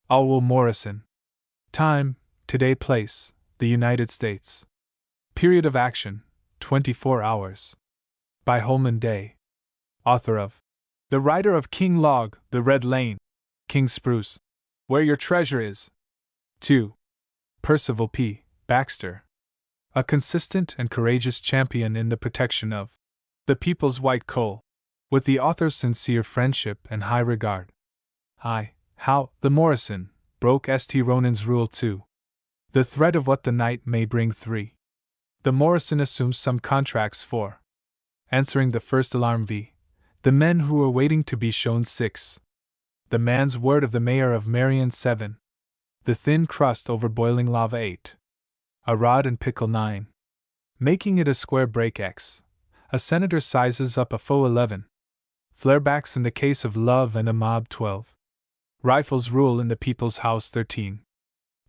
Alwell Morrison. Time, today. Place, the United States. Period of action, 24 hours. By Holman Day. Author of The Writer of King Log, The Red Lane, King Spruce, Where Your Treasure Is. 2. Percival P. Baxter. A consistent and courageous champion in the protection of the people's white coal, with the author's sincere friendship and high regard. How the Morrison broke St. Ronan's rule. 2. The threat of what the night may bring. 3. The Morrison assumes some contracts. 4. Answering the first alarm. V. The men who were waiting to be shown. 6. The man's word of the mayor of Marion. 7. The thin crust over boiling lava. 8. A rod and pickle. 9. Making it a square break. X. A senator sizes up a foe. 11. Flarebacks in the case of love and a mob. 12. Rifles rule in the People's House. 13.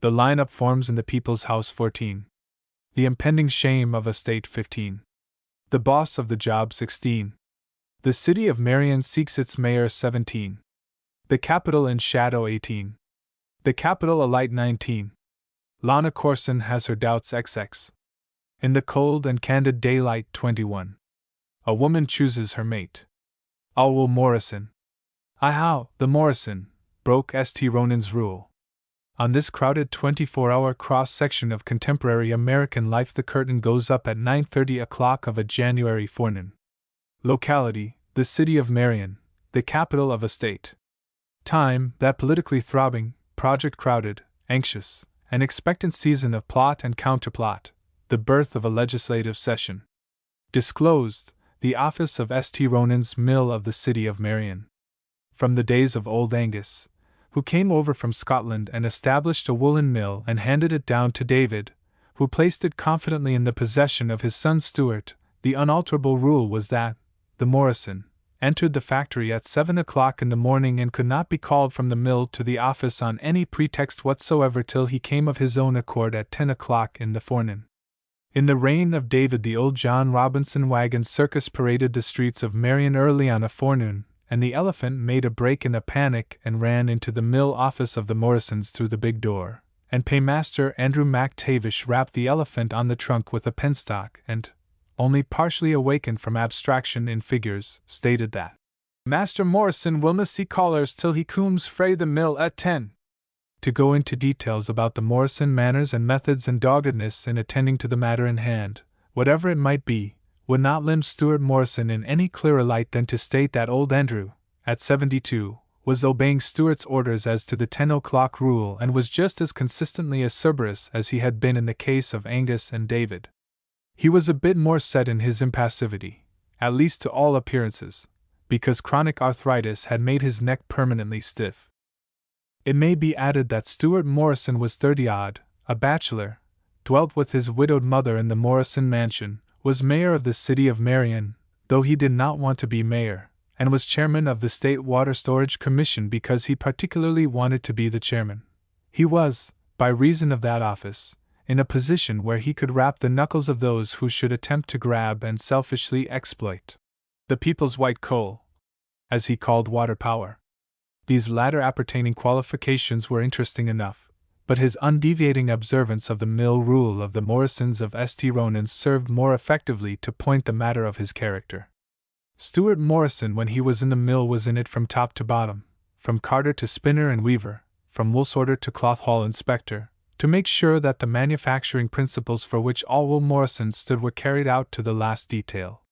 The lineup forms in the People's House. 14. The impending shame of a state. 15. The boss of the job. 16. The city of Marion seeks its mayor. 17. The Capitol in shadow. 18. The Capitol alight. 19. Lana Corson has her doubts. XX. In the cold and candid daylight. 21. A woman chooses her mate. Alwell Morrison. How the Morrison broke St. Ronan's rule. On this crowded 24-hour cross-section of contemporary American life, the curtain goes up at 9:30 o'clock of a January forenoon. Locality, the city of Marion, the capital of a state. Time, that politically throbbing, project crowded, anxious, and expectant season of plot and counterplot, the birth of a legislative session. Disclosed, the office of St. Ronan's mill of the city of Marion. From the days of old Angus, who came over from Scotland and established a woolen mill and handed it down to David, who placed it confidently in the possession of his son Stuart, the unalterable rule was that the Morrison entered the factory at 7 o'clock in the morning and could not be called from the mill to the office on any pretext whatsoever till he came of his own accord at 10 o'clock in the forenoon. In the reign of David, the old John Robinson wagon circus paraded the streets of Marion early on a forenoon, and the elephant made a break in a panic and ran into the mill office of the Morrisons through the big door, and Paymaster Andrew McTavish rapped the elephant on the trunk with a penstock and, only partially awakened from abstraction in figures, stated that Master Morrison will not see callers till he comes frae the mill at 10. To go into details about the Morrison manners and methods and doggedness in attending to the matter in hand, whatever it might be, would not limn Stuart Morrison in any clearer light than to state that old Andrew, at 72, was obeying Stuart's orders as to the 10 o'clock rule and was just as consistently as Cerberus as he had been in the case of Angus and David. He was a bit more set in his impassivity, at least to all appearances, because chronic arthritis had made his neck permanently stiff. It may be added that Stuart Morrison was 30-odd, a bachelor, dwelt with his widowed mother in the Morrison mansion, was mayor of the city of Marion, though he did not want to be mayor, and was chairman of the State Water Storage Commission because he particularly wanted to be the chairman. He was, by reason of that office, in a position where he could rap the knuckles of those who should attempt to grab and selfishly exploit the people's white coal, as he called water power. These latter appertaining qualifications were interesting enough, but his undeviating observance of the mill rule of the Morrisons of St. Ronan's served more effectively to point the matter of his character. Stuart Morrison, when he was in the mill, was in it from top to bottom, from carter to spinner and weaver, from wool sorter to cloth hall inspector, to make sure that the manufacturing principles for which Alwell Morrison stood were carried out to the last detail.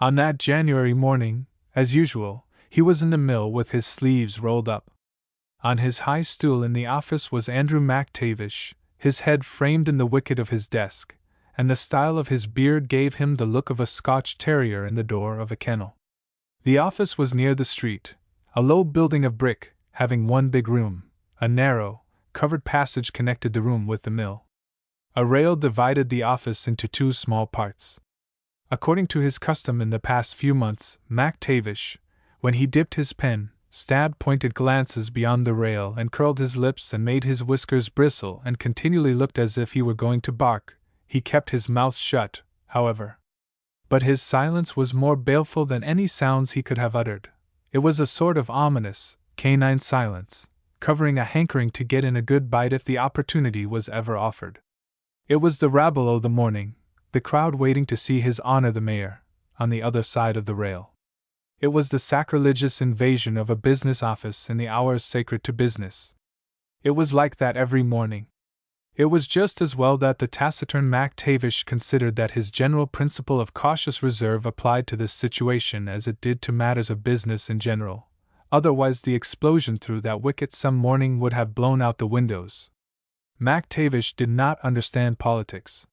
On that January morning, as usual, he was in the mill with his sleeves rolled up. On his high stool in the office was Andrew McTavish, his head framed in the wicket of his desk, and the style of his beard gave him the look of a Scotch terrier in the door of a kennel. The office was near the street, a low building of brick, having one big room. A narrow, covered passage connected the room with the mill. A rail divided the office into two small parts. According to his custom in the past few months, McTavish, when he dipped his pen, stabbed pointed glances beyond the rail and curled his lips and made his whiskers bristle and continually looked as if he were going to bark. He kept his mouth shut, however. But his silence was more baleful than any sounds he could have uttered. It was a sort of ominous, canine silence, covering a hankering to get in a good bite if the opportunity was ever offered. It was the rabble o' the morning, the crowd waiting to see His Honor the Mayor, on the other side of the rail. It was the sacrilegious invasion of a business office in the hours sacred to business. It was like that every morning. It was just as well that the taciturn MacTavish considered that his general principle of cautious reserve applied to this situation as it did to matters of business in general, otherwise the explosion through that wicket some morning would have blown out the windows. MacTavish did not understand politics.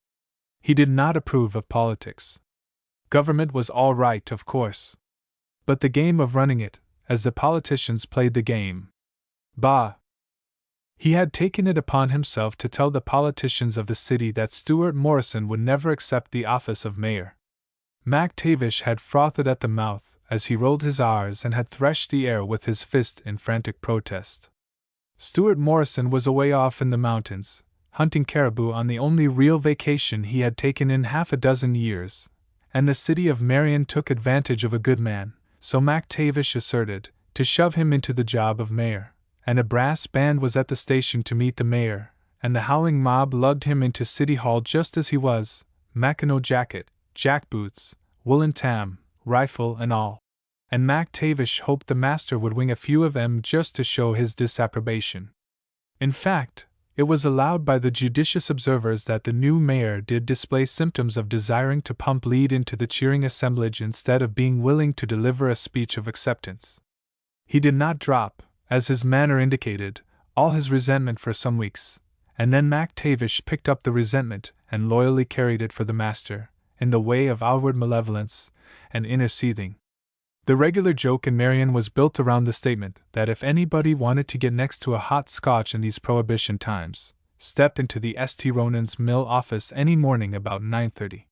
He did not approve of politics. Government was all right, of course. But the game of running it, as the politicians played the game. Bah! He had taken it upon himself to tell the politicians of the city that Stuart Morrison would never accept the office of mayor. MacTavish had frothed at the mouth as he rolled his R's and had threshed the air with his fist in frantic protest. Stuart Morrison was away off in the mountains, hunting caribou on the only real vacation he had taken in half a dozen years, and the city of Marion took advantage of a good man, so MacTavish asserted, to shove him into the job of mayor, and a brass band was at the station to meet the mayor, and the howling mob lugged him into City Hall just as he was, Mackinaw jacket, jack boots, woolen tam, rifle and all. And MacTavish hoped the master would wing a few of 'em just to show his disapprobation. In fact, it was allowed by the judicious observers that the new mayor did display symptoms of desiring to pump lead into the cheering assemblage instead of being willing to deliver a speech of acceptance. He did not drop, as his manner indicated, all his resentment for some weeks, and then MacTavish picked up the resentment and loyally carried it for the master, in the way of outward malevolence and inner seething. The regular joke in Marion was built around the statement that if anybody wanted to get next to a hot scotch in these prohibition times, step into the St. Ronan's Mill office any morning about 9:30.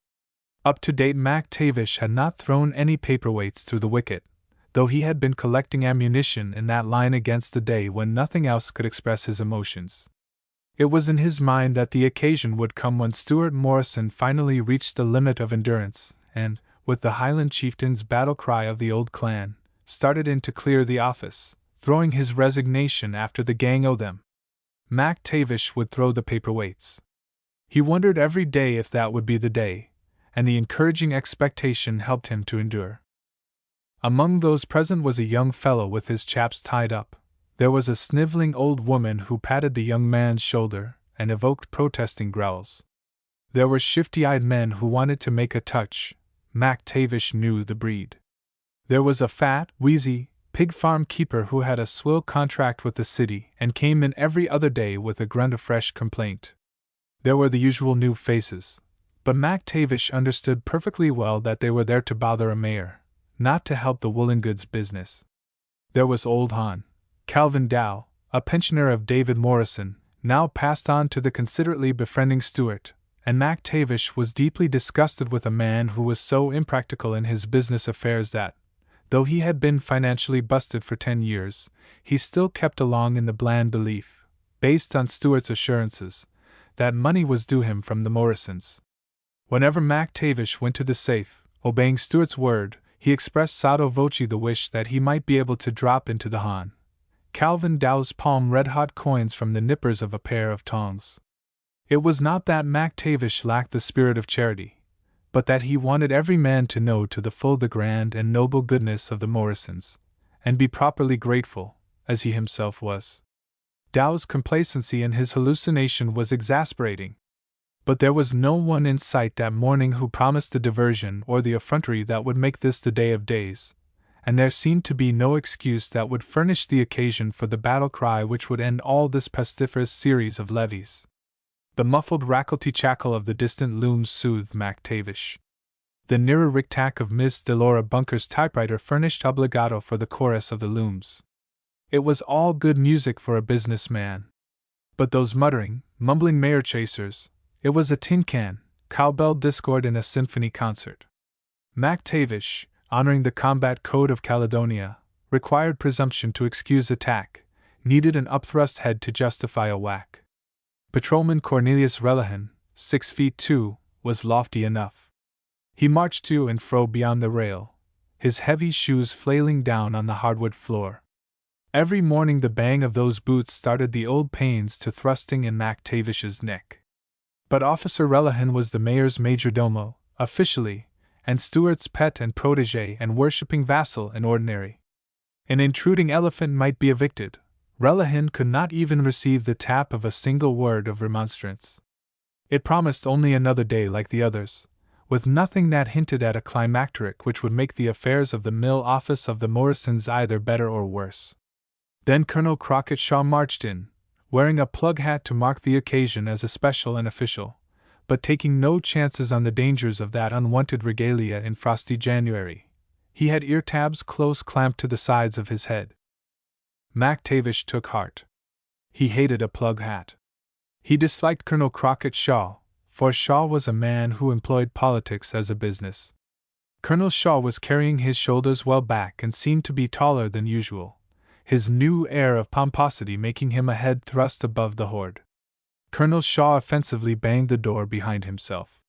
Up to date MacTavish had not thrown any paperweights through the wicket, though he had been collecting ammunition in that line against the day when nothing else could express his emotions. It was in his mind that the occasion would come when Stuart Morrison finally reached the limit of endurance, and, with the Highland chieftain's battle cry of the old clan, started in to clear the office, throwing his resignation after the gang o' them. MacTavish would throw the paperweights. He wondered every day if that would be the day, and the encouraging expectation helped him to endure. Among those present was a young fellow with his chaps tied up. There was a sniveling old woman who patted the young man's shoulder and evoked protesting growls. There were shifty-eyed men who wanted to make a touch. MacTavish knew the breed. There was a fat, wheezy, pig farm keeper who had a swill contract with the city and came in every other day with a grunt of fresh complaint. There were the usual new faces, but MacTavish understood perfectly well that they were there to bother a mayor, not to help the woolen goods business. There was old Hon. Calvin Dow, a pensioner of David Morrison, now passed on to the considerately befriending Stuart, and MacTavish was deeply disgusted with a man who was so impractical in his business affairs that, though he had been financially busted for 10 years, he still kept along in the bland belief, based on Stuart's assurances, that money was due him from the Morrisons. Whenever MacTavish went to the safe, obeying Stuart's word, he expressed sotto voce the wish that he might be able to drop into the Hon. Calvin Dow's palm red-hot coins from the nippers of a pair of tongs. It was not that MacTavish lacked the spirit of charity, but that he wanted every man to know to the full the grand and noble goodness of the Morrisons, and be properly grateful, as he himself was. Dow's complacency in his hallucination was exasperating. But there was no one in sight that morning who promised the diversion or the effrontery that would make this the day of days, and there seemed to be no excuse that would furnish the occasion for the battle cry which would end all this pestiferous series of levies. The muffled racklety-chackle of the distant looms soothed MacTavish. The nearer rick-tack of Miss Delora Bunker's typewriter furnished obbligato for the chorus of the looms. It was all good music for a businessman. But those muttering, mumbling mayor chasers, it was a tin can, cowbell discord in a symphony concert. MacTavish, honoring the combat code of Caledonia, required presumption to excuse attack, needed an upthrust head to justify a whack. Patrolman Cornelius Relihan, 6 feet 2, was lofty enough. He marched to and fro beyond the rail, his heavy shoes flailing down on the hardwood floor. Every morning the bang of those boots started the old pains to thrusting in MacTavish's neck. But Officer Relihan was the mayor's majordomo, officially, and Stuart's pet and protege and worshipping vassal in ordinary. An intruding elephant might be evicted. Relihan could not even receive the tap of a single word of remonstrance. It promised only another day like the others, with nothing that hinted at a climacteric which would make the affairs of the mill office of the Morrisons either better or worse. Then Colonel Crockett Shaw marched in, wearing a plug hat to mark the occasion as a special and official, but taking no chances on the dangers of that unwanted regalia in frosty January. He had ear-tabs close clamped to the sides of his head. MacTavish took heart. He hated a plug hat. He disliked Colonel Crockett Shaw, for Shaw was a man who employed politics as a business. Colonel Shaw was carrying his shoulders well back and seemed to be taller than usual, his new air of pomposity making him a head thrust above the horde. Colonel Shaw offensively banged the door behind himself.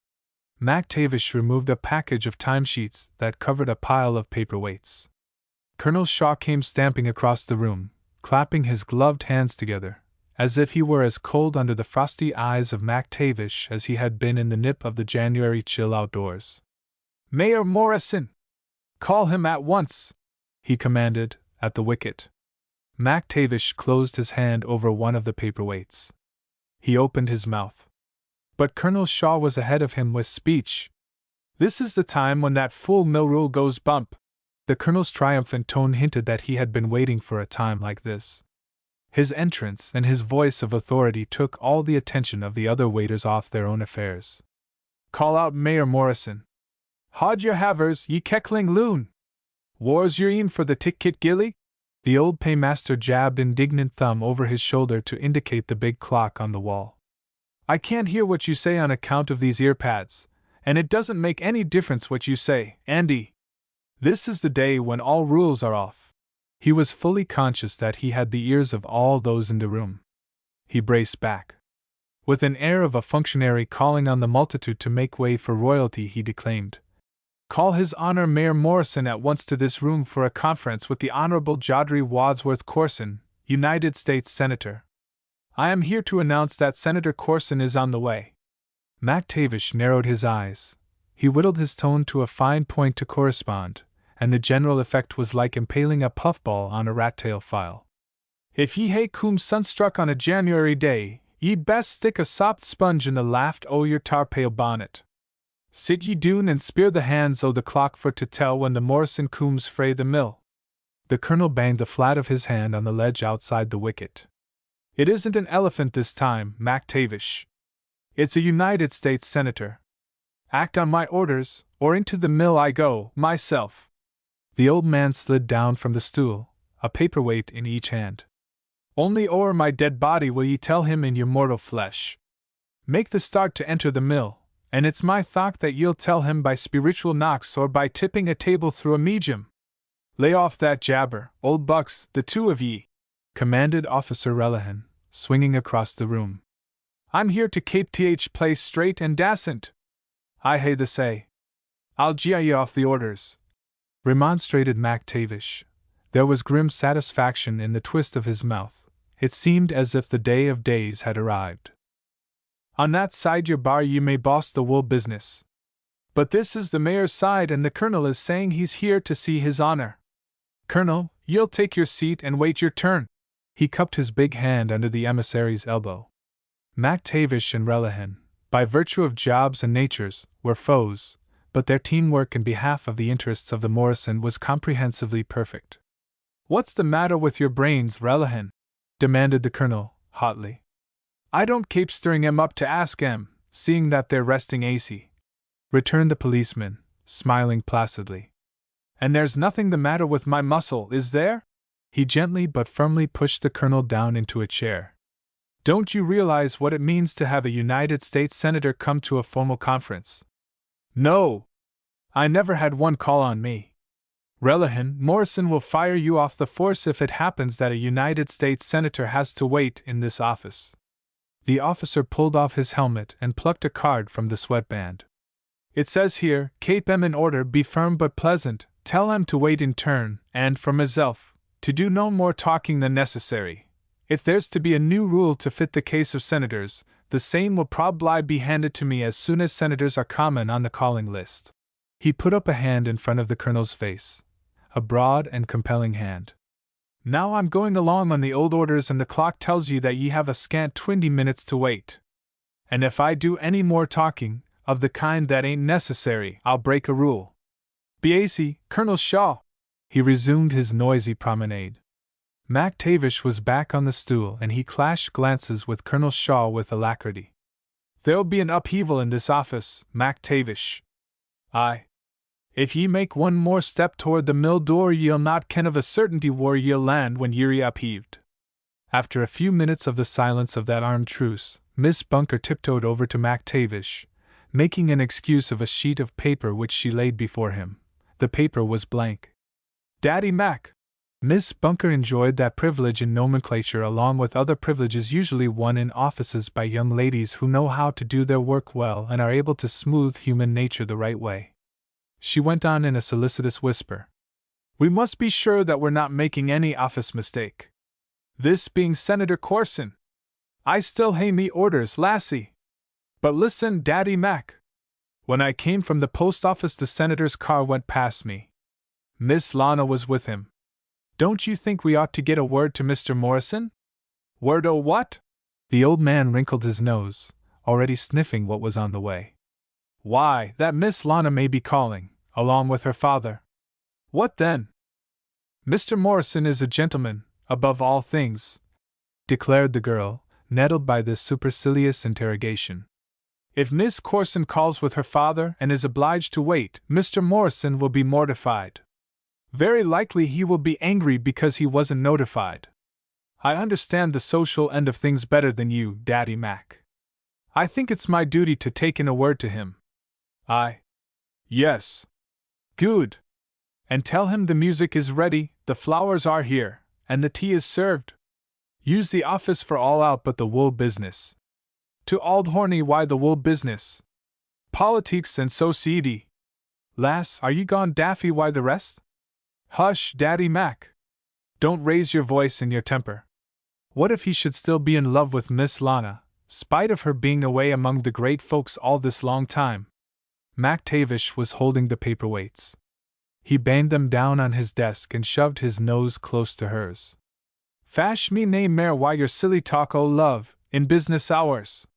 MacTavish removed a package of timesheets that covered a pile of paperweights. Colonel Shaw came stamping across the room, clapping his gloved hands together, as if he were as cold under the frosty eyes of MacTavish as he had been in the nip of the January chill outdoors. "Mayor Morrison! Call him at once!" he commanded, at the wicket. MacTavish closed his hand over one of the paperweights. He opened his mouth. But Colonel Shaw was ahead of him with speech. "This is the time when that fool Milrule goes bump." The colonel's triumphant tone hinted that he had been waiting for a time like this. His entrance and his voice of authority took all the attention of the other waiters off their own affairs. "Call out Mayor Morrison. Haud your havers, ye keckling loon! War's your een for the tick-kit gilly?" The old paymaster jabbed indignant thumb over his shoulder to indicate the big clock on the wall. "I can't hear what you say on account of these ear pads, and it doesn't make any difference what you say, Andy. This is the day when all rules are off." He was fully conscious that he had the ears of all those in the room. He braced back. With an air of a functionary calling on the multitude to make way for royalty, he declaimed, "Call His Honor Mayor Morrison at once to this room for a conference with the Honorable Jodrey Wadsworth Corson, United States Senator. I am here to announce that Senator Corson is on the way." MacTavish narrowed his eyes. He whittled his tone to a fine point to correspond, and the general effect was like impaling a puffball on a rat-tail file. "If ye hae coom sunstruck on a January day, ye'd best stick a sopped sponge in the laft o' your tarpail bonnet. Sit ye doon and spear the hands o' the clock for to tell when the Morrison cooms frae the mill." The colonel banged the flat of his hand on the ledge outside the wicket. "It isn't an elephant this time, MacTavish. It's a United States Senator. Act on my orders, or into the mill I go, myself." The old man slid down from the stool, a paperweight in each hand. "Only o'er my dead body will ye tell him in your mortal flesh. Make the start to enter the mill, and it's my thought that ye'll tell him by spiritual knocks or by tipping a table through a medium. Lay off that jabber, old bucks, the two of ye," commanded Officer Relihan, swinging across the room. "I'm here to kape th place straight and dacent. I hae the say. I'll gie ye off the orders," remonstrated MacTavish. There was grim satisfaction in the twist of his mouth. It seemed as if the day of days had arrived. "On that side your bar ye may boss the wool business. But this is the mayor's side and the colonel is saying he's here to see his honor. Colonel, ye'll take your seat and wait your turn." He cupped his big hand under the emissary's elbow. MacTavish and Relihan, by virtue of jobs and natures, were foes, but their teamwork in behalf of the interests of the Morrison was comprehensively perfect. "What's the matter with your brains, Relihan?" demanded the colonel, hotly. "I don't kape stirring 'em up to ask 'em, seeing that they're resting aisy," returned the policeman, smiling placidly. "And there's nothing the matter with my muscle, is there?" He gently but firmly pushed the colonel down into a chair. "Don't you realize what it means to have a United States Senator come to a formal conference?" "No! I never had one call on me." "Relihan, Morrison will fire you off the force if it happens that a United States Senator has to wait in this office." The officer pulled off his helmet and plucked a card from the sweatband. "It says here, kape 'em in order, be firm but pleasant, tell 'em to wait in turn, and, for myself, To do no more talking than necessary. If there's to be a new rule to fit the case of senators, the same will probably be handed to me as soon as senators are common on the calling list. He put up a hand in front of the colonel's face, a broad and compelling hand. Now I'm going along on the old orders, and the clock tells you that ye have a scant 20 minutes to wait. And if I do any more talking, of the kind that ain't necessary, I'll break a rule. Be aisy, Colonel Shaw. He resumed his noisy promenade. MacTavish was back on the stool, and he clashed glances with Colonel Shaw with alacrity. There'll be an upheaval in this office, MacTavish. Aye. If ye make one more step toward the mill door, ye'll not ken of a certainty where ye'll land when ye're upheaved. After a few minutes of the silence of that armed truce, Miss Bunker tiptoed over to MacTavish, making an excuse of a sheet of paper which she laid before him. The paper was blank. Daddy Mac. Miss Bunker enjoyed that privilege in nomenclature along with other privileges usually won in offices by young ladies who know how to do their work well and are able to smooth human nature the right way. She went on in a solicitous whisper. We must be sure that we're not making any office mistake. This being Senator Corson. I still hae me orders, lassie. But listen, Daddy Mac. When I came from the post office, the senator's car went past me. Miss Lana was with him. Don't you think we ought to get a word to Mr. Morrison? Word o' what? The old man wrinkled his nose, already sniffing what was on the way. Why, that Miss Lana may be calling, along with her father. What then? Mr. Morrison is a gentleman, above all things, declared the girl, nettled by this supercilious interrogation. If Miss Corson calls with her father and is obliged to wait, Mr. Morrison will be mortified. Very likely he will be angry because he wasn't notified. I understand the social end of things better than you, Daddy Mac. I think it's my duty to take in a word to him. Yes. Good. And tell him the music is ready, the flowers are here, and the tea is served. Use the office for all out but the wool business. To Auld Horny, why the wool business? Politics and society. Lass, are ye gone daffy, why the rest? Hush, Daddy Mac. Don't raise your voice and your temper. What if he should still be in love with Miss Lana, spite of her being away among the great folks all this long time? MacTavish was holding the paperweights. He banged them down on his desk and shoved his nose close to hers. Fash me nae mair why your silly talk o' love, in business hours.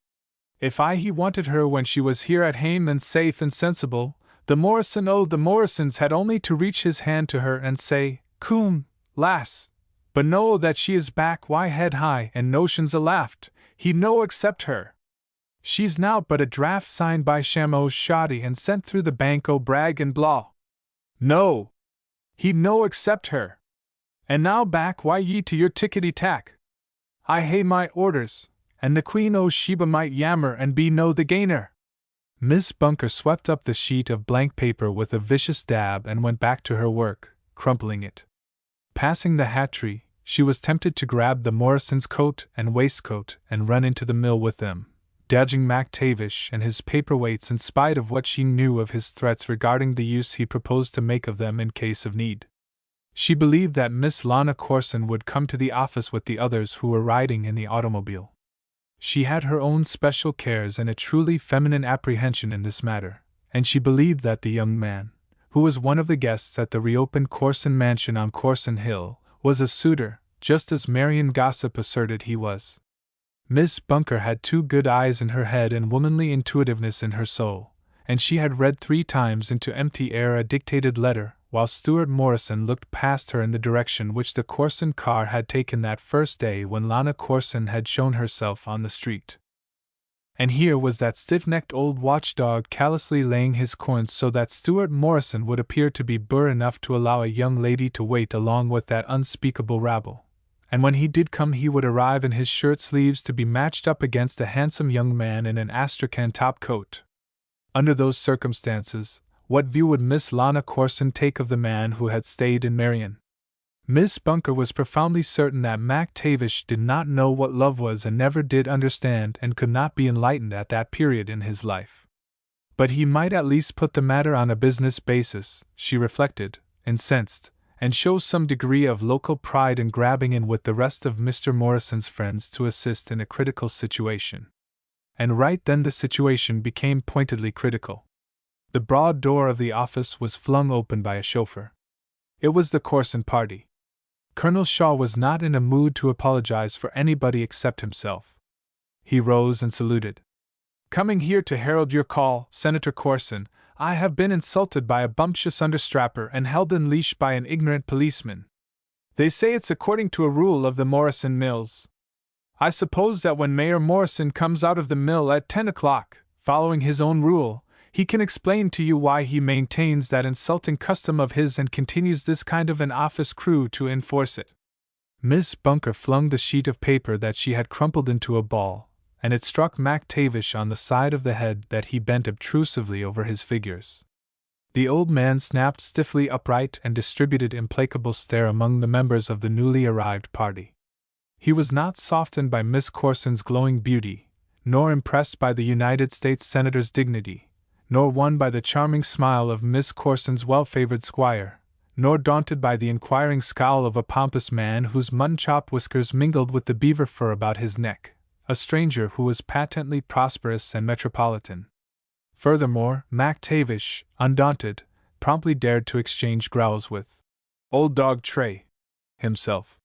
If he wanted her when she was here at hame and safe and sensible, the Morrisons had only to reach his hand to her and say, Coom, lass. But know that she is back, why head high and notions aloft, he'd no accept her. She's now but a draft signed by Shamo's shoddy and sent through the Bank o' Bragg and Blaw. No, he'd no accept her. And now back why ye to your tickety-tack. I hae my orders, and the Queen o' Sheba might yammer and be no the gainer. Miss Bunker swept up the sheet of blank paper with a vicious dab and went back to her work, crumpling it. Passing the hat tree, she was tempted to grab the Morrison's coat and waistcoat and run into the mill with them, dodging MacTavish and his paperweights in spite of what she knew of his threats regarding the use he proposed to make of them in case of need. She believed that Miss Lana Corson would come to the office with the others who were riding in the automobile. She had her own special cares and a truly feminine apprehension in this matter, and she believed that the young man, who was one of the guests at the reopened Corson mansion on Corson Hill, was a suitor, just as Marian gossip asserted he was. Miss Bunker had 2 good eyes in her head and womanly intuitiveness in her soul, and she had read 3 times into empty air a dictated letter, while Stuart Morrison looked past her in the direction which the Corson car had taken that first day when Lana Corson had shown herself on the street. And here was that stiff-necked old watchdog callously laying his coins so that Stuart Morrison would appear to be burr enough to allow a young lady to wait along with that unspeakable rabble. And when he did come, he would arrive in his shirt sleeves to be matched up against a handsome young man in an astrakhan top coat. Under those circumstances, what view would Miss Lana Corson take of the man who had stayed in Marion? Miss Bunker was profoundly certain that MacTavish did not know what love was and never did understand and could not be enlightened at that period in his life. But he might at least put the matter on a business basis, she reflected, incensed, and show some degree of local pride in grabbing in with the rest of Mr. Morrison's friends to assist in a critical situation. And right then the situation became pointedly critical. The broad door of the office was flung open by a chauffeur. It was the Corson party. Colonel Shaw was not in a mood to apologize for anybody except himself. He rose and saluted. "Coming here to herald your call, Senator Corson. I have been insulted by a bumptious understrapper and held in leash by an ignorant policeman. They say it's according to a rule of the Morrison Mills. I suppose that when Mayor Morrison comes out of the mill at 10 o'clock, following his own rule, he can explain to you why he maintains that insulting custom of his and continues this kind of an office crew to enforce it." Miss Bunker flung the sheet of paper that she had crumpled into a ball, and it struck MacTavish on the side of the head that he bent obtrusively over his figures. The old man snapped stiffly upright and distributed implacable stare among the members of the newly arrived party. He was not softened by Miss Corson's glowing beauty, nor impressed by the United States Senator's dignity, nor won by the charming smile of Miss Corson's well-favored squire, nor daunted by the inquiring scowl of a pompous man whose mutton-chop whiskers mingled with the beaver fur about his neck, a stranger who was patently prosperous and metropolitan. Furthermore, MacTavish, undaunted, promptly dared to exchange growls with Old Dog Tray himself.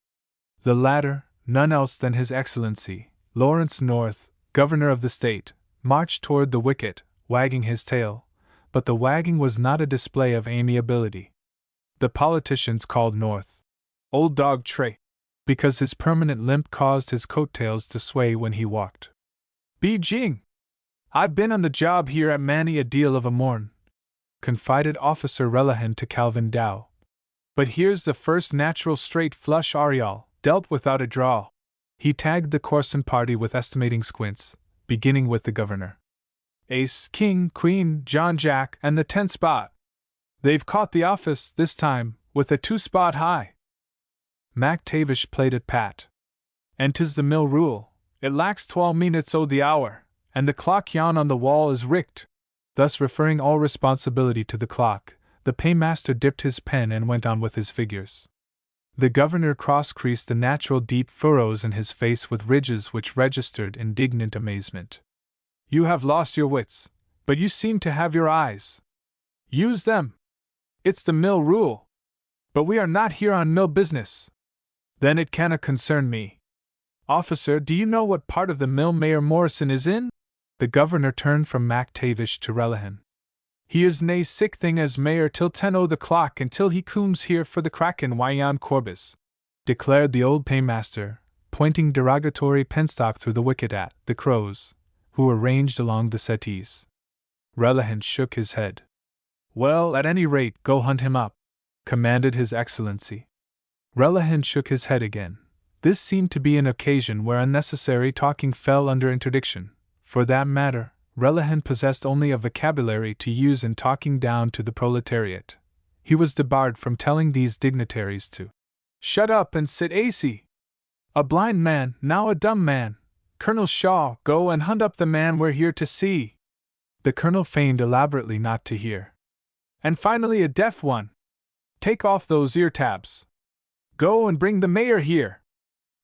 The latter, none else than His Excellency, Lawrence North, Governor of the state, marched toward the wicket, wagging his tail, but the wagging was not a display of amiability. The politicians called North Old Dog Tray because his permanent limp caused his coattails to sway when he walked. "Be jing! I've been on the job here at Manny a deal of a morn," confided Officer Relihan to Calvin Dow. "But here's the first natural straight flush Ariel, dealt without a draw." He tagged the Corson party with estimating squints, beginning with the governor. "Ace, King, Queen, John Jack, and the 10 spot. They've caught the office, this time, with a 2-spot high." MacTavish played it pat. "And 'tis the mill rule, it lacks 12 minutes o' the hour, and the clock yon on the wall is rigged." Thus referring all responsibility to the clock, the paymaster dipped his pen and went on with his figures. The governor cross-creased the natural deep furrows in his face with ridges which registered indignant amazement. "You have lost your wits, but you seem to have your eyes. Use them. It's the mill rule. But we are not here on mill business. Then it canna concern me. Officer, do you know what part of the mill Mayor Morrison is in?" The governor turned from MacTavish to Relihan. "He is nae sic thing as mayor till 10 o' the clock until he cooms here for the Kraken Wyan Corbis," declared the old paymaster, pointing derogatory penstock through the wicket at the crows, who were ranged along the settees. Relihan shook his head. "Well, at any rate, go hunt him up," commanded His Excellency. Relihan shook his head again. This seemed to be an occasion where unnecessary talking fell under interdiction. For that matter, Relihan possessed only a vocabulary to use in talking down to the proletariat. He was debarred from telling these dignitaries to shut up and sit acy. "A blind man, now a dumb man. Colonel Shaw, go and hunt up the man we're here to see." The colonel feigned elaborately not to hear. "And finally a deaf one. Take off those ear tabs. Go and bring the mayor here."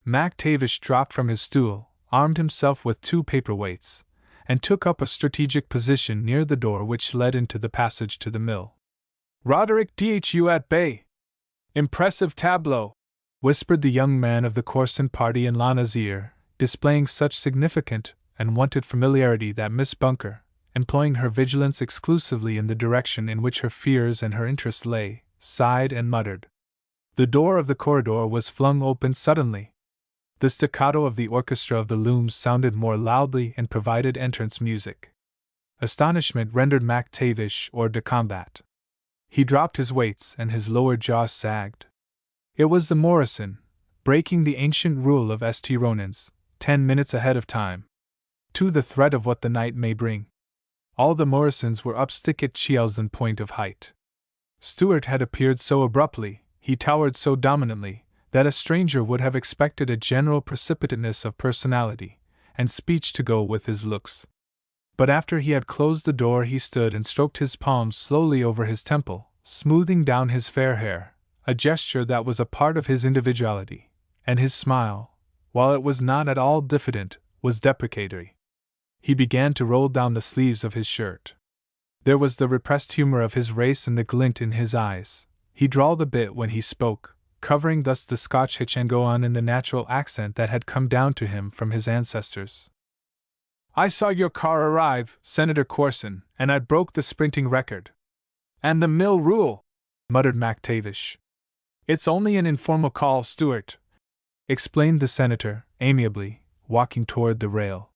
MacTavish dropped from his stool, armed himself with 2 paperweights, and took up a strategic position near the door which led into the passage to the mill. "Roderick Dhu at bay. Impressive tableau," whispered the young man of the Corson party in Lana's ear, displaying such significant and wonted familiarity that Miss Bunker, employing her vigilance exclusively in the direction in which her fears and her interest lay, sighed and muttered. The door of the corridor was flung open suddenly. The staccato of the orchestra of the looms sounded more loudly and provided entrance music. Astonishment rendered MacTavish hors de combat. He dropped his weights and his lower jaw sagged. It was the Morrison, breaking the ancient rule of St. Ronan's, 10 minutes ahead of time. To the threat of what the night may bring. All the Morrisons were up stick at Chiels in point of height. Stuart had appeared so abruptly, he towered so dominantly, that a stranger would have expected a general precipitateness of personality and speech to go with his looks. But after he had closed the door he stood and stroked his palms slowly over his temple, smoothing down his fair hair, a gesture that was a part of his individuality, and his smile, while it was not at all diffident, was deprecatory. He began to roll down the sleeves of his shirt. There was the repressed humor of his race and the glint in his eyes. He drawled a bit when he spoke, covering thus the Scotch hitch and go on in the natural accent that had come down to him from his ancestors. I saw your car arrive, Senator Corson, and I broke the sprinting record. And the mill rule, muttered MacTavish. It's only an informal call, Stuart, explained the senator, amiably, walking toward the rail.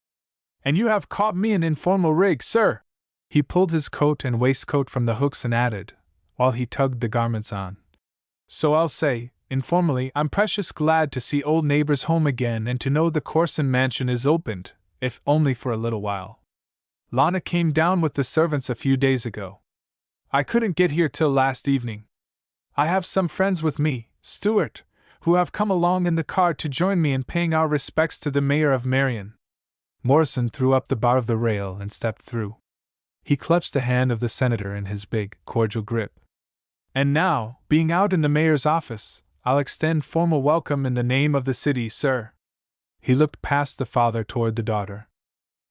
And you have caught me an informal rig, sir. He pulled his coat and waistcoat from the hooks and added, while he tugged the garments on. So I'll say, informally, I'm precious glad to see old neighbors home again and to know the Corson mansion is opened, if only for a little while. Lana came down with the servants a few days ago. I couldn't get here till last evening. I have some friends with me, Stuart, who have come along in the car to join me in paying our respects to the mayor of Marion. Morrison threw up the bar of the rail and stepped through. He clutched the hand of the senator in his big, cordial grip. And now, being out in the mayor's office, I'll extend formal welcome in the name of the city, sir. He looked past the father toward the daughter.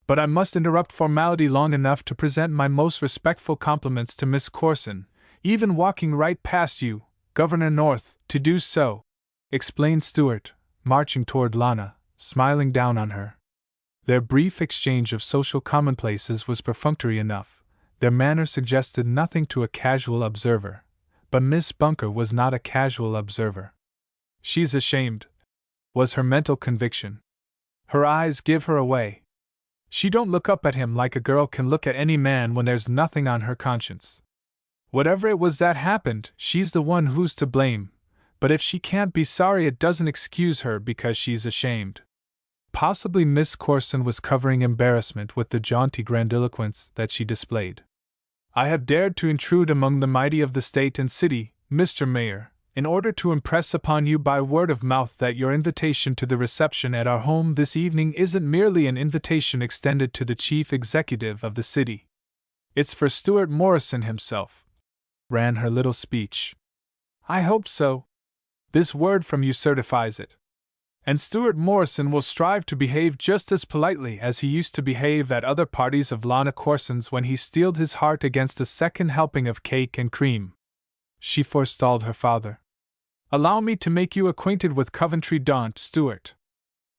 But I must interrupt formality long enough to present my most respectful compliments to Miss Corson, even walking right past you, Governor North, to do so, explained Stuart, marching toward Lana, smiling down on her. Their brief exchange of social commonplaces was perfunctory enough. Their manner suggested nothing to a casual observer, but Miss Bunker was not a casual observer. She's ashamed, was her mental conviction. Her eyes give her away. She don't look up at him like a girl can look at any man when there's nothing on her conscience. Whatever it was that happened, she's the one who's to blame, but if she can't be sorry it doesn't excuse her because she's ashamed. Possibly Miss Corson was covering embarrassment with the jaunty grandiloquence that she displayed. I have dared to intrude among the mighty of the state and city, Mr. Mayor, in order to impress upon you by word of mouth that your invitation to the reception at our home this evening isn't merely an invitation extended to the chief executive of the city. It's for Stuart Morrison himself, ran her little speech. I hope so. This word from you certifies it. And Stuart Morrison will strive to behave just as politely as he used to behave at other parties of Lana Corson's when he steeled his heart against a second helping of cake and cream. She forestalled her father. Allow me to make you acquainted with Coventry Daunt, Stuart.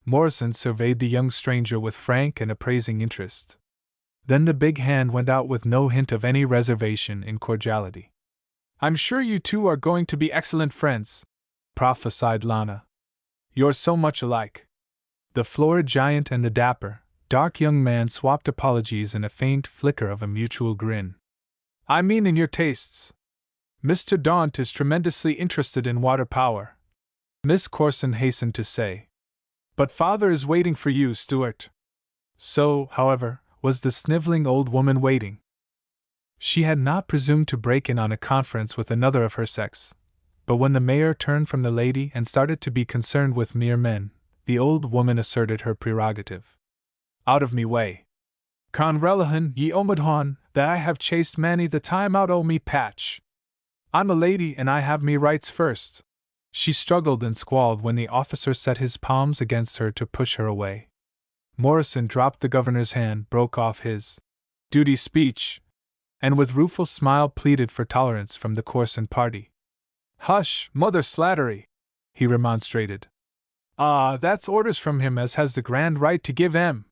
Morrison surveyed the young stranger with frank and appraising interest. Then the big hand went out with no hint of any reservation in cordiality. I'm sure you two are going to be excellent friends, prophesied Lana. You're so much alike. The florid giant and the dapper, dark young man swapped apologies in a faint flicker of a mutual grin. I mean in your tastes. Mr. Daunt is tremendously interested in water power, Miss Corson hastened to say. But father is waiting for you, Stuart. So, however, was the sniveling old woman waiting. She had not presumed to break in on a conference with another of her sex, but when the mayor turned from the lady and started to be concerned with mere men, the old woman asserted her prerogative. Out of me way. Conrelahan ye omidhon, that I have chased many the time out o' me patch. I'm a lady and I have me rights first. She struggled and squalled when the officer set his palms against her to push her away. Morrison dropped the governor's hand, broke off his duty speech, and with rueful smile pleaded for tolerance from the Corson party. Hush, Mother Slattery, he remonstrated. Ah, that's orders from him as has the grand right to give 'em.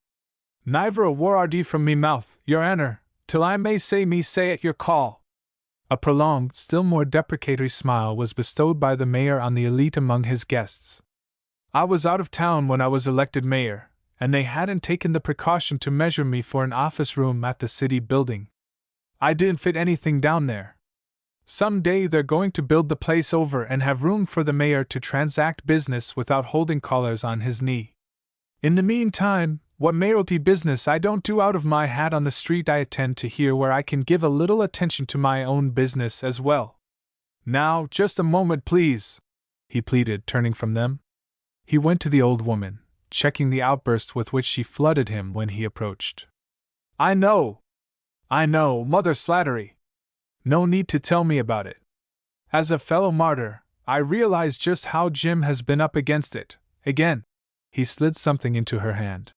Niver a word from me mouth, your honour, till I may say at your call. A prolonged, still more deprecatory smile was bestowed by the mayor on the elite among his guests. I was out of town when I was elected mayor, and they hadn't taken the precaution to measure me for an office room at the city building. I didn't fit anything down there. Some day they're going to build the place over and have room for the mayor to transact business without holding callers on his knee. In the meantime, what mayoralty business I don't do out of my hat on the street I attend to here where I can give a little attention to my own business as well. Now, just a moment please, he pleaded, turning from them. He went to the old woman, checking the outburst with which she flooded him when he approached. I know, Mother Slattery. No need to tell me about it. As a fellow martyr, I realize just how Jim has been up against it. Again. He slid something into her hand.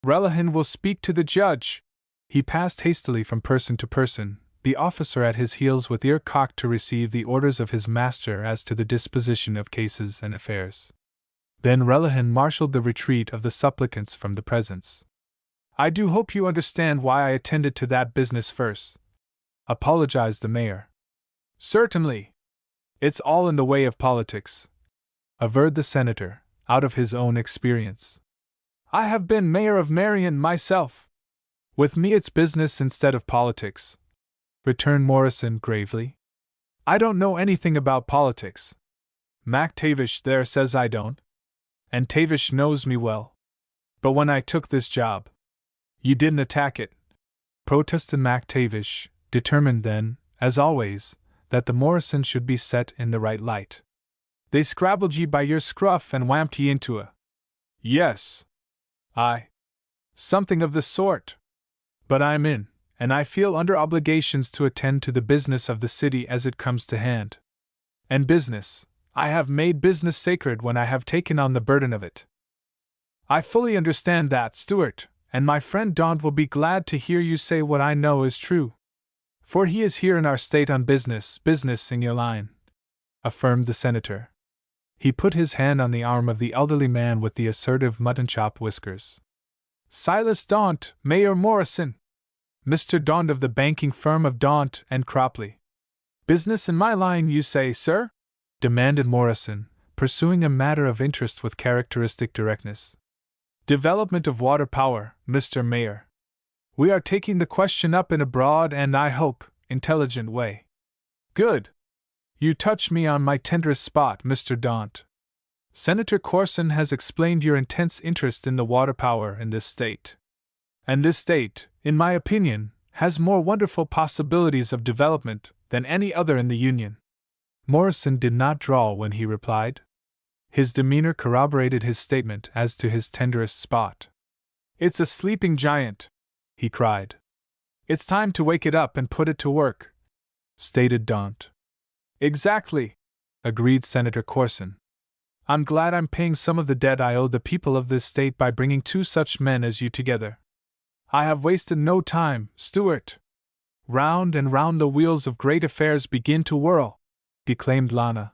Relihan will speak to the judge. He passed hastily from person to person, the officer at his heels with ear cocked to receive the orders of his master as to the disposition of cases and affairs. Then Relihan marshaled the retreat of the supplicants from the presence. I do hope you understand why I attended to that business first, apologized the mayor. Certainly. It's all in the way of politics, averred the senator, out of his own experience. I have been mayor of Marion myself. With me it's business instead of politics, returned Morrison gravely. I don't know anything about politics. Mac Tavish there says I don't. And Tavish knows me well. But when I took this job, you didn't attack it, protested Mac Tavish, determined then, as always, that the Morrison should be set in the right light. They scrabbled ye by your scruff and whamped ye into a. Yes. Something of the sort. But I'm in, and I feel under obligations to attend to the business of the city as it comes to hand. And business, I have made business sacred when I have taken on the burden of it. I fully understand that, Stuart, and my friend Daunt will be glad to hear you say what I know is true. For he is here in our state on business in your line, affirmed the senator. He put his hand on the arm of the elderly man with the assertive mutton-chop whiskers. Silas Daunt, Mayor Morrison. Mr. Daunt of the banking firm of Daunt and Cropley. Business in my line, you say, sir? Demanded Morrison, pursuing a matter of interest with characteristic directness. Development of water power, Mr. Mayor. We are taking the question up in a broad and, I hope, intelligent way. Good. You touch me on my tenderest spot, Mr. Daunt. Senator Corson has explained your intense interest in the water power in this state. And this state, in my opinion, has more wonderful possibilities of development than any other in the Union. Morrison did not drawl when he replied. His demeanor corroborated his statement as to his tenderest spot. It's a sleeping giant, he cried. It's time to wake it up and put it to work, stated Daunt. Exactly, agreed Senator Corson. I'm glad I'm paying some of the debt I owe the people of this state by bringing two such men as you together. I have wasted no time, Stuart. Round and round the wheels of great affairs begin to whirl, declaimed Lana.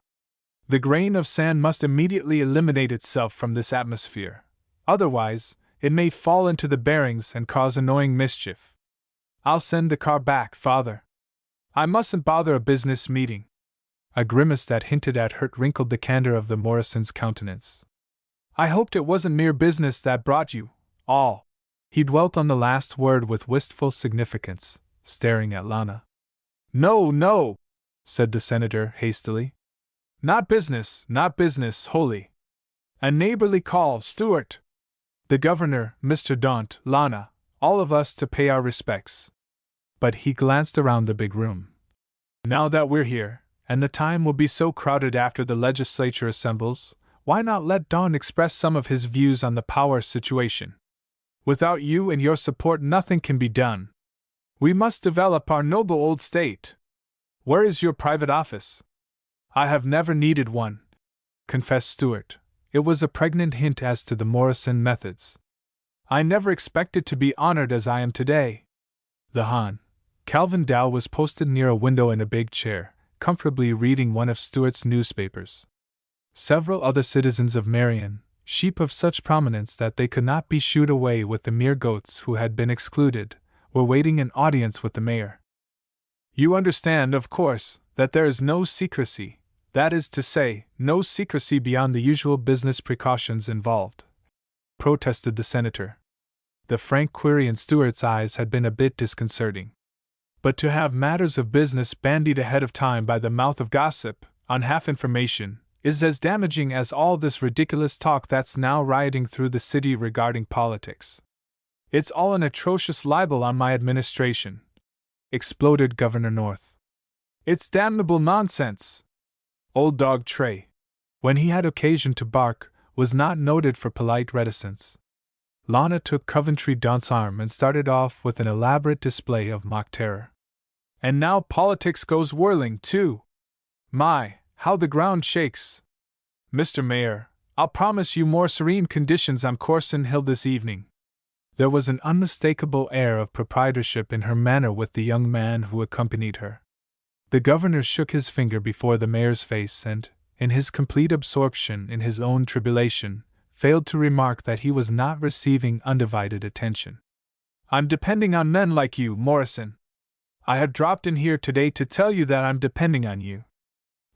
The grain of sand must immediately eliminate itself from this atmosphere. Otherwise, it may fall into the bearings and cause annoying mischief. I'll send the car back, Father. I mustn't bother a business meeting. A grimace that hinted at hurt wrinkled the candor of the Morrison's countenance. I hoped it wasn't mere business that brought you, all. He dwelt on the last word with wistful significance, staring at Lana. No, said the senator hastily. Not business, wholly. A neighborly call, Stuart. The governor, Mr. Daunt, Lana, all of us to pay our respects. But he glanced around the big room. Now that we're here, and the time will be so crowded after the legislature assembles, why not let Daunt express some of his views on the power situation? Without you and your support nothing can be done. We must develop our noble old state. Where is your private office? I have never needed one, confessed Stuart. It was a pregnant hint as to the Morrison methods. I never expected to be honored as I am today. The Hon. Calvin Dow was posted near a window in a big chair, comfortably reading one of Stuart's newspapers. Several other citizens of Marion, sheep of such prominence that they could not be shooed away with the mere goats who had been excluded, were waiting an audience with the mayor. You understand, of course, that there is no secrecy, that is to say, no secrecy beyond the usual business precautions involved, protested the senator. The frank query in Stuart's eyes had been a bit disconcerting. But to have matters of business bandied ahead of time by the mouth of gossip, on half information, is as damaging as all this ridiculous talk that's now rioting through the city regarding politics. It's all an atrocious libel on my administration, exploded Governor North. It's damnable nonsense. Old dog Trey, when he had occasion to bark, was not noted for polite reticence. Lana took Coventry Daunt's arm and started off with an elaborate display of mock terror. And now politics goes whirling, too. My, How the ground shakes! Mr. Mayor, I'll promise you more serene conditions on Corson Hill this evening. There was an unmistakable air of proprietorship in her manner with the young man who accompanied her. The governor shook his finger before the mayor's face and, in his complete absorption in his own tribulation, failed to remark that he was not receiving undivided attention. I'm depending on men like you, Morrison. I have dropped in here today to tell you that I'm depending on you.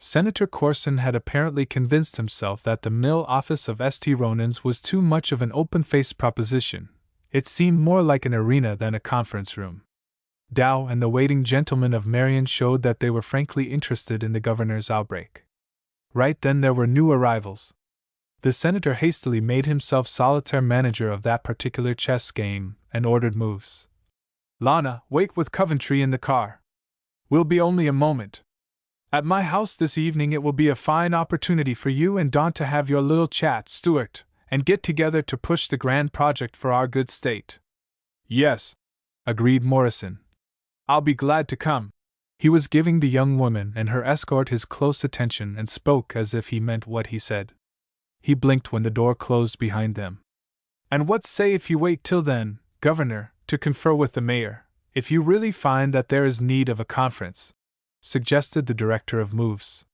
Senator Corson had apparently convinced himself that the mill office of St. Ronan's was too much of an open-faced proposition. It seemed more like an arena than a conference room. Dow and the waiting gentlemen of Marion showed that they were frankly interested in the governor's outbreak. Right then there were new arrivals. The senator hastily made himself solitaire manager of that particular chess game and ordered moves. Lana, wait with Coventry in the car. We'll be only a moment. At my house this evening it will be a fine opportunity for you and Dawn to have your little chat, Stuart, and get together to push the grand project for our good state. Yes, agreed Morrison. I'll be glad to come. He was giving the young woman and her escort his close attention and spoke as if he meant what he said. He blinked when the door closed behind them. And what say if you wait till then, Governor, to confer with the mayor, if you really find that there is need of a conference, suggested the director of moves.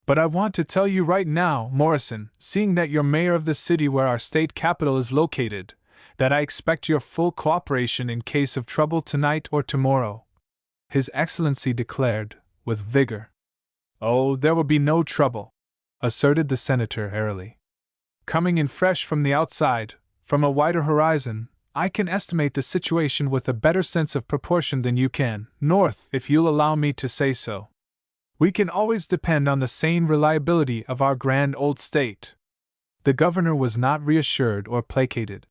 But I want to tell you right now, Morrison, seeing that you're mayor of the city where our state capital is located, that I expect your full cooperation in case of trouble tonight or tomorrow. His Excellency declared, with vigor. Oh, there will be no trouble, asserted the senator airily. Coming in fresh from the outside, from a wider horizon, I can estimate the situation with a better sense of proportion than you can, North, if you'll allow me to say so. We can always depend on the sane reliability of our grand old state. The governor was not reassured or placated.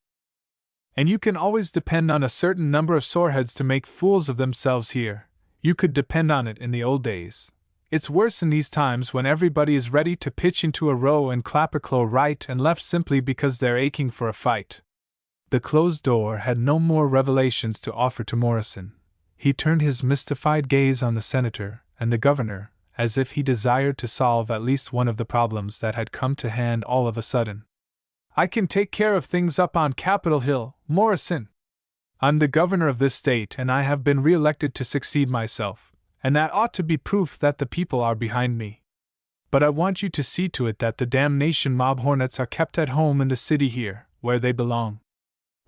And you can always depend on a certain number of soreheads to make fools of themselves here. You could depend on it in the old days. It's worse in these times when everybody is ready to pitch into a row and clap a claw right and left simply because they're aching for a fight. The closed door had no more revelations to offer to Morrison. He turned his mystified gaze on the senator and the governor, as if he desired to solve at least one of the problems that had come to hand all of a sudden. I can take care of things up on Capitol Hill, Morrison. I'm the governor of this state and I have been re-elected to succeed myself, and that ought to be proof that the people are behind me. But I want you to see to it that the damnation mob hornets are kept at home in the city here, where they belong.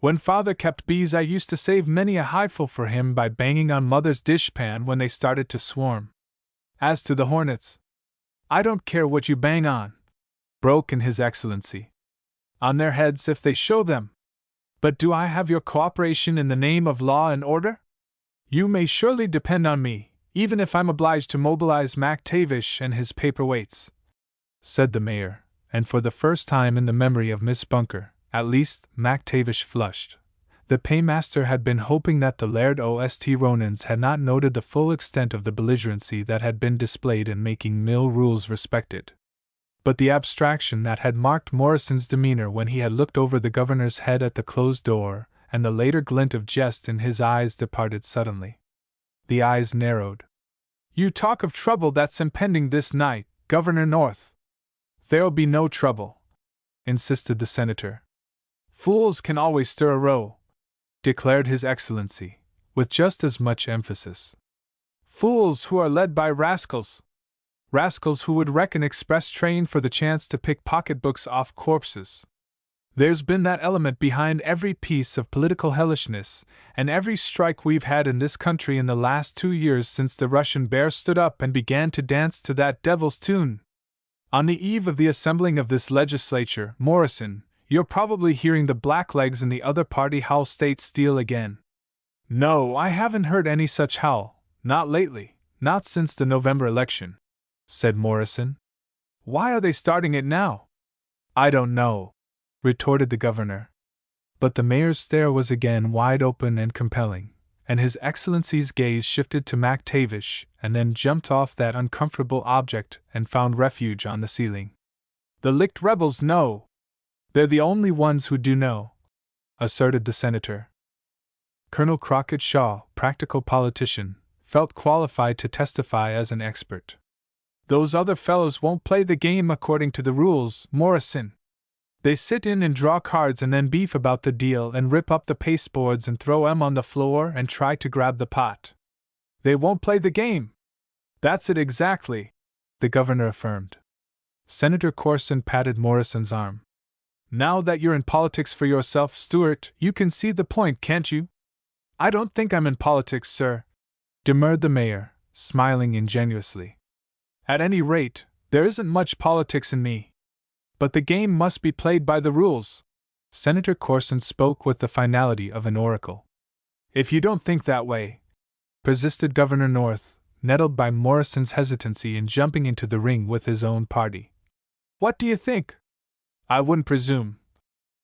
When father kept bees I used to save many a highful for him by banging on mother's dishpan when they started to swarm. As to the hornets, I don't care what you bang on, broke in His Excellency. On their heads if they show them. But do I have your cooperation in the name of law and order? You may surely depend on me, even if I'm obliged to mobilize MacTavish and his paperweights, said the mayor, and for the first time in the memory of Miss Bunker, at least, MacTavish flushed. The paymaster had been hoping that the Laird o' St. Ronan's had not noted the full extent of the belligerency that had been displayed in making mill rules respected. But the abstraction that had marked Morrison's demeanor when he had looked over the governor's head at the closed door, and the later glint of jest in his eyes departed suddenly. The eyes narrowed. You talk of trouble that's impending this night, Governor North. There'll be no trouble, insisted the senator. Fools can always stir a row, declared His Excellency, with just as much emphasis. Fools who are led by rascals. Rascals who would wreck an express train for the chance to pick pocketbooks off corpses. There's been that element behind every piece of political hellishness, and every strike we've had in this country in the last 2 years since the Russian bear stood up and began to dance to that devil's tune. On the eve of the assembling of this legislature, Morrison, you're probably hearing the blacklegs in the other party howl state steel again. No, I haven't heard any such howl, not lately, not since the November election, said Morrison. Why are they starting it now? I don't know, retorted the governor. But the mayor's stare was again wide open and compelling, and His Excellency's gaze shifted to MacTavish and then jumped off that uncomfortable object and found refuge on the ceiling. The licked rebels know. They're the only ones who do know, asserted the senator. Colonel Crockett Shaw, practical politician, felt qualified to testify as an expert. Those other fellows won't play the game according to the rules, Morrison. They sit in and draw cards and then beef about the deal and rip up the pasteboards and throw 'em on the floor and try to grab the pot. They won't play the game. That's it exactly, the governor affirmed. Senator Corson patted Morrison's arm. Now that you're in politics for yourself, Stuart, you can see the point, can't you? I don't think I'm in politics, sir, demurred the mayor, smiling ingenuously. At any rate, there isn't much politics in me. But the game must be played by the rules. Senator Corson spoke with the finality of an oracle. If you don't think that way, persisted Governor North, nettled by Morrison's hesitancy in jumping into the ring with his own party. What do you think? I wouldn't presume,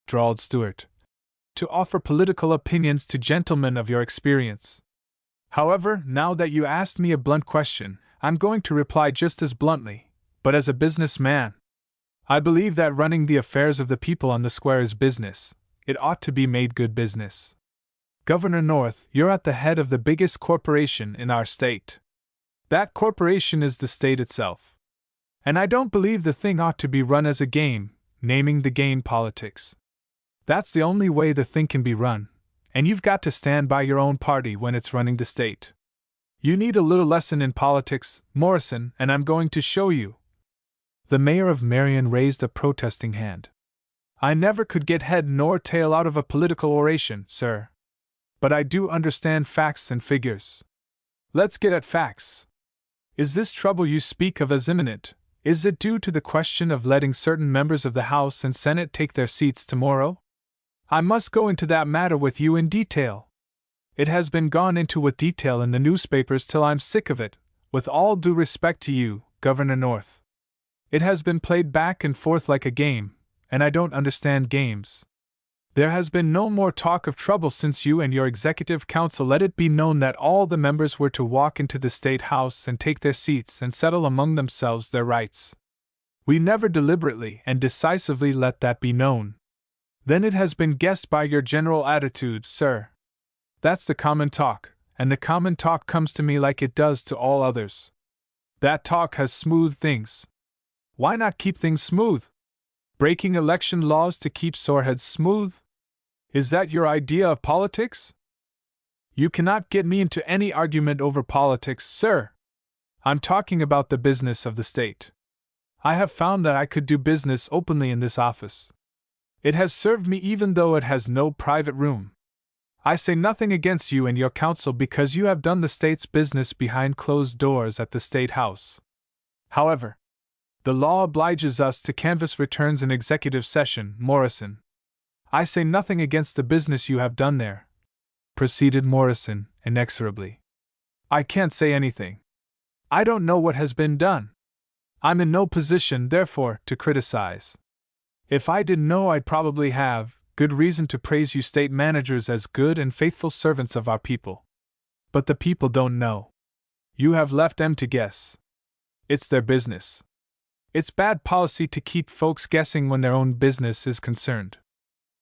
drawled Stuart, to offer political opinions to gentlemen of your experience. However, now that you asked me a blunt question, I'm going to reply just as bluntly, but as a businessman. I believe that running the affairs of the people on the square is business. It ought to be made good business. Governor North, you're at the head of the biggest corporation in our state. That corporation is the state itself. And I don't believe the thing ought to be run as a game, naming the game politics. That's the only way the thing can be run, and you've got to stand by your own party when it's running the state. You need a little lesson in politics, Morrison, and I'm going to show you. The mayor of Marion raised a protesting hand. I never could get head nor tail out of a political oration, sir. But I do understand facts and figures. Let's get at facts. Is this trouble you speak of as imminent? Is it due to the question of letting certain members of the House and Senate take their seats tomorrow? I must go into that matter with you in detail. It has been gone into with detail in the newspapers till I'm sick of it, with all due respect to you, Governor North. It has been played back and forth like a game, and I don't understand games. There has been no more talk of trouble since you and your executive council let it be known that all the members were to walk into the State House and take their seats and settle among themselves their rights. We never deliberately and decisively let that be known. Then it has been guessed by your general attitude, sir. That's the common talk, and the common talk comes to me like it does to all others. That talk has smoothed things. Why not keep things smooth? Breaking election laws to keep sore heads smooth? Is that your idea of politics? You cannot get me into any argument over politics, sir. I'm talking about the business of the state. I have found that I could do business openly in this office. It has served me even though it has no private room. I say nothing against you and your council because you have done the state's business behind closed doors at the State House. However, the law obliges us to canvass returns in executive session, Morrison. I say nothing against the business you have done there, proceeded Morrison inexorably. I can't say anything. I don't know what has been done. I'm in no position, therefore, to criticize. If I didn't know, I'd probably have good reason to praise you state managers as good and faithful servants of our people. But the people don't know. You have left them to guess. It's their business. It's bad policy to keep folks guessing when their own business is concerned.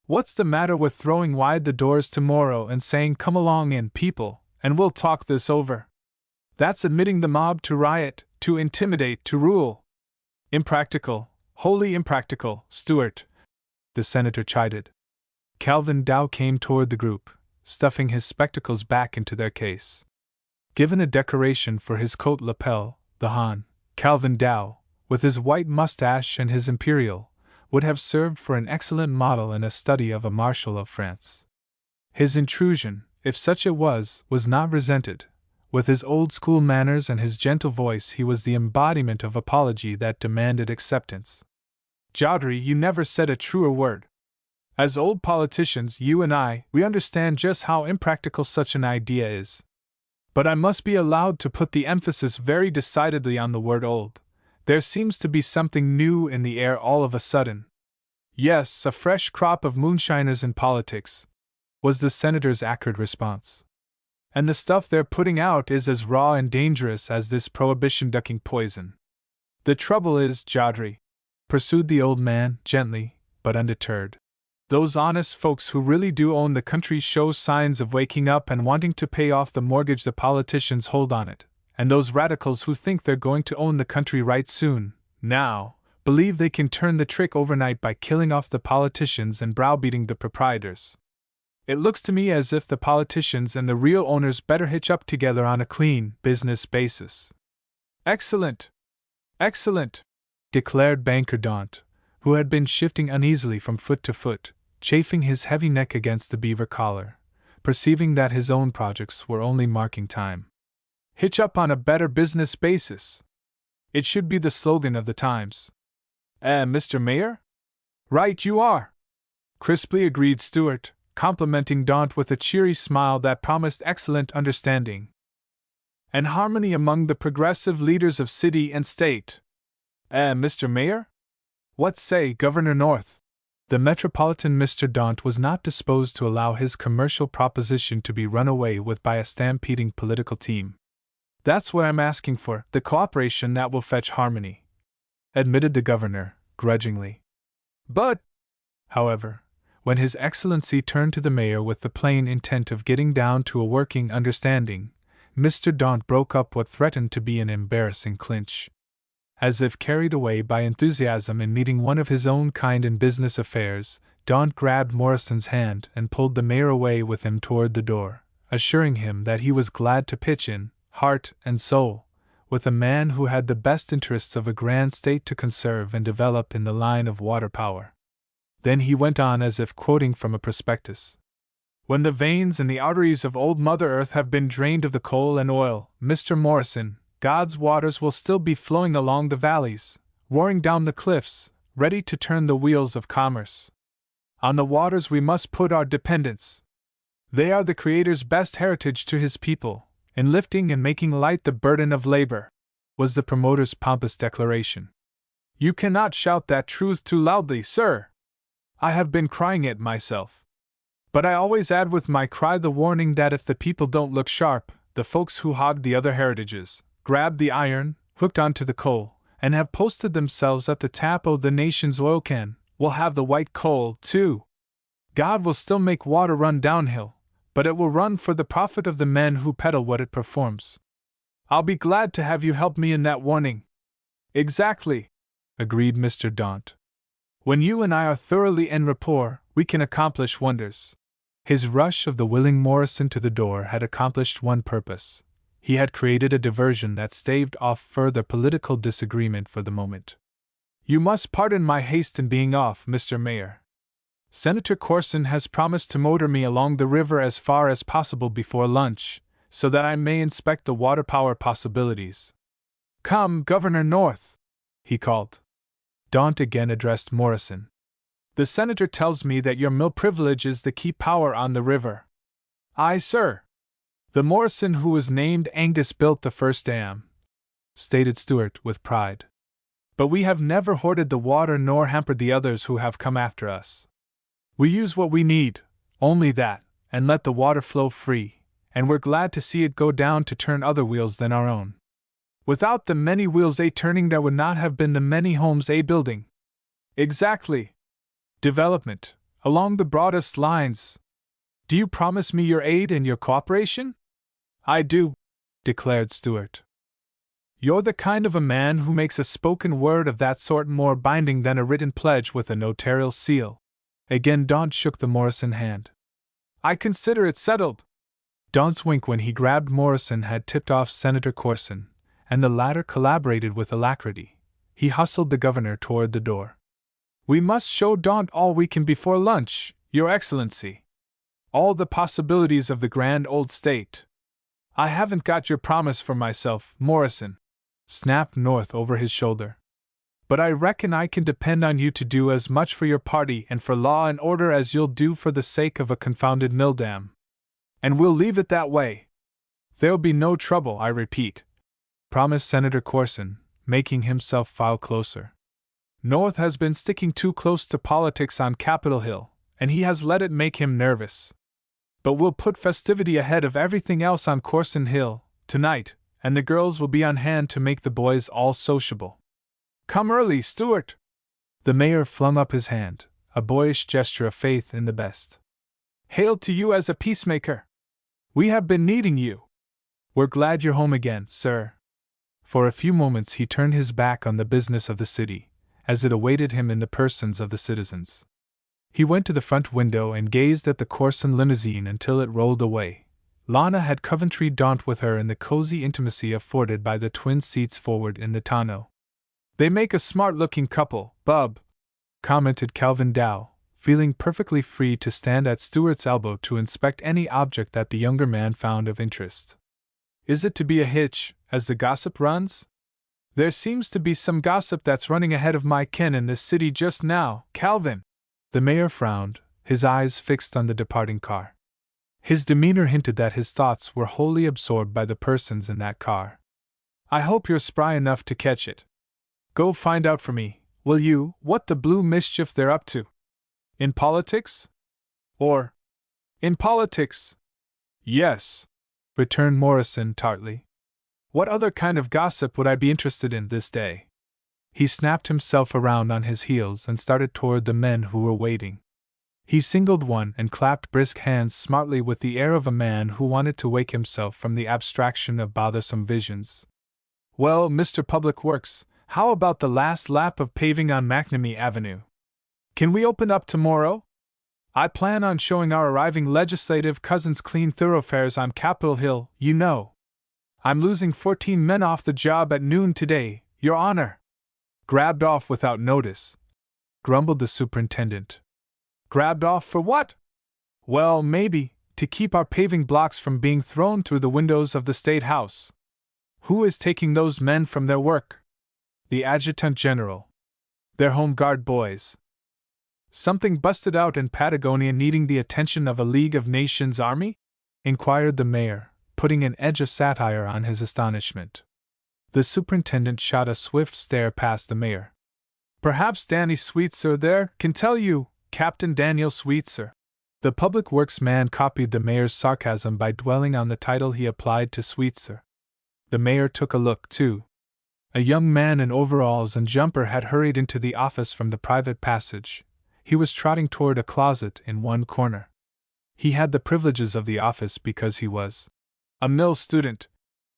What's the matter with throwing wide the doors tomorrow and saying, "Come along in, people, and we'll talk this over"? That's admitting the mob to riot, to intimidate, to rule. Impractical, wholly impractical, Stuart, the senator chided. Calvin Dow came toward the group, stuffing his spectacles back into their case. Given a decoration for his coat lapel, the Hon. Calvin Dow, with his white mustache and his imperial, would have served for an excellent model and a study of a marshal of France. His intrusion, if such it was not resented. With his old-school manners and his gentle voice, he was the embodiment of apology that demanded acceptance. Chaudhry, you never said a truer word. As old politicians, you and we understand just how impractical such an idea is. But I must be allowed to put the emphasis very decidedly on the word old. There seems to be something new in the air all of a sudden. Yes, a fresh crop of moonshiners in politics, was the senator's acrid response. And the stuff they're putting out is as raw and dangerous as this prohibition-ducking poison. The trouble is, Chaudhry, pursued the old man, gently, but undeterred. Those honest folks who really do own the country show signs of waking up and wanting to pay off the mortgage the politicians hold on it, And those radicals who think they're going to own the country right soon, now, believe they can turn the trick overnight by killing off the politicians and browbeating the proprietors. It looks to me as if the politicians and the real owners better hitch up together on a clean business basis. Excellent! Excellent! Declared Banker Daunt, who had been shifting uneasily from foot to foot, chafing his heavy neck against the beaver collar, perceiving that his own projects were only marking time. Hitch up on a better business basis. It should be the slogan of the times. Mr. Mayor? Right you are! Crisply agreed Stewart, complimenting Daunt with a cheery smile that promised excellent understanding and harmony among the progressive leaders of city and state. Mr. Mayor? What say Governor North? The Metropolitan Mr. Daunt was not disposed to allow his commercial proposition to be run away with by a stampeding political team. That's what I'm asking for, the cooperation that will fetch harmony, admitted the governor, grudgingly. But, however, when His Excellency turned to the mayor with the plain intent of getting down to a working understanding, Mr. Daunt broke up what threatened to be an embarrassing clinch. As if carried away by enthusiasm in meeting one of his own kind in business affairs, Daunt grabbed Morrison's hand and pulled the mayor away with him toward the door, assuring him that he was glad to pitch in, heart and soul, with a man who had the best interests of a grand state to conserve and develop in the line of water power. Then he went on as if quoting from a prospectus. When the veins and the arteries of old Mother Earth have been drained of the coal and oil, Mr. Morrison, God's waters will still be flowing along the valleys, roaring down the cliffs, ready to turn the wheels of commerce. On the waters we must put our dependence. They are the Creator's best heritage to His people, in lifting and making light the burden of labor, was the promoter's pompous declaration. You cannot shout that truth too loudly, sir. I have been crying it myself. But I always add with my cry the warning that if the people don't look sharp, the folks who hog the other heritages, grab the iron, hooked onto the coal, and have posted themselves at the tap of the nation's oil can, will have the white coal, too. God will still make water run downhill, but it will run for the profit of the men who peddle what it performs. I'll be glad to have you help me in that warning. Exactly, agreed Mr. Daunt. When you and I are thoroughly en rapport, we can accomplish wonders. His rush of the willing Morrison to the door had accomplished one purpose. He had created a diversion that staved off further political disagreement for the moment. You must pardon my haste in being off, Mr. Mayor. Senator Corson has promised to motor me along the river as far as possible before lunch, so that I may inspect the water power possibilities. Come, Governor North, he called. Daunt again addressed Morrison. The senator tells me that your mill privilege is the key power on the river. Aye, sir. The Morrison who was named Angus built the first dam, stated Stewart with pride. But we have never hoarded the water nor hampered the others who have come after us. We use what we need, only that, and let the water flow free, and we're glad to see it go down to turn other wheels than our own. Without the many wheels turning there would not have been the many homes building. Exactly. Development, along the broadest lines. Do you promise me your aid and your cooperation? I do, declared Stewart. You're the kind of a man who makes a spoken word of that sort more binding than a written pledge with a notarial seal. Again Daunt shook the Morrison hand. I consider it settled. Daunt's wink when he grabbed Morrison had tipped off Senator Corson, and the latter collaborated with alacrity. He hustled the governor toward the door. We must show Daunt all we can before lunch, Your Excellency. All the possibilities of the grand old state. I haven't got your promise for myself, Morrison, snapped North over his shoulder. But I reckon I can depend on you to do as much for your party and for law and order as you'll do for the sake of a confounded mill dam. And we'll leave it that way. There'll be no trouble, I repeat, promised Senator Corson, making himself file closer. North has been sticking too close to politics on Capitol Hill, and he has let it make him nervous. But we'll put festivity ahead of everything else on Corson Hill, tonight, and the girls will be on hand to make the boys all sociable. Come early, Stewart! The mayor flung up his hand, a boyish gesture of faith in the best. Hail to you as a peacemaker! We have been needing you. We're glad you're home again, sir. For a few moments he turned his back on the business of the city, as it awaited him in the persons of the citizens. He went to the front window and gazed at the Corson limousine until it rolled away. Lana had Coventry daunt with her in the cozy intimacy afforded by the twin seats forward in the tonneau. They make a smart-looking couple, bub, commented Calvin Dow, feeling perfectly free to stand at Stuart's elbow to inspect any object that the younger man found of interest. Is it to be a hitch, as the gossip runs? There seems to be some gossip that's running ahead of my ken in this city just now, Calvin. The mayor frowned, his eyes fixed on the departing car. His demeanor hinted that his thoughts were wholly absorbed by the persons in that car. I hope you're spry enough to catch it. Go find out for me, will you, what the blue mischief they're up to? In politics? Or in politics? Yes, returned Morrison tartly. What other kind of gossip would I be interested in this day? He snapped himself around on his heels and started toward the men who were waiting. He singled one and clapped brisk hands smartly with the air of a man who wanted to wake himself from the abstraction of bothersome visions. Well, Mr. Public Works, how about the last lap of paving on McNamee Avenue? Can we open up tomorrow? I plan on showing our arriving legislative cousins clean thoroughfares on Capitol Hill, you know. I'm losing 14 men off the job at noon today, Your Honor. Grabbed off without notice, grumbled the superintendent. Grabbed off for what? Well, maybe, to keep our paving blocks from being thrown through the windows of the State House. Who is taking those men from their work? The Adjutant General. They're Home Guard boys. Something busted out in Patagonia needing the attention of a League of Nations army? Inquired the mayor, putting an edge of satire on his astonishment. The superintendent shot a swift stare past the mayor. Perhaps Danny Sweetser there can tell you, Captain Daniel Sweetser. The public works man copied the mayor's sarcasm by dwelling on the title he applied to Sweetser. The mayor took a look, too. A young man in overalls and jumper had hurried into the office from the private passage. He was trotting toward a closet in one corner. He had the privileges of the office because he was a mill student,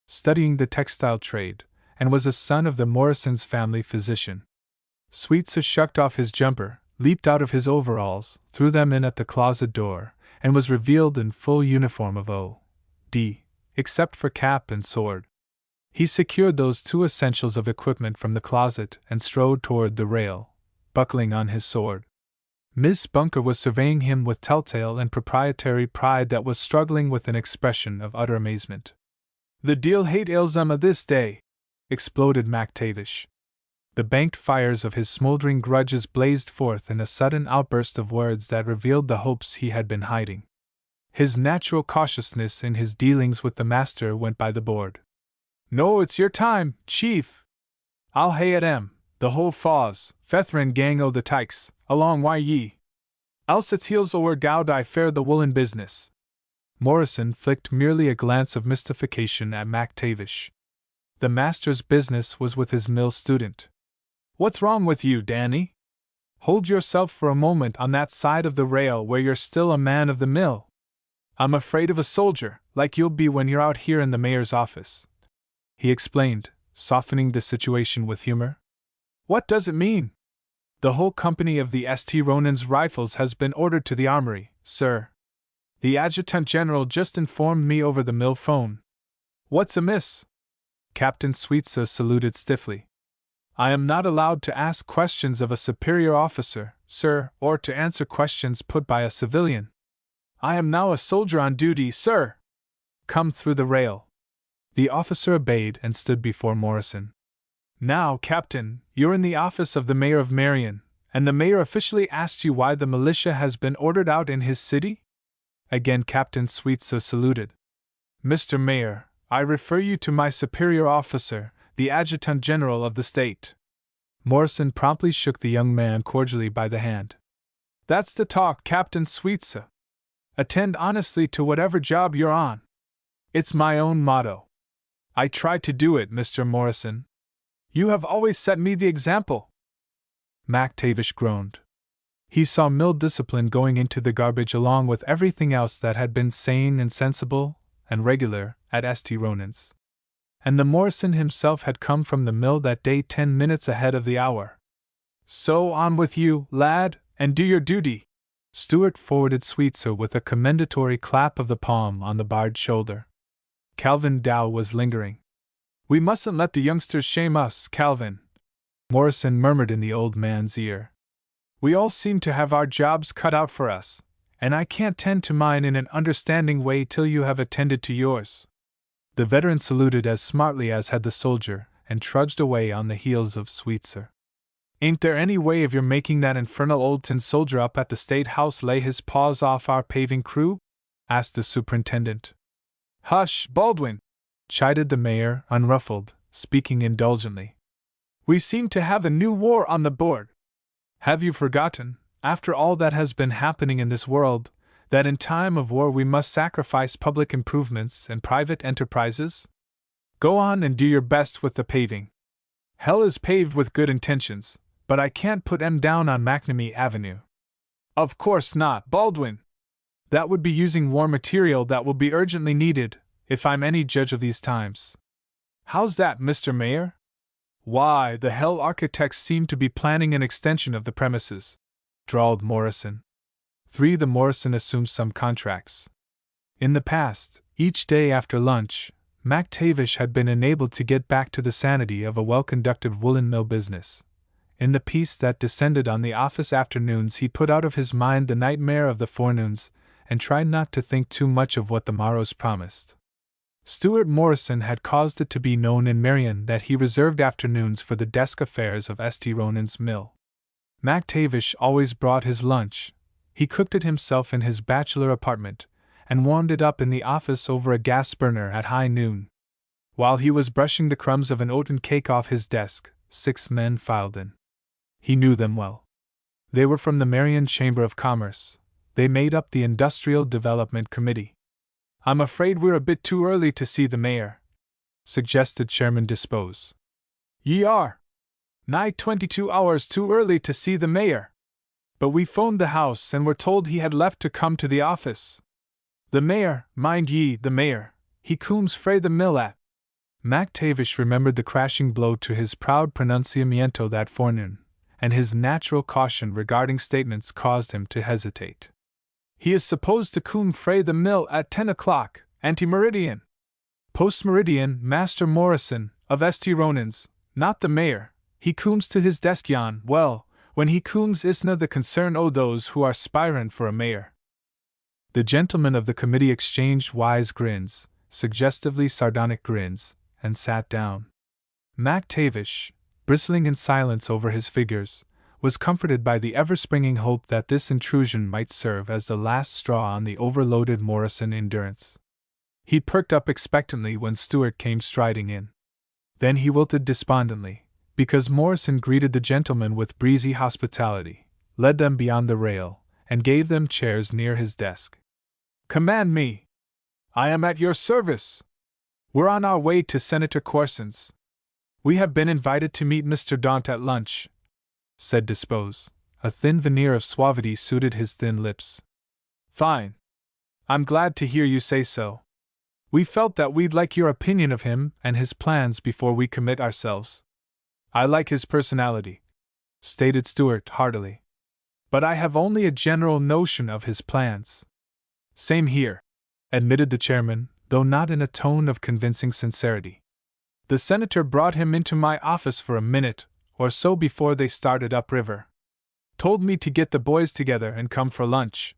studying the textile trade, and was a son of the Morrison's family physician. Sweetser shucked off his jumper, leaped out of his overalls, threw them in at the closet door, and was revealed in full uniform of O.D., except for cap and sword. He secured those two essentials of equipment from the closet and strode toward the rail, buckling on his sword. Miss Bunker was surveying him with telltale and proprietary pride that was struggling with an expression of utter amazement. The deal hate ails 'em a this day, exploded MacTavish. The banked fires of his smoldering grudges blazed forth in a sudden outburst of words that revealed the hopes he had been hiding. His natural cautiousness in his dealings with the master went by the board. No, it's your time, Chief. I'll hae at 'em, the whole faws, Fethrin gang o' the tykes, along why ye. Else it's heels o'er gowd I fare the woolen business. Morrison flicked merely a glance of mystification at MacTavish. The master's business was with his mill student. What's wrong with you, Danny? Hold yourself for a moment on that side of the rail where you're still a man of the mill. I'm afraid of a soldier, like you'll be when you're out here in the mayor's office, he explained, softening the situation with humor. What does it mean? The whole company of the St. Ronan's Rifles has been ordered to the armory, sir. The Adjutant General just informed me over the mill phone. What's amiss? Captain Sweetser saluted stiffly. I am not allowed to ask questions of a superior officer, sir, or to answer questions put by a civilian. I am now a soldier on duty, sir. Come through the rail. The officer obeyed and stood before Morrison. Now, Captain, you're in the office of the Mayor of Marion, and the Mayor officially asked you why the militia has been ordered out in his city? Again Captain Sweetser saluted. Mr. Mayor, I refer you to my superior officer, the Adjutant General of the state. Morrison promptly shook the young man cordially by the hand. That's the talk, Captain Sweetser. Attend honestly to whatever job you're on. It's my own motto. I try to do it, Mr. Morrison. You have always set me the example. MacTavish groaned. He saw mill discipline going into the garbage along with everything else that had been sane and sensible, and regular, at St. Ronan's. And the Morrison himself had come from the mill that day 10 minutes ahead of the hour. So on with you, lad, and do your duty. Stewart forwarded Sweetser with a commendatory clap of the palm on the barred shoulder. Calvin Dow was lingering. We mustn't let the youngsters shame us, Calvin, Morrison murmured in the old man's ear. We all seem to have our jobs cut out for us, and I can't tend to mine in an understanding way till you have attended to yours. The veteran saluted as smartly as had the soldier, and trudged away on the heels of Sweetser. Ain't there any way of your making that infernal old tin soldier up at the State House lay his paws off our paving crew? Asked the superintendent. Hush, Baldwin! Chided the mayor, unruffled, speaking indulgently. We seem to have a new war on the board. Have you forgotten, after all that has been happening in this world, that in time of war we must sacrifice public improvements and private enterprises? Go on and do your best with the paving. Hell is paved with good intentions, but I can't put 'em down on McNamee Avenue. Of course not, Baldwin. That would be using war material that will be urgently needed, if I'm any judge of these times. How's that, Mr. Mayor? Why, the Hell architects seem to be planning an extension of the premises, drawled Morrison. The Morrison assumed some contracts. In the past, each day after lunch, McTavish had been enabled to get back to the sanity of a well-conducted woolen mill business. In the peace that descended on the office afternoons he put out of his mind the nightmare of the forenoons, and tried not to think too much of what the morrows promised. Stewart Morrison had caused it to be known in Marion that he reserved afternoons for the desk affairs of St. Ronan's mill. McTavish always brought his lunch. He cooked it himself in his bachelor apartment, and warmed it up in the office over a gas burner at high noon. While he was brushing the crumbs of an oaten cake off his desk, 6 men filed in. He knew them well. They were from the Marion Chamber of Commerce. They made up the Industrial Development Committee. I'm afraid we're a bit too early to see the mayor, suggested Chairman Dispose. Ye are. Nigh 22 hours too early to see the mayor. But we phoned the house and were told he had left to come to the office. The mayor, mind ye, the mayor, he comes frae the mill at. McTavish remembered the crashing blow to his proud pronunciamiento that forenoon, and his natural caution regarding statements caused him to hesitate. He is supposed to come frae the mill at 10 o'clock, ante-meridian. Post-meridian, Master Morrison, of St. Ronan's, not the mayor, he comes to his desk yon, well, when he comes isna the concern o' those who are spirin' for a mayor. The gentlemen of the committee exchanged wise grins, suggestively sardonic grins, and sat down. McTavish, bristling in silence over his figures, was comforted by the ever-springing hope that this intrusion might serve as the last straw on the overloaded Morrison endurance. He perked up expectantly when Stewart came striding in. Then he wilted despondently, because Morrison greeted the gentlemen with breezy hospitality, led them beyond the rail, and gave them chairs near his desk. Command me! I am at your service! We're on our way to Senator Corson's. We have been invited to meet Mr. Daunt at lunch, said Dispose. A thin veneer of suavity suited his thin lips. Fine. I'm glad to hear you say so. We felt that we'd like your opinion of him and his plans before we commit ourselves. I like his personality, stated Stewart heartily. But I have only a general notion of his plans. Same here, admitted the chairman, though not in a tone of convincing sincerity. The senator brought him into my office for a minute or so before they started upriver. Told me to get the boys together and come for lunch.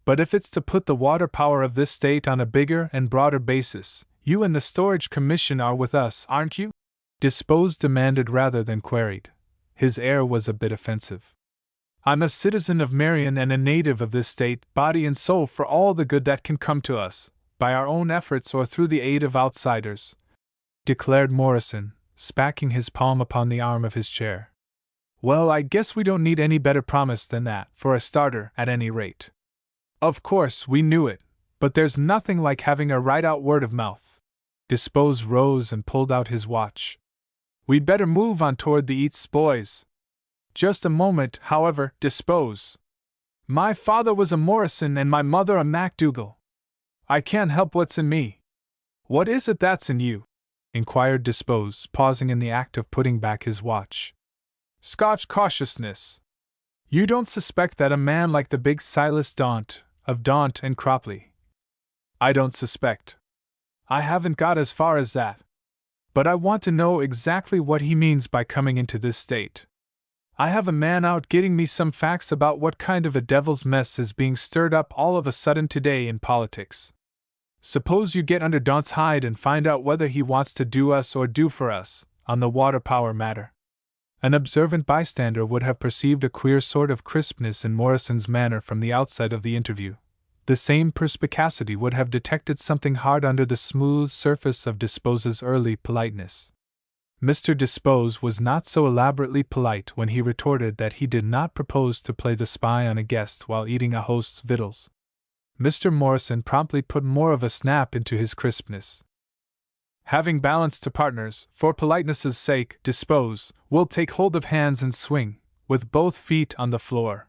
But if it's to put the water power of this state on a bigger and broader basis, you and the Storage Commission are with us, aren't you? Dispose demanded rather than queried. His air was a bit offensive. I'm a citizen of Marion and a native of this state, body and soul, for all the good that can come to us, by our own efforts or through the aid of outsiders, declared Morrison, smacking his palm upon the arm of his chair. Well, I guess we don't need any better promise than that, for a starter, at any rate. Of course, we knew it, but there's nothing like having a right-out word of mouth. Dispose rose and pulled out his watch. We'd better move on toward the eats, boys. Just a moment, however, Dispose. My father was a Morrison and my mother a MacDougall. I can't help what's in me. What is it that's in you? Inquired Dispose, pausing in the act of putting back his watch. Scotch cautiousness. You don't suspect that a man like the big Silas Daunt, of Daunt and Cropley. I don't suspect. I haven't got as far as that. But I want to know exactly what he means by coming into this state. I have a man out getting me some facts about what kind of a devil's mess is being stirred up all of a sudden today in politics. Suppose you get under Daunt's hide and find out whether he wants to do us or do for us, on the water power matter. An observant bystander would have perceived a queer sort of crispness in Morrison's manner from the outset of the interview. The same perspicacity would have detected something hard under the smooth surface of Dispose's early politeness. Mr. Dispose was not so elaborately polite when he retorted that he did not propose to play the spy on a guest while eating a host's victuals. Mr. Morrison promptly put more of a snap into his crispness. Having balanced to partners, for politeness' sake, Dispose, we'll take hold of hands and swing, with both feet on the floor.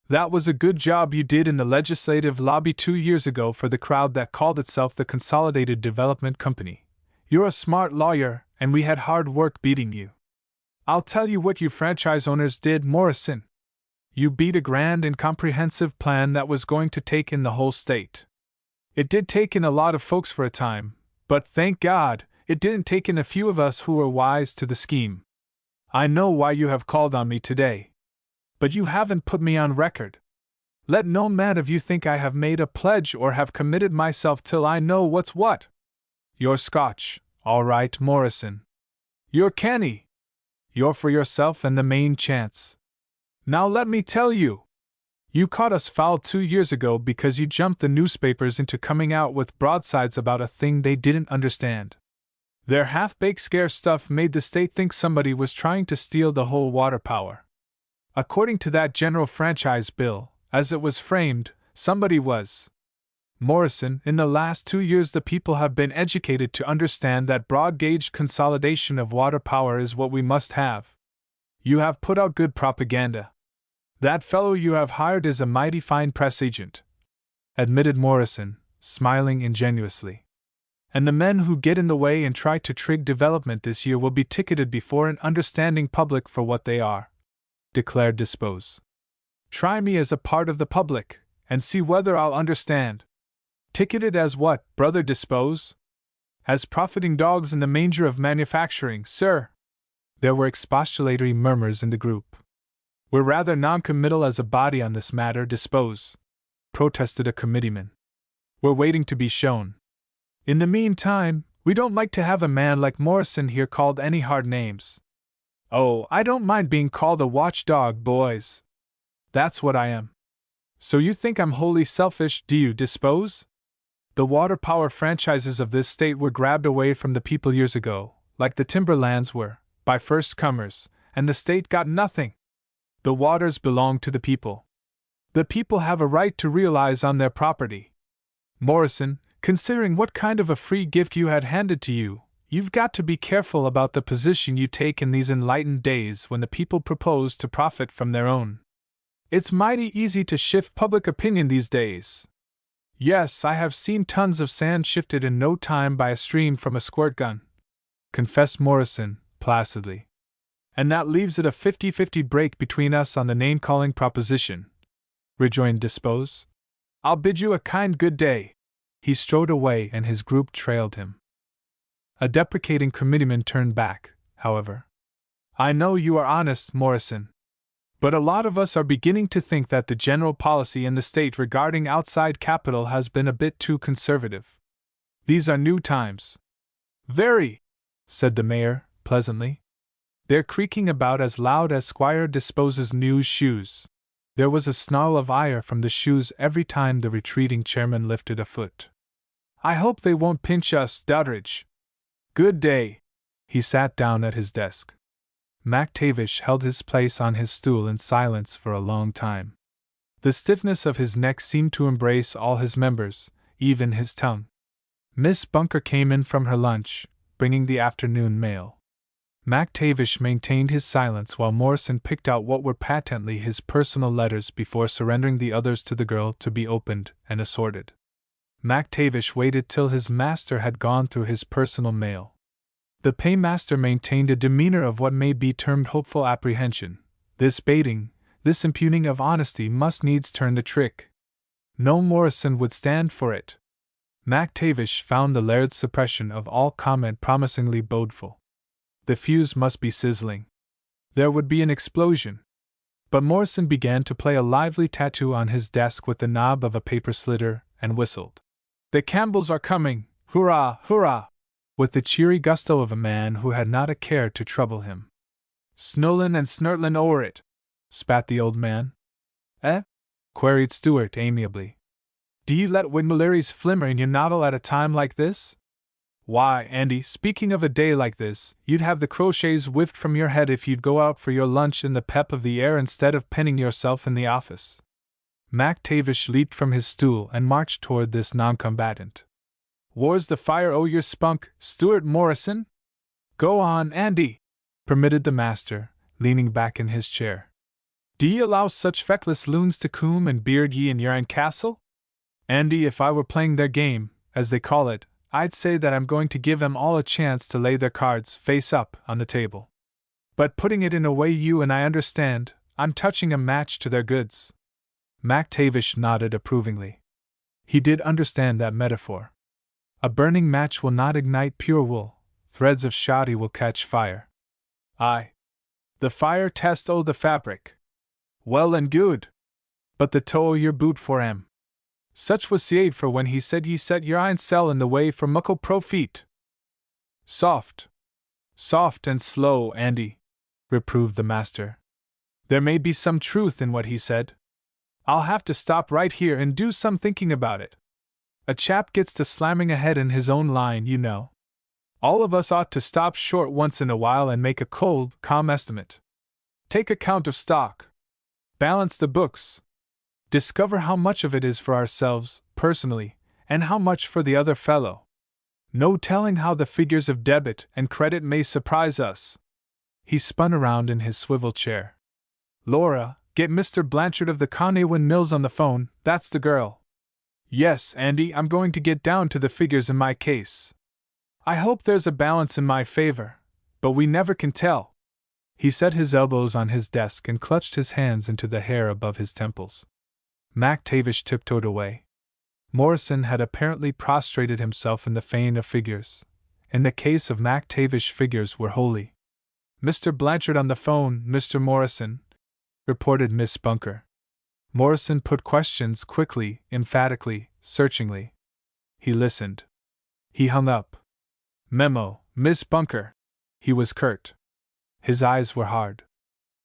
That was a good job you did in the legislative lobby 2 years ago for the crowd that called itself the Consolidated Development Company. You're a smart lawyer, and we had hard work beating you. I'll tell you what you franchise owners did, Morrison. You beat a grand and comprehensive plan that was going to take in the whole state. It did take in a lot of folks for a time, but thank God, it didn't take in a few of us who were wise to the scheme. I know why you have called on me today. But you haven't put me on record. Let no man of you think I have made a pledge or have committed myself till I know what's what. You're Scotch, all right, Morrison. You're canny. You're for yourself and the main chance. Now let me tell you. You caught us foul 2 years ago because you jumped the newspapers into coming out with broadsides about a thing they didn't understand. Their half-baked scare stuff made the state think somebody was trying to steal the whole water power. According to that general franchise bill, as it was framed, somebody was. Morrison, in the last 2 years the people have been educated to understand that broad-gauge consolidation of water power is what we must have. You have put out good propaganda. That fellow you have hired is a mighty fine press agent, admitted Morrison, smiling ingenuously. And the men who get in the way and try to trig development this year will be ticketed before an understanding public for what they are, declared Dispose. Try me as a part of the public, and see whether I'll understand. Ticketed as what, Brother Dispose? As profiting dogs in the manger of manufacturing, sir. There were expostulatory murmurs in the group. We're rather non-committal as a body on this matter, Dispose, protested a committeeman. We're waiting to be shown. In the meantime, we don't like to have a man like Morrison here called any hard names. Oh, I don't mind being called a watchdog, boys. That's what I am. So you think I'm wholly selfish, do you, Dispose? The water power franchises of this state were grabbed away from the people years ago, like the timberlands were, by first comers, and the state got nothing. The waters belong to the people. The people have a right to realize on their property. Morrison, considering what kind of a free gift you had handed to you, you've got to be careful about the position you take in these enlightened days when the people propose to profit from their own. It's mighty easy to shift public opinion these days. Yes, I have seen tons of sand shifted in no time by a stream from a squirt gun, confessed Morrison, placidly. And that leaves it a 50-50 break between us on the name-calling proposition, rejoined Dispose. I'll bid you a kind good day. He strode away and his group trailed him. A deprecating committeeman turned back, however. I know you are honest, Morrison. But a lot of us are beginning to think that the general policy in the state regarding outside capital has been a bit too conservative. These are new times. Very, said the mayor, pleasantly. They're creaking about as loud as Squire Dispose's new shoes. There was a snarl of ire from the shoes every time the retreating chairman lifted a foot. I hope they won't pinch us, Doddridge. Good day. He sat down at his desk. MacTavish held his place on his stool in silence for a long time. The stiffness of his neck seemed to embrace all his members, even his tongue. Miss Bunker came in from her lunch, bringing the afternoon mail. MacTavish maintained his silence while Morrison picked out what were patently his personal letters before surrendering the others to the girl to be opened and assorted. MacTavish waited till his master had gone through his personal mail. The paymaster maintained a demeanor of what may be termed hopeful apprehension. This baiting, this impugning of honesty must needs turn the trick. No Morrison would stand for it. MacTavish found the laird's suppression of all comment promisingly bodeful. The fuse must be sizzling. There would be an explosion. But Morrison began to play a lively tattoo on his desk with the knob of a paper slitter, and whistled. "The Campbells are coming! Hurrah, hurrah!" with the cheery gusto of a man who had not a care to trouble him. "Snowlin' and snurtlin' o'er it," spat the old man. "Eh?" queried Stuart amiably. "Do you let Windmillery's flimmer in your noddle at a time like this? Why, Andy, speaking of a day like this, you'd have the crotchets whiffed from your head if you'd go out for your lunch in the pep of the air instead of penning yourself in the office." MacTavish leaped from his stool and marched toward this noncombatant. "Whar's the fire o' your spunk, Stuart Morrison?" "Go on, Andy," permitted the master, leaning back in his chair. "Do ye allow such feckless loons to coom and beard ye in your ain castle? Andy, if I were playing their game, as they call it, I'd say that I'm going to give 'em all a chance to lay their cards, face up, on the table. But putting it in a way you and I understand, I'm touching a match to their goods." MacTavish nodded approvingly. He did understand that metaphor. A burning match will not ignite pure wool, threads of shoddy will catch fire. Aye. The fire test o' the fabric. Well and good. But the toe o' your boot for 'em. Such was Siade for when he said ye set your ain sell in the way for muckle profeet. Soft. Soft and slow, Andy, reproved the master. There may be some truth in what he said. I'll have to stop right here and do some thinking about it. A chap gets to slamming ahead in his own line, you know. All of us ought to stop short once in a while and make a cold, calm estimate. Take account of stock. Balance the books. Discover how much of it is for ourselves, personally, and how much for the other fellow. No telling how the figures of debit and credit may surprise us. He spun around in his swivel chair. Laura, get Mr. Blanchard of the Conewin Mills on the phone, that's the girl. Yes, Andy, I'm going to get down to the figures in my case. I hope there's a balance in my favor, but we never can tell. He set his elbows on his desk and clutched his hands into the hair above his temples. MacTavish tiptoed away. Morrison had apparently prostrated himself in the feign of figures. In the case of MacTavish, figures were holy. Mr. Blanchard on the phone, Mr. Morrison, reported Miss Bunker. Morrison put questions quickly, emphatically, searchingly. He listened. He hung up. Memo, Miss Bunker. He was curt. His eyes were hard.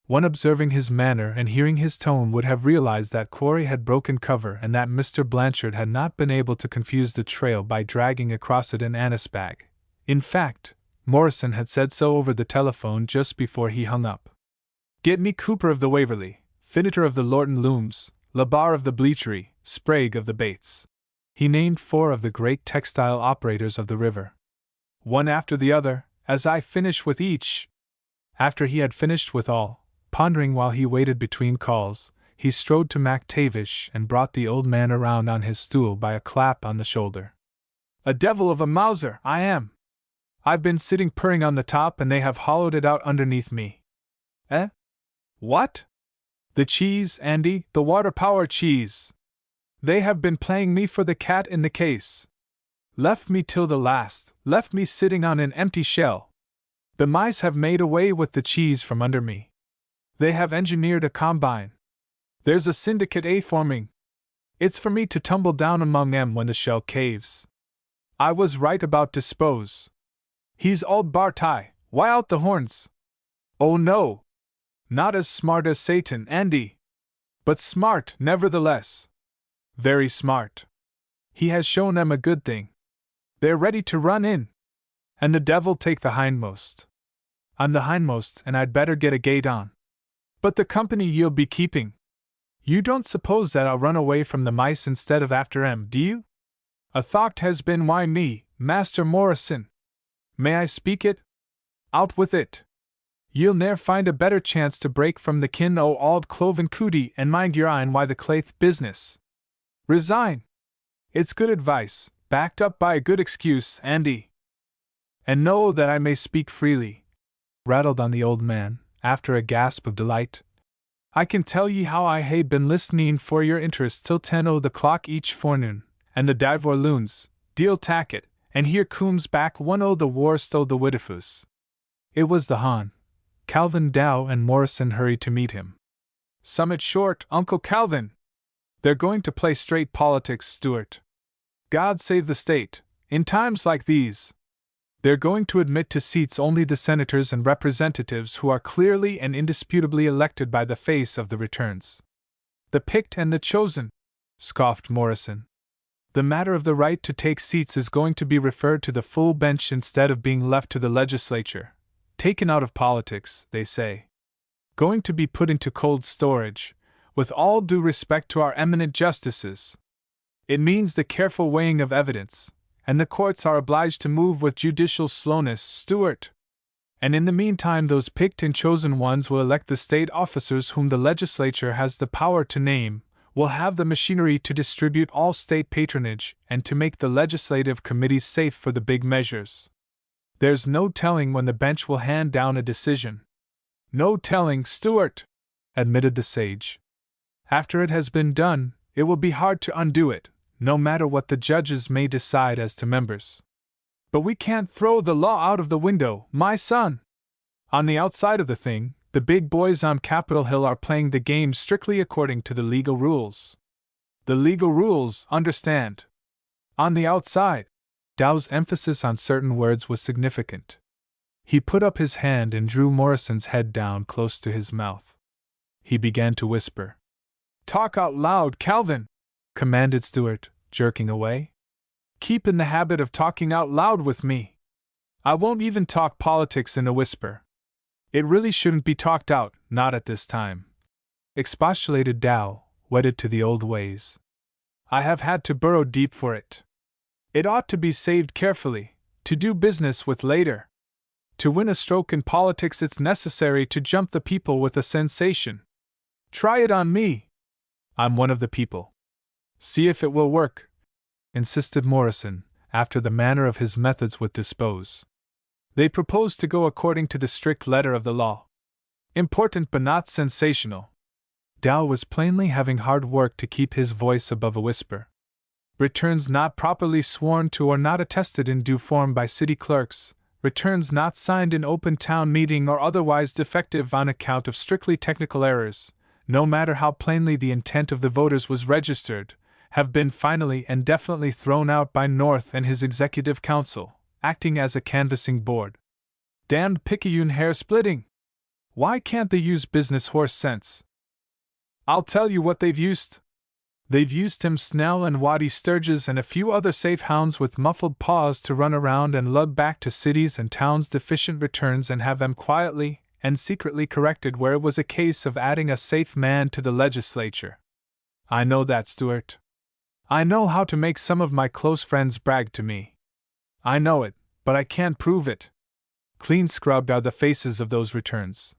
One observing his manner and hearing his tone would have realized that Quarry had broken cover and that Mr. Blanchard had not been able to confuse the trail by dragging across it an anise bag. In fact, Morrison had said so over the telephone just before he hung up. Get me Cooper of the Waverley, Finneter of the Lorton Looms, Labar of the Bleachery, Sprague of the Bates. He named 4 of the great textile operators of the river. One after the other, as I finish with each. After he had finished with all, pondering while he waited between calls, he strode to MacTavish and brought the old man around on his stool by a clap on the shoulder. A devil of a Mauser, I am! I've been sitting purring on the top and they have hollowed it out underneath me. Eh? What? The cheese, Andy, the water power cheese. They have been playing me for the cat in the case. Left me till the last, left me sitting on an empty shell. The mice have made away with the cheese from under me. They have engineered a combine. There's a syndicate forming. It's for me to tumble down among 'em when the shell caves. I was right about Dispose. He's old Bartai, why out the horns? Oh no! Not as smart as Satan, Andy. But smart, nevertheless. Very smart. He has shown 'em a good thing. They're ready to run in. And the devil take the hindmost. I'm the hindmost, and I'd better get a gait on. But the company you'll be keeping. You don't suppose that I'll run away from the mice instead of after 'em, do you? A thought has been why me, Master Morrison. May I speak it? Out with it. You'll ne'er find a better chance to break from the kin o' auld cloven cootie and mind your ein why the claith business. Resign! It's good advice, backed up by a good excuse, Andy. And know that I may speak freely, rattled on the old man, after a gasp of delight. I can tell ye how I hae been listening for your interest till 10 o' the clock each forenoon, and the divor loons, deal tacket, and here cooms back one o' the worst o' the witifus. It was the Hon. Calvin Dow and Morrison hurried to meet him. Summit short, Uncle Calvin! They're going to play straight politics, Stuart. God save the state, in times like these. They're going to admit to seats only the senators and representatives who are clearly and indisputably elected by the face of the returns. The picked and the chosen, scoffed Morrison. The matter of the right to take seats is going to be referred to the full bench instead of being left to the legislature. Taken out of politics, they say. Going to be put into cold storage, with all due respect to our eminent justices. It means the careful weighing of evidence, and the courts are obliged to move with judicial slowness, Stuart. And in the meantime those picked and chosen ones will elect the state officers whom the legislature has the power to name, will have the machinery to distribute all state patronage, and to make the legislative committees safe for the big measures. There's no telling when the bench will hand down a decision. No telling, Stuart, admitted the sage. After it has been done, it will be hard to undo it, no matter what the judges may decide as to members. But we can't throw the law out of the window, my son. On the outside of the thing, the big boys on Capitol Hill are playing the game strictly according to the legal rules. The legal rules, understand. On the outside, Dow's emphasis on certain words was significant. He put up his hand and drew Morrison's head down close to his mouth. He began to whisper. Talk out loud, Calvin, commanded Stuart, jerking away. Keep in the habit of talking out loud with me. I won't even talk politics in a whisper. It really shouldn't be talked out, not at this time, expostulated Dow, wedded to the old ways. I have had to burrow deep for it. It ought to be saved carefully, to do business with later. To win a stroke in politics it's necessary to jump the people with a sensation. Try it on me. I'm one of the people. See if it will work, insisted Morrison, after the manner of his methods would dispose. They proposed to go according to the strict letter of the law. Important but not sensational. Dow was plainly having hard work to keep his voice above a whisper. Returns not properly sworn to or not attested in due form by city clerks, returns not signed in open town meeting or otherwise defective on account of strictly technical errors, no matter how plainly the intent of the voters was registered, have been finally and definitely thrown out by North and his executive council, acting as a canvassing board. Damned picayune hair splitting! Why can't they use business horse sense? I'll tell you what they've used. They've used Tim Snell and Waddy Sturgis and a few other safe hounds with muffled paws to run around and lug back to cities and towns deficient returns and have them quietly and secretly corrected where it was a case of adding a safe man to the legislature. I know that, Stuart. I know how to make some of my close friends brag to me. I know it, but I can't prove it. Clean scrubbed are the faces of those returns.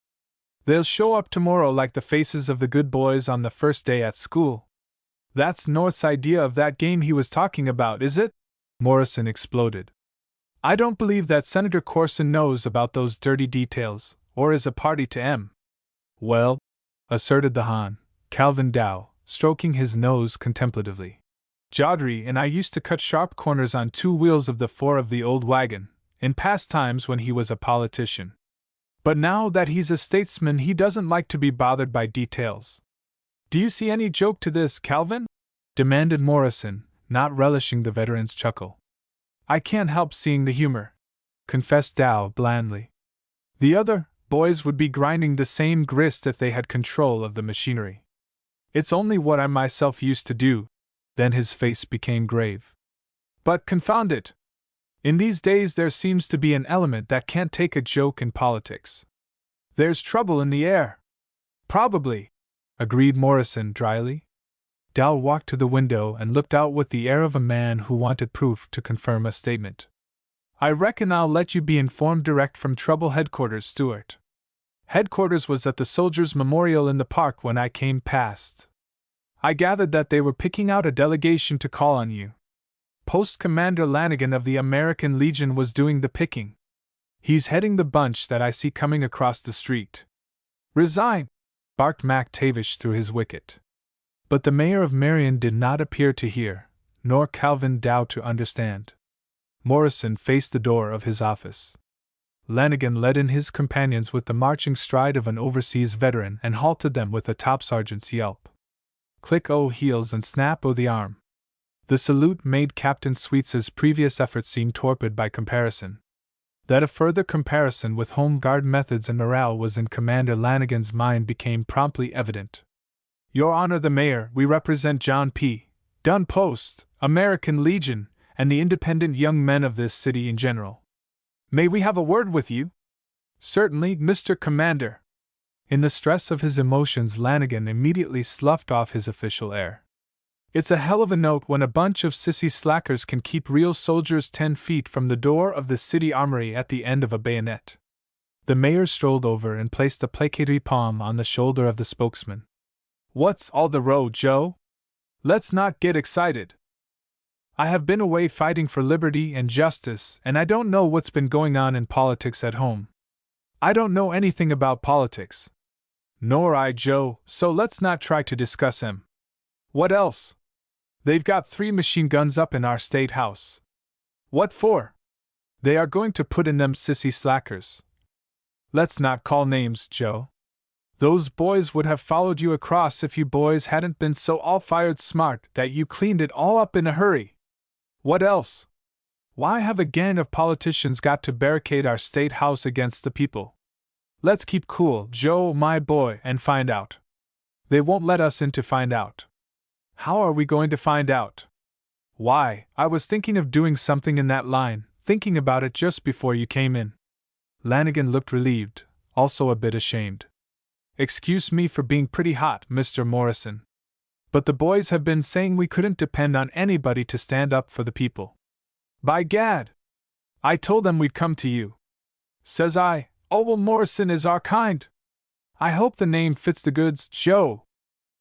They'll show up tomorrow like the faces of the good boys on the first day at school. That's North's idea of that game he was talking about, is it? Morrison exploded. I don't believe that Senator Corson knows about those dirty details, or is a party to 'em. Well, asserted the Hon, Calvin Dow, stroking his nose contemplatively. Jodry and I used to cut sharp corners on 2 wheels of the 4 of the old wagon, in past times when he was a politician. But now that he's a statesman he doesn't like to be bothered by details. Do you see any joke to this, Calvin? Demanded Morrison, not relishing the veteran's chuckle. I can't help seeing the humor, confessed Dow blandly. The other boys would be grinding the same grist if they had control of the machinery. It's only what I myself used to do. Then his face became grave. But confound it! In these days there seems to be an element that can't take a joke in politics. There's trouble in the air. Probably, agreed Morrison dryly. Dow walked to the window and looked out with the air of a man who wanted proof to confirm a statement. I reckon I'll let you be informed direct from Trouble Headquarters, Stuart. Headquarters was at the Soldiers' Memorial in the park when I came past. I gathered that they were picking out a delegation to call on you, Post Commander Lanigan of the American Legion was doing the picking. He's heading the bunch that I see coming across the street. Resign! Barked MacTavish through his wicket. But the mayor of Marion did not appear to hear, nor Calvin Dow to understand. Morrison faced the door of his office. Lanigan led in his companions with the marching stride of an overseas veteran and halted them with a top sergeant's yelp. Click o' heels and snap o' the arm. The salute made Captain Sweets's previous efforts seem torpid by comparison. That a further comparison with Home Guard methods and morale was in Commander Lanigan's mind became promptly evident. Your Honor the Mayor, we represent John P. Dunn Post, American Legion, and the independent young men of this city in general. May we have a word with you? Certainly, Mr. Commander. In the stress of his emotions, Lanigan immediately sloughed off his official air. It's a hell of a note when a bunch of sissy slackers can keep real soldiers 10 feet from the door of the city armory at the end of a bayonet. The mayor strolled over and placed a placatory palm on the shoulder of the spokesman. What's all the row, Joe? Let's not get excited. I have been away fighting for liberty and justice, and I don't know what's been going on in politics at home. I don't know anything about politics. Nor I, Joe, so let's not try to discuss him. What else? They've got 3 machine guns up in our state house. What for? They are going to put in them sissy slackers. Let's not call names, Joe. Those boys would have followed you across if you boys hadn't been so all-fired smart that you cleaned it all up in a hurry. What else? Why have a gang of politicians got to barricade our state house against the people? Let's keep cool, Joe, my boy, and find out. They won't let us in to find out. How are we going to find out? Why, I was thinking of doing something in that line, thinking about it just before you came in. Lanigan looked relieved, also a bit ashamed. Excuse me for being pretty hot, Mr. Morrison. But the boys have been saying we couldn't depend on anybody to stand up for the people. By gad! I told them we'd come to you. Says I, oh well, Morrison is our kind. I hope the name fits the goods, Joe.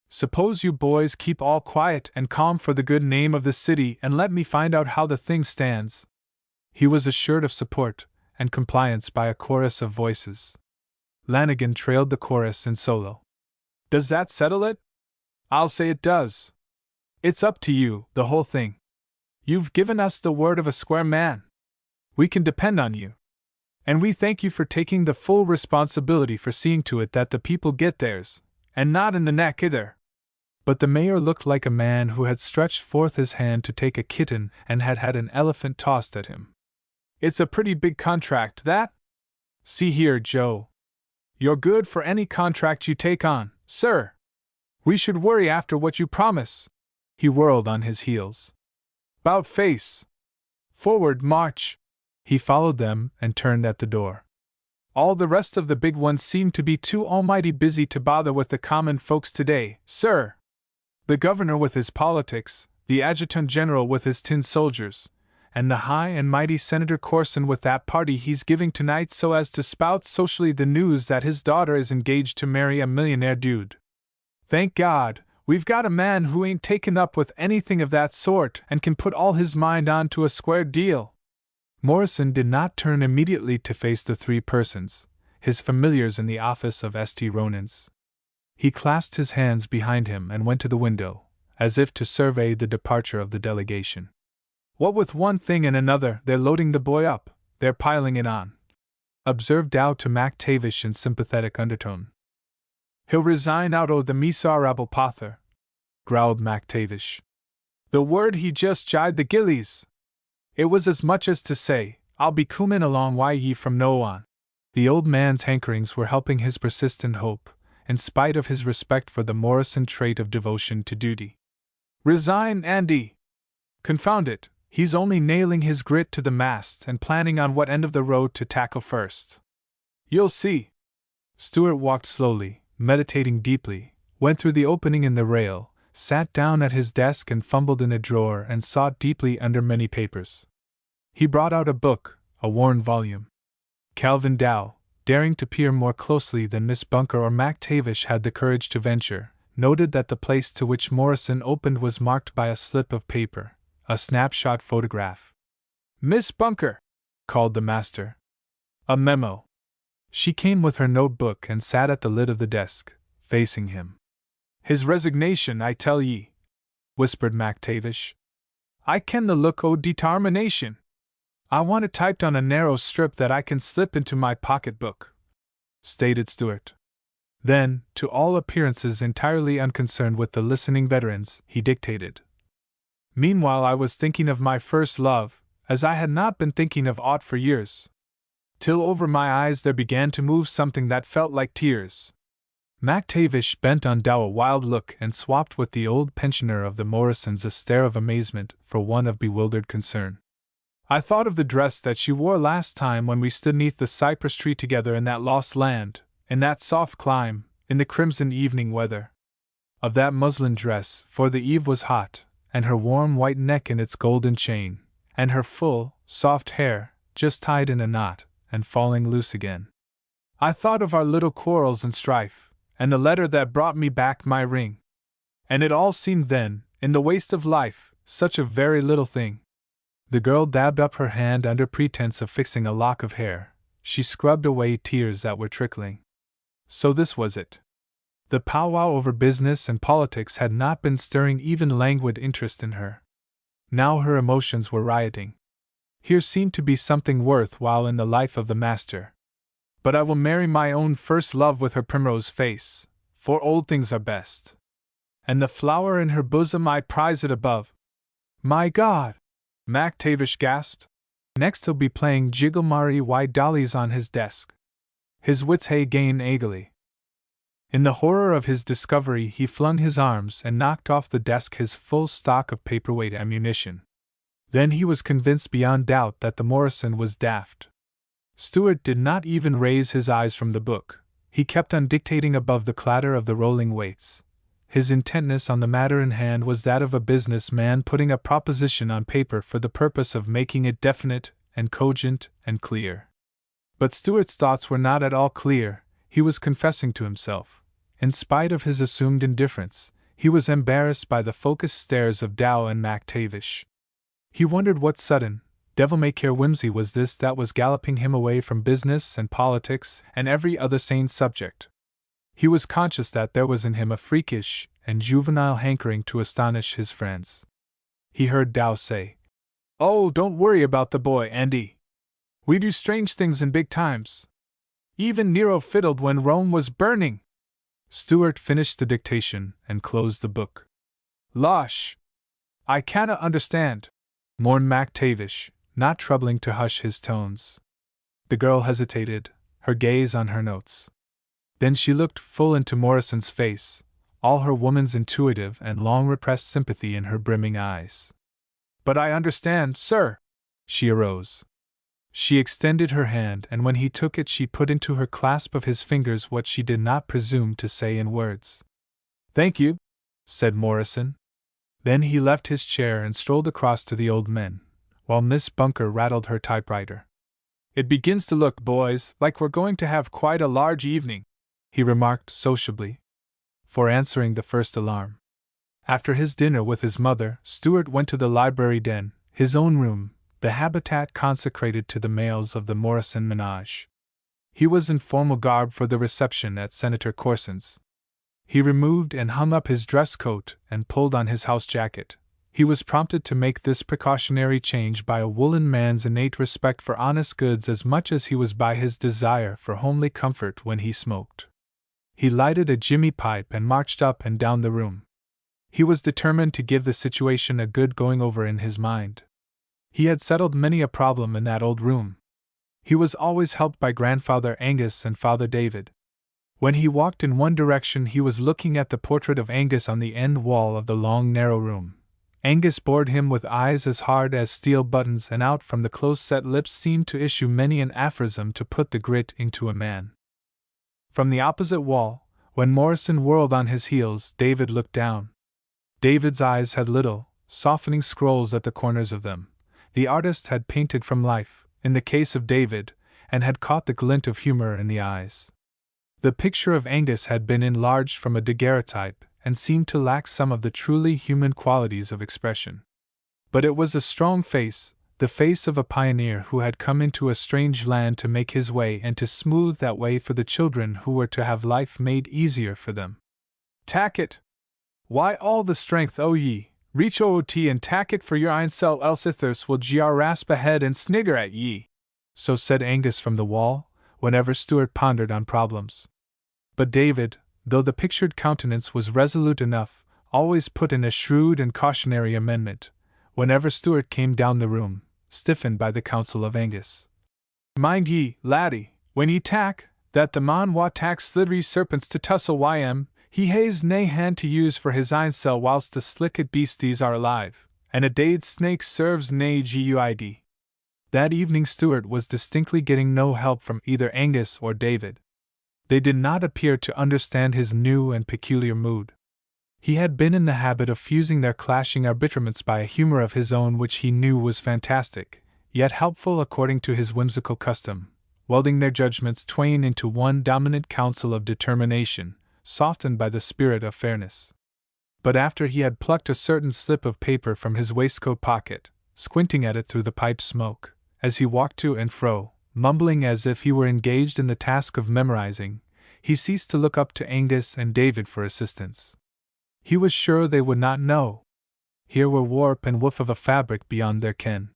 Suppose you boys keep all quiet and calm for the good name of the city and let me find out how the thing stands. He was assured of support and compliance by a chorus of voices. Lanigan trailed the chorus in solo. Does that settle it? I'll say it does. It's up to you, the whole thing. You've given us the word of a square man. We can depend on you. And we thank you for taking the full responsibility for seeing to it that the people get theirs, and not in the neck either. But the mayor looked like a man who had stretched forth his hand to take a kitten and had had an elephant tossed at him. It's a pretty big contract, that? See here, Joe. You're good for any contract you take on, sir. We should worry after what you promise. He whirled on his heels. 'Bout face. Forward, march. He followed them and turned at the door. All the rest of the big ones seem to be too almighty busy to bother with the common folks today, sir. The governor with his politics, the adjutant general with his tin soldiers, and the high and mighty Senator Corson with that party he's giving tonight so as to spout socially the news that his daughter is engaged to marry a millionaire dude. Thank God, we've got a man who ain't taken up with anything of that sort and can put all his mind on to a square deal. Morrison did not turn immediately to face the 3 persons, his familiars in the office of St. Ronan's. He clasped his hands behind him and went to the window, as if to survey the departure of the delegation. What with one thing and another, they're loading the boy up, they're piling it on, observed Dow to MacTavish in sympathetic undertone. He'll resign out o' the miserable pother, growled MacTavish. The word he just jibed the gillies. It was as much as to say, I'll be coomin' along wi' ye from no on. The old man's hankerings were helping his persistent hope, in spite of his respect for the Morrison trait of devotion to duty. Resign, Andy! Confound it, he's only nailing his grit to the mast and planning on what end of the road to tackle first. You'll see. Stuart walked slowly, meditating deeply, went through the opening in the rail, sat down at his desk and fumbled in a drawer and sought deeply under many papers. He brought out a book, a worn volume. Calvin Dow, daring to peer more closely than Miss Bunker or MacTavish had the courage to venture, noted that the place to which Morrison opened was marked by a slip of paper, a snapshot photograph. "Miss Bunker!" called the master. "A memo." She came with her notebook and sat at the lid of the desk, facing him. "His resignation, I tell ye," whispered MacTavish. "I ken the look o' determination. I want it typed on a narrow strip that I can slip into my pocketbook," stated Stuart. Then, to all appearances entirely unconcerned with the listening veterans, he dictated. "Meanwhile I was thinking of my first love, as I had not been thinking of aught for years. Till over my eyes there began to move something that felt like tears." MacTavish bent on Dow a wild look and swapped with the old pensioner of the Morrisons a stare of amazement for one of bewildered concern. "I thought of the dress that she wore last time when we stood 'neath the cypress tree together in that lost land, in that soft clime, in the crimson evening weather. Of that muslin dress, for the eve was hot, and her warm white neck in its golden chain, and her full, soft hair, just tied in a knot, and falling loose again. I thought of our little quarrels and strife, and the letter that brought me back my ring. And it all seemed then, in the waste of life, such a very little thing." The girl dabbed up her hand under pretense of fixing a lock of hair. She scrubbed away tears that were trickling. So this was it. The powwow over business and politics had not been stirring even languid interest in her. Now her emotions were rioting. Here seemed to be something worthwhile in the life of the master. "But I will marry my own first love with her primrose face, for old things are best. And the flower in her bosom I prize it above." "My God!" MacTavish gasped. "Next he'll be playing Jiggle-Mary White Dollies on his desk." His wits hae gane agley. In the horror of his discovery he flung his arms and knocked off the desk his full stock of paperweight ammunition. Then he was convinced beyond doubt that the Morrison was daft. Stuart did not even raise his eyes from the book. He kept on dictating above the clatter of the rolling weights. His intentness on the matter in hand was that of a business man putting a proposition on paper for the purpose of making it definite and cogent and clear. But Stuart's thoughts were not at all clear. He was confessing to himself. In spite of his assumed indifference, he was embarrassed by the focused stares of Dow and MacTavish. He wondered what sudden, devil-may-care whimsy was this that was galloping him away from business and politics and every other sane subject. He was conscious that there was in him a freakish and juvenile hankering to astonish his friends. He heard Dow say, "Oh, don't worry about the boy, Andy. We do strange things in big times. Even Nero fiddled when Rome was burning." Stuart finished the dictation and closed the book. "Losh! I canna understand," mourned MacTavish, not troubling to hush his tones. The girl hesitated, her gaze on her notes. Then she looked full into Morrison's face, all her woman's intuitive and long-repressed sympathy in her brimming eyes. "But I understand, sir." She arose. She extended her hand, and when he took it she put into her clasp of his fingers what she did not presume to say in words. "Thank you," said Morrison. Then he left his chair and strolled across to the old men, while Miss Bunker rattled her typewriter. "It begins to look, boys, like we're going to have quite a large evening," he remarked sociably, for answering the first alarm. After his dinner with his mother, Stuart went to the library den, his own room, the habitat consecrated to the males of the Morrison menage. He was in formal garb for the reception at Senator Corson's. He removed and hung up his dress coat and pulled on his house jacket. He was prompted to make this precautionary change by a woolen man's innate respect for honest goods as much as he was by his desire for homely comfort when he smoked. He lighted a jimmy pipe and marched up and down the room. He was determined to give the situation a good going over in his mind. He had settled many a problem in that old room. He was always helped by Grandfather Angus and Father David. When he walked in one direction he was looking at the portrait of Angus on the end wall of the long narrow room. Angus bored him with eyes as hard as steel buttons, and out from the close-set lips seemed to issue many an aphorism to put the grit into a man. From the opposite wall, when Morrison whirled on his heels, David looked down. David's eyes had little, softening scrolls at the corners of them. The artist had painted from life, in the case of David, and had caught the glint of humor in the eyes. The picture of Angus had been enlarged from a daguerreotype, and seemed to lack some of the truly human qualities of expression. But it was a strong face, the face of a pioneer who had come into a strange land to make his way and to smooth that way for the children who were to have life made easier for them. "Tack it! Why all the strength o' ye, reach oot and tack it for your einsel else ithers will jar rasp ahead and snigger at ye," so said Angus from the wall, whenever Stuart pondered on problems. But David, though the pictured countenance was resolute enough, always put in a shrewd and cautionary amendment, whenever Stuart came down the room, stiffened by the counsel of Angus. "Mind ye, laddie, when ye tack, that the mon wha tacks sliddery serpents to tussle he haes nae hand to use for his einsel whilst the slicked beasties are alive, and a daid snake serves nae guid." That evening Stuart was distinctly getting no help from either Angus or David. They did not appear to understand his new and peculiar mood. He had been in the habit of fusing their clashing arbitraments by a humor of his own which he knew was fantastic, yet helpful according to his whimsical custom, welding their judgments twain into one dominant counsel of determination, softened by the spirit of fairness. But after he had plucked a certain slip of paper from his waistcoat pocket, squinting at it through the pipe smoke, as he walked to and fro, mumbling as if he were engaged in the task of memorizing, he ceased to look up to Angus and David for assistance. He was sure they would not know. Here were warp and woof of a fabric beyond their ken.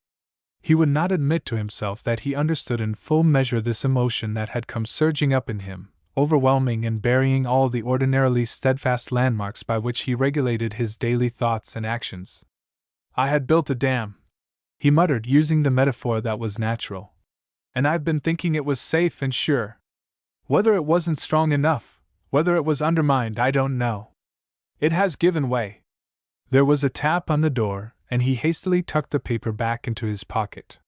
He would not admit to himself that he understood in full measure this emotion that had come surging up in him, overwhelming and burying all the ordinarily steadfast landmarks by which he regulated his daily thoughts and actions. "I had built a dam," he muttered, using the metaphor that was natural. "And I've been thinking it was safe and sure. Whether it wasn't strong enough, whether it was undermined, I don't know. It has given way." There was a tap on the door, and he hastily tucked the paper back into his pocket.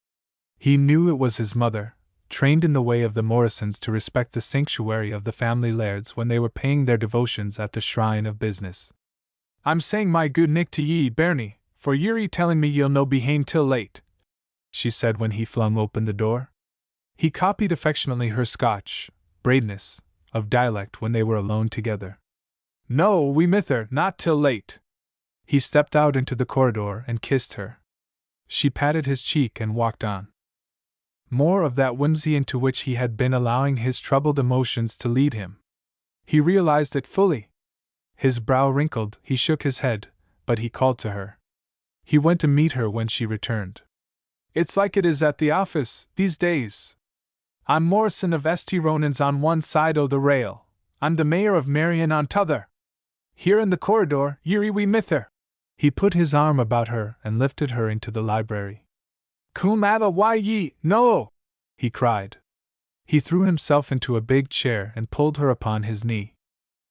He knew it was his mother, trained in the way of the Morrisons to respect the sanctuary of the family lairds when they were paying their devotions at the shrine of business. "I'm saying my good nick to ye, bairnie, for ye're telling me ye'll no be hame till late," she said when he flung open the door. He copied affectionately her Scotch braidness of dialect when they were alone together. "No, we mither, not till late." He stepped out into the corridor and kissed her. She patted his cheek and walked on. More of that whimsy into which he had been allowing his troubled emotions to lead him. He realized it fully. His brow wrinkled, he shook his head, but he called to her. He went to meet her when she returned. "It's like it is at the office, these days. I'm Morrison of St. Ronan's on one side o' the rail, I'm the mayor of Marion on t'other. Here in the corridor, ye're we mither." He put his arm about her and lifted her into the library. "Coom atta why ye, no!" he cried. He threw himself into a big chair and pulled her upon his knee.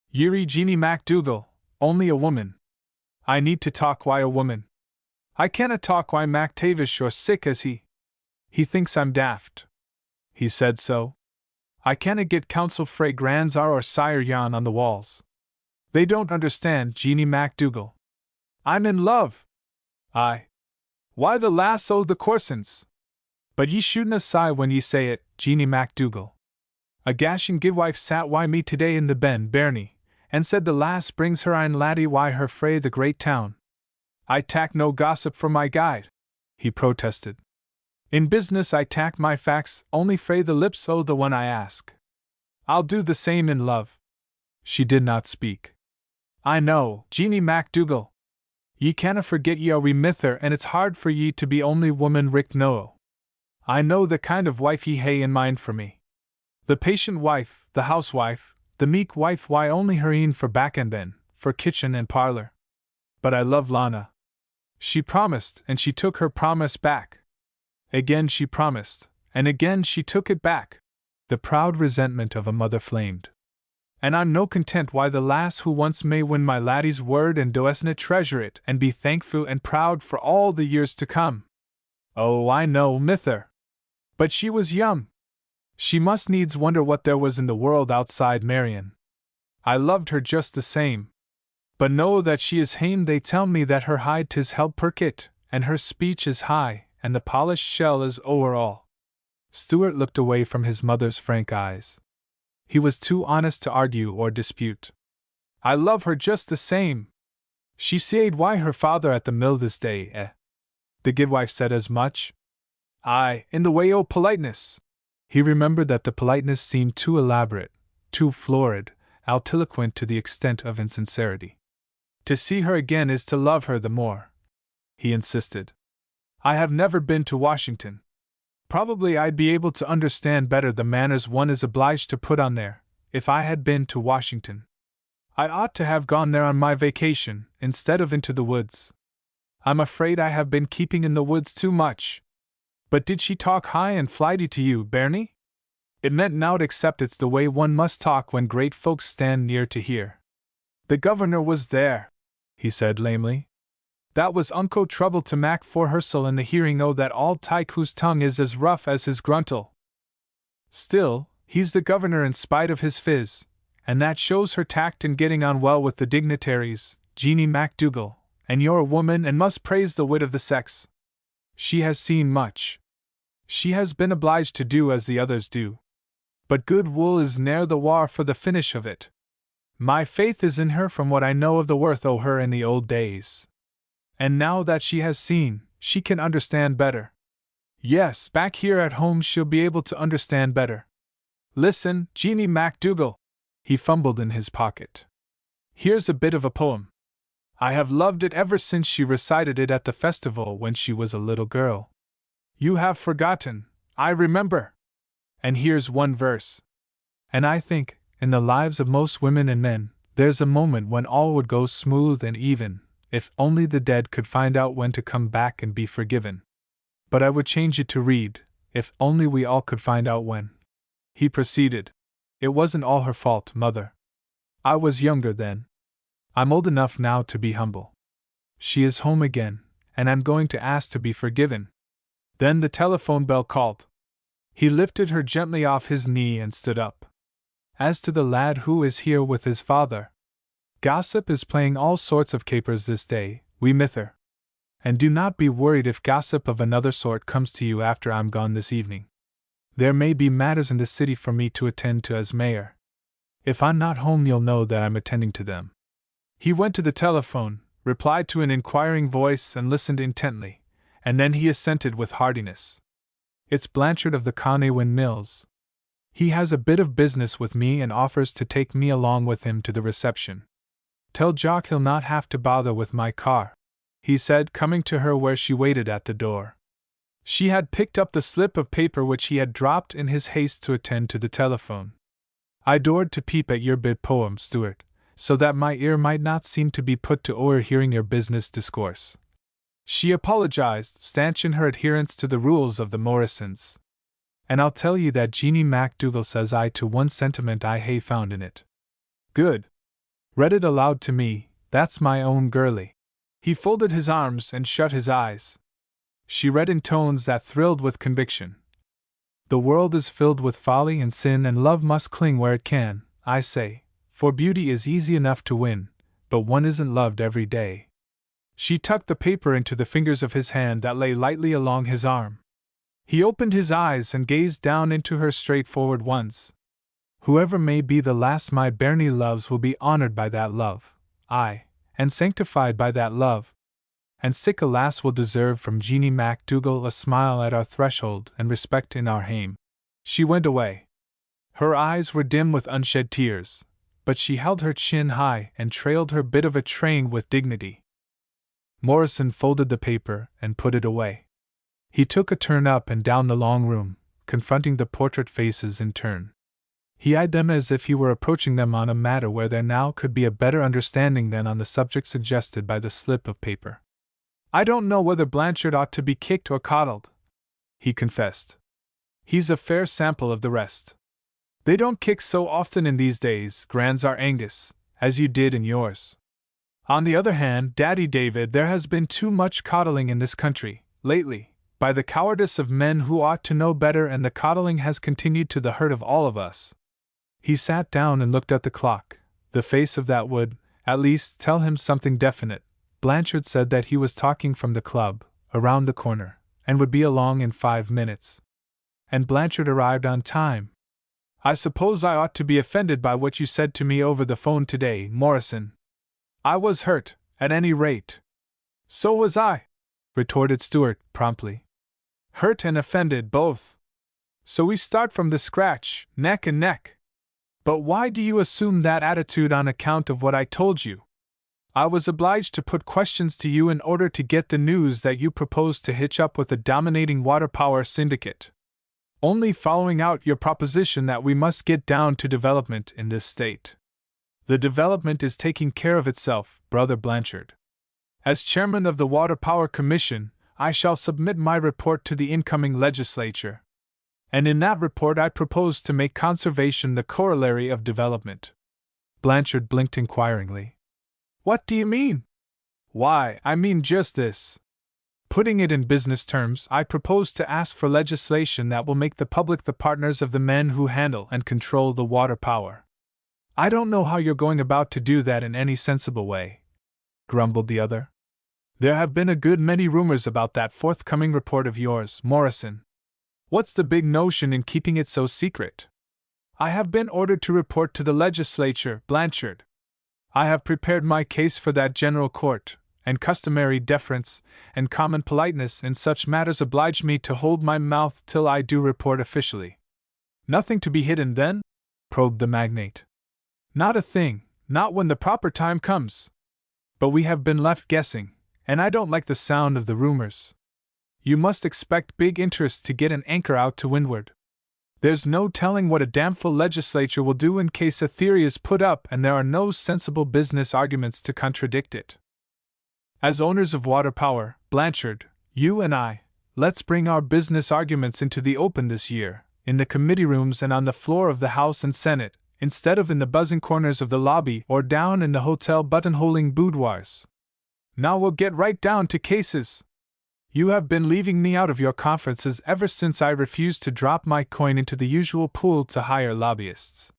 "Ye're Jeannie MacDougall, only a woman. I need to talk why a woman. I canna talk why MacTavish or sick as he. He thinks I'm daft. He said so. I canna get counsel frae Grandsire or Sire Jan on the walls. They don't understand Jeannie MacDougall. I'm in love. Aye. Why the lass o' the Corsons? But ye shouldna sigh when ye say it, Jeannie MacDougall. A gashing guidwife sat wy me today in the ben, bairnie, and said the lass brings her ein laddie wy her frae the great town. I tak no gossip for my guide," he protested. "In business I tak my facts only frae the lips o' the one I ask. I'll do the same in love." She did not speak. "I know, Jeannie MacDougall. Ye canna forget ye are we mither and it's hard for ye to be only woman Rick no. I know the kind of wife ye hae in mind for me. The patient wife, the housewife, the meek wife why only her een for back and ben, for kitchen and parlor. But I love Lana. She promised and she took her promise back. Again she promised, and again she took it back." The proud resentment of a mother flamed. "And I'm no content why the lass who once may win my laddie's word and doesna treasure it and be thankful and proud for all the years to come. Oh, I know, mither. But she was young. She must needs wonder what there was in the world outside Marion. I loved her just the same. But know that she is hame they tell me that her hide 'tis held perkit, and her speech is high, and the polished shell is o'er all." Stuart looked away from his mother's frank eyes. He was too honest to argue or dispute. "I love her just the same. She said why her father at the mill this day, The goodwife said as much. Aye, in the way o' politeness. He remembered that the politeness seemed too elaborate, too florid, altiloquent to the extent of insincerity. To see her again is to love her the more, he insisted. I have never been to Washington. Probably I'd be able to understand better the manners one is obliged to put on there, if I had been to Washington. I ought to have gone there on my vacation, instead of into the woods. I'm afraid I have been keeping in the woods too much. But did she talk high and flighty to you, Bernie? It meant nowt except it's the way one must talk when great folks stand near to hear. The governor was there, he said lamely. That was unco trouble to mak for hersel in the hearing o' that auld tyke whose tongue is as rough as his gruntle. Still, he's the governor in spite of his phiz, and that shows her tact in getting on well with the dignitaries, Jeanie MacDougall, and you're a woman and must praise the wit of the sex. She has seen much. She has been obliged to do as the others do. But good wool is ne'er the war for the finish of it. My faith is in her from what I know of the worth o' her in the old days. And now that she has seen, she can understand better. Yes, back here at home she'll be able to understand better. Listen, Jeanie MacDougall. He fumbled in his pocket. Here's a bit of a poem. I have loved it ever since she recited it at the festival when she was a little girl. You have forgotten, I remember. And here's one verse. And I think, in the lives of most women and men, there's a moment when all would go smooth and even, if only the dead could find out when to come back and be forgiven. But I would change it to read, if only we all could find out when. He proceeded. It wasn't all her fault, Mother. I was younger then. I'm old enough now to be humble. She is home again, and I'm going to ask to be forgiven. Then the telephone bell called. He lifted her gently off his knee and stood up. As to the lad who is here with his father, gossip is playing all sorts of capers this day, we mither. And do not be worried if gossip of another sort comes to you after I'm gone this evening. There may be matters in the city for me to attend to as mayor. If I'm not home, you'll know that I'm attending to them. He went to the telephone, replied to an inquiring voice, and listened intently, and then he assented with heartiness. It's Blanchard of the Conewin Mills. He has a bit of business with me and offers to take me along with him to the reception. Tell Jock he'll not have to bother with my car, he said, coming to her where she waited at the door. She had picked up the slip of paper which he had dropped in his haste to attend to the telephone. I adored to peep at your bit poem, Stuart, so that my ear might not seem to be put to o'er hearing your business discourse. She apologized, stanch in her adherence to the rules of the Morrisons. And I'll tell you that Jeanie MacDougall says I to one sentiment I hae found in it. Good. Read it aloud to me, that's my own girlie. He folded his arms and shut his eyes. She read in tones that thrilled with conviction. The world is filled with folly and sin, and love must cling where it can, I say, for beauty is easy enough to win, but one isn't loved every day. She tucked the paper into the fingers of his hand that lay lightly along his arm. He opened his eyes and gazed down into her straightforward ones. Whoever may be the last my bairnie loves will be honored by that love, aye, and sanctified by that love. And sic a lass will deserve from Jeanie MacDougall a smile at our threshold and respect in our hame. She went away. Her eyes were dim with unshed tears, but she held her chin high and trailed her bit of a train with dignity. Morrison folded the paper and put it away. He took a turn up and down the long room, confronting the portrait faces in turn. He eyed them as if he were approaching them on a matter where there now could be a better understanding than on the subject suggested by the slip of paper. I don't know whether Blanchard ought to be kicked or coddled, he confessed. He's a fair sample of the rest. They don't kick so often in these days, Grandsire Angus, as you did in yours. On the other hand, Daddy David, there has been too much coddling in this country, lately, by the cowardice of men who ought to know better, and the coddling has continued to the hurt of all of us. He sat down and looked at the clock. The face of that would, at least, tell him something definite. Blanchard said that he was talking from the club, around the corner, and would be along in 5 minutes. And Blanchard arrived on time. I suppose I ought to be offended by what you said to me over the phone today, Morrison. I was hurt, at any rate. So was I. retorted Stewart, promptly. Hurt and offended, both. So we start from the scratch, neck and neck. But why do you assume that attitude on account of what I told you? I was obliged to put questions to you in order to get the news that you proposed to hitch up with the dominating water power syndicate. Only following out your proposition that we must get down to development in this state. The development is taking care of itself, Brother Blanchard. As chairman of the Water Power Commission, I shall submit my report to the incoming legislature. And in that report I propose to make conservation the corollary of development. Blanchard blinked inquiringly. What do you mean? Why, I mean just this. Putting it in business terms, I propose to ask for legislation that will make the public the partners of the men who handle and control the water power. I don't know how you're going about to do that in any sensible way, grumbled the other. There have been a good many rumors about that forthcoming report of yours, Morrison. What's the big notion in keeping it so secret? I have been ordered to report to the legislature, Blanchard. I have prepared my case for that general court, and customary deference and common politeness in such matters oblige me to hold my mouth till I do report officially. Nothing to be hidden, then? Probed the magnate. Not a thing, not when the proper time comes. But we have been left guessing, and I don't like the sound of the rumors. You must expect big interest to get an anchor out to windward. There's no telling what a damnful legislature will do in case a theory is put up and there are no sensible business arguments to contradict it. As owners of water power, Blanchard, you and I, let's bring our business arguments into the open this year, in the committee rooms and on the floor of the House and Senate, instead of in the buzzing corners of the lobby or down in the hotel buttonholing boudoirs. Now we'll get right down to cases. You have been leaving me out of your conferences ever since I refused to drop my coin into the usual pool to hire lobbyists.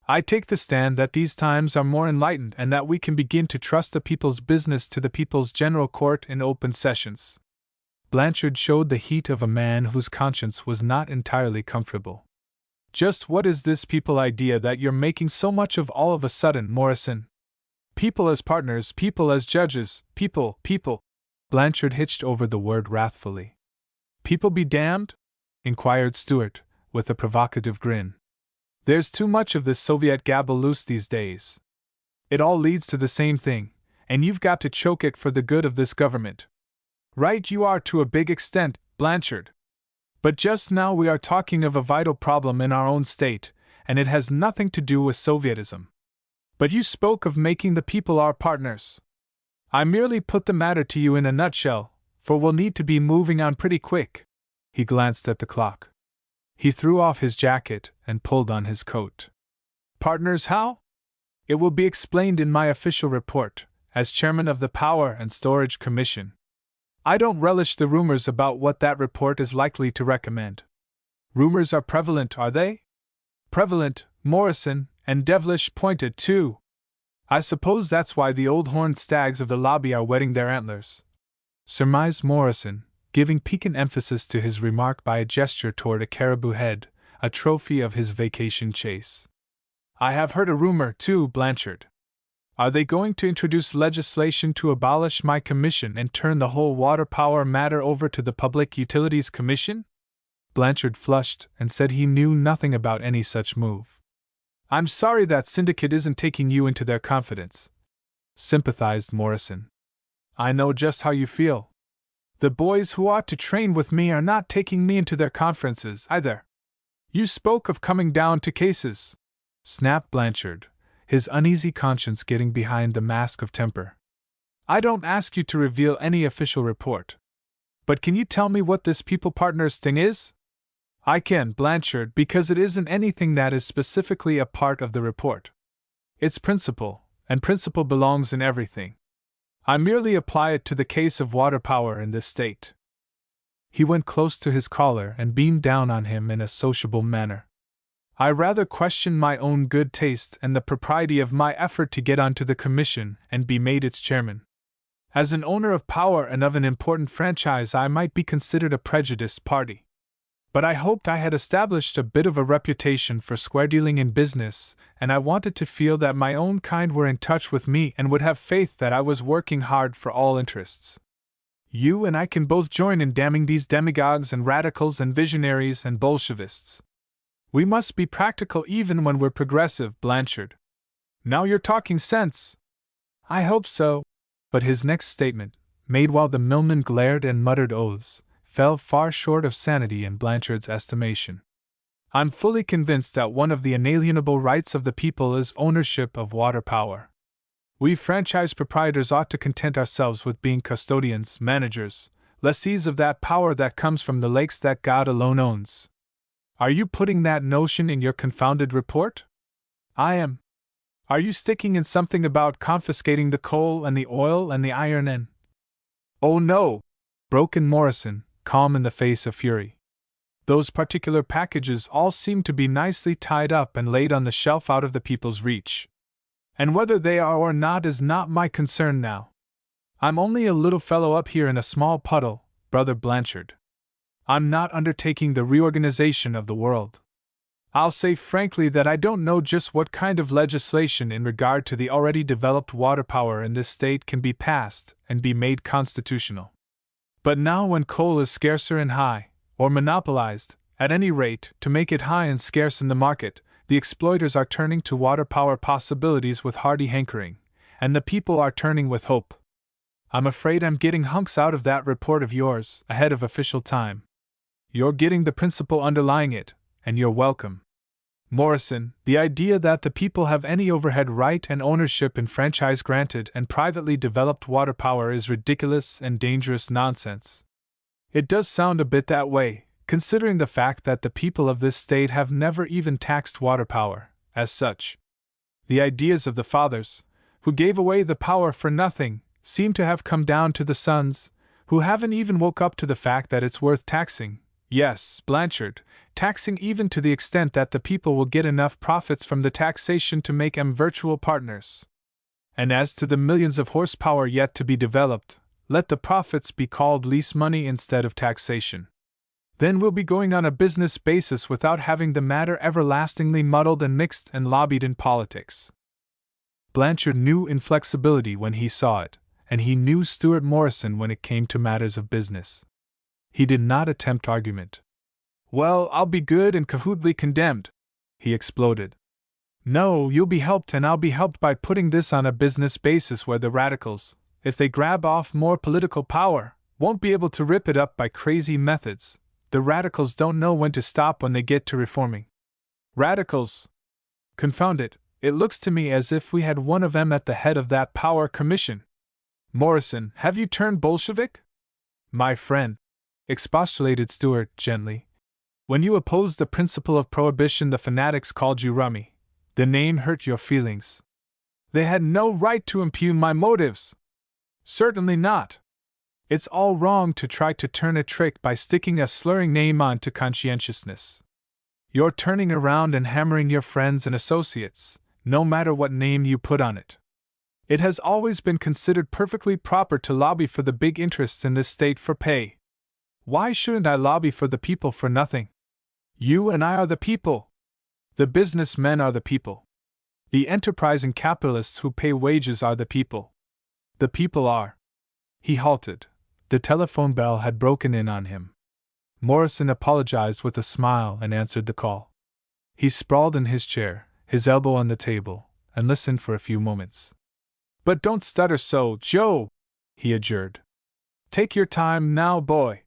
I take the stand that these times are more enlightened and that we can begin to trust the people's business to the people's general court in open sessions. Blanchard showed the heat of a man whose conscience was not entirely comfortable. Just what is this people idea that you're making so much of all of a sudden, Morrison? People as partners, people as judges, people. Blanchard hitched over the word wrathfully. People be damned? Inquired Stewart, with a provocative grin. There's too much of this Soviet gabble loose these days. It all leads to the same thing, and you've got to choke it for the good of this government. Right you are to a big extent, Blanchard. But just now we are talking of a vital problem in our own state, and it has nothing to do with Sovietism. But you spoke of making the people our partners. I merely put the matter to you in a nutshell, for we'll need to be moving on pretty quick. He glanced at the clock. He threw off his jacket and pulled on his coat. Partners how? It will be explained in my official report, as chairman of the Power and Storage Commission. I don't relish the rumors about what that report is likely to recommend. Rumors are prevalent, are they? Prevalent, Morrison, and devilish pointed, too. I suppose that's why the old horned stags of the lobby are whetting their antlers, surmised Morrison, giving piquant emphasis to his remark by a gesture toward a caribou head, a trophy of his vacation chase. I have heard a rumor, too, Blanchard. Are they going to introduce legislation to abolish my commission and turn the whole water power matter over to the Public Utilities Commission? Blanchard flushed and said he knew nothing about any such move. I'm sorry that syndicate isn't taking you into their confidence, sympathized Morrison. I know just how you feel. The boys who ought to train with me are not taking me into their conferences either. You spoke of coming down to cases, snapped Blanchard, his uneasy conscience getting behind the mask of temper. I don't ask you to reveal any official report. But can you tell me what this people partners thing is? I can, Blanchard, because it isn't anything that is specifically a part of the report. It's principle, and principle belongs in everything. I merely apply it to the case of water power in this state. He went close to his caller and beamed down on him in a sociable manner. I rather question my own good taste and the propriety of my effort to get onto the commission and be made its chairman. As an owner of power and of an important franchise, I might be considered a prejudiced party. But I hoped I had established a bit of a reputation for square dealing in business, and I wanted to feel that my own kind were in touch with me and would have faith that I was working hard for all interests. You and I can both join in damning these demagogues and radicals and visionaries and Bolshevists. We must be practical even when we're progressive, Blanchard. Now you're talking sense. I hope so. But his next statement, made while the millman glared and muttered oaths, fell far short of sanity in Blanchard's estimation. I'm fully convinced that one of the inalienable rights of the people is ownership of water power. We franchise proprietors ought to content ourselves with being custodians, managers, lessees of that power that comes from the lakes that God alone owns. Are you putting that notion in your confounded report? I am. Are you sticking in something about confiscating the coal and the oil and the iron and— Oh no! Broke in Morrison, calm in the face of fury. Those particular packages all seem to be nicely tied up and laid on the shelf out of the people's reach. And whether they are or not is not my concern now. I'm only a little fellow up here in a small puddle, Brother Blanchard. I'm not undertaking the reorganization of the world. I'll say frankly that I don't know just what kind of legislation in regard to the already developed water power in this state can be passed and be made constitutional. But now when coal is scarcer and high, or monopolized, at any rate, to make it high and scarce in the market, the exploiters are turning to water power possibilities with hearty hankering, and the people are turning with hope. I'm afraid I'm getting hunks out of that report of yours, ahead of official time. You're getting the principle underlying it, and you're welcome. Morrison, the idea that the people have any overhead right and ownership in franchise granted and privately developed water power is ridiculous and dangerous nonsense. It does sound a bit that way, considering the fact that the people of this state have never even taxed water power, as such. The ideas of the fathers, who gave away the power for nothing, seem to have come down to the sons, who haven't even woke up to the fact that it's worth taxing. Yes, Blanchard, taxing even to the extent that the people will get enough profits from the taxation to make them virtual partners. And as to the millions of horsepower yet to be developed, let the profits be called lease money instead of taxation. Then we'll be going on a business basis without having the matter everlastingly muddled and mixed and lobbied in politics. Blanchard knew inflexibility when he saw it, and he knew Stuart Morrison when it came to matters of business. He did not attempt argument. Well, I'll be good and cahootly condemned, he exploded. No, you'll be helped and I'll be helped by putting this on a business basis where the radicals, if they grab off more political power, won't be able to rip it up by crazy methods. The radicals don't know when to stop when they get to reforming. Radicals? Confound it, it looks to me as if we had one of them at the head of that power commission. Morrison, have you turned Bolshevik? My friend, expostulated Stuart gently. When you opposed the principle of prohibition, the fanatics called you rummy. The name hurt your feelings. They had no right to impugn my motives. Certainly not. It's all wrong to try to turn a trick by sticking a slurring name on to conscientiousness. You're turning around and hammering your friends and associates, no matter what name you put on it. It has always been considered perfectly proper to lobby for the big interests in this state for pay. Why shouldn't I lobby for the people for nothing? You and I are the people. The businessmen are the people. The enterprising capitalists who pay wages are the people. The people are. He halted. The telephone bell had broken in on him. Morrison apologized with a smile and answered the call. He sprawled in his chair, his elbow on the table, and listened for a few moments. But don't stutter so, Joe, he adjured. Take your time now, boy.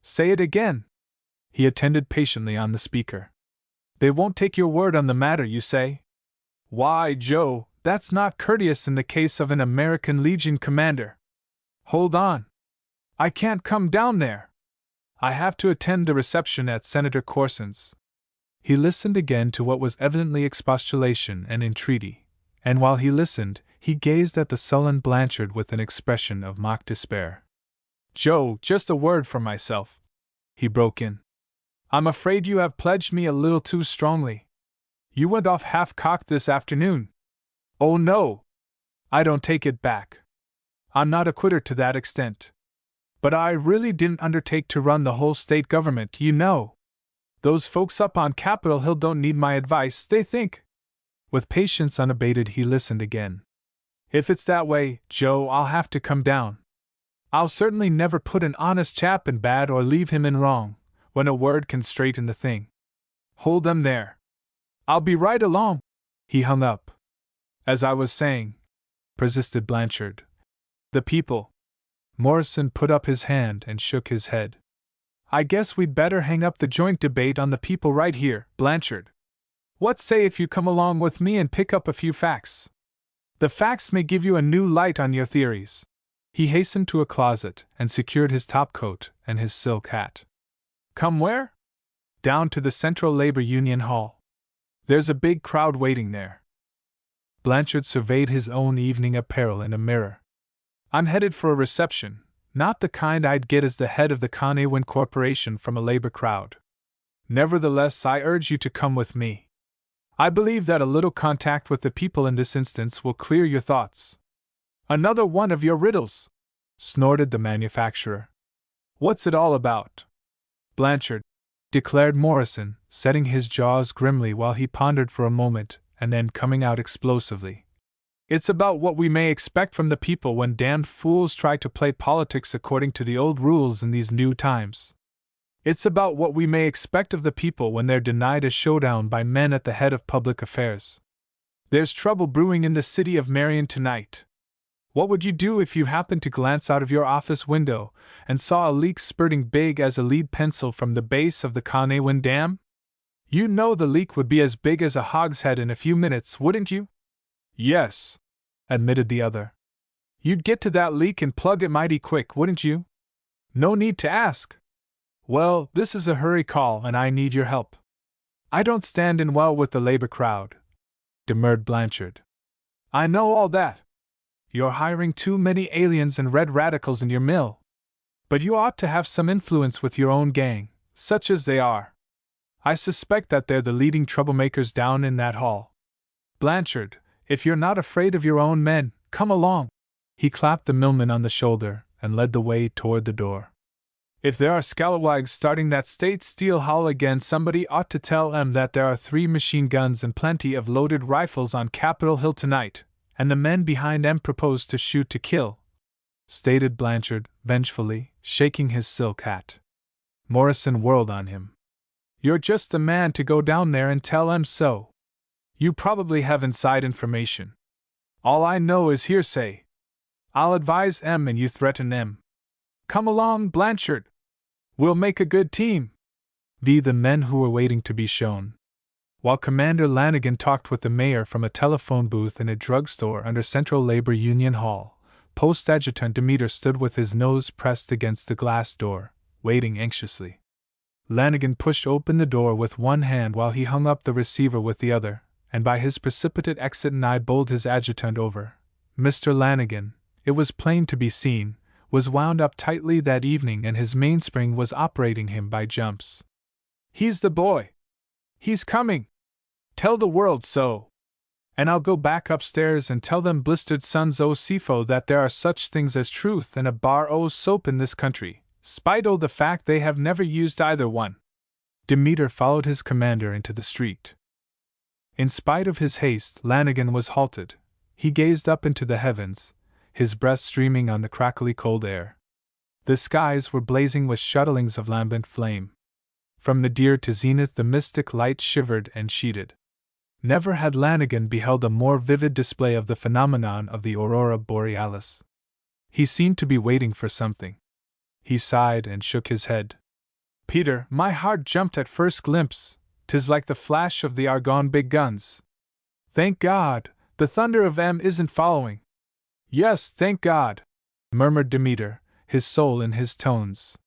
Say it again. He attended patiently on the speaker. They won't take your word on the matter, you say? Why, Joe, that's not courteous in the case of an American Legion commander. Hold on. I can't come down there. I have to attend the reception at Senator Corson's. He listened again to what was evidently expostulation and entreaty, and while he listened, he gazed at the sullen Blanchard with an expression of mock despair. Joe, just a word for myself, he broke in. I'm afraid you have pledged me a little too strongly. You went off half-cocked this afternoon. Oh no! I don't take it back. I'm not a quitter to that extent. But I really didn't undertake to run the whole state government, you know. Those folks up on Capitol Hill don't need my advice, they think. With patience unabated, he listened again. If it's that way, Joe, I'll have to come down. I'll certainly never put an honest chap in bad or leave him in wrong, when a word can straighten the thing. Hold them there. I'll be right along. He hung up. As I was saying, persisted Blanchard, the people. Morrison put up his hand and shook his head. I guess we'd better hang up the joint debate on the people right here, Blanchard. What say if you come along with me and pick up a few facts? The facts may give you a new light on your theories. He hastened to a closet and secured his topcoat and his silk hat. Come where? Down to the Central Labor Union Hall. There's a big crowd waiting there. Blanchard surveyed his own evening apparel in a mirror. I'm headed for a reception, not the kind I'd get as the head of the Conawin Corporation from a labor crowd. Nevertheless, I urge you to come with me. I believe that a little contact with the people in this instance will clear your thoughts. Another one of your riddles, snorted the manufacturer. What's it all about? Blanchard, declared Morrison, setting his jaws grimly while he pondered for a moment, and then coming out explosively. It's about what we may expect from the people when damned fools try to play politics according to the old rules in these new times. It's about what we may expect of the people when they're denied a showdown by men at the head of public affairs. There's trouble brewing in the city of Marion tonight. What would you do if you happened to glance out of your office window and saw a leak spurting big as a lead pencil from the base of the Conawin Dam? You know the leak would be as big as a hogshead in a few minutes, wouldn't you? Yes, admitted the other. You'd get to that leak and plug it mighty quick, wouldn't you? No need to ask. Well, this is a hurry call and I need your help. I don't stand in well with the labor crowd, demurred Blanchard. I know all that. You're hiring too many aliens and red radicals in your mill. But you ought to have some influence with your own gang, such as they are. I suspect that they're the leading troublemakers down in that hall. Blanchard, if you're not afraid of your own men, come along. He clapped the millman on the shoulder and led the way toward the door. If there are scalawags starting that state steel howl again, somebody ought to tell them that there are 3 machine guns and plenty of loaded rifles on Capitol Hill tonight, and the men behind them propose to shoot to kill, stated Blanchard, vengefully, shaking his silk hat. Morrison whirled on him. You're just the man to go down there and tell them so. You probably have inside information. All I know is hearsay. I'll advise M and you threaten M. Come along, Blanchard. We'll make a good team. The men who were waiting to be shown. While Commander Lanigan talked with the mayor from a telephone booth in a drugstore under Central Labor Union Hall, Post Adjutant Demeter stood with his nose pressed against the glass door, waiting anxiously. Lanigan pushed open the door with one hand while he hung up the receiver with the other, and by his precipitate exit bowled his adjutant over. Mr. Lanigan, it was plain to be seen, was wound up tightly that evening and his mainspring was operating him by jumps. He's the boy. He's coming. Tell the world so. And I'll go back upstairs and tell them blistered sons o' Sifo that there are such things as truth and a bar o' soap in this country, spite o' the fact they have never used either one. Demeter followed his commander into the street. In spite of his haste, Lanigan was halted. He gazed up into the heavens, his breath streaming on the crackly cold air. The skies were blazing with shuttlings of lambent flame. From nadir to zenith the mystic light shivered and sheeted. Never had Lanigan beheld a more vivid display of the phenomenon of the aurora borealis. He seemed to be waiting for something. He sighed and shook his head. Peter, my heart jumped at first glimpse. 'Tis like the flash of the Argonne big guns. Thank God, the thunder of M isn't following. Yes, thank God, murmured Demeter, his soul in his tones.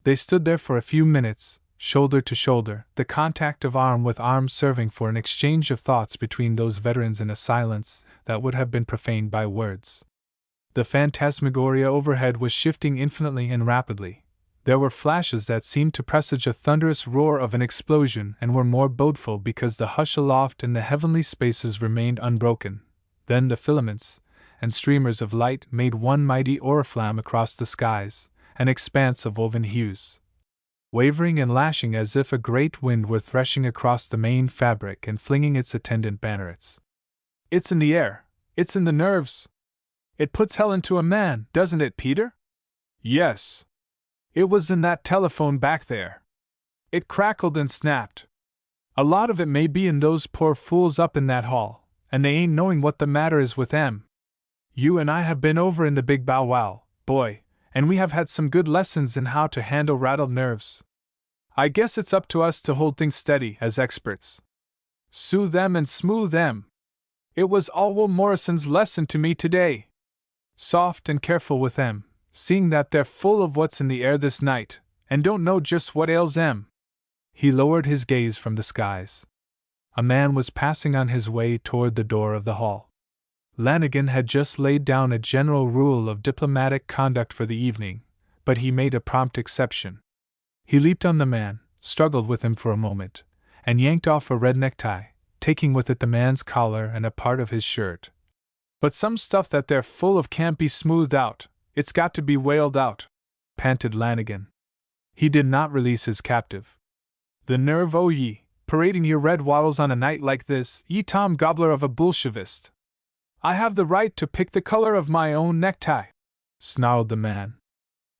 They stood there for a few minutes, shoulder to shoulder, the contact of arm with arm serving for an exchange of thoughts between those veterans in a silence that would have been profaned by words. The phantasmagoria overhead was shifting infinitely and rapidly. There were flashes that seemed to presage a thunderous roar of an explosion and were more bodeful because the hush aloft in the heavenly spaces remained unbroken. Then the filaments and streamers of light made one mighty oriflamme across the skies, an expanse of woven hues, wavering and lashing as if a great wind were threshing across the main fabric and flinging its attendant bannerets. It's in the air, it's in the nerves. It puts hell into a man, doesn't it, Peter? Yes. It was in that telephone back there. It crackled and snapped. A lot of it may be in those poor fools up in that hall, and they ain't knowing what the matter is with them. You and I have been over in the big bow wow, boy, and we have had some good lessons in how to handle rattled nerves. I guess it's up to us to hold things steady as experts. Soothe them and smooth them. It was all Will Morrison's lesson to me today. Soft and careful with them, seeing that they're full of what's in the air this night, and don't know just what ails them. He lowered his gaze from the skies. A man was passing on his way toward the door of the hall. Lanigan had just laid down a general rule of diplomatic conduct for the evening, but he made a prompt exception. He leaped on the man, struggled with him for a moment, and yanked off a red necktie, taking with it the man's collar and a part of his shirt. But some stuff that they're full of can't be smoothed out, it's got to be wailed out, panted Lanigan. He did not release his captive. The nerve o' ye, parading your red wattles on a night like this, ye Tom Gobbler of a Bolshevist. I have the right to pick the color of my own necktie, snarled the man.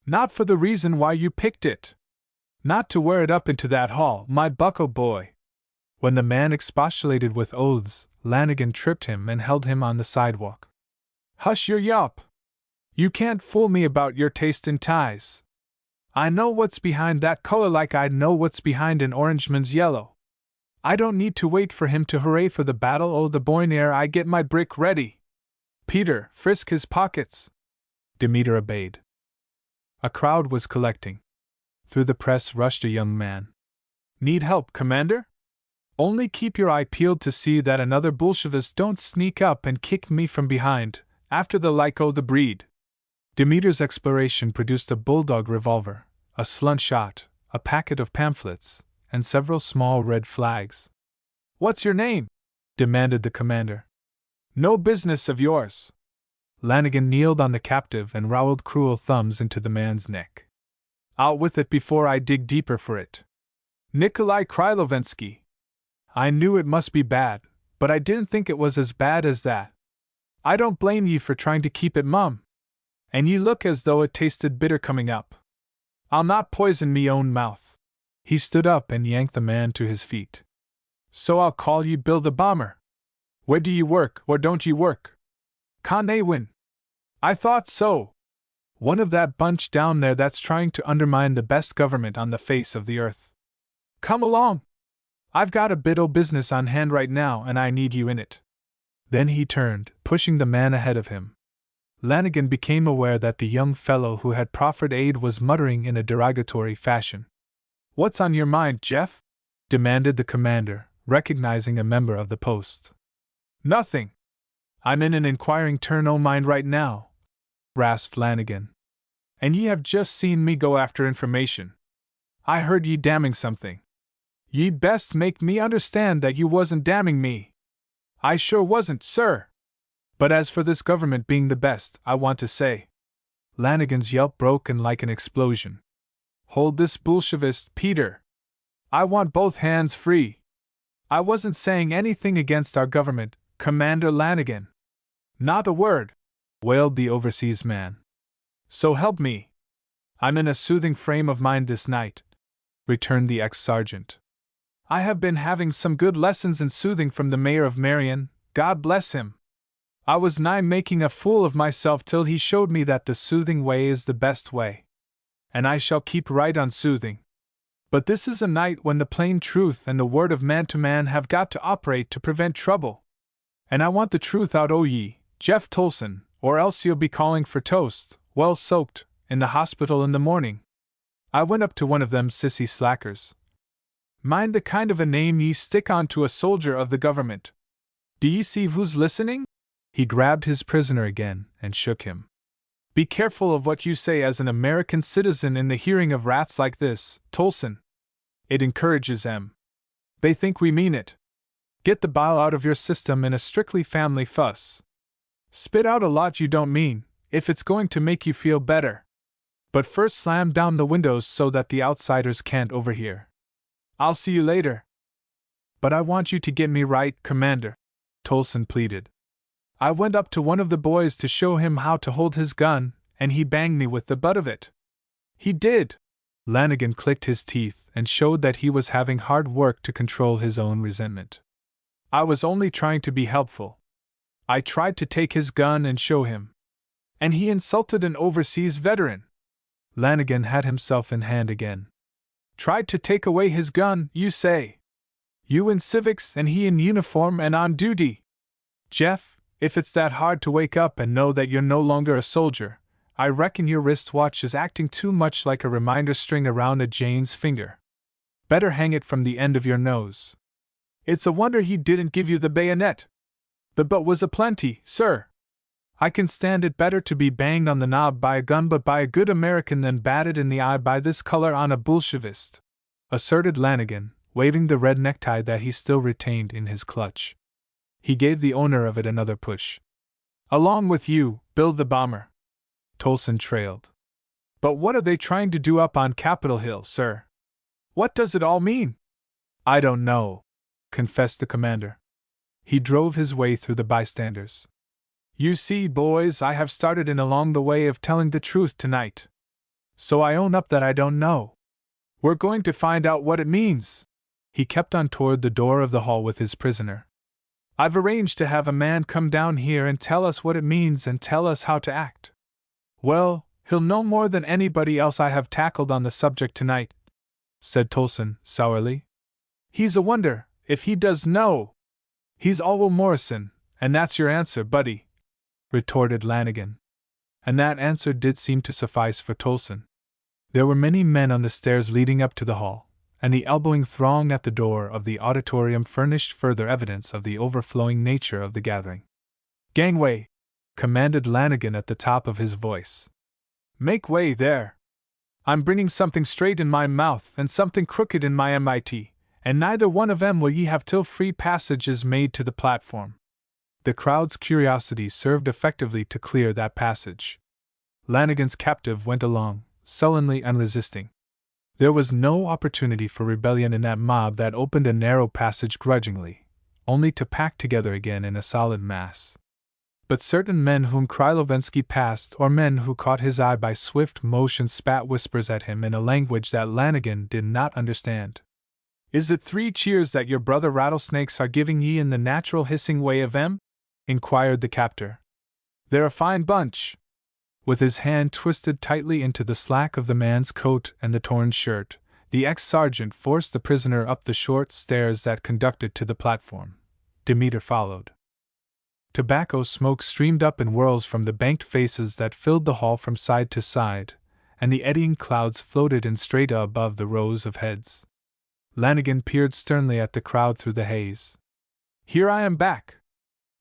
Not for the reason why you picked it. Not to wear it up into that hall, my bucko boy. When the man expostulated with oaths, Lanigan tripped him and held him on the sidewalk. Hush your yawp! You can't fool me about your taste in ties. I know what's behind that color like I know what's behind an orangeman's yellow. I don't need to wait for him to hooray for the battle o' the Boyne ere I get my brick ready. Peter, frisk his pockets. Demeter obeyed. A crowd was collecting. Through the press rushed a young man. Need help, Commander? Only keep your eye peeled to see that another Bolshevist don't sneak up and kick me from behind, after the like o' the breed. Demeter's exploration produced a bulldog revolver, a slunt shot, a packet of pamphlets, and several small red flags. What's your name? Demanded the commander. No business of yours. Lanigan kneeled on the captive and rowelled cruel thumbs into the man's neck. Out with it before I dig deeper for it. Nikolai Krylovensky. I knew it must be bad, but I didn't think it was as bad as that. I don't blame ye for trying to keep it mum. And ye look as though it tasted bitter coming up. I'll not poison me own mouth. He stood up and yanked the man to his feet. So I'll call ye Bill the Bomber. Where do ye work, or don't ye work? Conawin. I thought so. One of that bunch down there that's trying to undermine the best government on the face of the earth. Come along. I've got a bit o' business on hand right now and I need you in it. Then he turned, pushing the man ahead of him. Lanigan became aware that the young fellow who had proffered aid was muttering in a derogatory fashion. What's on your mind, Jeff? Demanded the commander, recognizing a member of the post. Nothing. I'm in an inquiring turn o' mind right now, rasped Lanigan. And ye have just seen me go after information. I heard ye damning something. Ye best make me understand that you wasn't damning me. I sure wasn't, sir. But as for this government being the best, I want to say. Lanigan's yelp broke in like an explosion. Hold this Bolshevist, Peter. I want both hands free. I wasn't saying anything against our government, Commander Lanigan. Not a word, wailed the overseas man. So help me. I'm in a soothing frame of mind this night, returned the ex-sergeant. I have been having some good lessons in soothing from the mayor of Marion, God bless him. I was nigh making a fool of myself till he showed me that the soothing way is the best way. And I shall keep right on soothing. But this is a night when the plain truth and the word of man to man have got to operate to prevent trouble. And I want the truth out o' ye, Jeff Tolson, or else you'll be calling for toast, well soaked, in the hospital in the morning. I went up to one of them sissy slackers. Mind the kind of a name ye stick on to a soldier of the government. Do ye see who's listening? He grabbed his prisoner again and shook him. Be careful of what you say as an American citizen in the hearing of rats like this, Tolson. It encourages them. They think we mean it. Get the bile out of your system in a strictly family fuss. Spit out a lot you don't mean, if it's going to make you feel better. But first slam down the windows so that the outsiders can't overhear. I'll see you later. But I want you to get me right, Commander, Tolson pleaded. I went up to one of the boys to show him how to hold his gun, and he banged me with the butt of it. He did. Lanigan clicked his teeth and showed that he was having hard work to control his own resentment. I was only trying to be helpful. I tried to take his gun and show him. And he insulted an overseas veteran. Lanigan had himself in hand again. Tried to take away his gun, you say? You in civics and he in uniform and on duty. Jeff, if it's that hard to wake up and know that you're no longer a soldier, I reckon your wristwatch is acting too much like a reminder string around a Jane's finger. Better hang it from the end of your nose. It's a wonder he didn't give you the bayonet. The butt was aplenty, sir. I can stand it better to be banged on the knob by a gun but by a good American than batted in the eye by this color on a Bolshevist, asserted Lanigan, waving the red necktie that he still retained in his clutch. He gave the owner of it another push. Along with you, Bill the Bomber. Tolson trailed. But what are they trying to do up on Capitol Hill, sir? What does it all mean? I don't know, confessed the commander. He drove his way through the bystanders. You see, boys, I have started in along the way of telling the truth tonight. So I own up that I don't know. We're going to find out what it means. He kept on toward the door of the hall with his prisoner. I've arranged to have a man come down here and tell us what it means and tell us how to act. Well, he'll know more than anybody else I have tackled on the subject tonight, said Tolson sourly. He's a wonder, if he does know. He's all Morrison, and that's your answer, buddy, retorted Lanigan. And that answer did seem to suffice for Tolson. There were many men on the stairs leading up to the hall, and the elbowing throng at the door of the auditorium furnished further evidence of the overflowing nature of the gathering. Gangway, commanded Lanigan at the top of his voice. Make way there. I'm bringing something straight in my mouth and something crooked in my MIT, and neither one of 'em will ye have till free passage is made to the platform. The crowd's curiosity served effectively to clear that passage. Lanigan's captive went along, sullenly unresisting. There was no opportunity for rebellion in that mob that opened a narrow passage grudgingly, only to pack together again in a solid mass. But certain men whom Krylovensky passed, or men who caught his eye by swift motion, spat whispers at him in a language that Lanigan did not understand. Is it 3 cheers that your brother rattlesnakes are giving ye in the natural hissing way of 'em? Inquired the captor. They're a fine bunch. With his hand twisted tightly into the slack of the man's coat and the torn shirt, the ex-sergeant forced the prisoner up the short stairs that conducted to the platform. Demeter followed. Tobacco smoke streamed up in whirls from the banked faces that filled the hall from side to side, and the eddying clouds floated in straight above the rows of heads. Lanigan peered sternly at the crowd through the haze. Here I am back.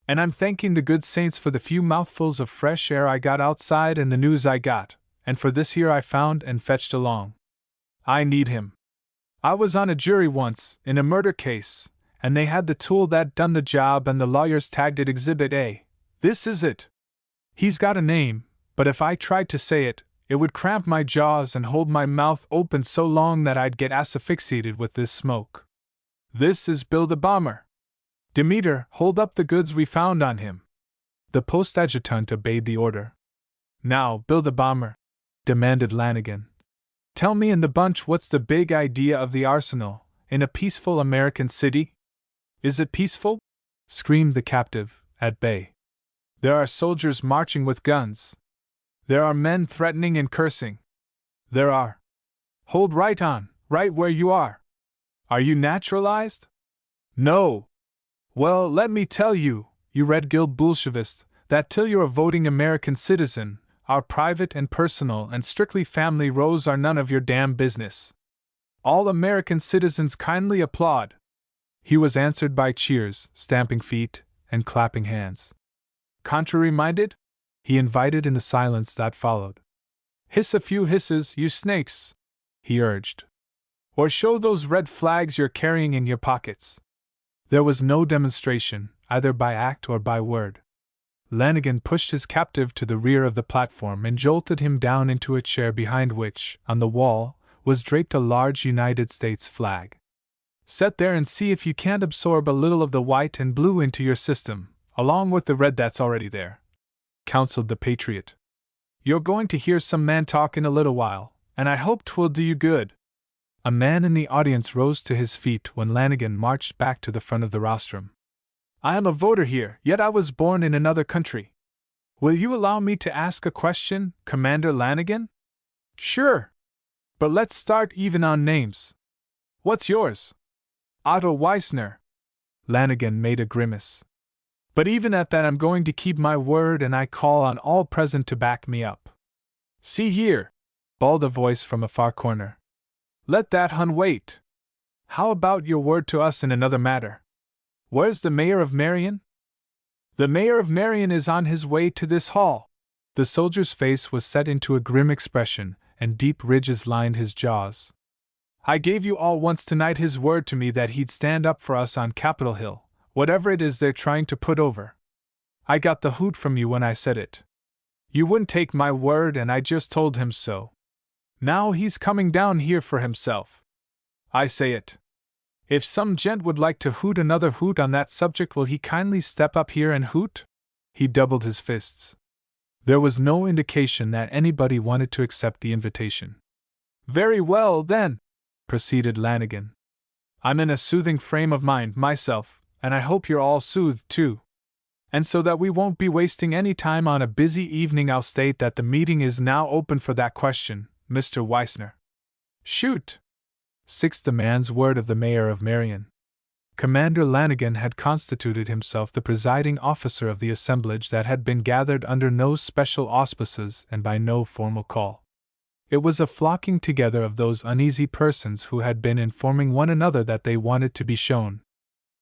And I'm thanking the good saints for the few mouthfuls of fresh air I got outside and the news I got, and for this here I found and fetched along. I need him. I was on a jury once, in a murder case, and they had the tool that done the job and the lawyers tagged it Exhibit A. This is it. He's got a name, but if I tried to say it, it would cramp my jaws and hold my mouth open so long that I'd get asphyxiated with this smoke. This is Bill the Bomber. Demeter, hold up the goods we found on him. The post-adjutant obeyed the order. Now, Bill the Bomber, demanded Lanigan, tell me in the bunch what's the big idea of the arsenal, in a peaceful American city? Is it peaceful? Screamed the captive, at bay. There are soldiers marching with guns. There are men threatening and cursing. There are. Hold right on, right where you are. Are you naturalized? No. Well, let me tell you, you Red Guild Bolshevist, that till you're a voting American citizen, our private and personal and strictly family rows are none of your damn business. All American citizens kindly applaud. He was answered by cheers, stamping feet, and clapping hands. Contrary-minded? He invited in the silence that followed. Hiss a few hisses, you snakes, he urged. Or show those red flags you're carrying in your pockets. There was no demonstration, either by act or by word. Lanigan pushed his captive to the rear of the platform and jolted him down into a chair behind which, on the wall, was draped a large United States flag. Sit there and see if you can't absorb a little of the white and blue into your system, along with the red that's already there, counseled the patriot. You're going to hear some man talk in a little while, and I hope 'twill do you good. A man in the audience rose to his feet when Lanigan marched back to the front of the rostrum. I am a voter here, yet I was born in another country. Will you allow me to ask a question, Commander Lanigan? Sure. But let's start even on names. What's yours? Otto Weissner. Lanigan made a grimace. But even at that I'm going to keep my word, and I call on all present to back me up. See here, bawled a voice from a far corner. Let that Hun wait. How about your word to us in another matter? Where's the mayor of Marion? The mayor of Marion is on his way to this hall. The soldier's face was set into a grim expression, and deep ridges lined his jaws. I gave you all once tonight his word to me that he'd stand up for us on Capitol Hill, whatever it is they're trying to put over. I got the hoot from you when I said it. You wouldn't take my word, and I just told him so. Now he's coming down here for himself. I say it. If some gent would like to hoot another hoot on that subject, will he kindly step up here and hoot? He doubled his fists. There was no indication that anybody wanted to accept the invitation. Very well, then, proceeded Lanigan. I'm in a soothing frame of mind myself, and I hope you're all soothed too. And so that we won't be wasting any time on a busy evening, I'll state that the meeting is now open for that question, Mr. Weissner. Shoot! Sixth the man's word of the mayor of Marion. Commander Lanigan had constituted himself the presiding officer of the assemblage that had been gathered under no special auspices and by no formal call. It was a flocking together of those uneasy persons who had been informing one another that they wanted to be shown.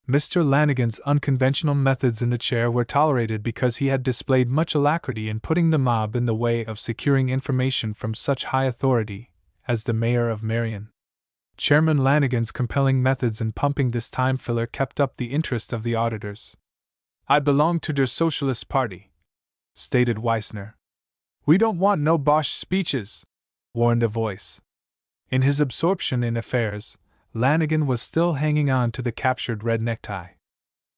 Mr. Lanigan's unconventional methods in the chair were tolerated because he had displayed much alacrity in putting the mob in the way of securing information from such high authority as the mayor of Marion. Chairman Lanigan's compelling methods in pumping this time filler kept up the interest of the auditors. I belong to der Socialist Party, stated Weissner. We don't want no bosh speeches, warned a voice. In his absorption in affairs, Lanigan was still hanging on to the captured red necktie.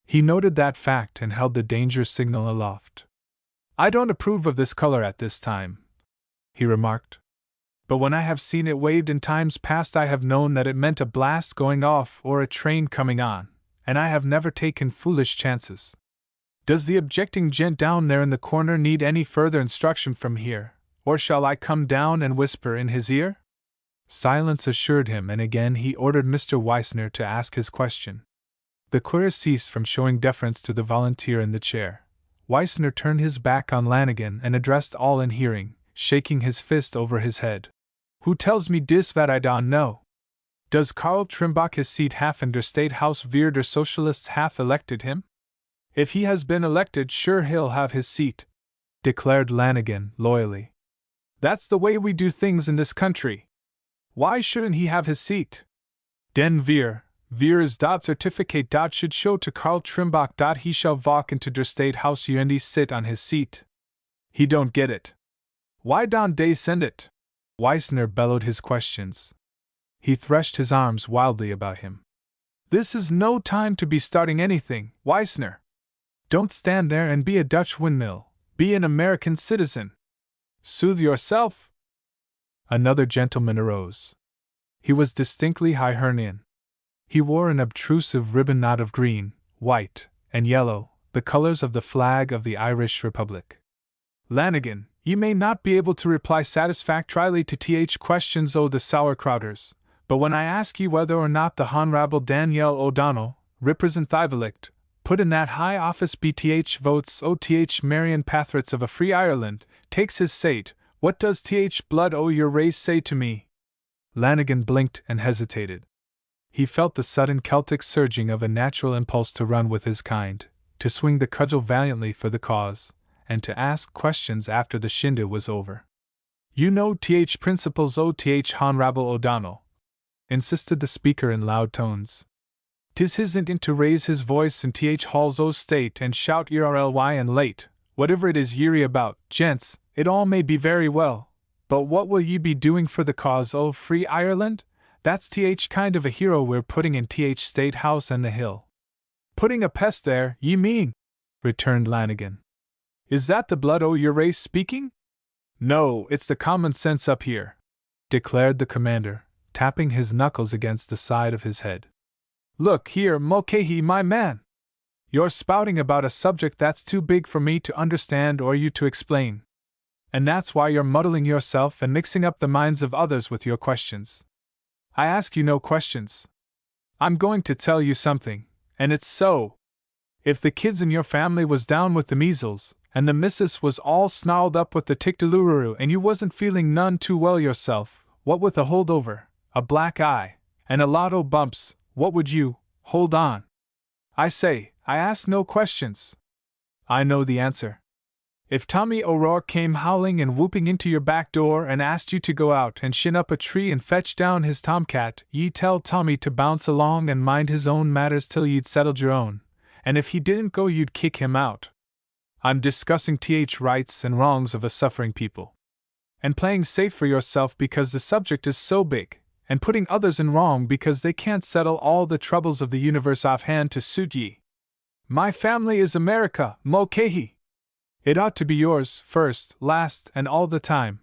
He noted that fact and held the danger signal aloft. I don't approve of this color at this time, he remarked. But when I have seen it waved in times past, I have known that it meant a blast going off or a train coming on, and I have never taken foolish chances. Does the objecting gent down there in the corner need any further instruction from here, or shall I come down and whisper in his ear? Silence assured him, and again he ordered Mr. Weissner to ask his question. The queer ceased from showing deference to the volunteer in the chair. Weissner turned his back on Lanigan and addressed all in hearing, shaking his fist over his head. Who tells me dis what I don't know? Does Karl Trimbach his seat half in der State House wir der Socialists half elected him? If he has been elected, sure he'll have his seat, declared Lanigan loyally. That's the way we do things in this country. Why shouldn't he have his seat? Den wir's dot certificate dot should show to Karl Trimbach dot he shall walk into der State House und sit on his seat. He don't get it. Why don't they send it? Weissner bellowed his questions. He threshed his arms wildly about him. This is no time to be starting anything, Weissner. Don't stand there and be a Dutch windmill. Be an American citizen. Soothe yourself. Another gentleman arose. He was distinctly Hibernian. He wore an obtrusive ribbon knot of green, white, and yellow, the colors of the flag of the Irish Republic. Lanigan, ye may not be able to reply satisfactorily to th questions o' the sauerkrauters, but when I ask ye whether or not the Honorable Daniel O'Donnell, representativelict, put in that high office bth votes oth Marion Patriots of a free Ireland, takes his sate, what does th blood o' your race say to me? Lanigan blinked and hesitated. He felt the sudden Celtic surging of a natural impulse to run with his kind, to swing the cudgel valiantly for the cause, and to ask questions after the shindy was over. You know th principles o' th Honorable O'Donnell, insisted the speaker in loud tones. 'Tis hisn't to raise his voice in th halls o' state and shout ERLY and late, whatever it is ye're about, gents, it all may be very well, but what will ye be doing for the cause o' free Ireland? That's th kind of a hero we're putting in th State House and the Hill. Putting a pest there, ye mean? Returned Lanigan. Is that the blood o' your race speaking? No, it's the common sense up here, declared the commander, tapping his knuckles against the side of his head. Look here, Mulcahy, my man! You're spouting about a subject that's too big for me to understand or you to explain. And that's why you're muddling yourself and mixing up the minds of others with your questions. I ask you no questions. I'm going to tell you something, and it's so. If the kids in your family was down with the measles, and the missus was all snarled up with the tic-delururu and you wasn't feeling none too well yourself, what with a holdover, a black eye, and a lot o' bumps, what would you, hold on? I say, I ask no questions. I know the answer. If Tommy O'Rourke came howling and whooping into your back door and asked you to go out and shin up a tree and fetch down his tomcat, ye'd tell Tommy to bounce along and mind his own matters till ye'd settled your own, and if he didn't go you'd kick him out. I'm discussing rights and wrongs of a suffering people. And playing safe for yourself because the subject is so big, and putting others in wrong because they can't settle all the troubles of the universe offhand to suit ye. My family is America, Mulcahy. It ought to be yours, first, last, and all the time.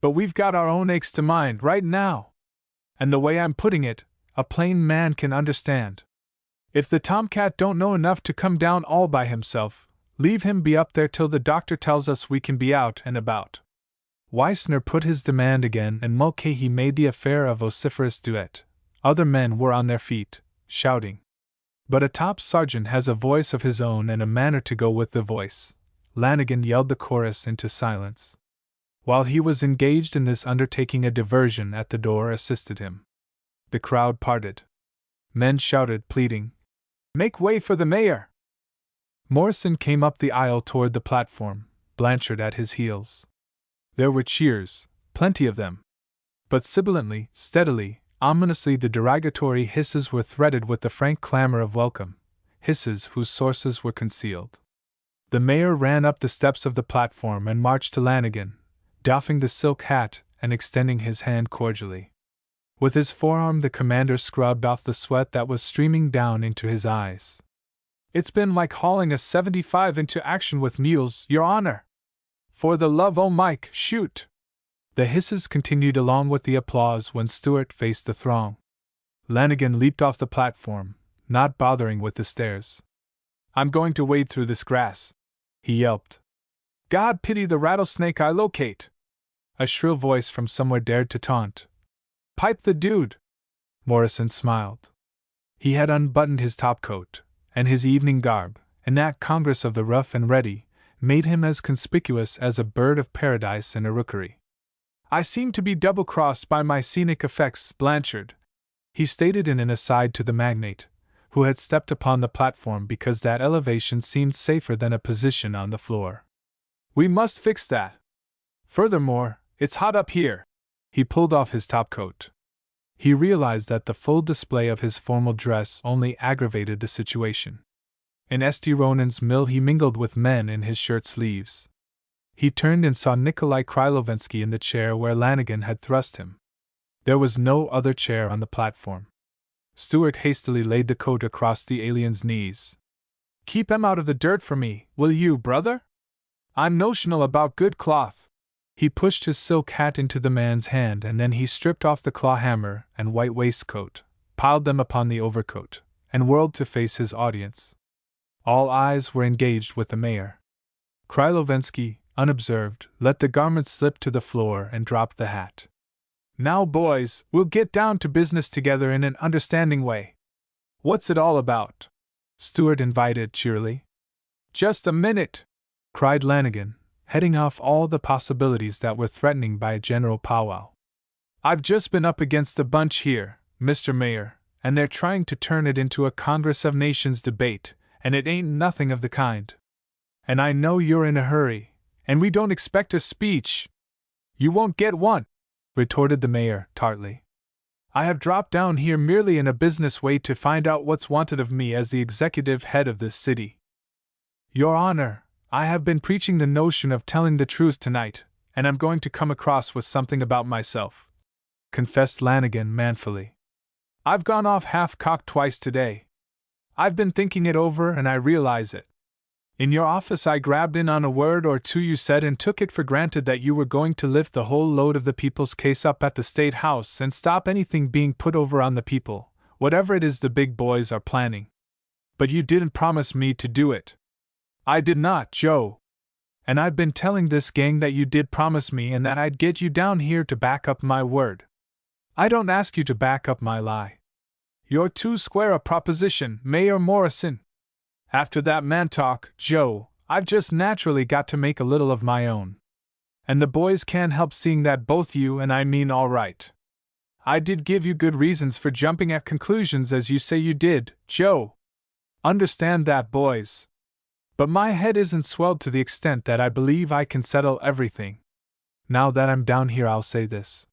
But we've got our own aches to mind right now. And the way I'm putting it, a plain man can understand. If the tomcat don't know enough to come down all by himself, leave him be up there till the doctor tells us we can be out and about. Weissner put his demand again, and Mulcahy made the affair a vociferous duet. Other men were on their feet, shouting. But a top sergeant has a voice of his own and a manner to go with the voice. Lanigan yelled the chorus into silence. While he was engaged in this undertaking, a diversion at the door assisted him. The crowd parted. Men shouted, pleading, "Make way for the mayor!" Morrison came up the aisle toward the platform, Blanchard at his heels. There were cheers, plenty of them. But sibilantly, steadily, ominously the derogatory hisses were threaded with the frank clamor of welcome, hisses whose sources were concealed. The mayor ran up the steps of the platform and marched to Lanigan, doffing the silk hat and extending his hand cordially. With his forearm the commander scrubbed off the sweat that was streaming down into his eyes. It's been like hauling a 75 into action with mules, Your Honor! For the love o' Mike, shoot! The hisses continued along with the applause when Stewart faced the throng. Lanigan leaped off the platform, not bothering with the stairs. I'm going to wade through this grass, he yelped. God pity the rattlesnake I locate! A shrill voice from somewhere dared to taunt. Pipe the dude! Morrison smiled. He had unbuttoned his topcoat, and his evening garb, and that congress of the rough and ready, made him as conspicuous as a bird of paradise in a rookery. I seem to be double-crossed by my scenic effects, Blanchard, he stated in an aside to the magnate, who had stepped upon the platform because that elevation seemed safer than a position on the floor. We must fix that. Furthermore, it's hot up here. He pulled off his topcoat. He realized that the full display of his formal dress only aggravated the situation. In St. Ronan's mill he mingled with men in his shirt sleeves. He turned and saw Nikolai Krylovensky in the chair where Lanigan had thrust him. There was no other chair on the platform. Stewart hastily laid the coat across the alien's knees. Keep him out of the dirt for me, will you, brother? I'm notional about good cloth. He pushed his silk hat into the man's hand and then he stripped off the claw hammer and white waistcoat, piled them upon the overcoat, and whirled to face his audience. All eyes were engaged with the mayor. Krylovensky, unobserved, let the garment slip to the floor and dropped the hat. Now, boys, we'll get down to business together in an understanding way. What's it all about? Stewart invited cheerily. Just a minute, cried Lanigan, heading off all the possibilities that were threatening by a general powwow. I've just been up against a bunch here, Mr. Mayor, and they're trying to turn it into a Congress of Nations debate, and it ain't nothing of the kind. And I know you're in a hurry, and we don't expect a speech. You won't get one, retorted the mayor, tartly. I have dropped down here merely in a business way to find out what's wanted of me as the executive head of this city. Your Honor, I have been preaching the notion of telling the truth tonight, and I'm going to come across with something about myself, confessed Lanigan manfully. I've gone off half-cocked twice today. I've been thinking it over and I realize it. In your office I grabbed in on a word or two you said and took it for granted that you were going to lift the whole load of the people's case up at the State House and stop anything being put over on the people, whatever it is the big boys are planning. But you didn't promise me to do it. I did not, Joe. And I've been telling this gang that you did promise me and that I'd get you down here to back up my word. I don't ask you to back up my lie. You're too square a proposition, Mayor Morrison. After that man talk, Joe, I've just naturally got to make a little of my own. And the boys can't help seeing that both you and I mean all right. I did give you good reasons for jumping at conclusions as you say you did, Joe. Understand that, boys. But my head isn't swelled to the extent that I believe I can settle everything. Now that I'm down here, I'll say this.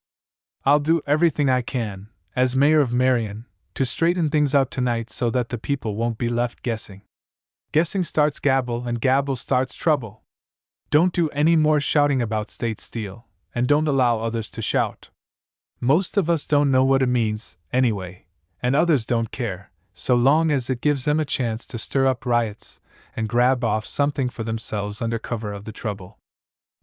I'll do everything I can, as mayor of Marion, to straighten things out tonight so that the people won't be left guessing. Guessing starts gabble and gabble starts trouble. Don't do any more shouting about state steel, and don't allow others to shout. Most of us don't know what it means, anyway, and others don't care, so long as it gives them a chance to stir up riots and grab off something for themselves under cover of the trouble.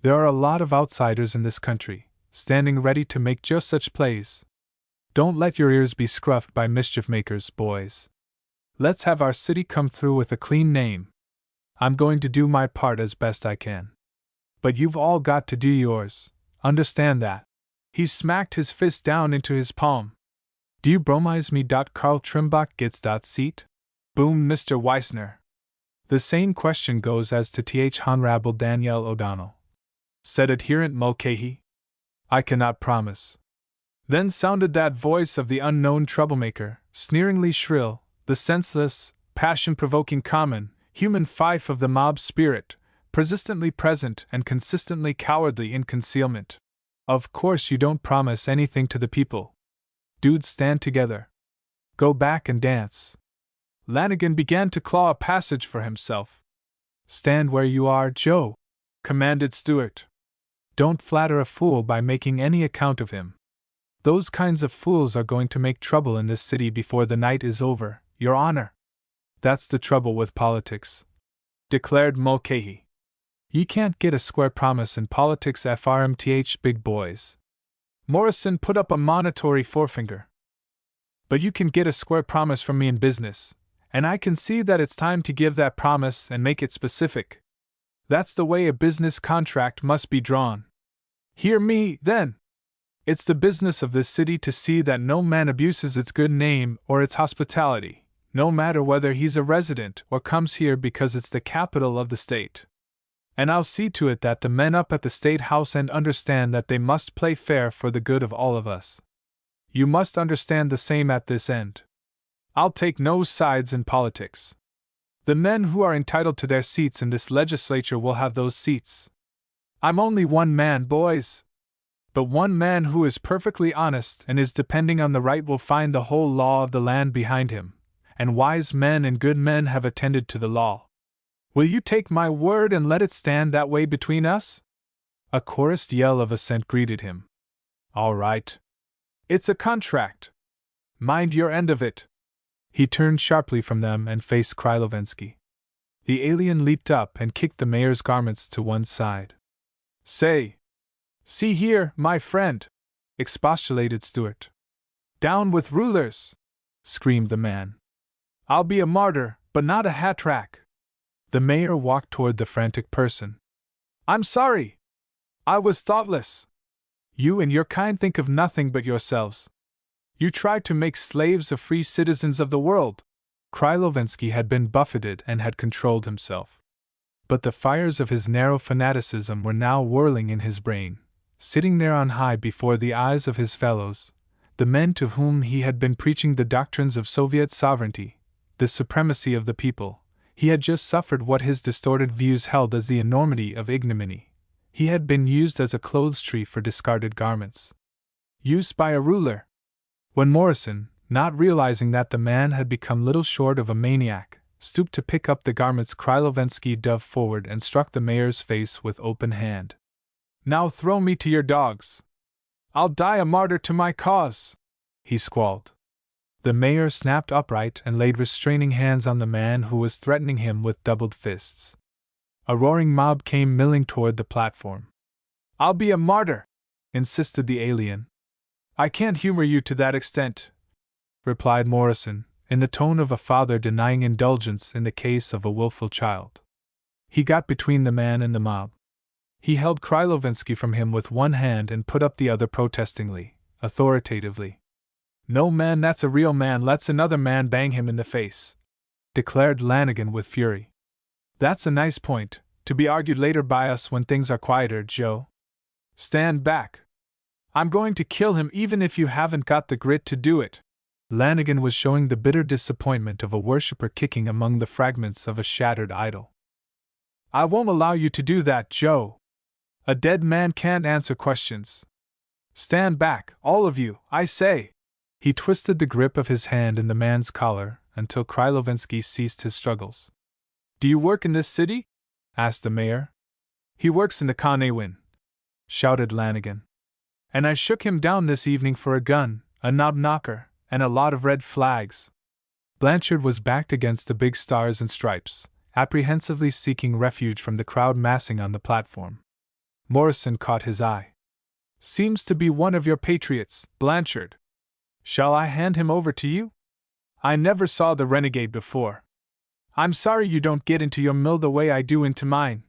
There are a lot of outsiders in this country, standing ready to make just such plays. Don't let your ears be scruffed by mischief makers, boys. Let's have our city come through with a clean name. I'm going to do my part as best I can. But you've all got to do yours, understand that. He smacked his fist down into his palm. Do you bromize me? Carl Trimbach gets seat? Boomed Mr. Weissner. The same question goes as to Th. Honorable Danielle O'Donnell, said adherent Mulcahy. I cannot promise. Then sounded that voice of the unknown troublemaker, sneeringly shrill, the senseless, passion-provoking common, human fife of the mob spirit, persistently present and consistently cowardly in concealment. Of course you don't promise anything to the people. Dudes, stand together. Go back and dance. Lanigan began to claw a passage for himself. Stand where you are, Joe, commanded Stewart. Don't flatter a fool by making any account of him. Those kinds of fools are going to make trouble in this city before the night is over, Your Honor. That's the trouble with politics, declared Mulcahy. You can't get a square promise in politics, FRMTH, big boys. Morrison put up a monitory forefinger. But you can get a square promise from me in business, and I can see that it's time to give that promise and make it specific. That's the way a business contract must be drawn. Hear me, then. It's the business of this city to see that no man abuses its good name or its hospitality, no matter whether he's a resident or comes here because it's the capital of the state. And I'll see to it that the men up at the State House and understand that they must play fair for the good of all of us. You must understand the same at this end. I'll take no sides in politics. The men who are entitled to their seats in this legislature will have those seats. I'm only one man, boys. But one man who is perfectly honest and is depending on the right will find the whole law of the land behind him, and wise men and good men have attended to the law. Will you take my word and let it stand that way between us? A chorused yell of assent greeted him. All right. It's a contract. Mind your end of it. He turned sharply from them and faced Krylovensky. The alien leaped up and kicked the mayor's garments to one side. Say! See here, my friend! Expostulated Stewart. Down with rulers! Screamed the man. I'll be a martyr, but not a hat-rack. The mayor walked toward the frantic person. I'm sorry! I was thoughtless. You and your kind think of nothing but yourselves. You try to make slaves of free citizens of the world. Krylovensky had been buffeted and had controlled himself. But the fires of his narrow fanaticism were now whirling in his brain, sitting there on high before the eyes of his fellows, the men to whom he had been preaching the doctrines of Soviet sovereignty, the supremacy of the people. He had just suffered what his distorted views held as the enormity of ignominy. He had been used as a clothes tree for discarded garments. Used by a ruler. When Morrison, not realizing that the man had become little short of a maniac, stooped to pick up the garments, Krylovensky dove forward and struck the mayor's face with open hand. Now throw me to your dogs. I'll die a martyr to my cause, he squalled. The mayor snapped upright and laid restraining hands on the man who was threatening him with doubled fists. A roaring mob came milling toward the platform. "I'll be a martyr," insisted the alien. "I can't humor you to that extent," replied Morrison, in the tone of a father denying indulgence in the case of a willful child. He got between the man and the mob. He held Krylovensky from him with one hand and put up the other protestingly, authoritatively. "No man that's a real man lets another man bang him in the face," declared Lanigan with fury. "That's a nice point, to be argued later by us when things are quieter, Joe. Stand back. I'm going to kill him even if you haven't got the grit to do it." Lanigan was showing the bitter disappointment of a worshipper kicking among the fragments of a shattered idol. "I won't allow you to do that, Joe. A dead man can't answer questions. Stand back, all of you, I say." He twisted the grip of his hand in the man's collar until Krylovensky ceased his struggles. "Do you work in this city?" asked the mayor. "He works in the Conawin," shouted Lanigan. "And I shook him down this evening for a gun, a knob-knocker, and a lot of red flags." Blanchard was backed against the big stars and stripes, apprehensively seeking refuge from the crowd massing on the platform. Morrison caught his eye. "Seems to be one of your patriots, Blanchard. Shall I hand him over to you? I never saw the renegade before. I'm sorry you don't get into your mill the way I do into mine.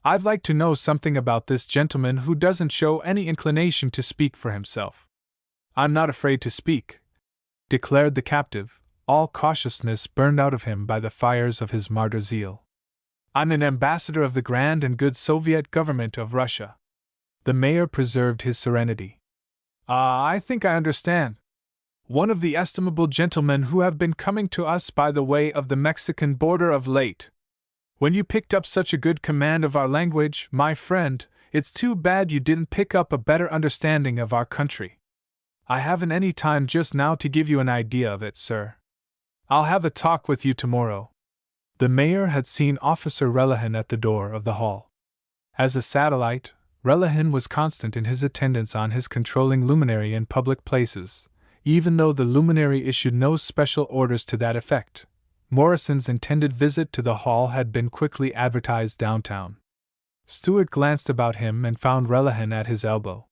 I'd like to know something about this gentleman who doesn't show any inclination to speak for himself." "I'm not afraid to speak," declared the captive, all cautiousness burned out of him by the fires of his martyr zeal. "I'm an ambassador of the grand and good Soviet government of Russia." The mayor preserved his serenity. I think I understand. One of the estimable gentlemen who have been coming to us by the way of the Mexican border of late. When you picked up such a good command of our language, my friend, it's too bad you didn't pick up a better understanding of our country. I haven't any time just now to give you an idea of it, sir. I'll have a talk with you tomorrow." The mayor had seen Officer Relihan at the door of the hall. As a satellite, Relihan was constant in his attendance on his controlling luminary in public places, even though the luminary issued no special orders to that effect. Morrison's intended visit to the hall had been quickly advertised downtown. Stewart glanced about him and found Relihan at his elbow.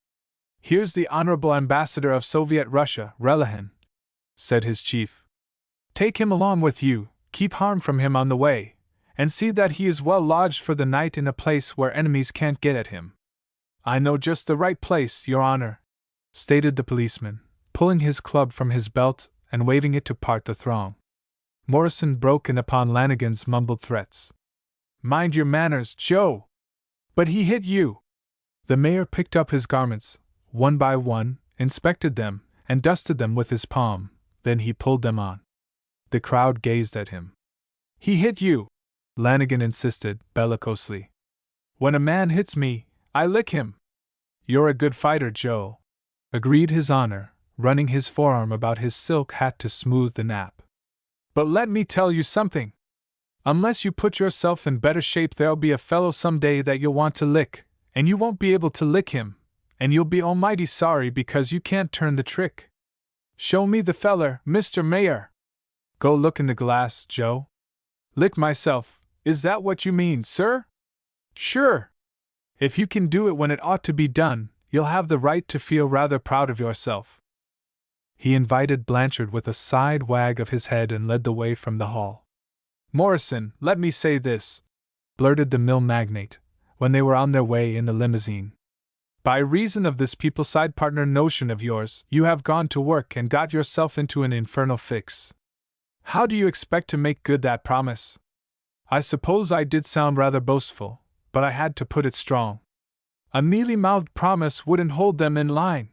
"Here's the Honorable Ambassador of Soviet Russia, Relihan," said his chief. "Take him along with you, keep harm from him on the way, and see that he is well lodged for the night in a place where enemies can't get at him." "I know just the right place, Your Honor," stated the policeman, pulling his club from his belt and waving it to part the throng. Morrison broke in upon Lanigan's mumbled threats. "Mind your manners, Joe!" "But he hit you!" The mayor picked up his garments, one by one, inspected them, and dusted them with his palm, then he pulled them on. The crowd gazed at him. "He hit you," Lanigan insisted, bellicosely. "When a man hits me, I lick him." "You're a good fighter, Joe," agreed His Honor, running his forearm about his silk hat to smooth the nap. "But let me tell you something. Unless you put yourself in better shape, there'll be a fellow someday that you'll want to lick, and you won't be able to lick him, and you'll be almighty sorry because you can't turn the trick. Show me the feller, Mr. Mayor." "Go look in the glass, Joe." "Lick myself, is that what you mean, sir?" "Sure. If you can do it when it ought to be done, you'll have the right to feel rather proud of yourself." He invited Blanchard with a side wag of his head and led the way from the hall. "Morrison, let me say this," blurted the mill magnate, when they were on their way in the limousine. "By reason of this people-side partner notion of yours, you have gone to work and got yourself into an infernal fix. How do you expect to make good that promise? I suppose I did sound rather boastful, but I had to put it strong. A mealy-mouthed promise wouldn't hold them in line.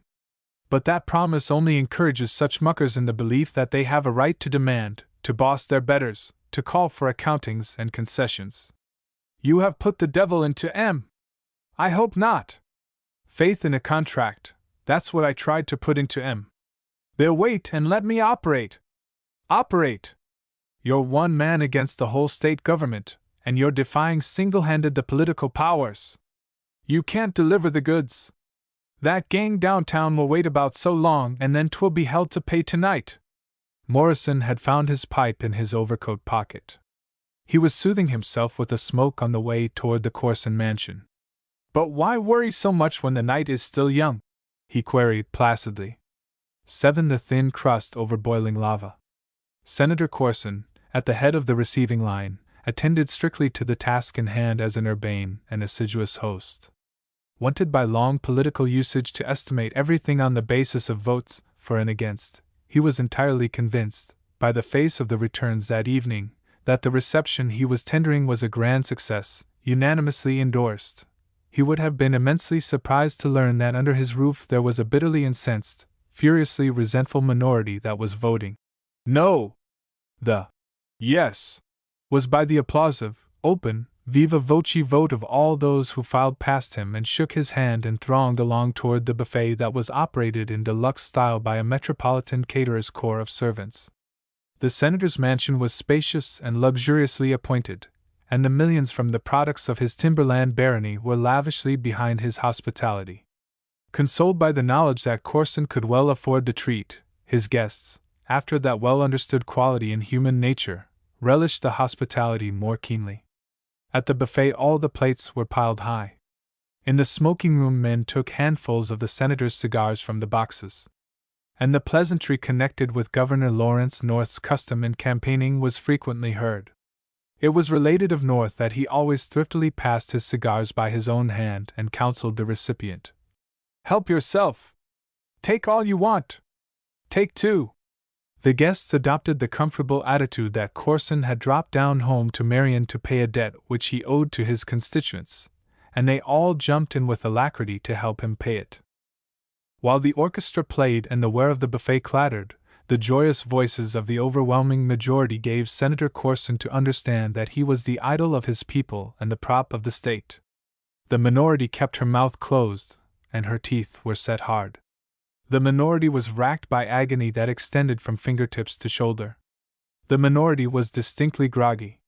But that promise only encourages such muckers in the belief that they have a right to demand, to boss their betters, to call for accountings and concessions. You have put the devil into M. I hope not. Faith in a contract, that's what I tried to put into M. They'll wait and let me operate. Operate! You're one man against the whole state government, and you're defying single-handed the political powers. You can't deliver the goods. That gang downtown will wait about so long and then 'twill be hell to pay tonight." Morrison had found his pipe in his overcoat pocket. He was soothing himself with a smoke on the way toward the Corson mansion. "But why worry so much when the night is still young?" he queried placidly. 7. The thin crust over boiling lava. Senator Corson, at the head of the receiving line, attended strictly to the task in hand as an urbane and assiduous host. Wanted by long political usage to estimate everything on the basis of votes for and against, he was entirely convinced, by the face of the returns that evening, that the reception he was tendering was a grand success, unanimously endorsed. He would have been immensely surprised to learn that under his roof there was a bitterly incensed, furiously resentful minority that was voting no. The yes was by the applausive, open, viva voce vote of all those who filed past him and shook his hand and thronged along toward the buffet that was operated in deluxe style by a metropolitan caterer's corps of servants. The senator's mansion was spacious and luxuriously appointed, and the millions from the products of his timberland barony were lavishly behind his hospitality. Consoled by the knowledge that Corson could well afford to treat his guests, after that well-understood quality in human nature, relished the hospitality more keenly. At the buffet all the plates were piled high. In the smoking room men took handfuls of the senator's cigars from the boxes. And the pleasantry connected with Governor Lawrence North's custom in campaigning was frequently heard. It was related of North that he always thriftily passed his cigars by his own hand and counseled the recipient. "Help yourself! Take all you want! Take two!" The guests adopted the comfortable attitude that Corson had dropped down home to Marion to pay a debt which he owed to his constituents, and they all jumped in with alacrity to help him pay it. While the orchestra played and the ware of the buffet clattered, the joyous voices of the overwhelming majority gave Senator Corson to understand that he was the idol of his people and the prop of the state. The minority kept her mouth closed, and her teeth were set hard. The minority was racked by agony that extended from fingertips to shoulder. The minority was distinctly groggy.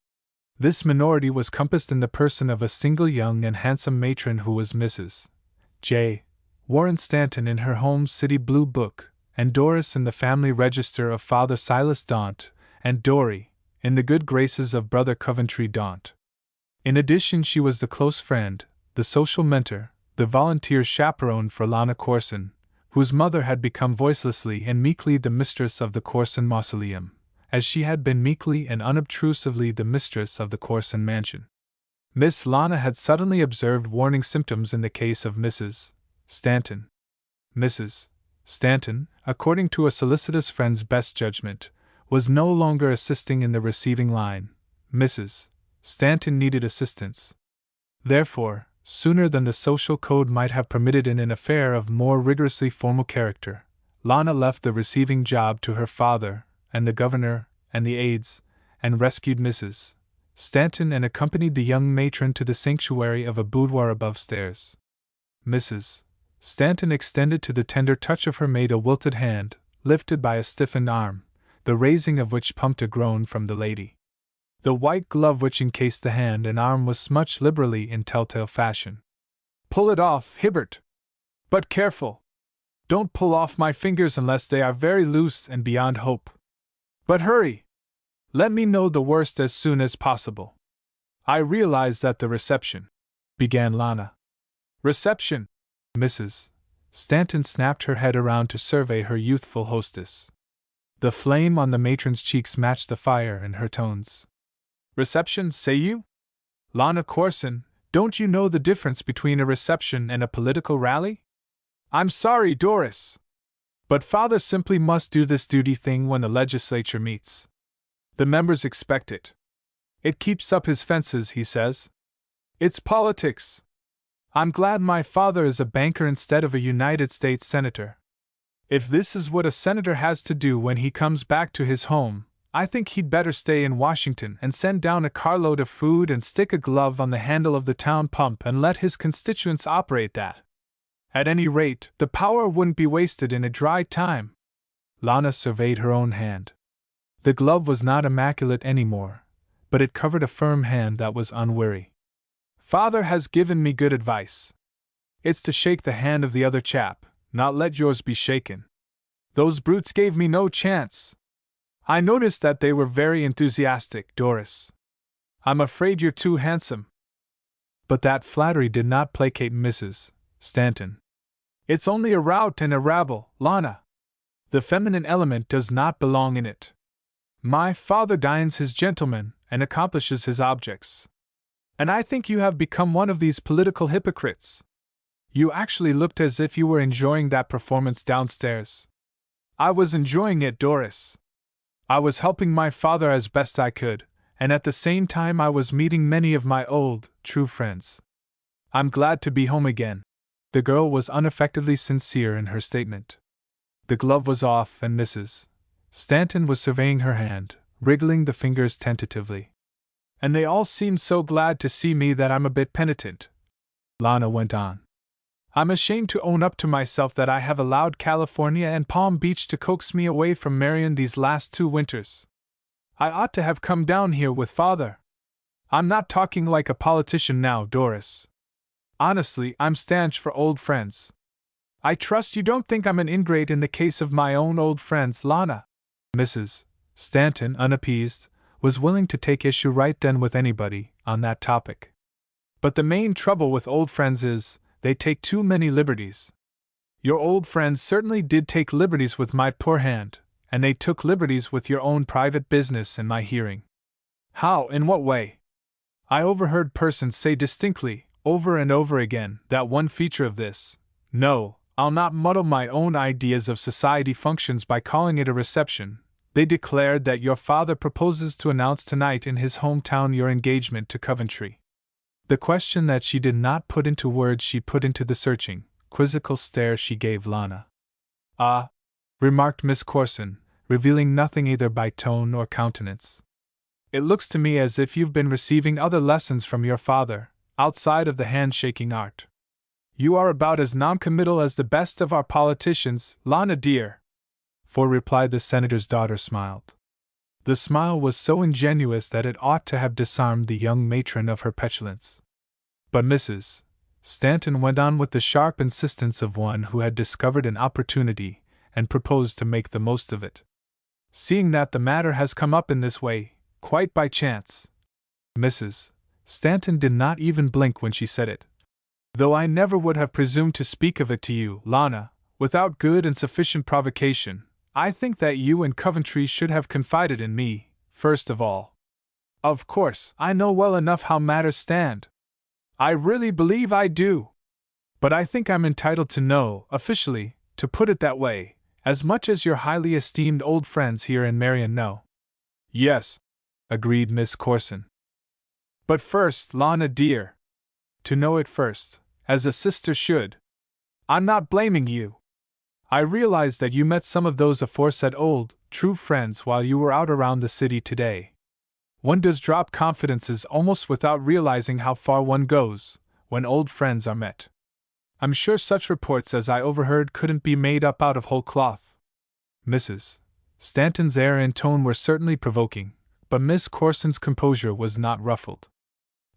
This minority was compassed in the person of a single young and handsome matron who was Mrs. J. Warren Stanton in her home city blue book, and Doris in the family register of Father Silas Daunt, and Dorry, in the good graces of Brother Coventry Daunt. In addition, she was the close friend, the social mentor, the volunteer chaperone for Lana Corson, whose mother had become voicelessly and meekly the mistress of the Corson mausoleum, as she had been meekly and unobtrusively the mistress of the Corson mansion. Miss Lana had suddenly observed warning symptoms in the case of Mrs. Stanton. Mrs. Stanton, according to a solicitous friend's best judgment, was no longer assisting in the receiving line. Mrs. Stanton needed assistance. Therefore, sooner than the social code might have permitted in an affair of more rigorously formal character, Lana left the receiving job to her father, and the governor, and the aides, and rescued Mrs. Stanton and accompanied the young matron to the sanctuary of a boudoir above stairs. Mrs. Stanton extended to the tender touch of her maid a wilted hand, lifted by a stiffened arm, the raising of which pumped a groan from the lady. The white glove which encased the hand and arm was smudged liberally in telltale fashion. "Pull it off, Hibbert! But careful! Don't pull off my fingers unless they are very loose and beyond hope. But hurry! Let me know the worst as soon as possible." "I realize that the reception," began Lana. "Reception?" Mrs. Stanton snapped her head around to survey her youthful hostess. The flame on the matron's cheeks matched the fire in her tones. "Reception, say you? Lana Corson, don't you know the difference between a reception and a political rally? I'm sorry, Doris. But Father simply must do this duty thing when the legislature meets. The members expect it. It keeps up his fences, he says. It's politics. I'm glad my father is a banker instead of a United States senator. If this is what a senator has to do when he comes back to his home, I think he'd better stay in Washington and send down a carload of food and stick a glove on the handle of the town pump and let his constituents operate that. At any rate, the power wouldn't be wasted in a dry time." Lana surveyed her own hand. The glove was not immaculate anymore, but it covered a firm hand that was unweary. "Father has given me good advice. It's to shake the hand of the other chap, not let yours be shaken. Those brutes gave me no chance. I noticed that they were very enthusiastic, Doris. I'm afraid you're too handsome. But that flattery did not placate Mrs. Stanton. It's only a rout and a rabble, Lana. The feminine element does not belong in it. My father dines his gentlemen and accomplishes his objects. And I think you have become one of these political hypocrites. You actually looked as if you were enjoying that performance downstairs. I was enjoying it, Doris. I was helping my father as best I could, and at the same time I was meeting many of my old, true friends. I'm glad to be home again. The girl was unaffectedly sincere in her statement. The glove was off, and Mrs. Stanton was surveying her hand, wriggling the fingers tentatively. And they all seemed so glad to see me that I'm a bit penitent, Lana went on. I'm ashamed to own up to myself that I have allowed California and Palm Beach to coax me away from Marion these last 2 winters. I ought to have come down here with Father. I'm not talking like a politician now, Doris. Honestly, I'm stanch for old friends. I trust you don't think I'm an ingrate in the case of my own old friends, Lana. Mrs. Stanton, unappeased, was willing to take issue right then with anybody on that topic. But the main trouble with old friends is, they take too many liberties. Your old friends certainly did take liberties with my poor hand, and they took liberties with your own private business in my hearing. How, in what way? I overheard persons say distinctly, over and over again, that one feature of this— no, I'll not muddle my own ideas of society functions by calling it a reception— they declared that your father proposes to announce tonight in his hometown your engagement to Coventry. The question that she did not put into words she put into the searching, quizzical stare she gave Lana. Ah, remarked Miss Corson, revealing nothing either by tone or countenance. It looks to me as if you've been receiving other lessons from your father, outside of the handshaking art. You are about as noncommittal as the best of our politicians, Lana dear. For reply the senator's daughter smiled. The smile was so ingenuous that it ought to have disarmed the young matron of her petulance. But Mrs. Stanton went on with the sharp insistence of one who had discovered an opportunity and proposed to make the most of it. Seeing that the matter has come up in this way, quite by chance. Mrs. Stanton did not even blink when she said it. Though I never would have presumed to speak of it to you, Lana, without good and sufficient provocation, I think that you and Coventry should have confided in me, first of all. Of course, I know well enough how matters stand. I really believe I do. But I think I'm entitled to know, officially, to put it that way, as much as your highly esteemed old friends here in Marion know. Yes, agreed Miss Corson. But first, Lana dear. To know it first, as a sister should. I'm not blaming you. I realize that you met some of those aforesaid old, true friends while you were out around the city today. One does drop confidences almost without realizing how far one goes, when old friends are met. I'm sure such reports as I overheard couldn't be made up out of whole cloth. Mrs. Stanton's air and tone were certainly provoking, but Miss Corson's composure was not ruffled.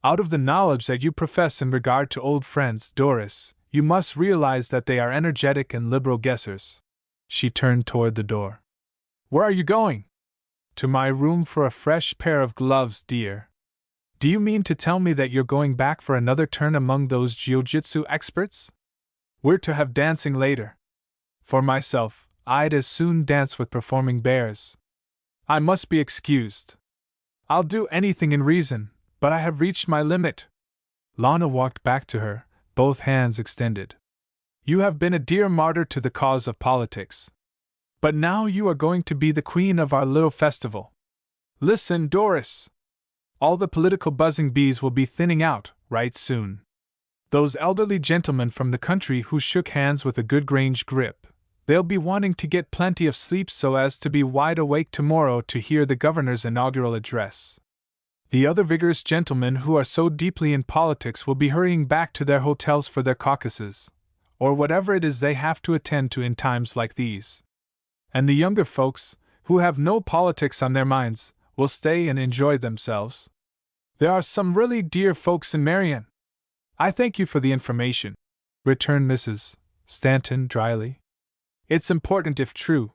Out of the knowledge that you profess in regard to old friends, Doris, you must realize that they are energetic and liberal guessers. She turned toward the door. Where are you going? To my room for a fresh pair of gloves, dear. Do you mean to tell me that you're going back for another turn among those jiu-jitsu experts? We're to have dancing later. For myself, I'd as soon dance with performing bears. I must be excused. I'll do anything in reason, but I have reached my limit. Lana walked back to her, both hands extended. You have been a dear martyr to the cause of politics. But now you are going to be the queen of our little festival. Listen, Doris. All the political buzzing bees will be thinning out, right soon. Those elderly gentlemen from the country who shook hands with a good Grange grip, they'll be wanting to get plenty of sleep so as to be wide awake tomorrow to hear the governor's inaugural address. The other vigorous gentlemen who are so deeply in politics will be hurrying back to their hotels for their caucuses, or whatever it is they have to attend to in times like these. And the younger folks, who have no politics on their minds, will stay and enjoy themselves. There are some really dear folks in Marion. I thank you for the information, returned Mrs. Stanton dryly. It's important if true.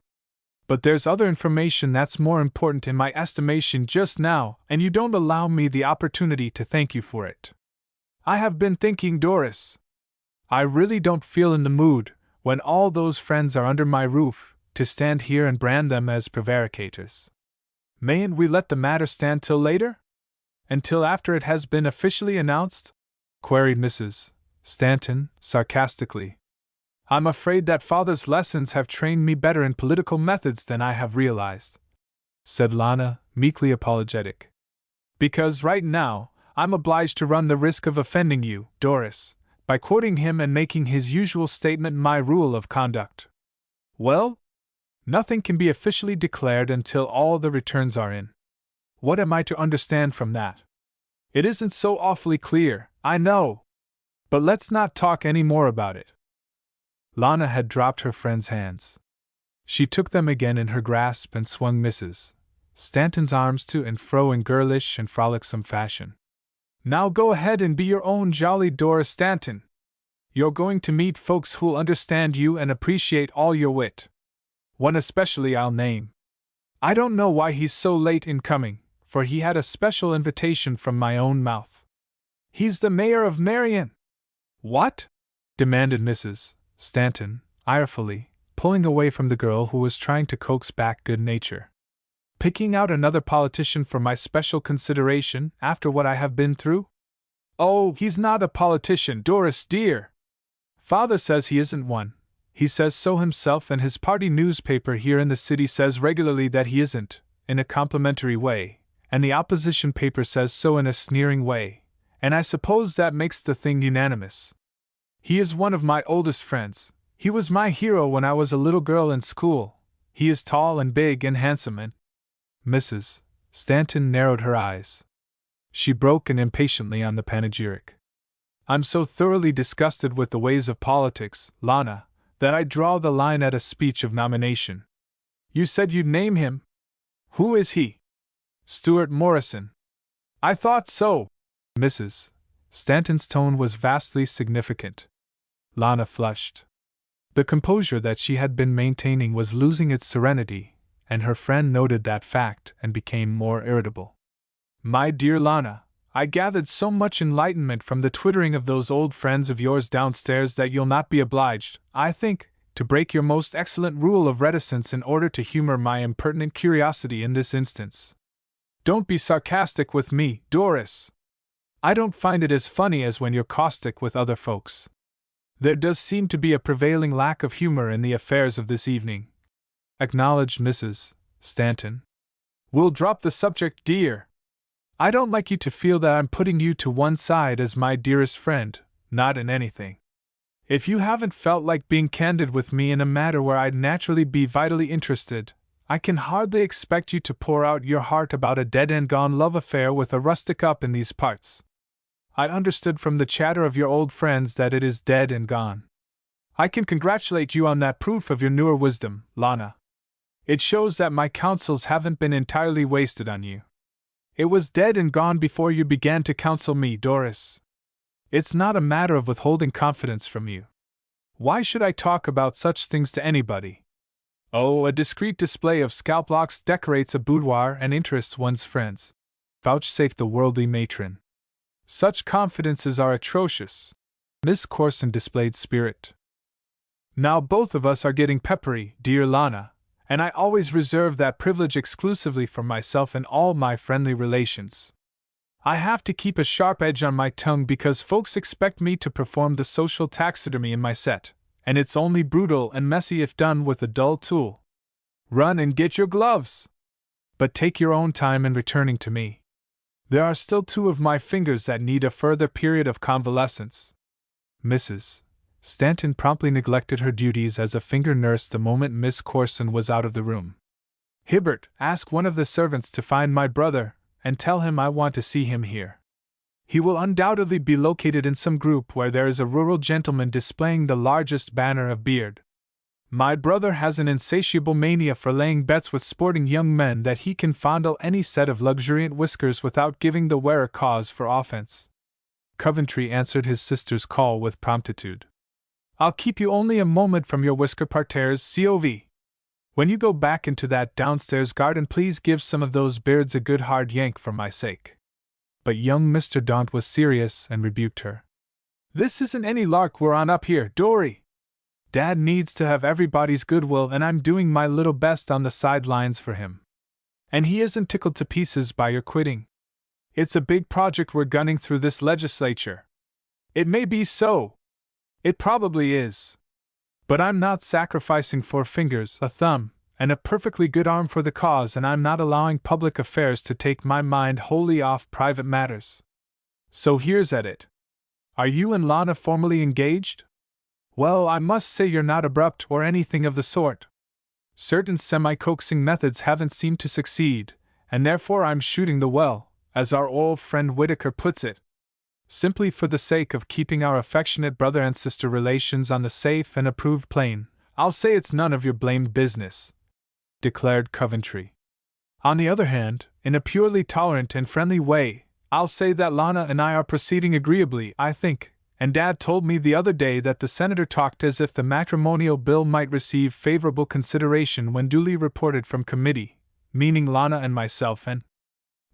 But there's other information that's more important in my estimation just now, and you don't allow me the opportunity to thank you for it. I have been thinking, Doris. I really don't feel in the mood, when all those friends are under my roof, to stand here and brand them as prevaricators. Mayn't we let the matter stand till later? Until after it has been officially announced? Queried Mrs. Stanton, sarcastically. I'm afraid that Father's lessons have trained me better in political methods than I have realized, said Lana, meekly apologetic. Because right now, I'm obliged to run the risk of offending you, Doris, by quoting him and making his usual statement my rule of conduct. Well? Nothing can be officially declared until all the returns are in. What am I to understand from that? It isn't so awfully clear, I know. But let's not talk any more about it. Lana had dropped her friend's hands. She took them again in her grasp and swung Mrs. Stanton's arms to and fro in girlish and frolicsome fashion. Now go ahead and be your own jolly Doris Stanton. You're going to meet folks who'll understand you and appreciate all your wit. One especially I'll name. I don't know why he's so late in coming, for he had a special invitation from my own mouth. He's the mayor of Marion. What? Demanded Mrs. Stanton, irefully, pulling away from the girl who was trying to coax back good nature. Picking out another politician for my special consideration after what I have been through? Oh, he's not a politician, Doris dear. Father says he isn't one. He says so himself, and his party newspaper here in the city says regularly that he isn't, in a complimentary way, and the opposition paper says so in a sneering way, and I suppose that makes the thing unanimous. He is one of my oldest friends. He was my hero when I was a little girl in school. He is tall and big and handsome and… Mrs. Stanton narrowed her eyes. She broke in impatiently on the panegyric. I'm so thoroughly disgusted with the ways of politics, Lana, that I draw the line at a speech of nomination. You said you'd name him? Who is he? Stuart Morrison. I thought so. Mrs. Stanton's tone was vastly significant. Lana flushed. The composure that she had been maintaining was losing its serenity, and her friend noted that fact and became more irritable. My dear Lana, I gathered so much enlightenment from the twittering of those old friends of yours downstairs that you'll not be obliged, I think, to break your most excellent rule of reticence in order to humor my impertinent curiosity in this instance. Don't be sarcastic with me, Doris. I don't find it as funny as when you're caustic with other folks. There does seem to be a prevailing lack of humor in the affairs of this evening, acknowledged Mrs. Stanton. We'll drop the subject, dear. I don't like you to feel that I'm putting you to one side as my dearest friend, not in anything. If you haven't felt like being candid with me in a matter where I'd naturally be vitally interested, I can hardly expect you to pour out your heart about a dead-and-gone love affair with a rustic up in these parts. I understood from the chatter of your old friends that it is dead and gone. I can congratulate you on that proof of your newer wisdom, Lana. It shows that my counsels haven't been entirely wasted on you. It was dead and gone before you began to counsel me, Doris. It's not a matter of withholding confidence from you. Why should I talk about such things to anybody? Oh, a discreet display of scalp locks decorates a boudoir and interests one's friends, vouchsafed the worldly matron. Such confidences are atrocious. Miss Corson displayed spirit. Now both of us are getting peppery, dear Lana, and I always reserve that privilege exclusively for myself and all my friendly relations. I have to keep a sharp edge on my tongue because folks expect me to perform the social taxidermy in my set, and it's only brutal and messy if done with a dull tool. Run and get your gloves! But take your own time in returning to me. There are still 2 of my fingers that need a further period of convalescence. Mrs. Stanton promptly neglected her duties as a finger nurse the moment Miss Corson was out of the room. Hibbert, ask one of the servants to find my brother, and tell him I want to see him here. He will undoubtedly be located in some group where there is a rural gentleman displaying the largest banner of beard. My brother has an insatiable mania for laying bets with sporting young men that he can fondle any set of luxuriant whiskers without giving the wearer cause for offense. Coventry answered his sister's call with promptitude. I'll keep you only a moment from your whisker parterres, COV. When you go back into that downstairs garden, please give some of those beards a good hard yank for my sake. But young Mr. Daunt was serious and rebuked her. This isn't any lark we're on up here, Dory. Dad needs to have everybody's goodwill, and I'm doing my little best on the sidelines for him. And he isn't tickled to pieces by your quitting. It's a big project we're gunning through this legislature. It may be so. It probably is. But I'm not sacrificing 4 fingers, a thumb, and a perfectly good arm for the cause, and I'm not allowing public affairs to take my mind wholly off private matters. So here's at it. Are you and Lana formally engaged? Well, I must say you're not abrupt or anything of the sort. Certain semi-coaxing methods haven't seemed to succeed, and therefore I'm shooting the well, as our old friend Whitaker puts it. Simply for the sake of keeping our affectionate brother and sister relations on the safe and approved plane, I'll say it's none of your blamed business, declared Coventry. On the other hand, in a purely tolerant and friendly way, I'll say that Lana and I are proceeding agreeably, I think, and Dad told me the other day that the Senator talked as if the matrimonial bill might receive favorable consideration when duly reported from committee, meaning Lana and myself and…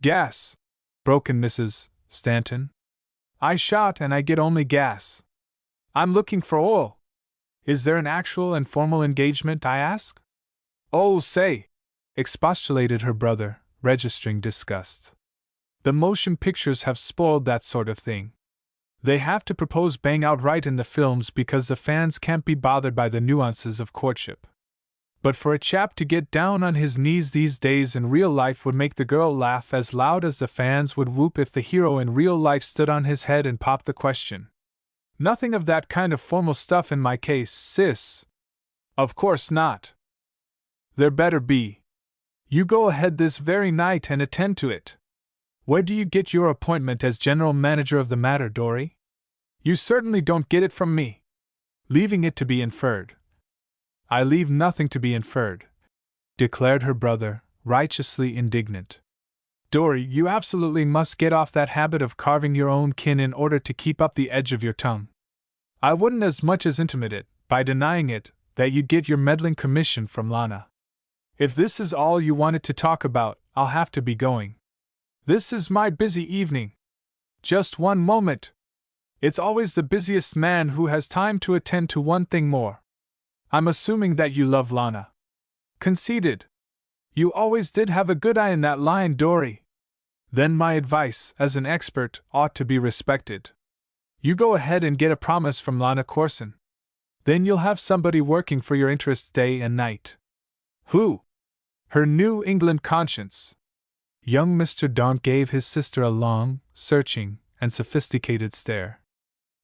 Gas! Broke in Mrs. Stanton. I shot and I get only gas. I'm looking for oil. Is there an actual and formal engagement, I ask? Oh, say! Expostulated her brother, registering disgust. The motion pictures have spoiled that sort of thing. They have to propose bang outright in the films because the fans can't be bothered by the nuances of courtship. But for a chap to get down on his knees these days in real life would make the girl laugh as loud as the fans would whoop if the hero in real life stood on his head and popped the question. Nothing of that kind of formal stuff in my case, sis. Of course not. There better be. You go ahead this very night and attend to it. Where do you get your appointment as general manager of the matter, Dory? You certainly don't get it from me. Leaving it to be inferred. I leave nothing to be inferred, declared her brother, righteously indignant. Dory, you absolutely must get off that habit of carving your own kin in order to keep up the edge of your tongue. I wouldn't as much as intimate it, by denying it, that you'd get your meddling commission from Lana. If this is all you wanted to talk about, I'll have to be going. This is my busy evening. Just one moment. It's always the busiest man who has time to attend to one thing more. I'm assuming that you love Lana. Conceded. You always did have a good eye in that line, Dory. Then my advice, as an expert, ought to be respected. You go ahead and get a promise from Lana Corson. Then you'll have somebody working for your interests day and night. Who? Her New England conscience. Young Mr. Daunt gave his sister a long, searching, and sophisticated stare.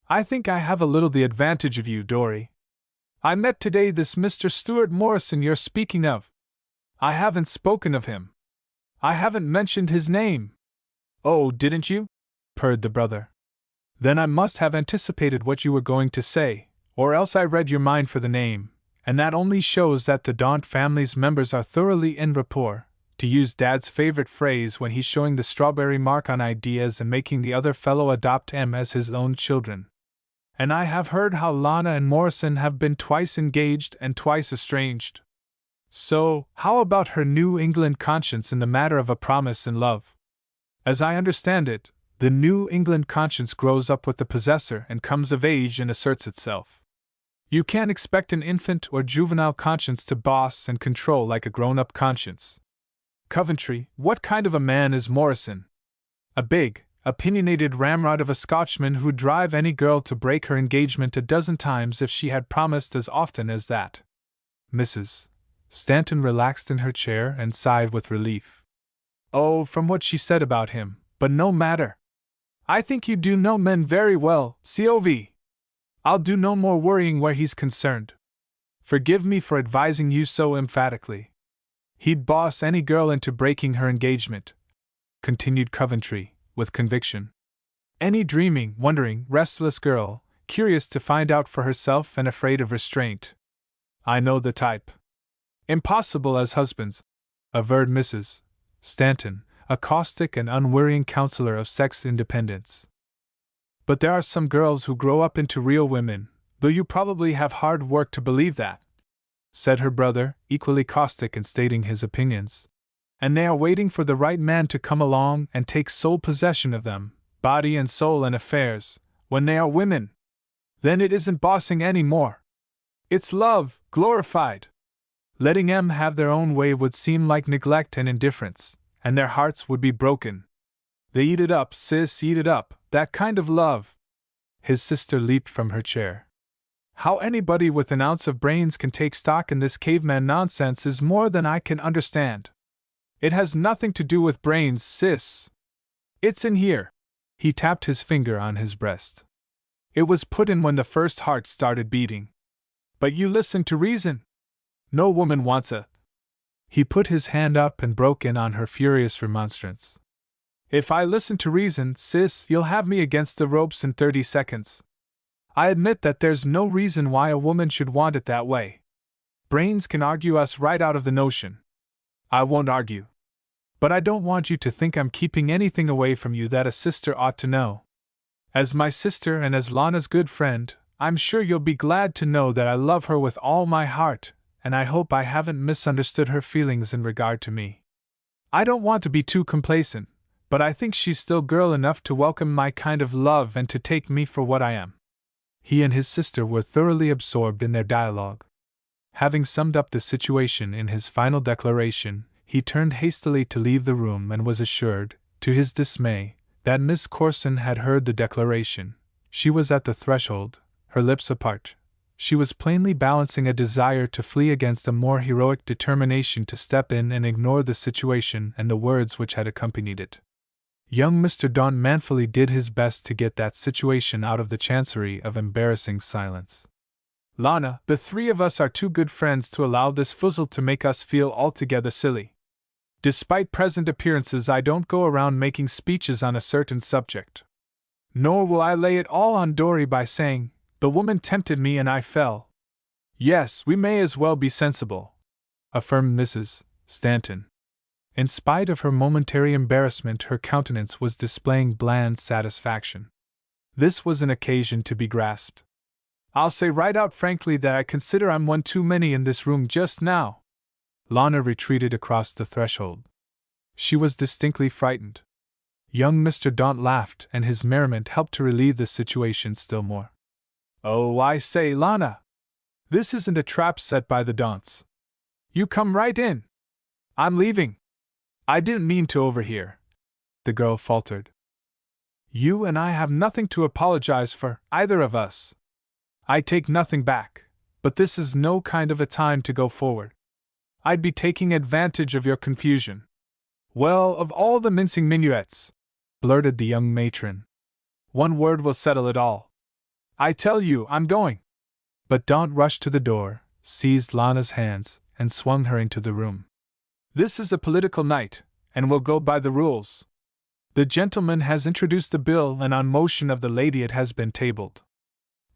I think I have a little the advantage of you, Dory. I met today this Mr. Stuart Morrison you're speaking of. I haven't spoken of him. I haven't mentioned his name. Oh, didn't you? Purred the brother. Then I must have anticipated what you were going to say, or else I read your mind for the name, and that only shows that the Daunt family's members are thoroughly en rapport, to use Dad's favorite phrase when he's showing the strawberry mark on ideas and making the other fellow adopt them as his own children. And I have heard how Lana and Morrison have been twice engaged and twice estranged. So, how about her New England conscience in the matter of a promise in love? As I understand it, the New England conscience grows up with the possessor and comes of age and asserts itself. You can't expect an infant or juvenile conscience to boss and control like a grown-up conscience. Coventry, what kind of a man is Morrison? A big, opinionated ramrod of a Scotchman who'd drive any girl to break her engagement a dozen times if she had promised as often as that. Mrs. Stanton relaxed in her chair and sighed with relief. Oh, from what she said about him, but no matter. I think you do know men very well, Cov. I'll do no more worrying where he's concerned. Forgive me for advising you so emphatically. He'd boss any girl into breaking her engagement, continued Coventry, with conviction. Any dreaming, wondering, restless girl, curious to find out for herself and afraid of restraint. I know the type. Impossible as husbands, averred Mrs. Stanton, a caustic and unwearying counselor of sex independence. But there are some girls who grow up into real women, though you probably have hard work to believe that. said her brother, equally caustic in stating his opinions. And they are waiting for the right man to come along and take sole possession of them, body and soul and affairs, when they are women. Then it isn't bossing any more. It's love, glorified. Letting them have their own way would seem like neglect and indifference, and their hearts would be broken. They eat it up, sis, eat it up, that kind of love. His sister leaped from her chair. How anybody with an ounce of brains can take stock in this caveman nonsense is more than I can understand. It has nothing to do with brains, sis. It's in here. He tapped his finger on his breast. It was put in when the first heart started beating. But you listen to reason. No woman wants a. He put his hand up and broke in on her furious remonstrance. If I listen to reason, sis, you'll have me against the ropes in 30 seconds. I admit that there's no reason why a woman should want it that way. Brains can argue us right out of the notion. I won't argue. But I don't want you to think I'm keeping anything away from you that a sister ought to know. As my sister and as Lana's good friend, I'm sure you'll be glad to know that I love her with all my heart, and I hope I haven't misunderstood her feelings in regard to me. I don't want to be too complacent, but I think she's still girl enough to welcome my kind of love and to take me for what I am. He and his sister were thoroughly absorbed in their dialogue. Having summed up the situation in his final declaration, he turned hastily to leave the room and was assured, to his dismay, that Miss Corson had heard the declaration. She was at the threshold, her lips apart. She was plainly balancing a desire to flee against a more heroic determination to step in and ignore the situation and the words which had accompanied it. Young Mr. Daunt manfully did his best to get that situation out of the chancery of embarrassing silence. Lana, the three of us are too good friends to allow this fuzzle to make us feel altogether silly. Despite present appearances, I don't go around making speeches on a certain subject. Nor will I lay it all on Dory by saying, the woman tempted me and I fell. Yes, we may as well be sensible, affirmed Mrs. Stanton. In spite of her momentary embarrassment, her countenance was displaying bland satisfaction. This was an occasion to be grasped. I'll say right out frankly that I consider I'm one too many in this room just now. Lana retreated across the threshold. She was distinctly frightened. Young Mr. Daunt laughed, and his merriment helped to relieve the situation still more. Oh, I say, Lana! This isn't a trap set by the Daunts. You come right in. I'm leaving. I didn't mean to overhear, the girl faltered. You and I have nothing to apologize for, either of us. I take nothing back, but this is no kind of a time to go forward. I'd be taking advantage of your confusion. Well, of all the mincing minuets, blurted the young matron. One word will settle it all. I tell you, I'm going. But Daunt rushed to the door, seized Lana's hands, and swung her into the room. This is a political night, and we'll go by the rules. The gentleman has introduced the bill, and on motion of the lady it has been tabled.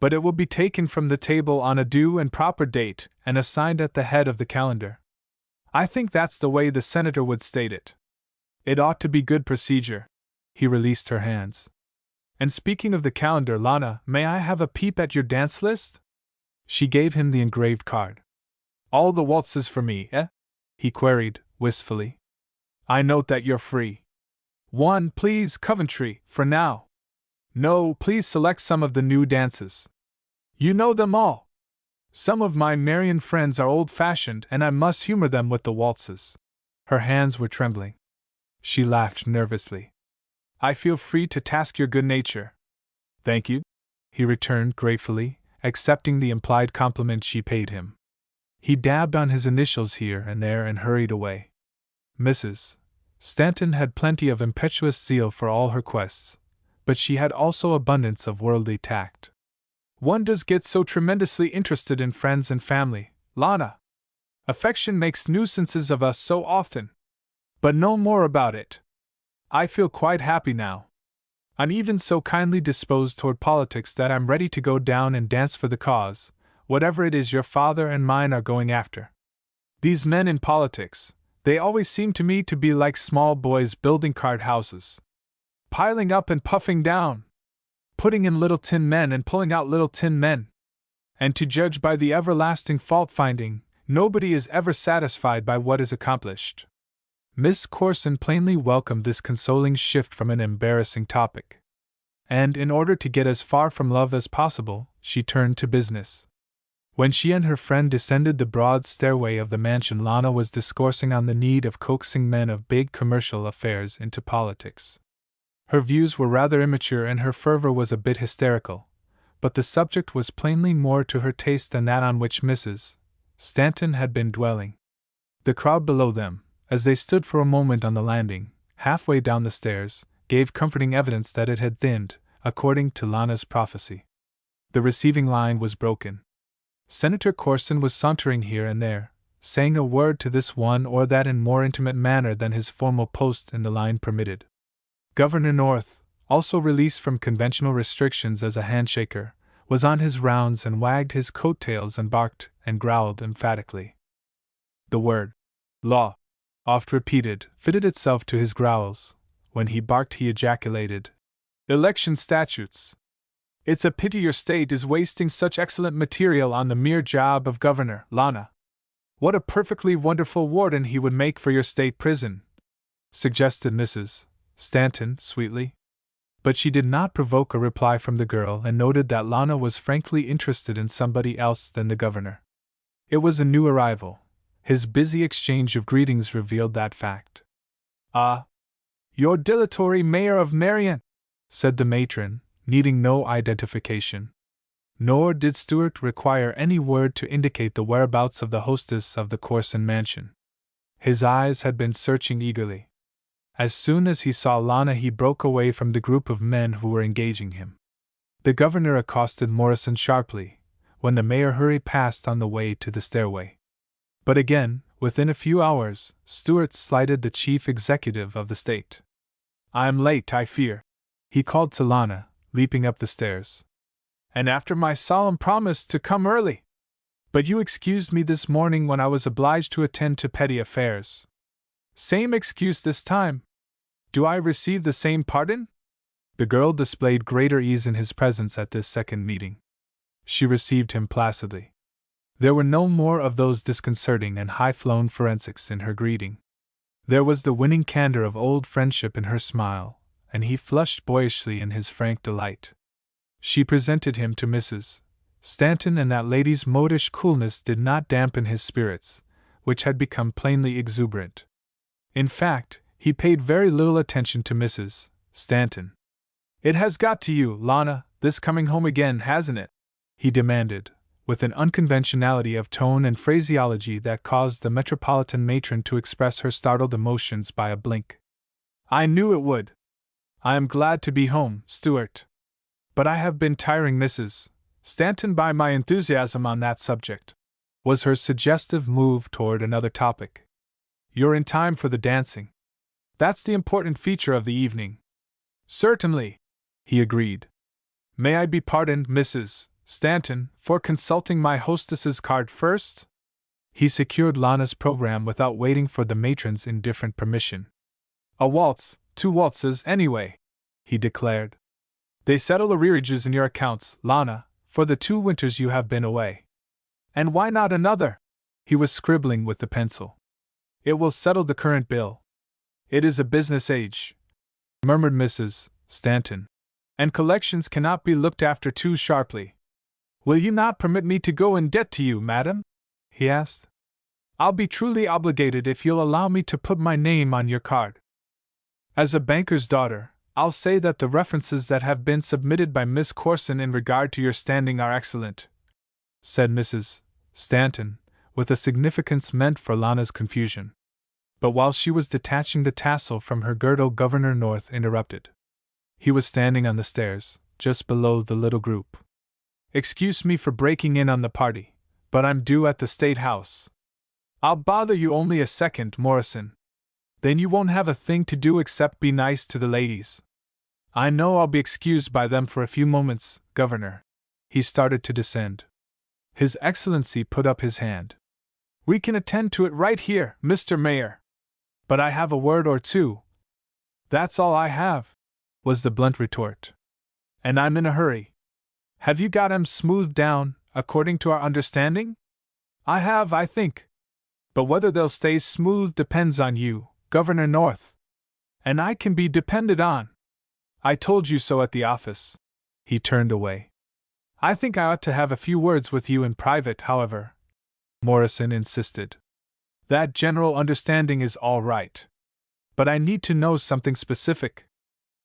But it will be taken from the table on a due and proper date, and assigned at the head of the calendar. I think that's the way the senator would state it. It ought to be good procedure. He released her hands. And speaking of the calendar, Lana, may I have a peep at your dance list? She gave him the engraved card. All the waltzes for me, eh? He queried, wistfully. I note that you're free. One, please, Coventry, for now. No, please select some of the new dances. You know them all. Some of my Marian friends are old-fashioned, and I must humor them with the waltzes. Her hands were trembling. She laughed nervously. I feel free to task your good nature. Thank you, he returned gratefully, accepting the implied compliment she paid him. He dabbed on his initials here and there and hurried away. Mrs. Stanton had plenty of impetuous zeal for all her quests, but she had also abundance of worldly tact. One does get so tremendously interested in friends and family, Lana. Affection makes nuisances of us so often. But no more about it. I feel quite happy now. I'm even so kindly disposed toward politics that I'm ready to go down and dance for the cause, whatever it is your father and mine are going after. These men in politics, they always seem to me to be like small boys building cart houses. Piling up and puffing down. Putting in little tin men and pulling out little tin men. And to judge by the everlasting fault-finding, Nobody is ever satisfied by what is accomplished. Miss Corson plainly welcomed this consoling shift from an embarrassing topic. And in order to get as far from love as possible, she turned to business. When she and her friend descended the broad stairway of the mansion, Lana was discoursing on the need of coaxing men of big commercial affairs into politics. Her views were rather immature and her fervor was a bit hysterical, but the subject was plainly more to her taste than that on which Mrs. Stanton had been dwelling. The crowd below them, as they stood for a moment on the landing, halfway down the stairs, gave comforting evidence that it had thinned, according to Lana's prophecy. The receiving line was broken. Senator Corson was sauntering here and there, saying a word to this one or that in more intimate manner than his formal post in the line permitted. Governor North, also released from conventional restrictions as a handshaker, was on his rounds and wagged his coattails and barked and growled emphatically. The word law, oft repeated, fitted itself to his growls. When he barked, he ejaculated, "Election statutes! It's a pity your state is wasting such excellent material on the mere job of governor, Lana. What a perfectly wonderful warden he would make for your state prison," suggested Mrs. Stanton sweetly. But she did not provoke a reply from the girl and noted that Lana was frankly interested in somebody else than the governor. It was a new arrival. His busy exchange of greetings revealed that fact. "Ah, your dilatory mayor of Marion," said the matron, needing no identification. Nor did Stuart require any word to indicate the whereabouts of the hostess of the Corson mansion. His eyes had been searching eagerly. As soon as he saw Lana, he broke away from the group of men who were engaging him. The governor accosted Morrison sharply, when the mayor hurried past on the way to the stairway. But again, within a few hours, Stuart slighted the chief executive of the state. "I am late, I fear," he called to Lana, leaping up the stairs. "And after my solemn promise to come early! But you excused me this morning when I was obliged to attend to petty affairs. Same excuse this time. Do I receive the same pardon?" The girl displayed greater ease in his presence at this second meeting. She received him placidly. There were no more of those disconcerting and high-flown forensics in her greeting. There was the winning candor of old friendship in her smile, and he flushed boyishly in his frank delight. She presented him to Mrs. Stanton, and that lady's modish coolness did not dampen his spirits, which had become plainly exuberant. In fact, he paid very little attention to Mrs. Stanton. "It has got to you, Lana, this coming home again, hasn't it?" he demanded, with an unconventionality of tone and phraseology that caused the metropolitan matron to express her startled emotions by a blink. "I knew it would. I am glad to be home, Stuart. But I have been tiring Mrs. Stanton by my enthusiasm on that subject," was her suggestive move toward another topic. "You're in time for the dancing. That's the important feature of the evening." "Certainly," he agreed. "May I be pardoned, Mrs. Stanton, for consulting my hostess's card first?" He secured Lana's program without waiting for the matron's indifferent permission. "A waltz, 2 waltzes anyway," he declared. "They settle arrearages in your accounts, Lana, for the 2 winters you have been away. And why not another?" He was scribbling with the pencil. "It will settle the current bill. It is a business age," murmured Mrs. Stanton, "and collections cannot be looked after too sharply." "Will you not permit me to go in debt to you, madam?" he asked. "I'll be truly obligated if you'll allow me to put my name on your card. As a banker's daughter, I'll say that the references that have been submitted by Miss Corson in regard to your standing are excellent," said Mrs. Stanton, with a significance meant for Lana's confusion. But while she was detaching the tassel from her girdle, Governor North interrupted. He was standing on the stairs, just below the little group. "Excuse me for breaking in on the party, but I'm due at the State House. I'll bother you only a second, Morrison. Then you won't have a thing to do except be nice to the ladies. I know I'll be excused by them for a few moments, Governor." He started to descend. His Excellency put up his hand. "We can attend to it right here, Mr. Mayor. But I have a word or two." "That's all I have," was the blunt retort. "And I'm in a hurry. Have you got 'em smoothed down, according to our understanding?" I have, I think. But whether they'll stay smooth depends on you, Governor North. And I can be depended on. I told you so at the office. He turned away. I think I ought to have a few words with you in private, however, Morrison insisted. That general understanding is all right. But I need to know something specific.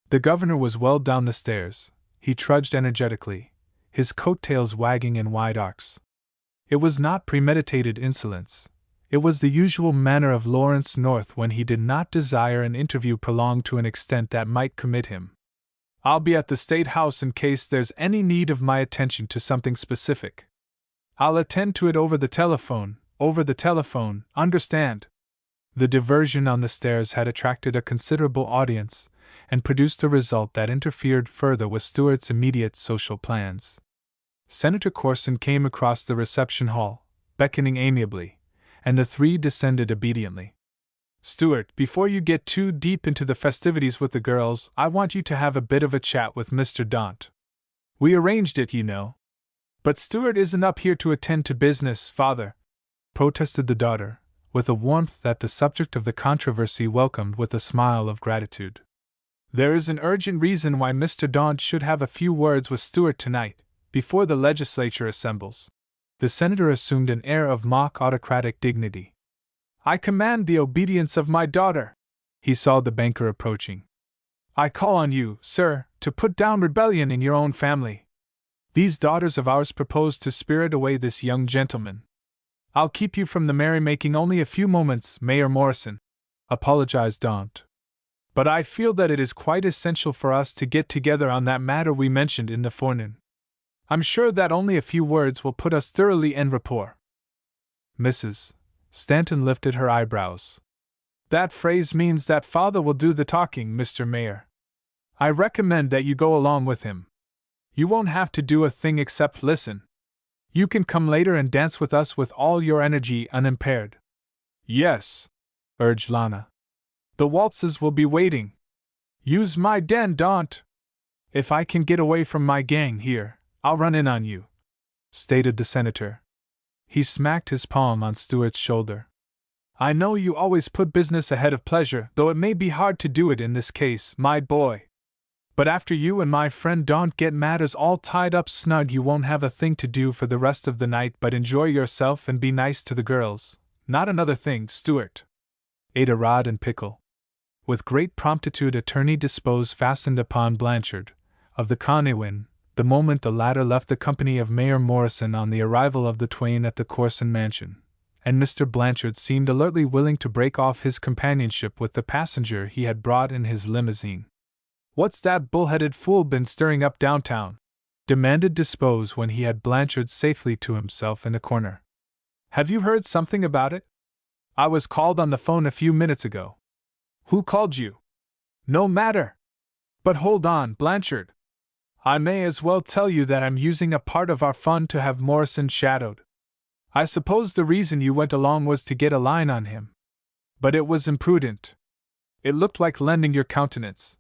The governor was well down the stairs. He trudged energetically, his coattails wagging in wide arcs. It was not premeditated insolence. It was the usual manner of Lawrence North when he did not desire an interview prolonged to an extent that might commit him. I'll be at the State House in case there's any need of my attention to something specific. I'll attend to it over the telephone, understand? The diversion on the stairs had attracted a considerable audience, and produced a result that interfered further with Stewart's immediate social plans. Senator Corson came across the reception hall, beckoning amiably, and the three descended obediently. Stewart, before you get too deep into the festivities with the girls, I want you to have a bit of a chat with Mr. Daunt. We arranged it, you know. But Stewart isn't up here to attend to business, father, protested the daughter, with a warmth that the subject of the controversy welcomed with a smile of gratitude. There is an urgent reason why Mr. Daunt should have a few words with Stewart tonight, before the legislature assembles. The senator assumed an air of mock autocratic dignity. I command the obedience of my daughter. He saw the banker approaching. I call on you, sir, to put down rebellion in your own family. These daughters of ours propose to spirit away this young gentleman. I'll keep you from the merrymaking only a few moments, Mayor Morrison, apologized Daunt. But I feel that it is quite essential for us to get together on that matter we mentioned in the forenoon. I'm sure that only a few words will put us thoroughly en rapport. Mrs. Stanton lifted her eyebrows. That phrase means that father will do the talking, Mr. Mayor. I recommend that you go along with him. You won't have to do a thing except listen. You can come later and dance with us with all your energy unimpaired. Yes, urged Lana. The waltzes will be waiting. Use my den, Daunt. If I can get away from my gang here, I'll run in on you, stated the senator. He smacked his palm on Stewart's shoulder. I know you always put business ahead of pleasure, though it may be hard to do it in this case, my boy. But after you and my friend Daunt get matters all tied up snug, you won't have a thing to do for the rest of the night but enjoy yourself and be nice to the girls. Not another thing, Stewart. Ate a rod and pickle. With great promptitude Attorney Dispose fastened upon Blanchard, of the Conewin, the moment the latter left the company of Mayor Morrison on the arrival of the twain at the Corson mansion, and Mr. Blanchard seemed alertly willing to break off his companionship with the passenger he had brought in his limousine. What's that bull-headed fool been stirring up downtown? Demanded Dispose when he had Blanchard safely to himself in a corner. Have you heard something about it? I was called on the phone a few minutes ago. Who called you? No matter. But hold on, Blanchard. I may as well tell you that I'm using a part of our fund to have Morrison shadowed. I suppose the reason you went along was to get a line on him. But it was imprudent. It looked like lending your countenance.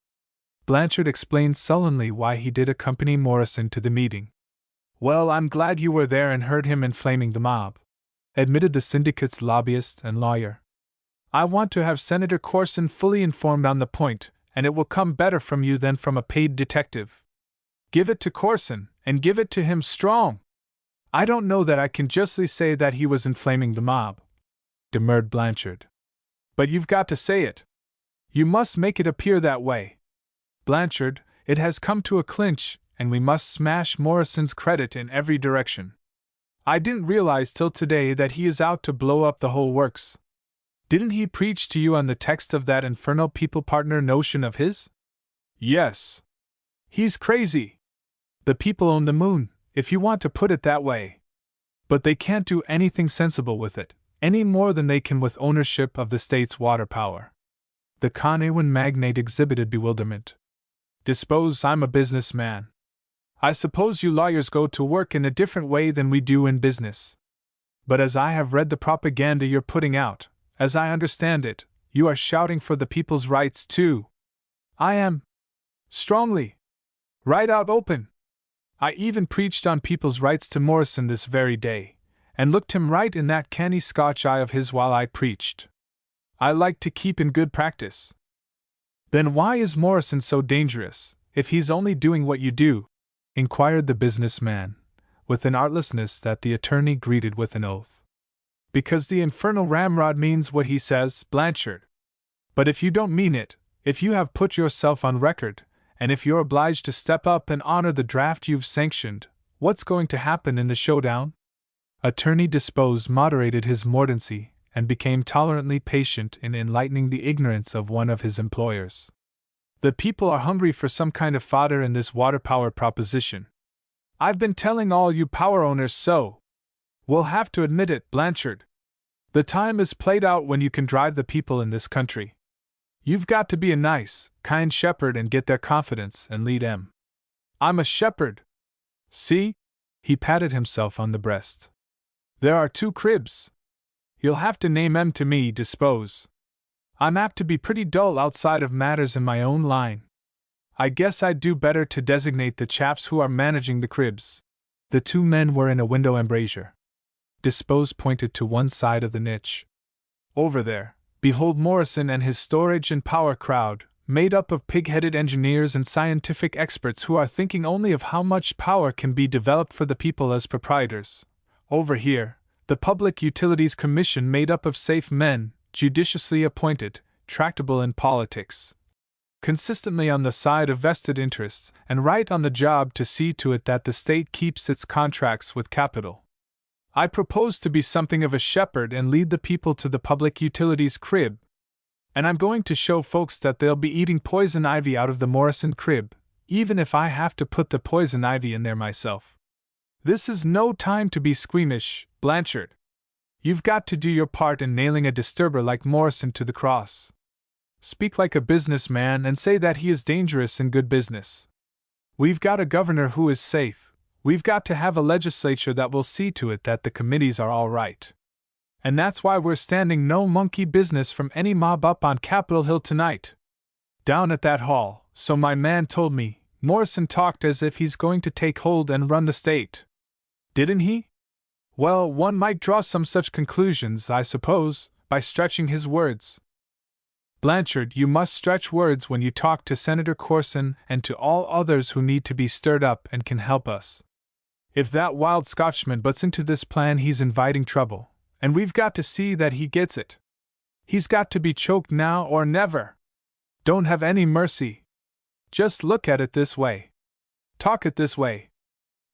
Blanchard explained sullenly why he did accompany Morrison to the meeting. Well, I'm glad you were there and heard him inflaming the mob, admitted the syndicate's lobbyist and lawyer. I want to have Senator Corson fully informed on the point, and it will come better from you than from a paid detective. Give it to Corson, and give it to him strong. I don't know that I can justly say that he was inflaming the mob, demurred Blanchard. But you've got to say it. You must make it appear that way. Blanchard, it has come to a clinch, and we must smash Morrison's credit in every direction. I didn't realize till today that he is out to blow up the whole works. Didn't he preach to you on the text of that infernal people-partner notion of his? Yes. He's crazy. The people own the moon, if you want to put it that way. But they can't do anything sensible with it, any more than they can with ownership of the state's water power. The Conewin magnate exhibited bewilderment. Dispose, I'm a businessman. I suppose you lawyers go to work in a different way than we do in business. But as I have read the propaganda you're putting out, as I understand it, you are shouting for the people's rights too. I am. Strongly. Right out open. I even preached on people's rights to Morrison this very day, and looked him right in that canny Scotch eye of his while I preached. I like to keep in good practice. Then why is Morrison so dangerous, if he's only doing what you do? Inquired the businessman, with an artlessness that the attorney greeted with an oath. Because the infernal ramrod means what he says, Blanchard. But if you don't mean it, if you have put yourself on record, and if you're obliged to step up and honor the draft you've sanctioned, what's going to happen in the showdown? Attorney Dispose moderated his mordancy and became tolerantly patient in enlightening the ignorance of one of his employers. The people are hungry for some kind of fodder in this water power proposition. I've been telling all you power owners so. We'll have to admit it, Blanchard. The time is played out when you can drive the people in this country. You've got to be a nice, kind shepherd and get their confidence and lead 'em. I'm a shepherd. See? He patted himself on the breast. There are 2 cribs. You'll have to name 'em to me, Dispose. I'm apt to be pretty dull outside of matters in my own line. I guess I'd do better to designate the chaps who are managing the cribs. The 2 men were in a window embrasure. Dispose pointed to one side of the niche. Over there, behold Morrison and his storage and power crowd, made up of pig-headed engineers and scientific experts who are thinking only of how much power can be developed for the people as proprietors. Over here, the Public Utilities Commission made up of safe men, judiciously appointed, tractable in politics, consistently on the side of vested interests, and right on the job to see to it that the state keeps its contracts with capital. I propose to be something of a shepherd and lead the people to the Public Utilities crib. And I'm going to show folks that they'll be eating poison ivy out of the Morrison crib, even if I have to put the poison ivy in there myself. This is no time to be squeamish, Blanchard. You've got to do your part in nailing a disturber like Morrison to the cross. Speak like a businessman and say that he is dangerous in good business. We've got a governor who is safe. We've got to have a legislature that will see to it that the committees are all right. And that's why we're standing no monkey business from any mob up on Capitol Hill tonight. Down at that hall, so my man told me, Morrison talked as if he's going to take hold and run the state. Didn't he? Well, one might draw some such conclusions, I suppose, by stretching his words. Blanchard, you must stretch words when you talk to Senator Corson and to all others who need to be stirred up and can help us. If that wild Scotchman butts into this plan, he's inviting trouble, and we've got to see that he gets it. He's got to be choked now or never. Don't have any mercy. Just look at it this way. Talk it this way.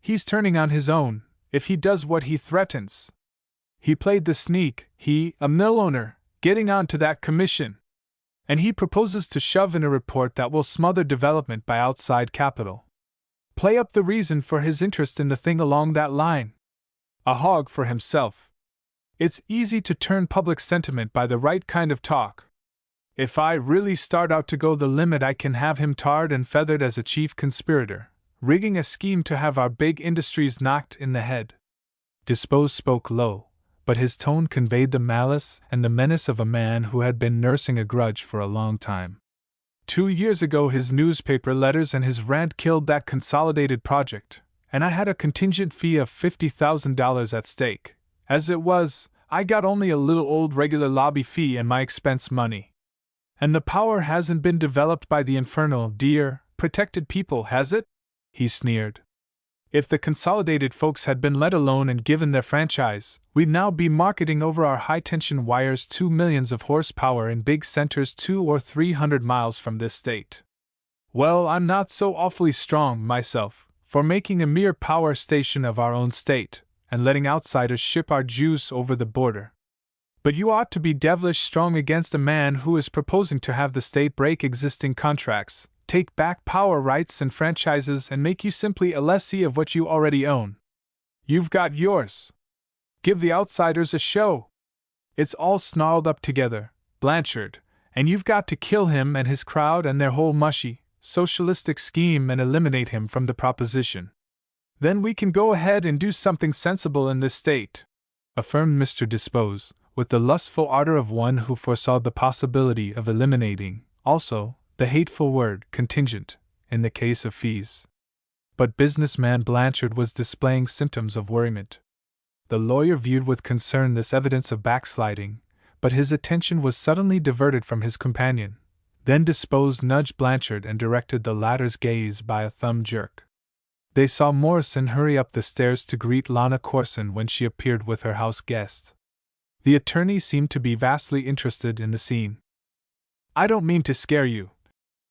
He's turning on his own, if he does what he threatens. He played the sneak, he, a mill owner, getting on to that commission. And he proposes to shove in a report that will smother development by outside capital. Play up the reason for his interest in the thing along that line. A hog for himself. It's easy to turn public sentiment by the right kind of talk. If I really start out to go the limit, I can have him tarred and feathered as a chief conspirator, rigging a scheme to have our big industries knocked in the head. Dispose spoke low, but his tone conveyed the malice and the menace of a man who had been nursing a grudge for a long time. 2 years ago his newspaper letters and his rant killed that consolidated project, and I had a contingent fee of $50,000 at stake. As it was, I got only a little old regular lobby fee and my expense money. And the power hasn't been developed by the infernal, dear, protected people, has it? He sneered. If the consolidated folks had been let alone and given their franchise, we'd now be marketing over our high-tension wires 2 millions of horsepower in big centers 200 or 300 miles from this state. Well, I'm not so awfully strong, myself, for making a mere power station of our own state, and letting outsiders ship our juice over the border. But you ought to be devilish strong against a man who is proposing to have the state break existing contracts, take back power rights and franchises, and make you simply a lessee of what you already own. You've got yours. Give the outsiders a show. It's all snarled up together, Blanchard, and you've got to kill him and his crowd and their whole mushy, socialistic scheme and eliminate him from the proposition. Then we can go ahead and do something sensible in this state, affirmed Mr. Dispose, with the lustful ardor of one who foresaw the possibility of eliminating, also, the hateful word contingent, in the case of fees. But businessman Blanchard was displaying symptoms of worriment. The lawyer viewed with concern this evidence of backsliding, but his attention was suddenly diverted from his companion. Then Disposed nudged Blanchard and directed the latter's gaze by a thumb jerk. They saw Morrison hurry up the stairs to greet Lana Corson when she appeared with her house guest. The attorney seemed to be vastly interested in the scene. "I don't mean to scare you,"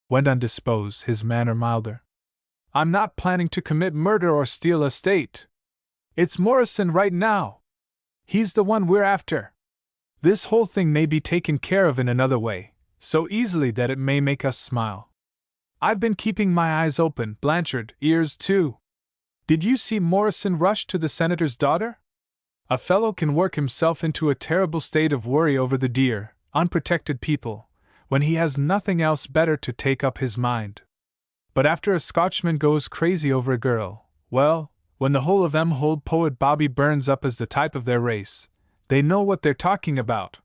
went on Disposed, his manner milder. "I'm not planning to commit murder or steal a estate. It's Morrison right now. He's the one we're after. This whole thing may be taken care of in another way, so easily that it may make us smile. I've been keeping my eyes open, Blanchard, ears too. Did you see Morrison rush to the senator's daughter? A fellow can work himself into a terrible state of worry over the dear, unprotected people, when he has nothing else better to take up his mind. But after a Scotchman goes crazy over a girl, well, when the whole of them hold poet Bobby Burns up as the type of their race, they know what they're talking about.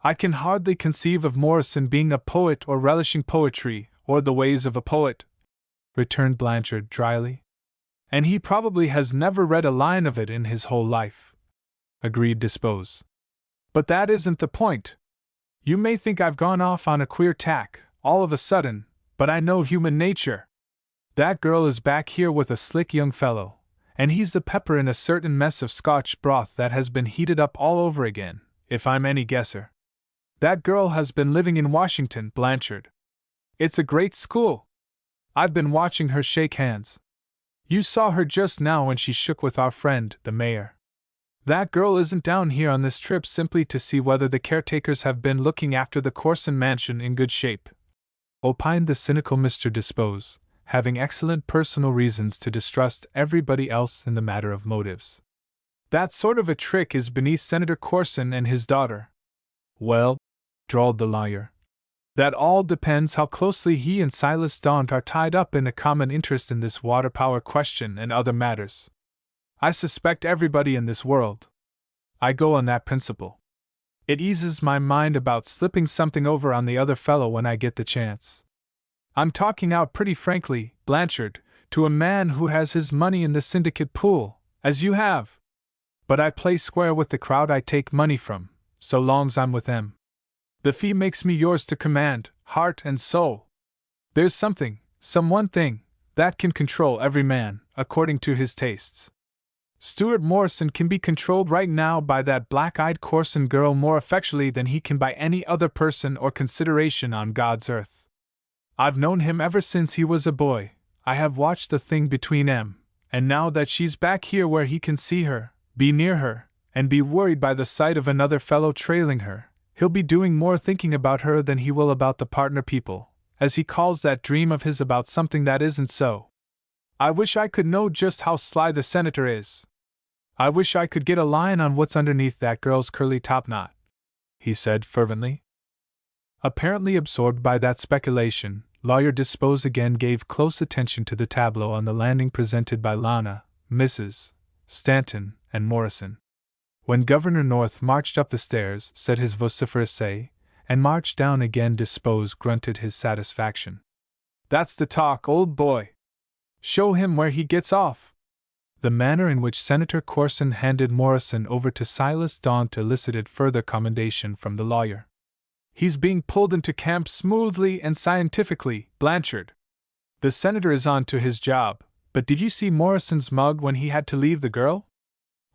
I can hardly conceive of Morrison being a poet or relishing poetry, or the ways of a poet," returned Blanchard dryly. "And he probably has never read a line of it in his whole life," agreed Disposed. "But that isn't the point. You may think I've gone off on a queer tack, all of a sudden, but I know human nature. That girl is back here with a slick young fellow, and he's the pepper in a certain mess of Scotch broth that has been heated up all over again, if I'm any guesser. That girl has been living in Washington, Blanchard. It's a great school. I've been watching her shake hands. You saw her just now when she shook with our friend, the mayor. That girl isn't down here on this trip simply to see whether the caretakers have been looking after the Corson mansion in good shape," opined the cynical Mr. Disposed, having excellent personal reasons to distrust everybody else in the matter of motives. "That sort of a trick is beneath Senator Corson and his daughter." "Well," drawled the lawyer, "that all depends how closely he and Silas Daunt are tied up in a common interest in this water power question and other matters. I suspect everybody in this world. I go on that principle. It eases my mind about slipping something over on the other fellow when I get the chance. I'm talking out pretty frankly, Blanchard, to a man who has his money in the syndicate pool, as you have. But I play square with the crowd I take money from, so long's I'm with them. The fee makes me yours to command, heart and soul. There's something, some one thing, that can control every man, according to his tastes. Stuart Morrison can be controlled right now by that black-eyed Corson girl more effectually than he can by any other person or consideration on God's earth. I've known him ever since he was a boy. I have watched the thing between 'em, and now that she's back here where he can see her, be near her, and be worried by the sight of another fellow trailing her, he'll be doing more thinking about her than he will about the partner people, as he calls that dream of his about something that isn't so. I wish I could know just how sly the senator is. I wish I could get a line on what's underneath that girl's curly topknot," he said fervently. Apparently absorbed by that speculation, Lawyer Disposed again gave close attention to the tableau on the landing presented by Lana, Mrs. Stanton, and Morrison. When Governor North marched up the stairs, said his vociferous say, and marched down again, Disposed grunted his satisfaction. "That's the talk, old boy. Show him where he gets off." The manner in which Senator Corson handed Morrison over to Silas Daunt elicited further commendation from the lawyer. "He's being pulled into camp smoothly and scientifically, Blanchard. The senator is on to his job, but did you see Morrison's mug when he had to leave the girl?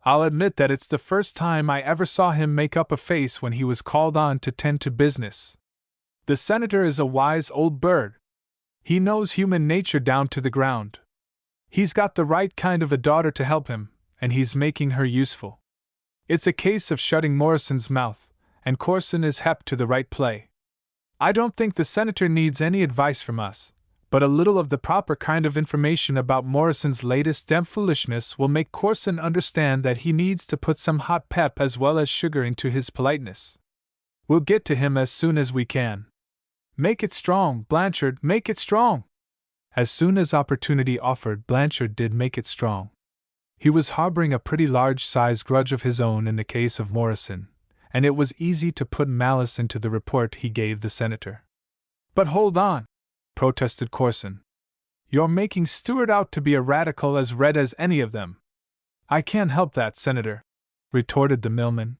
I'll admit that it's the first time I ever saw him make up a face when he was called on to tend to business. The senator is a wise old bird. He knows human nature down to the ground. He's got the right kind of a daughter to help him, and he's making her useful. It's a case of shutting Morrison's mouth, and Corson is hep to the right play. I don't think the senator needs any advice from us, but a little of the proper kind of information about Morrison's latest damn foolishness will make Corson understand that he needs to put some hot pep as well as sugar into his politeness. We'll get to him as soon as we can. Make it strong, Blanchard, make it strong." As soon as opportunity offered, Blanchard did make it strong. He was harboring a pretty large-sized grudge of his own in the case of Morrison, and it was easy to put malice into the report he gave the senator. "But hold on," protested Corson. "You're making Stuart out to be a radical as red as any of them." "I can't help that, Senator," retorted the millman.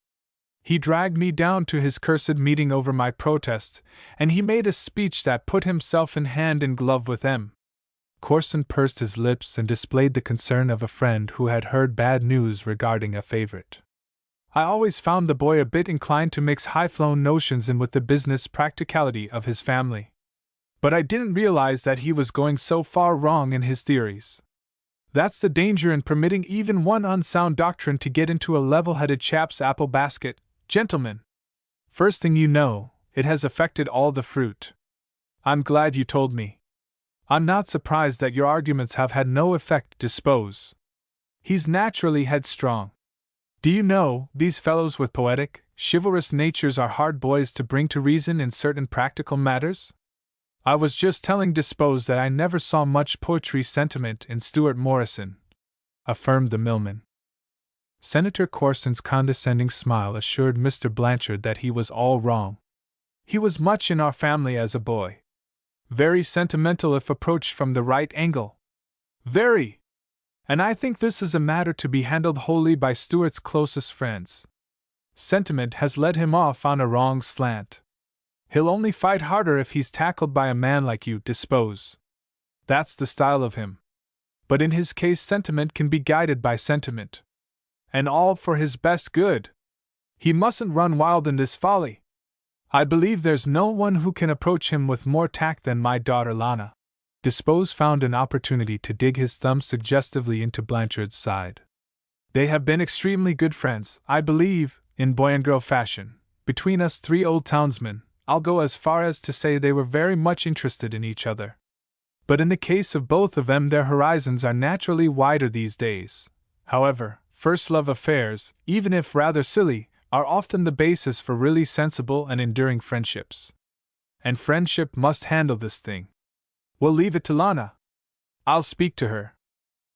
He dragged me down to his cursed meeting over my protest, and he made a speech that put himself in hand in glove with M. Corson pursed his lips and displayed the concern of a friend who had heard bad news regarding a favorite. I always found the boy a bit inclined to mix high-flown notions in with the business practicality of his family. But I didn't realize that he was going so far wrong in his theories. That's the danger in permitting even one unsound doctrine to get into a level-headed chap's apple basket, gentlemen. First thing you know, it has affected all the fruit. I'm glad you told me. I'm not surprised that your arguments have had no effect, Dispose. He's naturally headstrong. Do you know, these fellows with poetic, chivalrous natures are hard boys to bring to reason in certain practical matters? I was just telling Dispose that I never saw much poetry sentiment in Stuart Morrison, affirmed the millman. Senator Corson's condescending smile assured Mr. Blanchard that he was all wrong. He was much in our family as a boy. Very sentimental if approached from the right angle. Very! And I think this is a matter to be handled wholly by Stuart's closest friends. Sentiment has led him off on a wrong slant. He'll only fight harder if he's tackled by a man like you, Dispose. That's the style of him. But in his case, sentiment can be guided by sentiment. And all for his best good. He mustn't run wild in this folly. I believe there's no one who can approach him with more tact than my daughter Lana. Dispose found an opportunity to dig his thumb suggestively into Blanchard's side. They have been extremely good friends, I believe, in boy and girl fashion. Between us three old townsmen, I'll go as far as to say they were very much interested in each other. But in the case of both of them, their horizons are naturally wider these days. However, first love affairs, even if rather silly, are often the basis for really sensible and enduring friendships. And friendship must handle this thing. We'll leave it to Lana. I'll speak to her.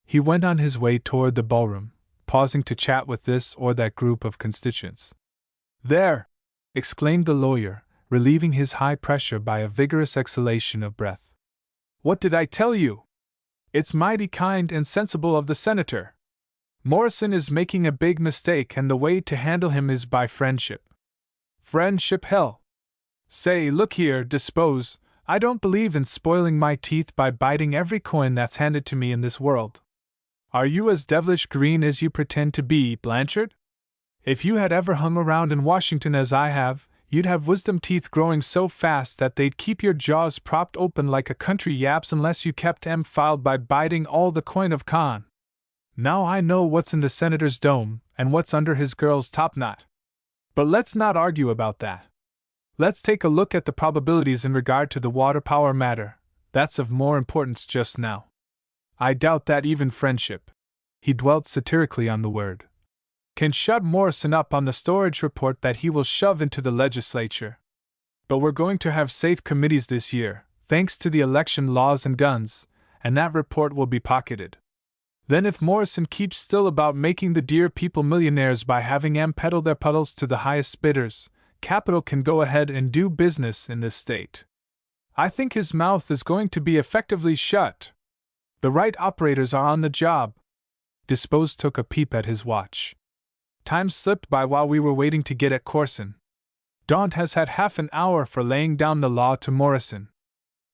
He went on his way toward the ballroom, pausing to chat with this or that group of constituents. There! Exclaimed the lawyer, relieving his high pressure by a vigorous exhalation of breath. What did I tell you? It's mighty kind and sensible of the senator. Morrison is making a big mistake, and the way to handle him is by friendship. Friendship, hell! Say, look here, Dispose, I don't believe in spoiling my teeth by biting every coin that's handed to me in this world. Are you as devilish green as you pretend to be, Blanchard? If you had ever hung around in Washington as I have, you'd have wisdom teeth growing so fast that they'd keep your jaws propped open like a country yap's unless you kept 'em filed by biting all the coin of con. Now I know what's in the senator's dome, and what's under his girl's topknot. But let's not argue about that. Let's take a look at the probabilities in regard to the water power matter. That's of more importance just now. I doubt that even friendship," he dwelt satirically on the word, "can shut Morrison up on the storage report that he will shove into the legislature. But we're going to have safe committees this year, thanks to the election laws and guns, and that report will be pocketed. Then if Morrison keeps still about making the dear people millionaires by having 'em peddle their puddles to the highest bidders, capital can go ahead and do business in this state. I think his mouth is going to be effectively shut. The right operators are on the job." Dispose took a peep at his watch. Time slipped by while we were waiting to get at Corson. Daunt has had half an hour for laying down the law to Morrison.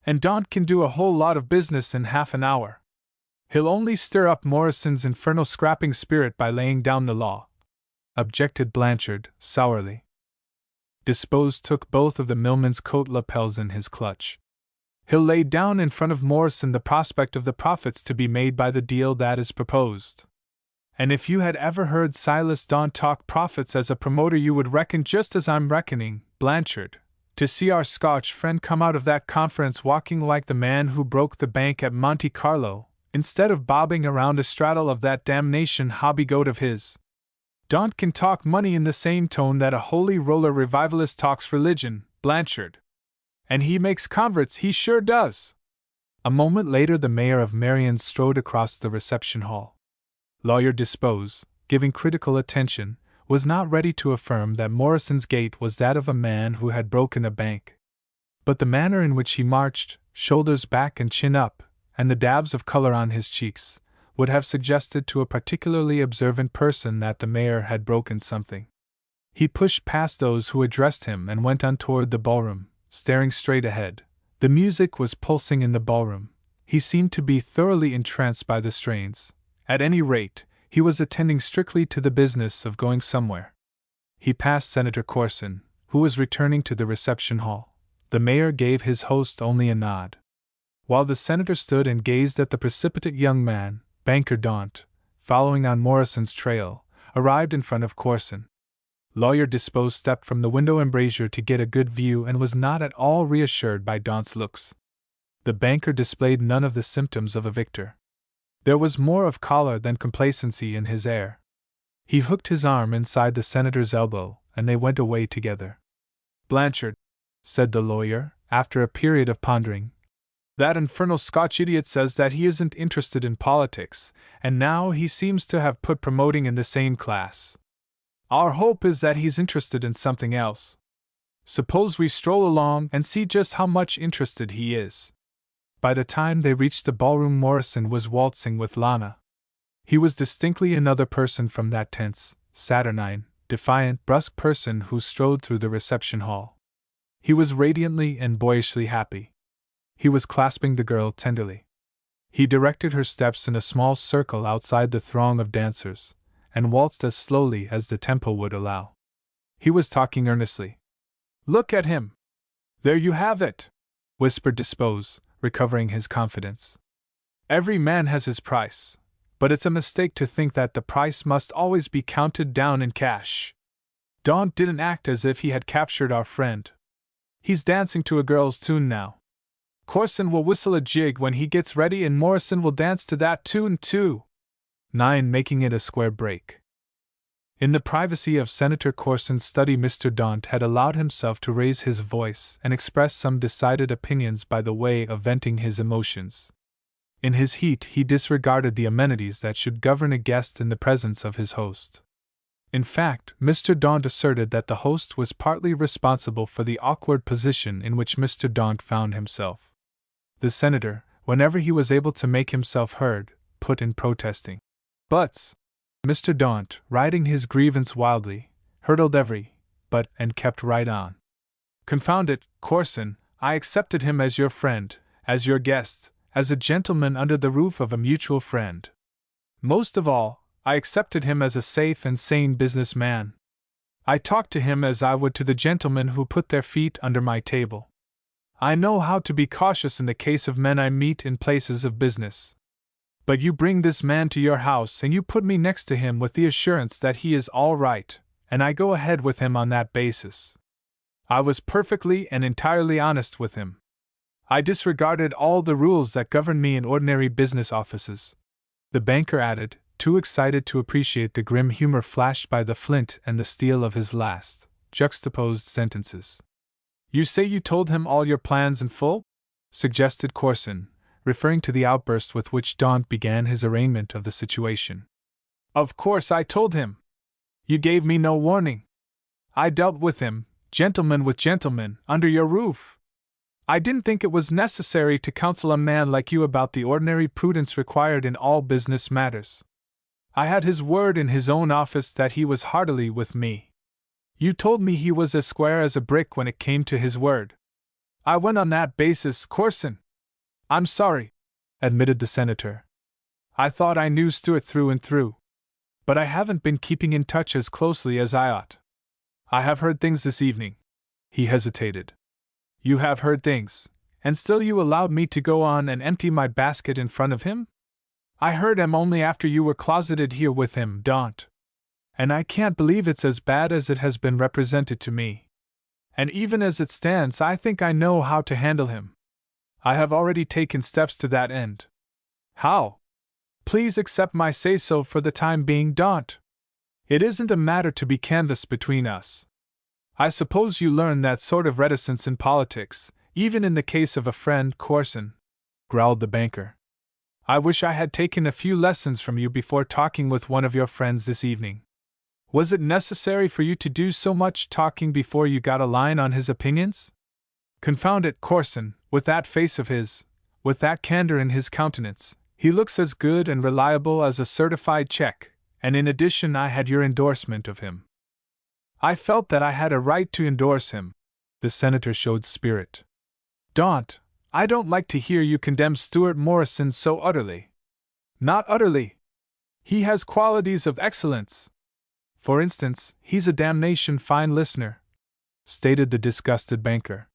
And Daunt can do a whole lot of business in half an hour. He'll only stir up Morrison's infernal scrapping spirit by laying down the law, objected Blanchard, sourly. Dispose took both of the millman's coat lapels in his clutch. He'll lay down in front of Morrison the prospect of the profits to be made by the deal that is proposed. And if you had ever heard Silas Daunt talk profits as a promoter, you would reckon just as I'm reckoning, Blanchard, to see our Scotch friend come out of that conference walking like the man who broke the bank at Monte Carlo, instead of bobbing around astraddle of that damnation hobby-goat of his. Daunt can talk money in the same tone that a holy roller revivalist talks religion, Blanchard. And he makes converts, he sure does." A moment later the mayor of Marion strode across the reception hall. Lawyer Dispose, giving critical attention, was not ready to affirm that Morrison's gait was that of a man who had broken a bank. But the manner in which he marched, shoulders back and chin up, and the dabs of color on his cheeks, would have suggested to a particularly observant person that the mayor had broken something. He pushed past those who addressed him and went on toward the ballroom, staring straight ahead. The music was pulsing in the ballroom. He seemed to be thoroughly entranced by the strains. At any rate, he was attending strictly to the business of going somewhere. He passed Senator Corson, who was returning to the reception hall. The mayor gave his host only a nod, while the senator stood and gazed at the precipitate young man. Banker Daunt, following on Morrison's trail, arrived in front of Corson. Lawyer Dispo stepped from the window embrasure to get a good view and was not at all reassured by Daunt's looks. The banker displayed none of the symptoms of a victor. There was more of choler than complacency in his air. He hooked his arm inside the senator's elbow, and they went away together. "Blanchard," said the lawyer, after a period of pondering, "that infernal Scotch idiot says that he isn't interested in politics, and now he seems to have put promoting in the same class. Our hope is that he's interested in something else. Suppose we stroll along and see just how much interested he is." By the time they reached the ballroom, Morrison was waltzing with Lana. He was distinctly another person from that tense, saturnine, defiant, brusque person who strode through the reception hall. He was radiantly and boyishly happy. He was clasping the girl tenderly. He directed her steps in a small circle outside the throng of dancers, and waltzed as slowly as the tempo would allow. He was talking earnestly. "Look at him! There you have it!" whispered Dispose, recovering his confidence. "Every man has his price, but it's a mistake to think that the price must always be counted down in cash. Daunt didn't act as if he had captured our friend. He's dancing to a girl's tune now. Corson will whistle a jig when he gets ready, and Morrison will dance to that tune too." 9. Making it a square break. In the privacy of Senator Corson's study, Mr. Daunt had allowed himself to raise his voice and express some decided opinions by the way of venting his emotions. In his heat, he disregarded the amenities that should govern a guest in the presence of his host. In fact, Mr. Daunt asserted that the host was partly responsible for the awkward position in which Mr. Daunt found himself. The senator, whenever he was able to make himself heard, put in protesting buts. Mr. Daunt, riding his grievance wildly, hurdled every but and kept right on. "Confound it, Corson, I accepted him as your friend, as your guest, as a gentleman under the roof of a mutual friend. Most of all, I accepted him as a safe and sane business man. I talked to him as I would to the gentlemen who put their feet under my table. I know how to be cautious in the case of men I meet in places of business. But you bring this man to your house and you put me next to him with the assurance that he is all right, and I go ahead with him on that basis. I was perfectly and entirely honest with him. I disregarded all the rules that govern me in ordinary business offices." The banker added, too excited to appreciate the grim humor flashed by the flint and the steel of his last, juxtaposed sentences. "You say you told him all your plans in full?" suggested Corson, referring to the outburst with which Daunt began his arraignment of the situation. "Of course I told him. You gave me no warning. I dealt with him, gentleman with gentleman, under your roof. I didn't think it was necessary to counsel a man like you about the ordinary prudence required in all business matters. I had his word in his own office that he was heartily with me. You told me he was as square as a brick when it came to his word. I went on that basis, Corson." "I'm sorry," admitted the senator. "I thought I knew Stuart through and through. But I haven't been keeping in touch as closely as I ought. I have heard things this evening." He hesitated. "You have heard things, and still you allowed me to go on and empty my basket in front of him? I heard him only after you were closeted here with him, Daunt. And I can't believe it's as bad as it has been represented to me. And even as it stands, I think I know how to handle him. I have already taken steps to that end." "How?" "Please accept my say-so for the time being, Daunt. It isn't a matter to be canvassed between us. I suppose you learn that sort of reticence in politics, even in the case of a friend, Corson," growled the banker. "I wish I had taken a few lessons from you before talking with one of your friends this evening. Was it necessary for you to do so much talking before you got a line on his opinions? Confound it, Corson, with that face of his, with that candor in his countenance, He looks as good and reliable as a certified check, and in addition I had your endorsement of him. I felt that I had a right to endorse him. The senator showed spirit. Daunt, I don't like to hear you condemn Stuart Morrison so utterly. Not utterly. He has qualities of excellence. For instance, he's a damnation fine listener, stated the disgusted banker.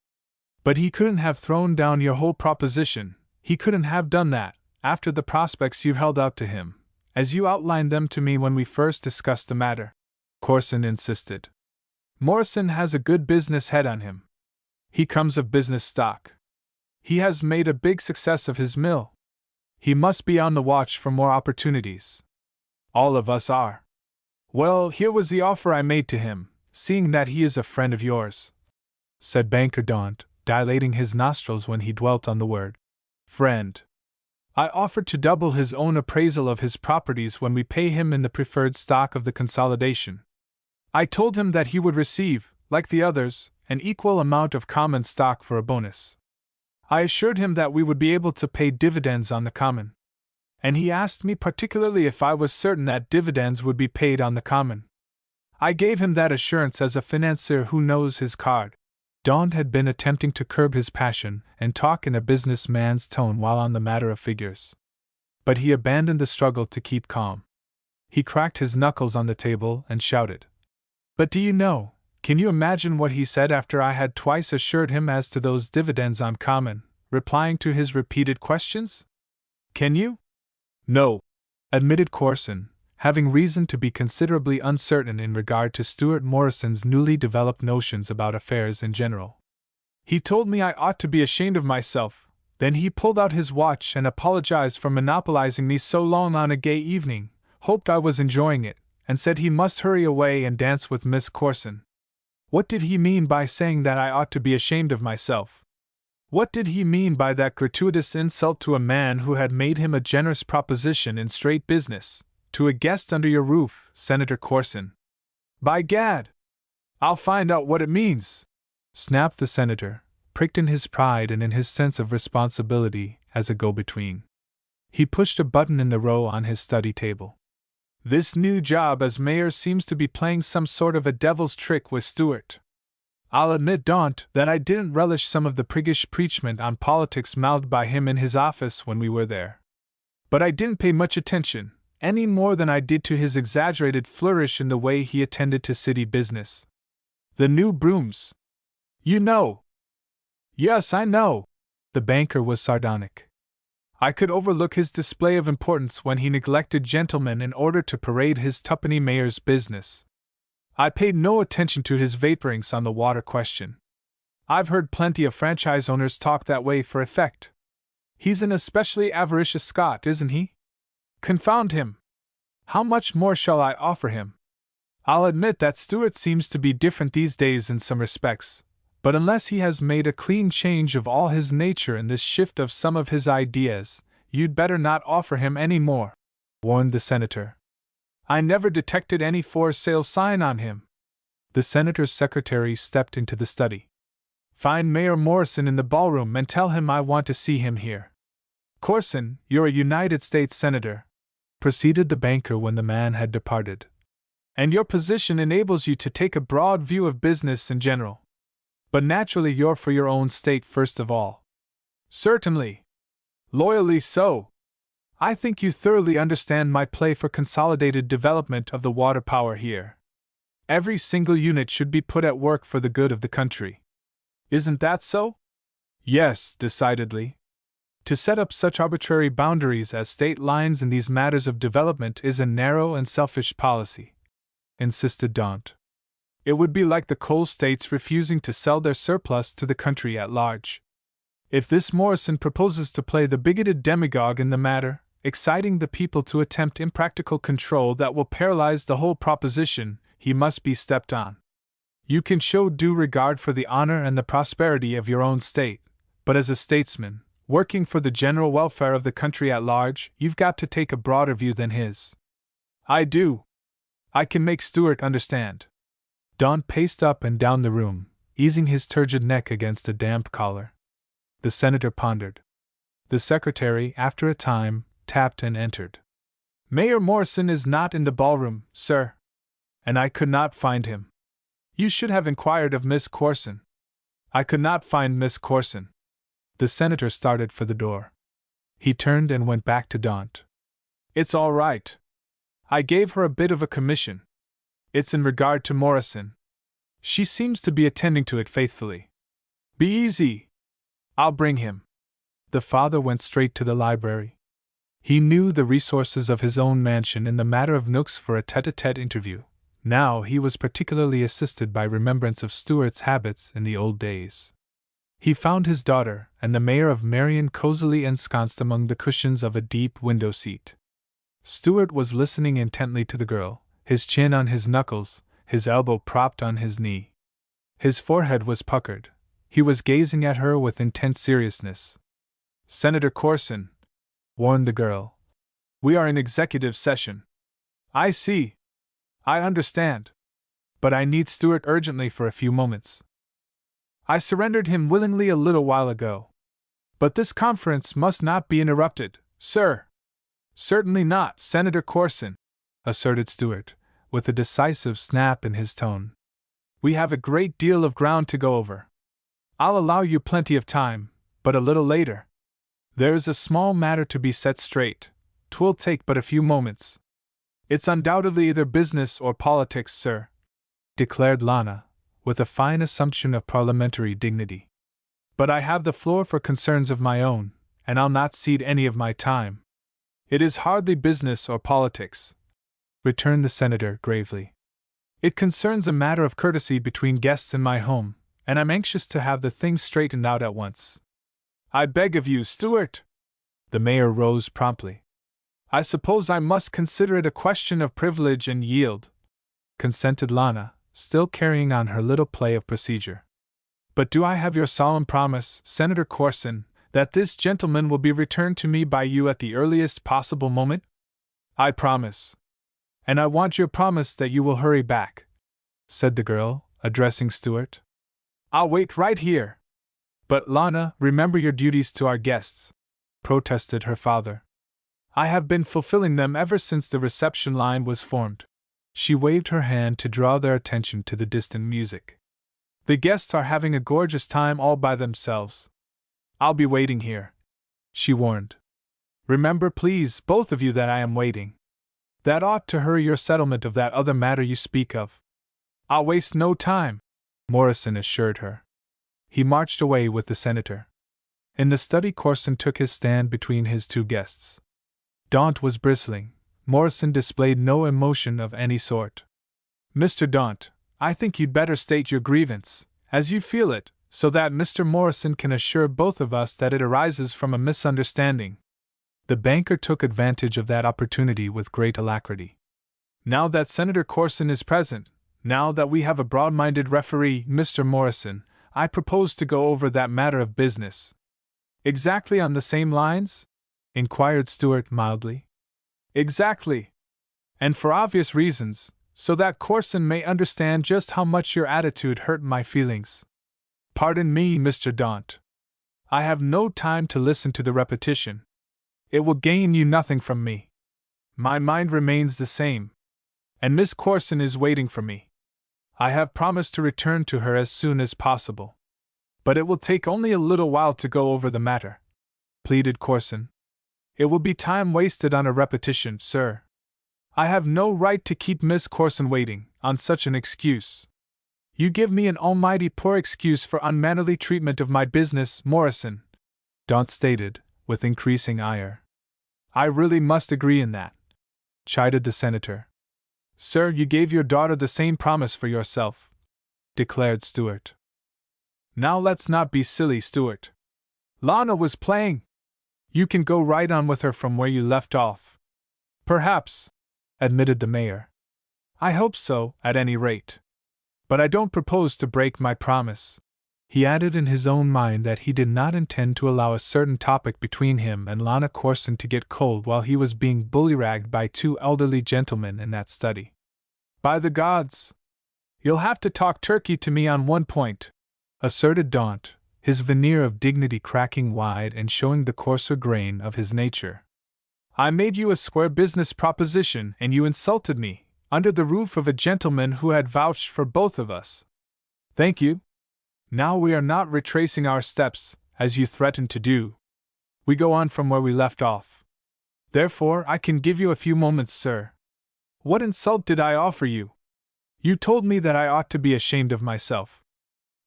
But he couldn't have thrown down your whole proposition. He couldn't have done that, after the prospects you held out to him, as you outlined them to me when we first discussed the matter, Corson insisted. Morrison has a good business head on him. He comes of business stock. He has made a big success of his mill. He must be on the watch for more opportunities. All of us are. Well, here was the offer I made to him, seeing that he is a friend of yours, said Banker Daunt, dilating his nostrils when he dwelt on the word friend. I offered to double his own appraisal of his properties when we pay him in the preferred stock of the consolidation. I told him that he would receive, like the others, an equal amount of common stock for a bonus. I assured him that we would be able to pay dividends on the common. And he asked me particularly if I was certain that dividends would be paid on the common. I gave him that assurance as a financier who knows his card. Daunt had been attempting to curb his passion and talk in a businessman's tone while on the matter of figures. But he abandoned the struggle to keep calm. He cracked his knuckles on the table and shouted. But do you know, can you imagine what he said after I had twice assured him as to those dividends on common, replying to his repeated questions? Can you? No, admitted Corson, having reason to be considerably uncertain in regard to Stuart Morrison's newly developed notions about affairs in general. He told me I ought to be ashamed of myself, then he pulled out his watch and apologized for monopolizing me so long on a gay evening, hoped I was enjoying it, and said he must hurry away and dance with Miss Corson. What did he mean by saying that I ought to be ashamed of myself? What did he mean by that gratuitous insult to a man who had made him a generous proposition in straight business, to a guest under your roof, Senator Corson? By gad! I'll find out what it means, snapped the senator, pricked in his pride and in his sense of responsibility as a go-between. He pushed a button in the row on his study table. This new job as mayor seems to be playing some sort of a devil's trick with Stuart. I'll admit, Daunt, that I didn't relish some of the priggish preachment on politics mouthed by him in his office when we were there. But I didn't pay much attention, any more than I did to his exaggerated flourish in the way he attended to city business. The new brooms. You know. Yes, I know. The banker was sardonic. I could overlook his display of importance when he neglected gentlemen in order to parade his tuppenny mayor's business. I paid no attention to his vaporings on the water question. I've heard plenty of franchise owners talk that way for effect. He's an especially avaricious Scot, isn't he? Confound him! How much more shall I offer him? I'll admit that Stuart seems to be different these days in some respects, but unless he has made a clean change of all his nature in this shift of some of his ideas, you'd better not offer him any more, warned the senator. I never detected any for sale sign on him. The senator's secretary stepped into the study. Find Mayor Morrison in the ballroom and tell him I want to see him here. Corson, you're a United States senator, proceeded the banker when the man had departed. And your position enables you to take a broad view of business in general. But naturally you're for your own state first of all. Certainly. Loyally so. I think you thoroughly understand my play for consolidated development of the water power here. Every single unit should be put at work for the good of the country. Isn't that so? Yes, decidedly. To set up such arbitrary boundaries as state lines in these matters of development is a narrow and selfish policy, insisted Daunt. It would be like the coal states refusing to sell their surplus to the country at large. If this Morrison proposes to play the bigoted demagogue in the matter, exciting the people to attempt impractical control that will paralyze the whole proposition, he must be stepped on. You can show due regard for the honor and the prosperity of your own state, but as a statesman, working for the general welfare of the country at large, you've got to take a broader view than his. I do. I can make Stuart understand. Daunt paced up and down the room, easing his turgid neck against a damp collar. The senator pondered. The secretary, after a time, tapped and entered. Mayor Morrison is not in the ballroom, sir. And I could not find him. You should have inquired of Miss Corson. I could not find Miss Corson. The senator started for the door. He turned and went back to Daunt. It's all right. I gave her a bit of a commission. It's in regard to Morrison. She seems to be attending to it faithfully. Be easy. I'll bring him. The father went straight to the library. He knew the resources of his own mansion in the matter of nooks for a tete-a-tete interview. Now he was particularly assisted by remembrance of Stuart's habits in the old days. He found his daughter and the mayor of Marion cozily ensconced among the cushions of a deep window seat. Stuart was listening intently to the girl, his chin on his knuckles, his elbow propped on his knee. His forehead was puckered. He was gazing at her with intense seriousness. Senator Corson, warned the girl. We are in executive session. I see. I understand. But I need Stuart urgently for a few moments. I surrendered him willingly a little while ago. But this conference must not be interrupted, sir. Certainly not, Senator Corson, asserted Stuart, with a decisive snap in his tone. We have a great deal of ground to go over. I'll allow you plenty of time, but a little later. There's a small matter to be set straight. 'Twill take but a few moments. It's undoubtedly either business or politics, sir, declared Lana, with a fine assumption of parliamentary dignity. But I have the floor for concerns of my own, and I'll not cede any of my time. It is hardly business or politics, returned the senator gravely. It concerns a matter of courtesy between guests in my home, and I'm anxious to have the thing straightened out at once. I beg of you, Stuart. The mayor rose promptly. I suppose I must consider it a question of privilege and yield, consented Lana, still carrying on her little play of procedure. But do I have your solemn promise, Senator Corson, that this gentleman will be returned to me by you at the earliest possible moment? I promise. And I want your promise that you will hurry back, said the girl, addressing Stuart. I'll wait right here. But Lana, remember your duties to our guests, protested her father. I have been fulfilling them ever since the reception line was formed. She waved her hand to draw their attention to the distant music. The guests are having a gorgeous time all by themselves. I'll be waiting here, she warned. Remember, please, both of you, that I am waiting. That ought to hurry your settlement of that other matter you speak of. I'll waste no time, Morrison assured her. He marched away with the senator. In the study, Corson took his stand between his two guests. Daunt was bristling. Morrison displayed no emotion of any sort. Mr. Daunt, I think you'd better state your grievance, as you feel it, so that Mr. Morrison can assure both of us that it arises from a misunderstanding. The banker took advantage of that opportunity with great alacrity. Now that Senator Corson is present, now that we have a broad-minded referee, Mr. Morrison, I propose to go over that matter of business. Exactly on the same lines? Inquired Stuart mildly. Exactly. And for obvious reasons, so that Corson may understand just how much your attitude hurt my feelings. Pardon me, Mr. Daunt. I have no time to listen to the repetition. It will gain you nothing from me. My mind remains the same. And Miss Corson is waiting for me. I have promised to return to her as soon as possible. But it will take only a little while to go over the matter, pleaded Corson. It will be time wasted on a repetition, sir. I have no right to keep Miss Corson waiting, on such an excuse. You give me an almighty poor excuse for unmannerly treatment of my business, Morrison, Daunt stated, with increasing ire. I really must agree in that, chided the senator. Sir, you gave your daughter the same promise for yourself, declared Stuart. Now let's not be silly, Stuart. Lana was playing. You can go right on with her from where you left off. Perhaps, admitted the mayor. I hope so, at any rate. But I don't propose to break my promise. He added in his own mind that he did not intend to allow a certain topic between him and Lana Corson to get cold while he was being bullyragged by two elderly gentlemen in that study. By the gods! You'll have to talk turkey to me on one point, asserted Daunt, his veneer of dignity cracking wide and showing the coarser grain of his nature. I made you a square business proposition and you insulted me, under the roof of a gentleman who had vouched for both of us. Thank you. Now we are not retracing our steps, as you threatened to do. We go on from where we left off. Therefore, I can give you a few moments, sir. What insult did I offer you? You told me that I ought to be ashamed of myself.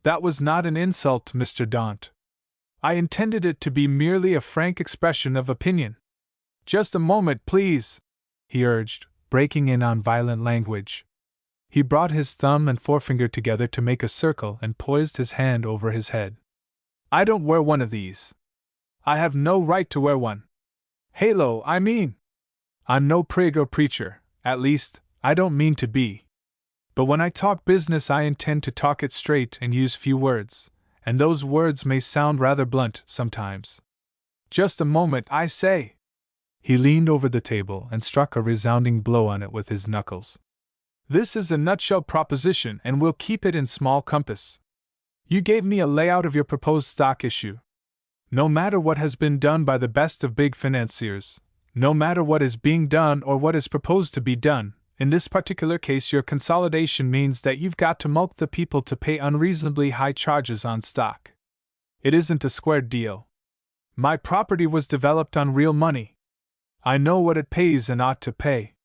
That was not an insult, Mr. Daunt. I intended it to be merely a frank expression of opinion. Just a moment, please, he urged, breaking in on violent language. He brought his thumb and forefinger together to make a circle and poised his hand over his head. I don't wear one of these. I have no right to wear one. Halo, I mean. I'm no prig or preacher, at least, I don't mean to be. But when I talk business, I intend to talk it straight and use few words, and those words may sound rather blunt sometimes. Just a moment, I say. He leaned over the table and struck a resounding blow on it with his knuckles. This is a nutshell proposition, and we'll keep it in small compass. You gave me a layout of your proposed stock issue. No matter what has been done by the best of big financiers, no matter what is being done or what is proposed to be done, in this particular case your consolidation means that you've got to mulct the people to pay unreasonably high charges on stock. It isn't a square deal. My property was developed on real money. I know what it pays and ought to pay.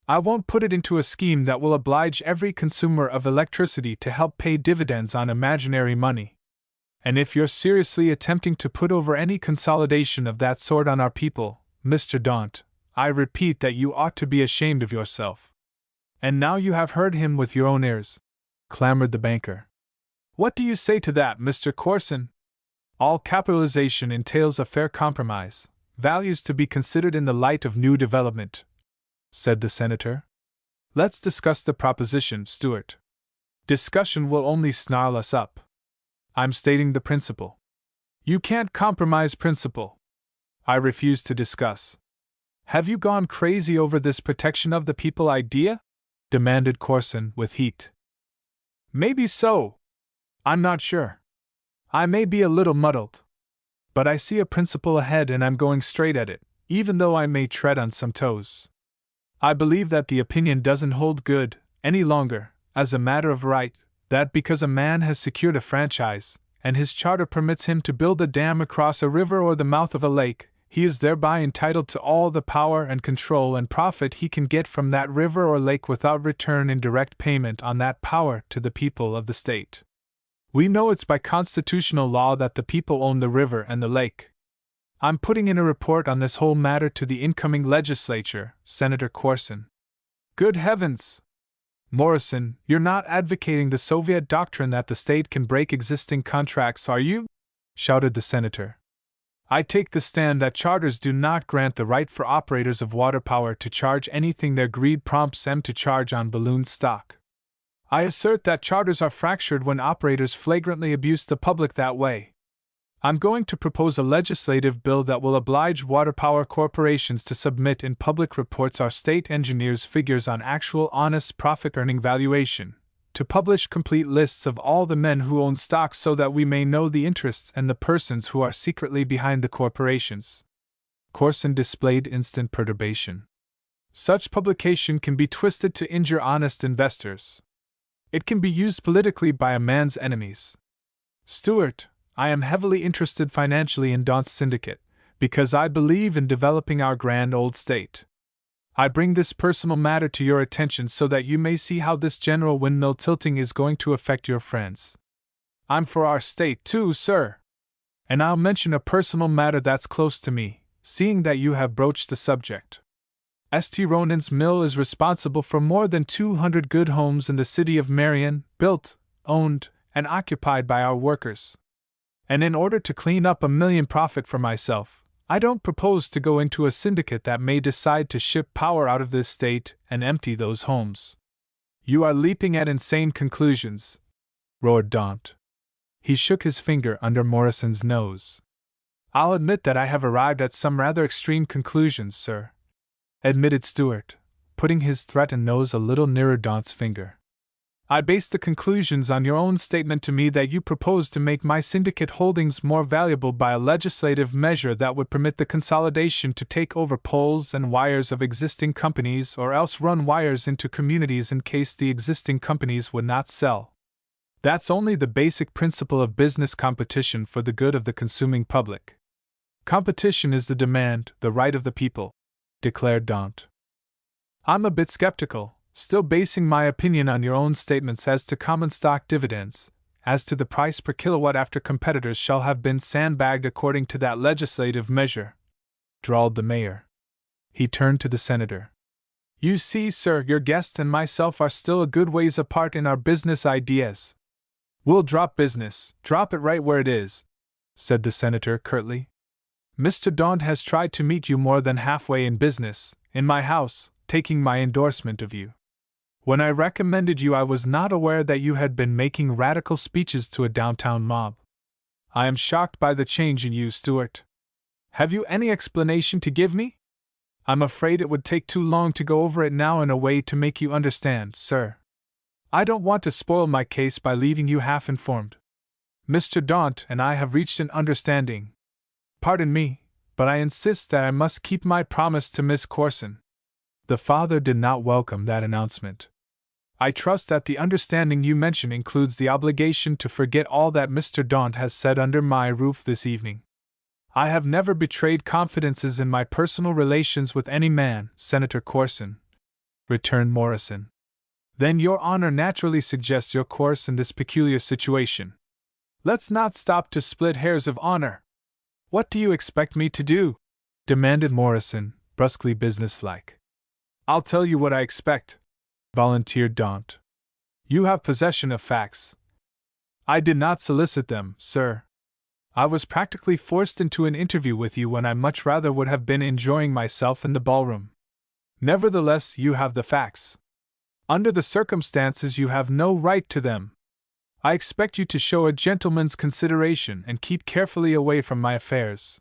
I won't put it into a scheme that will oblige every consumer of electricity to help pay dividends on imaginary money. And if you're seriously attempting to put over any consolidation of that sort on our people, Mr. Daunt, I repeat that you ought to be ashamed of yourself. And now you have heard him with your own ears, clamored the banker. What do you say to that, Mr. Corson? All capitalization entails a fair compromise, values to be considered in the light of new development, said the senator. Let's discuss the proposition, Stuart. Discussion will only snarl us up. I'm stating the principle. You can't compromise principle. I refuse to discuss. Have you gone crazy over this protection of the people idea? Demanded Corson with heat. Maybe so. I'm not sure. I may be a little muddled. But I see a principle ahead and I'm going straight at it, even though I may tread on some toes. I believe that the opinion doesn't hold good, any longer, as a matter of right, that because a man has secured a franchise, and his charter permits him to build a dam across a river or the mouth of a lake, he is thereby entitled to all the power and control and profit he can get from that river or lake without return in direct payment on that power to the people of the state. We know it's by constitutional law that the people own the river and the lake. I'm putting in a report on this whole matter to the incoming legislature, Senator Corson. Good heavens! Morrison, you're not advocating the Soviet doctrine that the state can break existing contracts, are you? Shouted the senator. I take the stand that charters do not grant the right for operators of water power to charge anything their greed prompts them to charge on balloon stock. I assert that charters are fractured when operators flagrantly abuse the public that way. I'm going to propose a legislative bill that will oblige water power corporations to submit in public reports our state engineers' figures on actual honest profit-earning valuation, to publish complete lists of all the men who own stocks so that we may know the interests and the persons who are secretly behind the corporations. Corson displayed instant perturbation. Such publication can be twisted to injure honest investors. It can be used politically by a man's enemies. Stuart, I am heavily interested financially in Daunt's syndicate, because I believe in developing our grand old state. I bring this personal matter to your attention so that you may see how this general windmill tilting is going to affect your friends. I'm for our state too, sir. And I'll mention a personal matter that's close to me, seeing that you have broached the subject. St. Ronan's Mill is responsible for more than 200 good homes in the city of Marion, built, owned, and occupied by our workers. And in order to clean up $1 million profit for myself, I don't propose to go into a syndicate that may decide to ship power out of this state and empty those homes. You are leaping at insane conclusions, roared Daunt. He shook his finger under Morrison's nose. I'll admit that I have arrived at some rather extreme conclusions, sir, admitted Stuart, putting his threatened nose a little nearer Daunt's finger. I base the conclusions on your own statement to me that you propose to make my syndicate holdings more valuable by a legislative measure that would permit the consolidation to take over poles and wires of existing companies or else run wires into communities in case the existing companies would not sell. That's only the basic principle of business competition for the good of the consuming public. Competition is the demand, the right of the people, declared Daunt. I'm a bit skeptical, still basing my opinion on your own statements as to common stock dividends, as to the price per kilowatt after competitors shall have been sandbagged according to that legislative measure, drawled the mayor. He turned to the senator. You see, sir, your guest and myself are still a good ways apart in our business ideas. We'll drop business, drop it right where it is, said the senator curtly. Mr. Daunt has tried to meet you more than halfway in business, in my house, taking my endorsement of you. When I recommended you, I was not aware that you had been making radical speeches to a downtown mob. I am shocked by the change in you, Stuart. Have you any explanation to give me? I'm afraid it would take too long to go over it now in a way to make you understand, sir. I don't want to spoil my case by leaving you half-informed. Mr. Daunt and I have reached an understanding. Pardon me, but I insist that I must keep my promise to Miss Corson. The father did not welcome that announcement. I trust that the understanding you mention includes the obligation to forget all that Mr. Daunt has said under my roof this evening. I have never betrayed confidences in my personal relations with any man, Senator Corson, returned Morrison. Then your honor naturally suggests your course in this peculiar situation. Let's not stop to split hairs of honor. What do you expect me to do? Demanded Morrison, brusquely businesslike. I'll tell you what I expect, volunteered Daunt. You have possession of facts. I did not solicit them, sir. I was practically forced into an interview with you when I much rather would have been enjoying myself in the ballroom. Nevertheless, you have the facts. Under the circumstances, you have no right to them. I expect you to show a gentleman's consideration and keep carefully away from my affairs.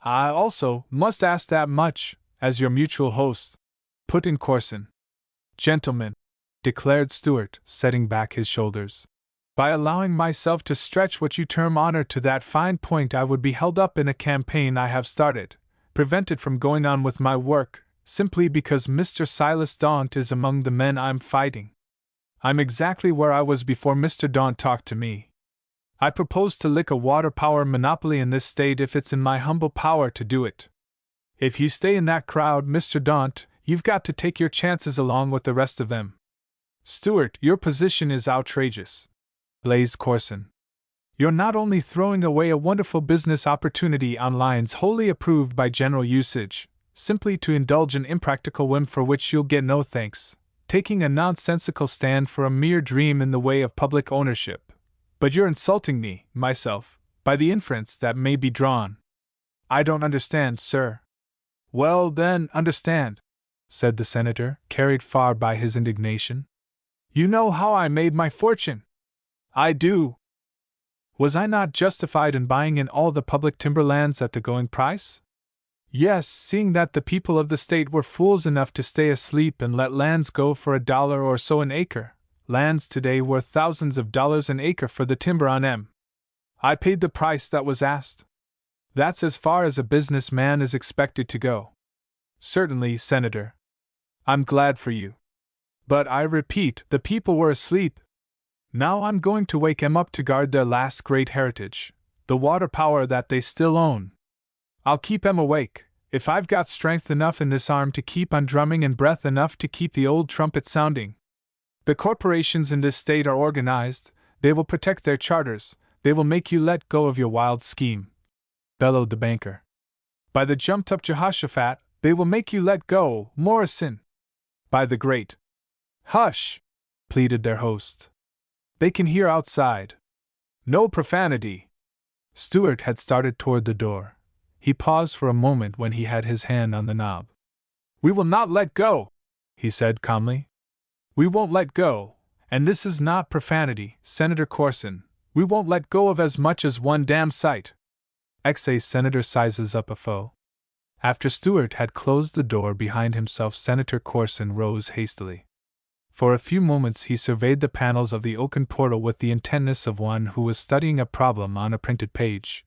I also must ask that much, as your mutual host, put in Corson. Gentlemen, declared Stuart, setting back his shoulders. By allowing myself to stretch what you term honor to that fine point, I would be held up in a campaign I have started, prevented from going on with my work, simply because Mr. Silas Daunt is among the men I'm fighting. I'm exactly where I was before Mr. Daunt talked to me. I propose to lick a water power monopoly in this state if it's in my humble power to do it. If you stay in that crowd, Mr. Daunt, you've got to take your chances along with the rest of them. Stuart, your position is outrageous, blazed Corson. You're not only throwing away a wonderful business opportunity on lines wholly approved by general usage, simply to indulge an impractical whim for which you'll get no thanks, taking a nonsensical stand for a mere dream in the way of public ownership, but you're insulting me, myself, by the inference that may be drawn. I don't understand, sir. Well, then, understand, said the senator, carried far by his indignation. You know how I made my fortune. I do. Was I not justified in buying in all the public timberlands at the going price? Yes, seeing that the people of the state were fools enough to stay asleep and let lands go for $1 or so an acre, lands today worth thousands of dollars an acre for the timber on M. I paid the price that was asked. That's as far as a businessman is expected to go. Certainly, Senator. I'm glad for you. But I repeat, the people were asleep. Now I'm going to wake 'em up to guard their last great heritage, the water power that they still own. I'll keep 'em awake, if I've got strength enough in this arm to keep on drumming and breath enough to keep the old trumpet sounding. The corporations in this state are organized, they will protect their charters, they will make you let go of your wild scheme, bellowed the banker. By the jumped-up Jehoshaphat, they will make you let go, Morrison. By the great. Hush! Pleaded their host. They can hear outside. No profanity. Stuart had started toward the door. He paused for a moment when he had his hand on the knob. We will not let go, he said calmly. We won't let go, and this is not profanity, Senator Corson. We won't let go of as much as one damn sight. XA Senator sizes up a foe. After Stuart had closed the door behind himself, Senator Corson rose hastily. For a few moments he surveyed the panels of the oaken portal with the intentness of one who was studying a problem on a printed page.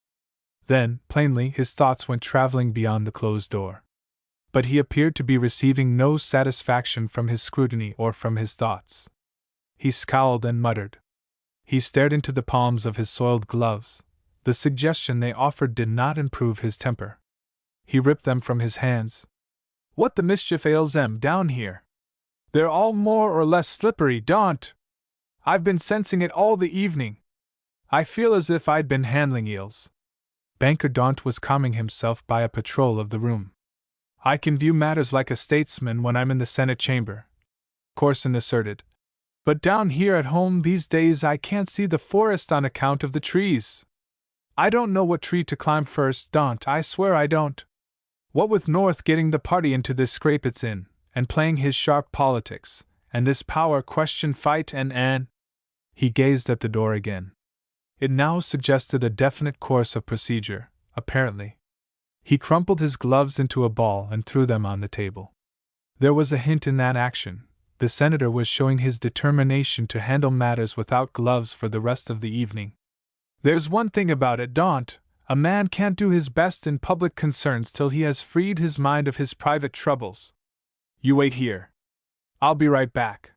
Then, plainly, his thoughts went traveling beyond the closed door. But he appeared to be receiving no satisfaction from his scrutiny or from his thoughts. He scowled and muttered. He stared into the palms of his soiled gloves. The suggestion they offered did not improve his temper. He ripped them from his hands. What the mischief ails 'em down here? They're all more or less slippery, don't? I've been sensing it all the evening. I feel as if I'd been handling eels. Banker Daunt was calming himself by a patrol of the room. I can view matters like a statesman when I'm in the Senate chamber, Corson asserted. But down here at home these days I can't see the forest on account of the trees. I don't know what tree to climb first, Daunt, I swear I don't. What with North getting the party into this scrape it's in, and playing his sharp politics, and this power question fight and… He gazed at the door again. It now suggested a definite course of procedure, apparently. He crumpled his gloves into a ball and threw them on the table. There was a hint in that action. The senator was showing his determination to handle matters without gloves for the rest of the evening. There's one thing about it, Daunt. A man can't do his best in public concerns till he has freed his mind of his private troubles. You wait here. I'll be right back.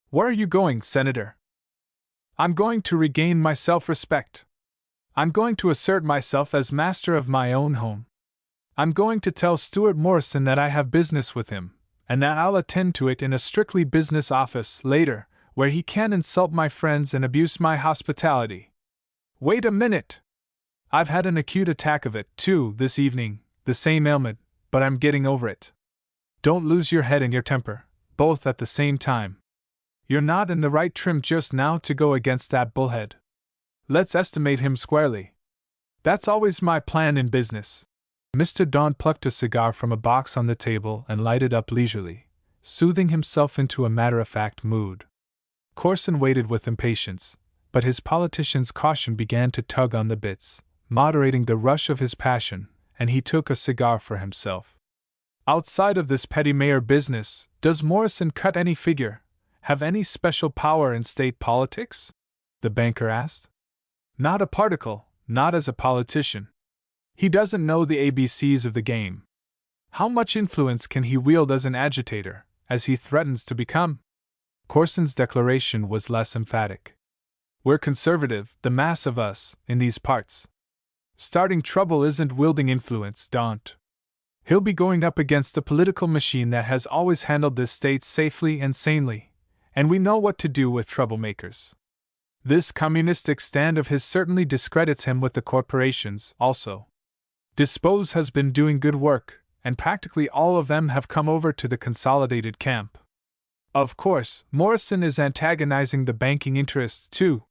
Where are you going, Senator? I'm going to regain my self-respect. I'm going to assert myself as master of my own home. I'm going to tell Stuart Morrison that I have business with him, and that I'll attend to it in a strictly business office later, where he can't insult my friends and abuse my hospitality. Wait a minute! I've had an acute attack of it, too, this evening, the same ailment, but I'm getting over it. Don't lose your head and your temper, both at the same time. You're not in the right trim just now to go against that bullhead. Let's estimate him squarely. That's always my plan in business. Mr. Daunt plucked a cigar from a box on the table and lighted up leisurely, soothing himself into a matter-of-fact mood. Corson waited with impatience, but his politician's caution began to tug on the bits, moderating the rush of his passion, and he took a cigar for himself. Outside of this petty mayor business, does Morrison cut any figure, have any special power in state politics? The banker asked. Not a particle, not as a politician. He doesn't know the ABCs of the game. How much influence can he wield as an agitator, as he threatens to become? Corson's declaration was less emphatic. We're conservative, the mass of us, in these parts. Starting trouble isn't wielding influence, Daunt. He'll be going up against a political machine that has always handled this state safely and sanely, and we know what to do with troublemakers. This communistic stand of his certainly discredits him with the corporations, also. Dispose has been doing good work, and practically all of them have come over to the consolidated camp. Of course, Morrison is antagonizing the banking interests too.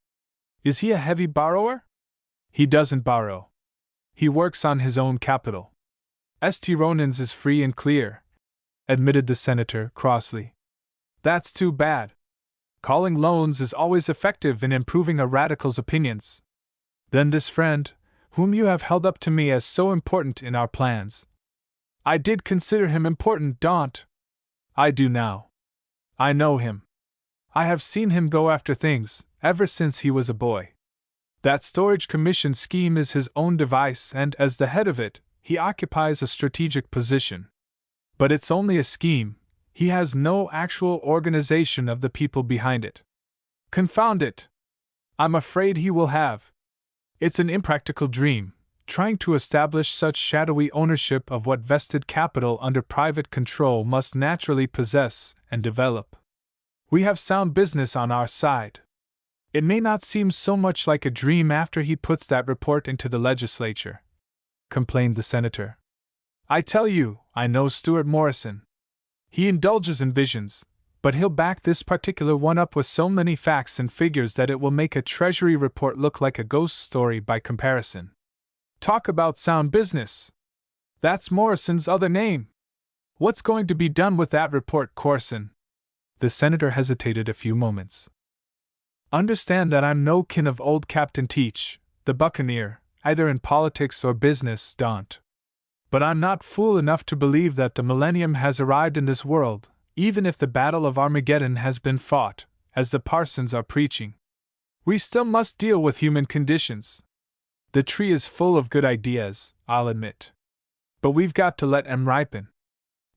Is he a heavy borrower? He doesn't borrow. He works on his own capital. St. Ronan's is free and clear, admitted the senator crossly. That's too bad. Calling loans is always effective in improving a radical's opinions. Then this friend, whom you have held up to me as so important in our plans. I did consider him important, Daunt. I do now. I know him. I have seen him go after things, ever since he was a boy. That storage commission scheme is his own device, and as the head of it, he occupies a strategic position. But it's only a scheme. He has no actual organization of the people behind it. Confound it! I'm afraid he will have. It's an impractical dream, trying to establish such shadowy ownership of what vested capital under private control must naturally possess and develop. We have sound business on our side. It may not seem so much like a dream after he puts that report into the legislature, complained the senator. I tell you, I know Stuart Morrison. He indulges in visions, but he'll back this particular one up with so many facts and figures that it will make a Treasury report look like a ghost story by comparison. Talk about sound business! That's Morrison's other name. What's going to be done with that report, Corson? The senator hesitated a few moments. Understand that I'm no kin of old Captain Teach, the buccaneer, either in politics or business, Daunt. But I'm not fool enough to believe that the millennium has arrived in this world, even if the Battle of Armageddon has been fought, as the parsons are preaching. We still must deal with human conditions. The tree is full of good ideas, I'll admit. But we've got to let 'em ripen.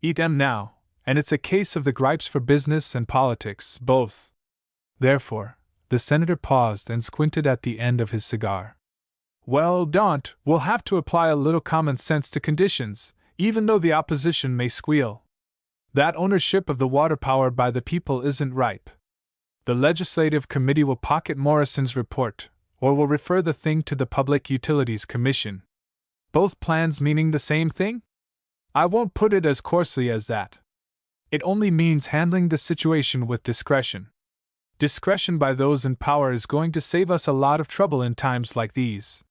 Eat 'em now, and it's a case of the gripes for business and politics, both. Therefore, the senator paused and squinted at the end of his cigar. Well, Daunt, we'll have to apply a little common sense to conditions, even though the opposition may squeal. That ownership of the water power by the people isn't ripe. The Legislative Committee will pocket Morrison's report, or will refer the thing to the Public Utilities Commission. Both plans meaning the same thing? I won't put it as coarsely as that. It only means handling the situation with discretion. Discretion by those in power is going to save us a lot of trouble in times like these.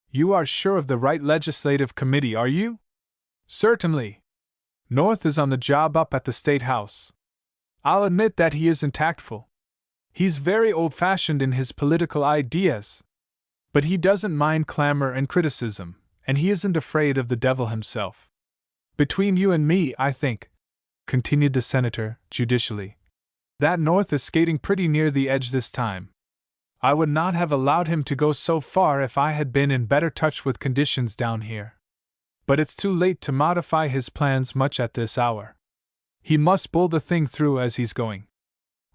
You are sure of the right legislative committee, are you? Certainly. North is on the job up at the State House. I'll admit that he isn't tactful. He's very old-fashioned in his political ideas. But he doesn't mind clamor and criticism, and he isn't afraid of the devil himself. Between you and me, I think, continued the senator, judicially, that North is skating pretty near the edge this time. I would not have allowed him to go so far if I had been in better touch with conditions down here. But it's too late to modify his plans much at this hour. He must bull the thing through as he's going.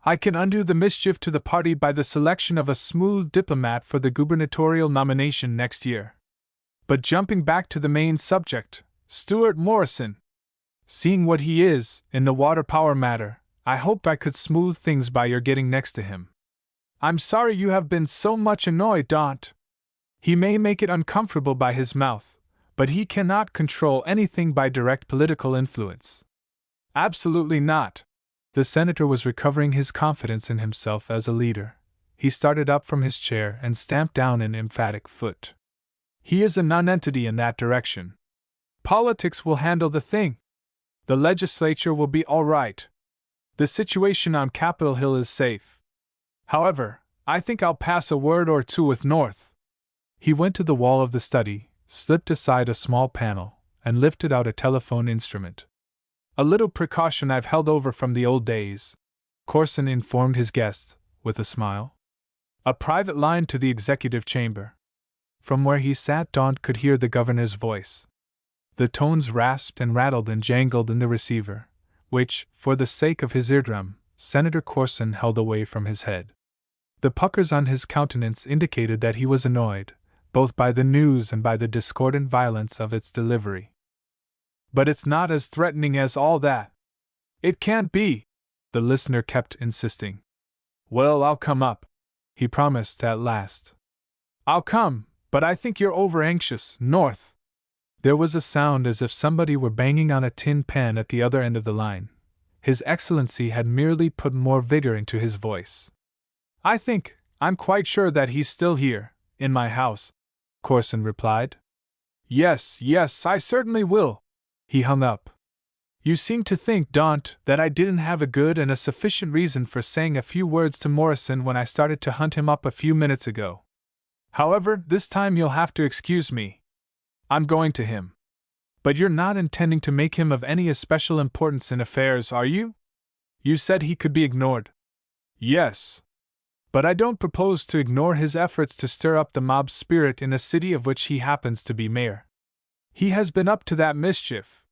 I can undo the mischief to the party by the selection of a smooth diplomat for the gubernatorial nomination next year. But jumping back to the main subject, Stuart Morrison. Seeing what he is, in the water power matter, I hoped I could smooth things by your getting next to him. I'm sorry you have been so much annoyed, Daunt. He may make it uncomfortable by his mouth, but he cannot control anything by direct political influence. Absolutely not. The senator was recovering his confidence in himself as a leader. He started up from his chair and stamped down an emphatic foot. He is a nonentity in that direction. Politics will handle the thing. The legislature will be all right. The situation on Capitol Hill is safe. However, I think I'll pass a word or two with North. He went to the wall of the study, slipped aside a small panel, and lifted out a telephone instrument. A little precaution I've held over from the old days, Corson informed his guest, with a smile. A private line to the executive chamber. From where he sat, Daunt could hear the governor's voice. The tones rasped and rattled and jangled in the receiver, which, for the sake of his eardrum, Senator Corson held away from his head. The puckers on his countenance indicated that he was annoyed, both by the news and by the discordant violence of its delivery. But it's not as threatening as all that. It can't be, the listener kept insisting. Well, I'll come up, he promised at last. I'll come, but I think you're over-anxious, North. There was a sound as if somebody were banging on a tin pan at the other end of the line. His Excellency had merely put more vigor into his voice. I'm quite sure that he's still here, in my house, Corson replied. Yes, I certainly will. He hung up. You seem to think, Daunt, that I didn't have a good and a sufficient reason for saying a few words to Morrison when I started to hunt him up a few minutes ago. However, this time you'll have to excuse me. I'm going to him. But you're not intending to make him of any especial importance in affairs, are you? You said he could be ignored. Yes. But I don't propose to ignore his efforts to stir up the mob spirit in a city of which he happens to be mayor. He has been up to that mischief.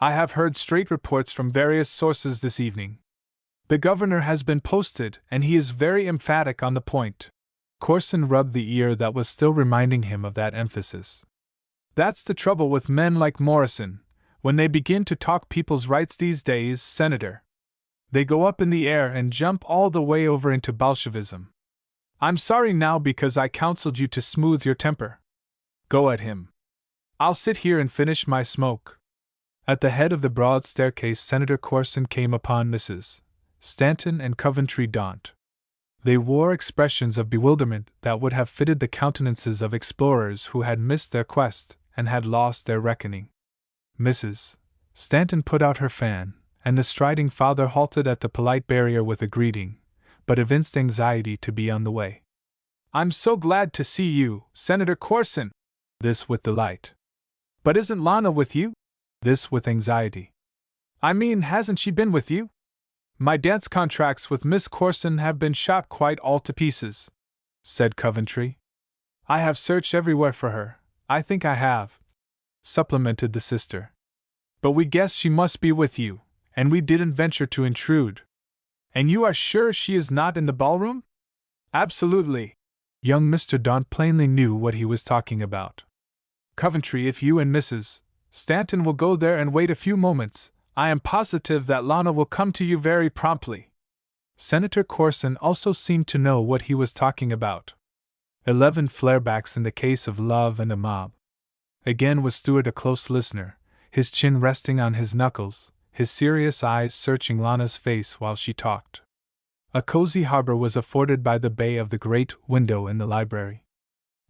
I have heard straight reports from various sources this evening. The governor has been posted, and he is very emphatic on the point. Corson rubbed the ear that was still reminding him of that emphasis. That's the trouble with men like Morrison, when they begin to talk people's rights these days, Senator. They go up in the air and jump all the way over into Bolshevism. I'm sorry now because I counseled you to smooth your temper. Go at him. I'll sit here and finish my smoke. At the head of the broad staircase, Senator Corson came upon Mrs. Stanton and Coventry Daunt. They wore expressions of bewilderment that would have fitted the countenances of explorers who had missed their quest and had lost their reckoning. Mrs. Stanton put out her fan, and the striding father halted at the polite barrier with a greeting, but evinced anxiety to be on the way. I'm so glad to see you, Senator Corson! This with delight. But isn't Lana with you? This with anxiety. I mean, hasn't she been with you? My dance contracts with Miss Corson have been shot quite all to pieces, said Coventry. I have searched everywhere for her, I think I have, supplemented the sister. But we guessed she must be with you, and we didn't venture to intrude. And you are sure she is not in the ballroom? Absolutely. Young Mr. Daunt plainly knew what he was talking about. Coventry, if you and Mrs. Stanton will go there and wait a few moments, I am positive that Lana will come to you very promptly. Senator Corson also seemed to know what he was talking about. 11 flarebacks in the case of Love and a Mob. Again was Stewart a close listener, his chin resting on his knuckles, his serious eyes searching Lana's face while she talked. A cozy harbor was afforded by the bay of the great window in the library.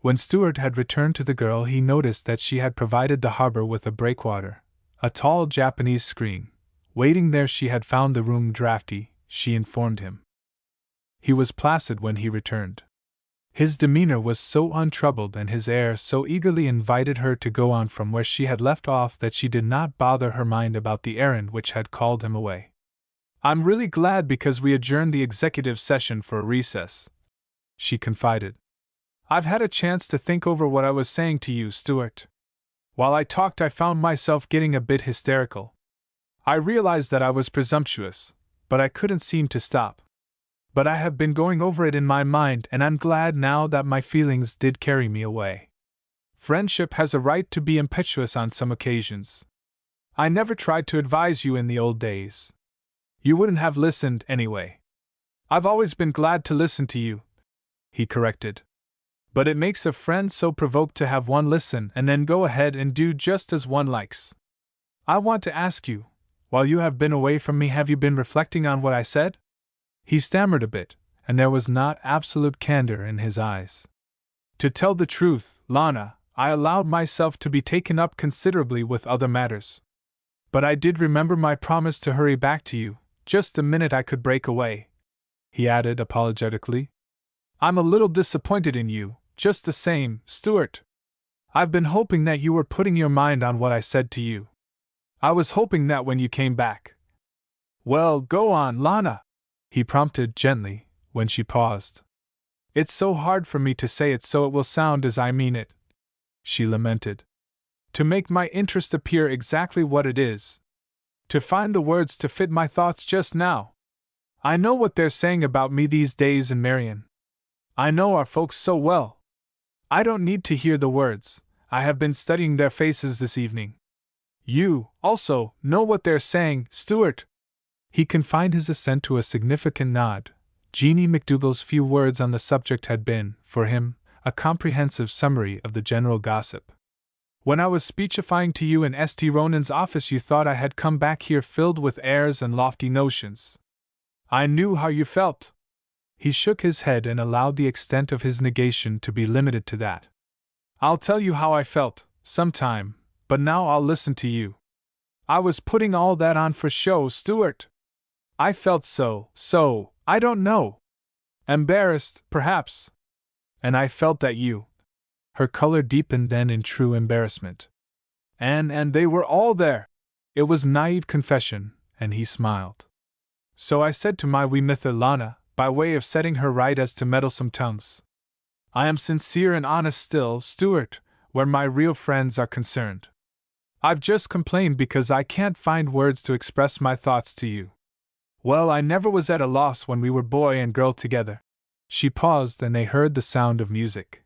When Stewart had returned to the girl, he noticed that she had provided the harbor with a breakwater, a tall Japanese screen. Waiting there, she had found the room drafty, she informed him. He was placid when he returned. His demeanor was so untroubled and his air so eagerly invited her to go on from where she had left off that she did not bother her mind about the errand which had called him away. I'm really glad because we adjourned the executive session for a recess, she confided. I've had a chance to think over what I was saying to you, Stewart. While I talked, I found myself getting a bit hysterical. I realized that I was presumptuous, but I couldn't seem to stop. But I have been going over it in my mind, and I'm glad now that my feelings did carry me away. Friendship has a right to be impetuous on some occasions. I never tried to advise you in the old days. You wouldn't have listened anyway. I've always been glad to listen to you, he corrected. But it makes a friend so provoked to have one listen and then go ahead and do just as one likes. I want to ask you, while you have been away from me, have you been reflecting on what I said? He stammered a bit, and there was not absolute candor in his eyes. To tell the truth, Lana, I allowed myself to be taken up considerably with other matters. But I did remember my promise to hurry back to you, just the minute I could break away, he added apologetically. I'm a little disappointed in you, just the same, Stewart. I've been hoping that you were putting your mind on what I said to you. I was hoping that when you came back. Well, go on, Lana, he prompted gently, when she paused. It's so hard for me to say it so it will sound as I mean it, she lamented. To make my interest appear exactly what it is. To find the words to fit my thoughts just now. I know what they're saying about me these days in Marion. I know our folks so well. I don't need to hear the words, I have been studying their faces this evening. You, also, know what they're saying, Stewart. He confined his assent to a significant nod. Jeannie McDougal's few words on the subject had been, for him, a comprehensive summary of the general gossip. When I was speechifying to you in St. Ronan's office, you thought I had come back here filled with airs and lofty notions. I knew how you felt. He shook his head and allowed the extent of his negation to be limited to that. I'll tell you how I felt, sometime, but now I'll listen to you. I was putting all that on for show, Stewart. I felt so, I don't know. Embarrassed, perhaps. And I felt that you. Her color deepened then in true embarrassment. And they were all there. It was naive confession, and he smiled. So I said to my wee mither Lana, by way of setting her right as to meddlesome tongues. I am sincere and honest still, Stewart, where my real friends are concerned. I've just complained because I can't find words to express my thoughts to you. Well, I never was at a loss when we were boy and girl together. She paused and they heard the sound of music.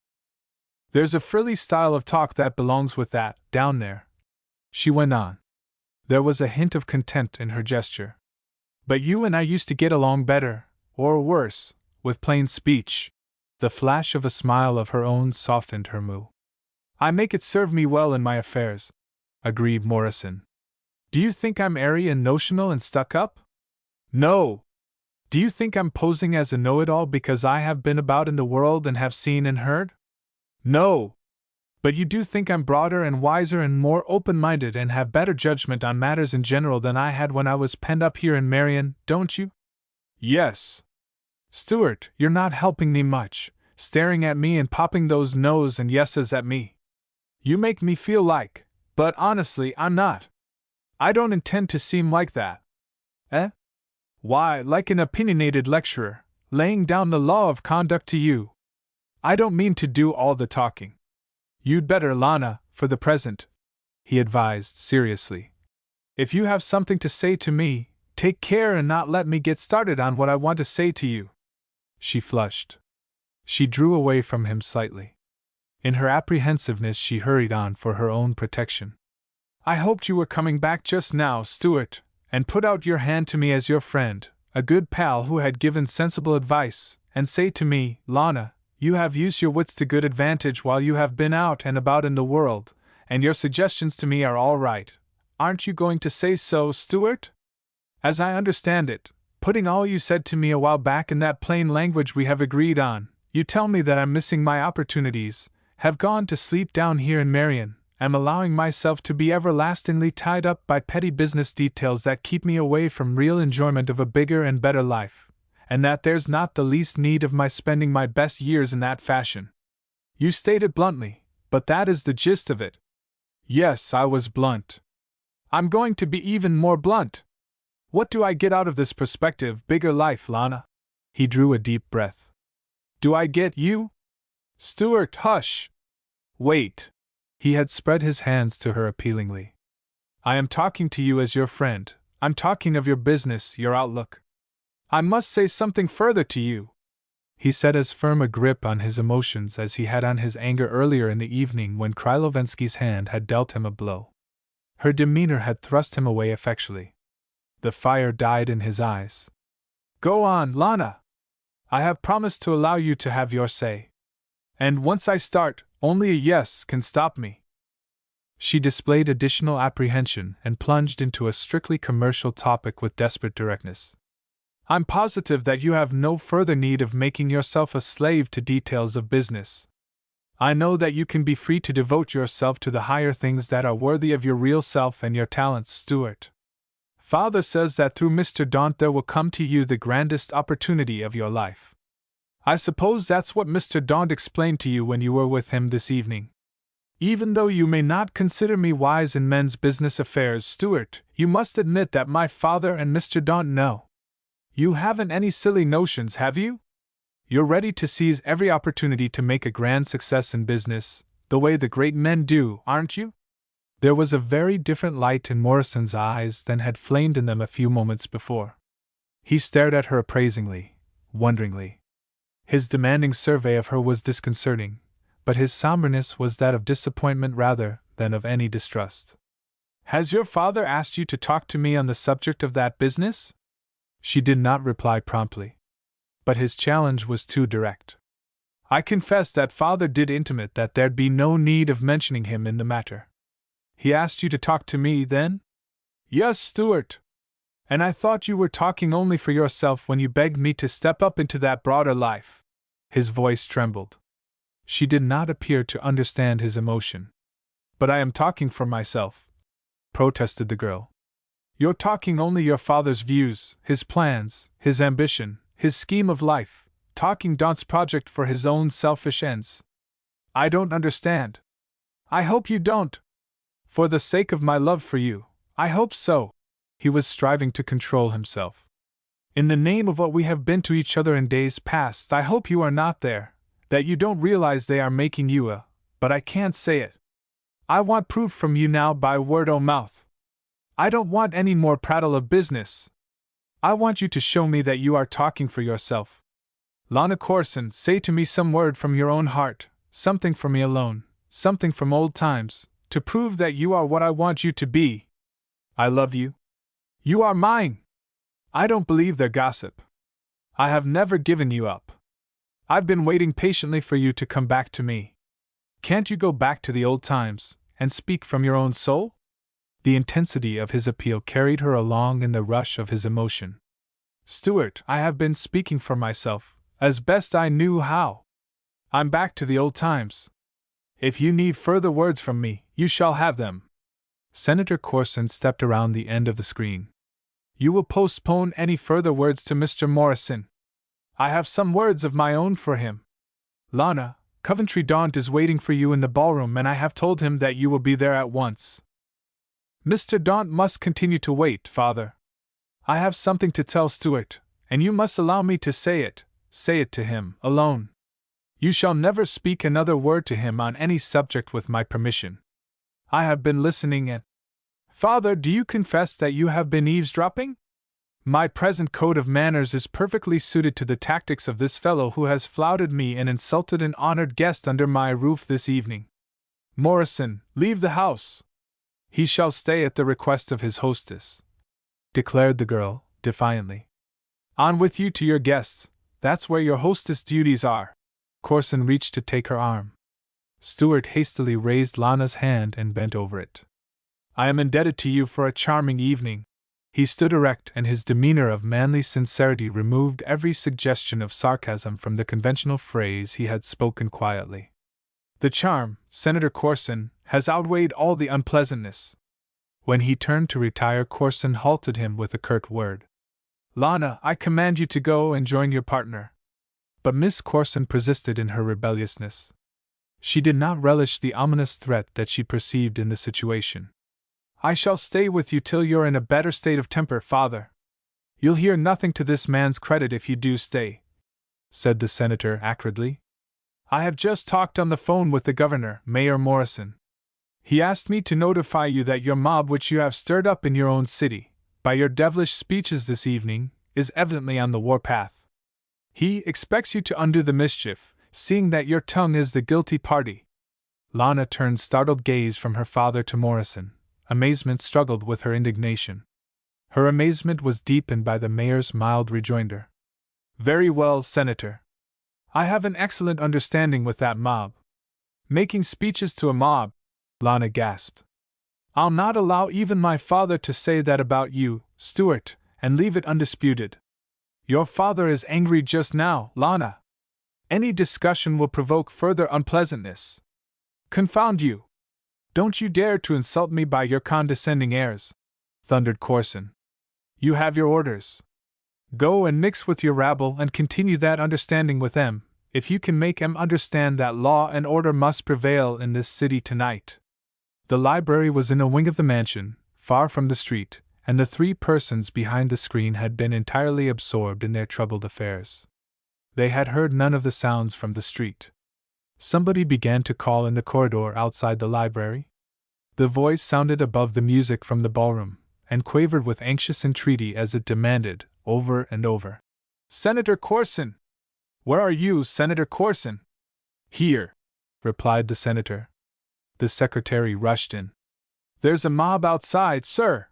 There's a frilly style of talk that belongs with that, down there, she went on. There was a hint of contempt in her gesture. But you and I used to get along better, or worse, with plain speech. The flash of a smile of her own softened her mood. I make it serve me well in my affairs, agreed Morrison. Do you think I'm airy and notional and stuck up? No. Do you think I'm posing as a know-it-all because I have been about in the world and have seen and heard? No. But you do think I'm broader and wiser and more open-minded and have better judgment on matters in general than I had when I was penned up here in Marion, don't you? Yes. Stewart, you're not helping me much, staring at me and popping those no's and yeses at me. You make me feel like, but honestly, I'm not. I don't intend to seem like that. Eh? Why, like an opinionated lecturer, laying down the law of conduct to you. I don't mean to do all the talking. You'd better, Lana, for the present, he advised seriously. If you have something to say to me, take care and not let me get started on what I want to say to you. She flushed. She drew away from him slightly. In her apprehensiveness, she hurried on for her own protection. I hoped you were coming back just now, Stuart, and put out your hand to me as your friend, a good pal who had given sensible advice, and say to me, Lana, you have used your wits to good advantage while you have been out and about in the world, and your suggestions to me are all right. Aren't you going to say so, Stuart? As I understand it, putting all you said to me a while back in that plain language we have agreed on, you tell me that I'm missing my opportunities, have gone to sleep down here in Marion, am allowing myself to be everlastingly tied up by petty business details that keep me away from real enjoyment of a bigger and better life, and that there's not the least need of my spending my best years in that fashion. You state it bluntly, but that is the gist of it. Yes, I was blunt. I'm going to be even more blunt. What do I get out of this prospective, bigger life, Lana? He drew a deep breath. Do I get you? Stuart, hush! Wait. He had spread his hands to her appealingly. I am talking to you as your friend. I'm talking of your business, your outlook. I must say something further to you. He set as firm a grip on his emotions as he had on his anger earlier in the evening when Krylovensky's hand had dealt him a blow. Her demeanor had thrust him away effectually. The fire died in his eyes. Go on, Lana. I have promised to allow you to have your say. And once I start, only a yes can stop me. She displayed additional apprehension and plunged into a strictly commercial topic with desperate directness. I'm positive that you have no further need of making yourself a slave to details of business. I know that you can be free to devote yourself to the higher things that are worthy of your real self and your talents, Stuart. Father says that through Mr. Daunt there will come to you the grandest opportunity of your life. I suppose that's what Mr. Daunt explained to you when you were with him this evening. Even though you may not consider me wise in men's business affairs, Stuart, you must admit that my father and Mr. Daunt know. You haven't any silly notions, have you? You're ready to seize every opportunity to make a grand success in business, the way the great men do, aren't you? There was a very different light in Morrison's eyes than had flamed in them a few moments before. He stared at her appraisingly, wonderingly. His demanding survey of her was disconcerting, but his somberness was that of disappointment rather than of any distrust. Has your father asked you to talk to me on the subject of that business? She did not reply promptly. But his challenge was too direct. I confess that father did intimate that there'd be no need of mentioning him in the matter. He asked you to talk to me, then? Yes, Stuart. And I thought you were talking only for yourself when you begged me to step up into that broader life. His voice trembled. She did not appear to understand his emotion. But I am talking for myself, protested the girl. You're talking only your father's views, his plans, his ambition, his scheme of life, talking Daunt's project for his own selfish ends. I don't understand. I hope you don't. For the sake of my love for you, I hope so. He was striving to control himself. In the name of what we have been to each other in days past, I hope you are not there, that you don't realize they are making you but I can't say it. I want proof from you now by word o' mouth. I don't want any more prattle of business. I want you to show me that you are talking for yourself. Lana Corson, say to me some word from your own heart, something for me alone, something from old times, to prove that you are what I want you to be. I love you. You are mine. I don't believe their gossip. I have never given you up. I've been waiting patiently for you to come back to me. Can't you go back to the old times, and speak from your own soul? The intensity of his appeal carried her along in the rush of his emotion. Stuart, I have been speaking for myself, as best I knew how. I'm back to the old times. If you need further words from me, you shall have them. Senator Corson stepped around the end of the screen. You will postpone any further words to Mr. Morrison. I have some words of my own for him. Lana, Coventry Daunt is waiting for you in the ballroom, and I have told him that you will be there at once. Mr. Daunt must continue to wait, father. I have something to tell Stuart, and you must allow me to say it. Say it to him, alone. You shall never speak another word to him on any subject with my permission. I have been listening and— Father, do you confess that you have been eavesdropping? My present code of manners is perfectly suited to the tactics of this fellow who has flouted me and insulted an honored guest under my roof this evening. Morrison, leave the house. He shall stay at the request of his hostess, declared the girl, defiantly. On with you to your guests, that's where your hostess duties are. Corson reached to take her arm. Stuart hastily raised Lana's hand and bent over it. I am indebted to you for a charming evening. He stood erect, and his demeanor of manly sincerity removed every suggestion of sarcasm from the conventional phrase he had spoken quietly. The charm, Senator Corson, has outweighed all the unpleasantness. When he turned to retire, Corson halted him with a curt word. Lana, I command you to go and join your partner. But Miss Corson persisted in her rebelliousness. She did not relish the ominous threat that she perceived in the situation. I shall stay with you till you're in a better state of temper, Father. You'll hear nothing to this man's credit if you do stay, said the senator acridly. I have just talked on the phone with the governor, Mayor Morrison. He asked me to notify you that your mob, which you have stirred up in your own city, by your devilish speeches this evening, is evidently on the warpath. He expects you to undo the mischief, seeing that your tongue is the guilty party. Lana turned startled gaze from her father to Morrison. Amazement struggled with her indignation. Her amazement was deepened by the mayor's mild rejoinder. Very well, Senator. I have an excellent understanding with that mob. Making speeches to a mob, Lana gasped. I'll not allow even my father to say that about you, Stuart, and leave it undisputed. Your father is angry just now, Lana. Any discussion will provoke further unpleasantness. Confound you! Don't you dare to insult me by your condescending airs, thundered Corson. You have your orders. Go and mix with your rabble and continue that understanding with them, if you can make them understand that law and order must prevail in this city tonight. The library was in a wing of the mansion, far from the street, and the three persons behind the screen had been entirely absorbed in their troubled affairs. They had heard none of the sounds from the street. Somebody began to call in the corridor outside the library. The voice sounded above the music from the ballroom, and quavered with anxious entreaty as it demanded, over and over, Senator Corson! Where are you, Senator Corson? Here, replied the senator. The secretary rushed in. There's a mob outside, sir.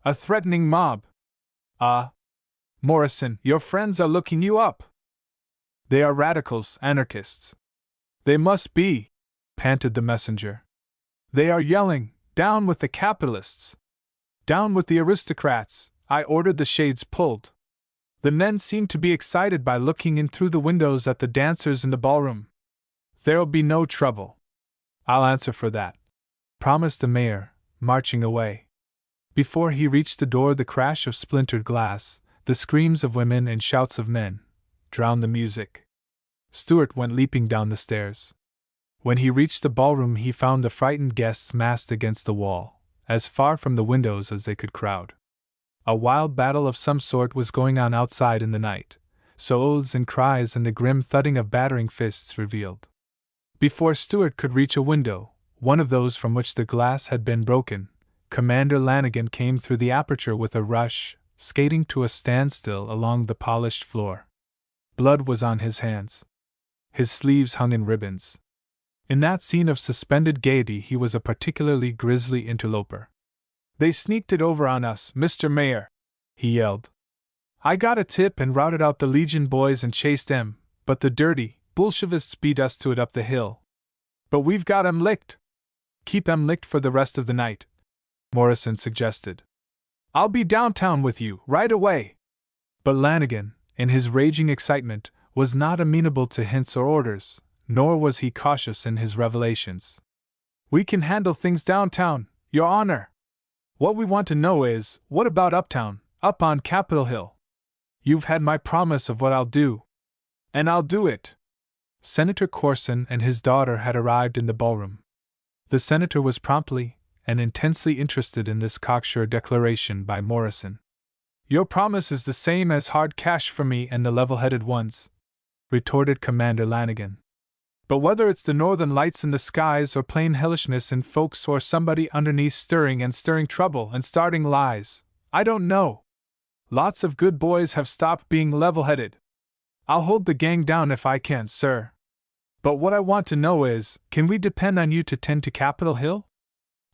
A threatening mob. Morrison, your friends are looking you up. They are radicals, anarchists. They must be, panted the messenger. They are yelling, down with the capitalists. Down with the aristocrats. I ordered the shades pulled. The men seem to be excited by looking in through the windows at the dancers in the ballroom. There'll be no trouble. I'll answer for that, promised the mayor, marching away. Before he reached the door, the crash of splintered glass, the screams of women and shouts of men, drowned the music. Stuart went leaping down the stairs. When he reached the ballroom, he found the frightened guests massed against the wall, as far from the windows as they could crowd. A wild battle of some sort was going on outside in the night, so oaths and cries and the grim thudding of battering fists revealed. Before Stuart could reach a window, one of those from which the glass had been broken, Commander Lanigan came through the aperture with a rush, skating to a standstill along the polished floor. Blood was on his hands. His sleeves hung in ribbons. In that scene of suspended gaiety he was a particularly grisly interloper. They sneaked it over on us, Mr. Mayor, he yelled. I got a tip and routed out the Legion boys and chased them, but the dirty Bolshevists beat us to it up the hill. But we've got 'em licked. Keep 'em licked for the rest of the night, Morrison suggested. I'll be downtown with you, right away. But Lanigan, in his raging excitement, was not amenable to hints or orders, nor was he cautious in his revelations. We can handle things downtown, Your Honor. What we want to know is, what about uptown, up on Capitol Hill? You've had my promise of what I'll do. And I'll do it. Senator Corson and his daughter had arrived in the ballroom. The senator was promptly and intensely interested in this cocksure declaration by Morrison. Your promise is the same as hard cash for me and the level-headed ones, retorted Commander Lanigan. But whether it's the northern lights in the skies or plain hellishness in folks or somebody underneath stirring trouble and starting lies, I don't know. Lots of good boys have stopped being level-headed. I'll hold the gang down if I can, sir. But what I want to know is, can we depend on you to tend to Capitol Hill?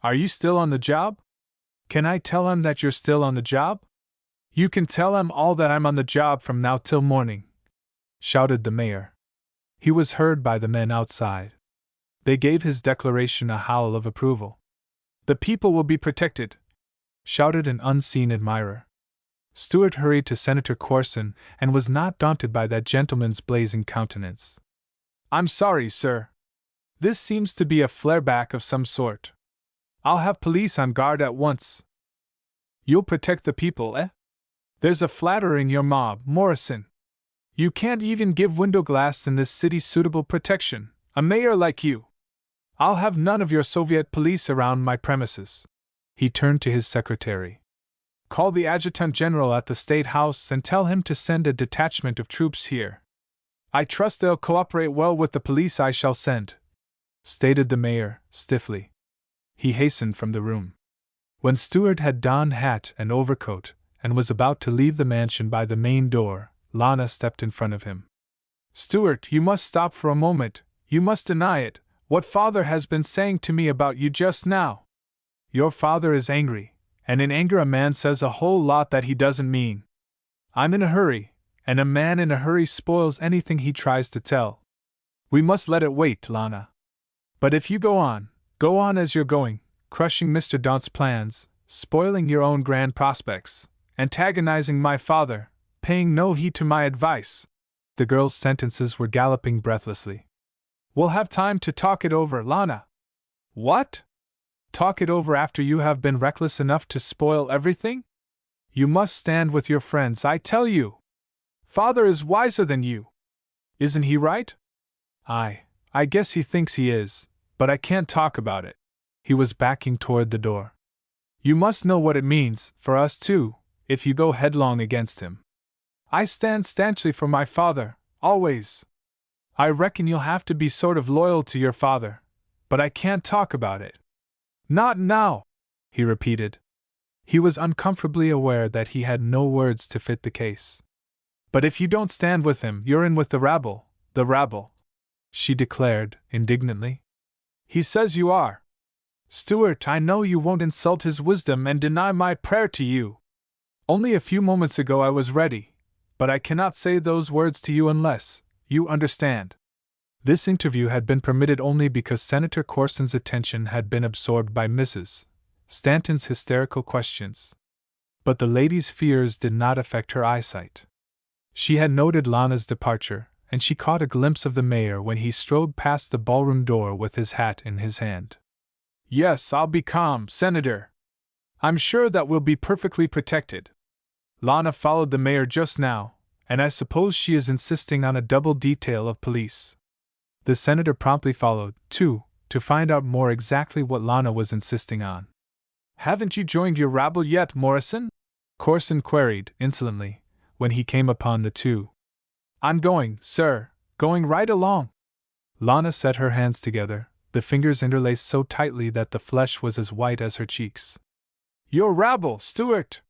Are you still on the job? Can I tell him that you're still on the job? You can tell him all that I'm on the job from now till morning, shouted the mayor. He was heard by the men outside. They gave his declaration a howl of approval. The people will be protected, shouted an unseen admirer. Stewart hurried to Senator Corson and was not daunted by that gentleman's blazing countenance. I'm sorry, sir. This seems to be a flare-back of some sort. I'll have police on guard at once. You'll protect the people, eh? There's a flatterer in your mob, Morrison. You can't even give window glass in this city suitable protection, a mayor like you. I'll have none of your Soviet police around my premises. He turned to his secretary. Call the adjutant general at the State House and tell him to send a detachment of troops here. I trust they'll cooperate well with the police I shall send, stated the mayor, stiffly. He hastened from the room. When Stewart had donned hat and overcoat and was about to leave the mansion by the main door, Lana stepped in front of him. Stewart, you must stop for a moment. You must deny it. What father has been saying to me about you just now? Your father is angry, and in anger a man says a whole lot that he doesn't mean. I'm in a hurry, and a man in a hurry spoils anything he tries to tell. We must let it wait, Lana. But if you go on as you're going, crushing Mr. Daunt's plans, spoiling your own grand prospects, antagonizing my father, paying no heed to my advice. The girl's sentences were galloping breathlessly. We'll have time to talk it over, Lana. What? Talk it over after you have been reckless enough to spoil everything? You must stand with your friends, I tell you. Father is wiser than you. Isn't he right? I guess he thinks he is, but I can't talk about it. He was backing toward the door. You must know what it means, for us too, if you go headlong against him. I stand stanchly for my father, always. I reckon you'll have to be sort of loyal to your father, but I can't talk about it. Not now, he repeated. He was uncomfortably aware that he had no words to fit the case. But if you don't stand with him, you're in with the rabble, she declared, indignantly. He says you are. Stewart, I know you won't insult his wisdom and deny my prayer to you. Only a few moments ago I was ready, but I cannot say those words to you unless you understand. This interview had been permitted only because Senator Corson's attention had been absorbed by Mrs. Stanton's hysterical questions. But the lady's fears did not affect her eyesight. She had noted Lana's departure, and she caught a glimpse of the mayor when he strode past the ballroom door with his hat in his hand. Yes, I'll be calm, Senator. I'm sure that we'll be perfectly protected. Lana followed the mayor just now, and I suppose she is insisting on a double detail of police. The senator promptly followed, too, to find out more exactly what Lana was insisting on. Haven't you joined your rabble yet, Morrison? Corson queried, insolently, when he came upon the two. I'm going, sir, going right along. Lana set her hands together, the fingers interlaced so tightly that the flesh was as white as her cheeks. Your rabble, Stewart!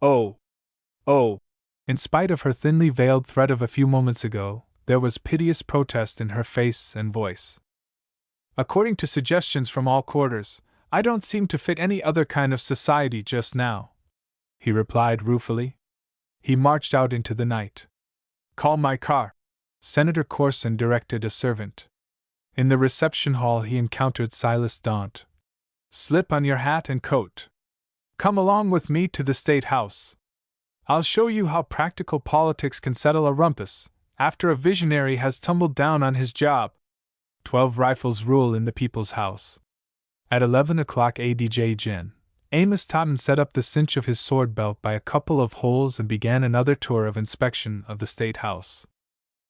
Oh! In spite of her thinly veiled threat of a few moments ago, there was piteous protest in her face and voice. According to suggestions from all quarters, I don't seem to fit any other kind of society just now, he replied ruefully. He marched out into the night. Call my car. Senator Corson directed a servant. In the reception hall he encountered Silas Daunt. Slip on your hat and coat. Come along with me to the State House. I'll show you how practical politics can settle a rumpus, after a visionary has tumbled down on his job. 12 rifles rule in the People's House. At 11 o'clock ADJ Gen. Amos Totten set up the cinch of his sword belt by a couple of holes and began another tour of inspection of the State House.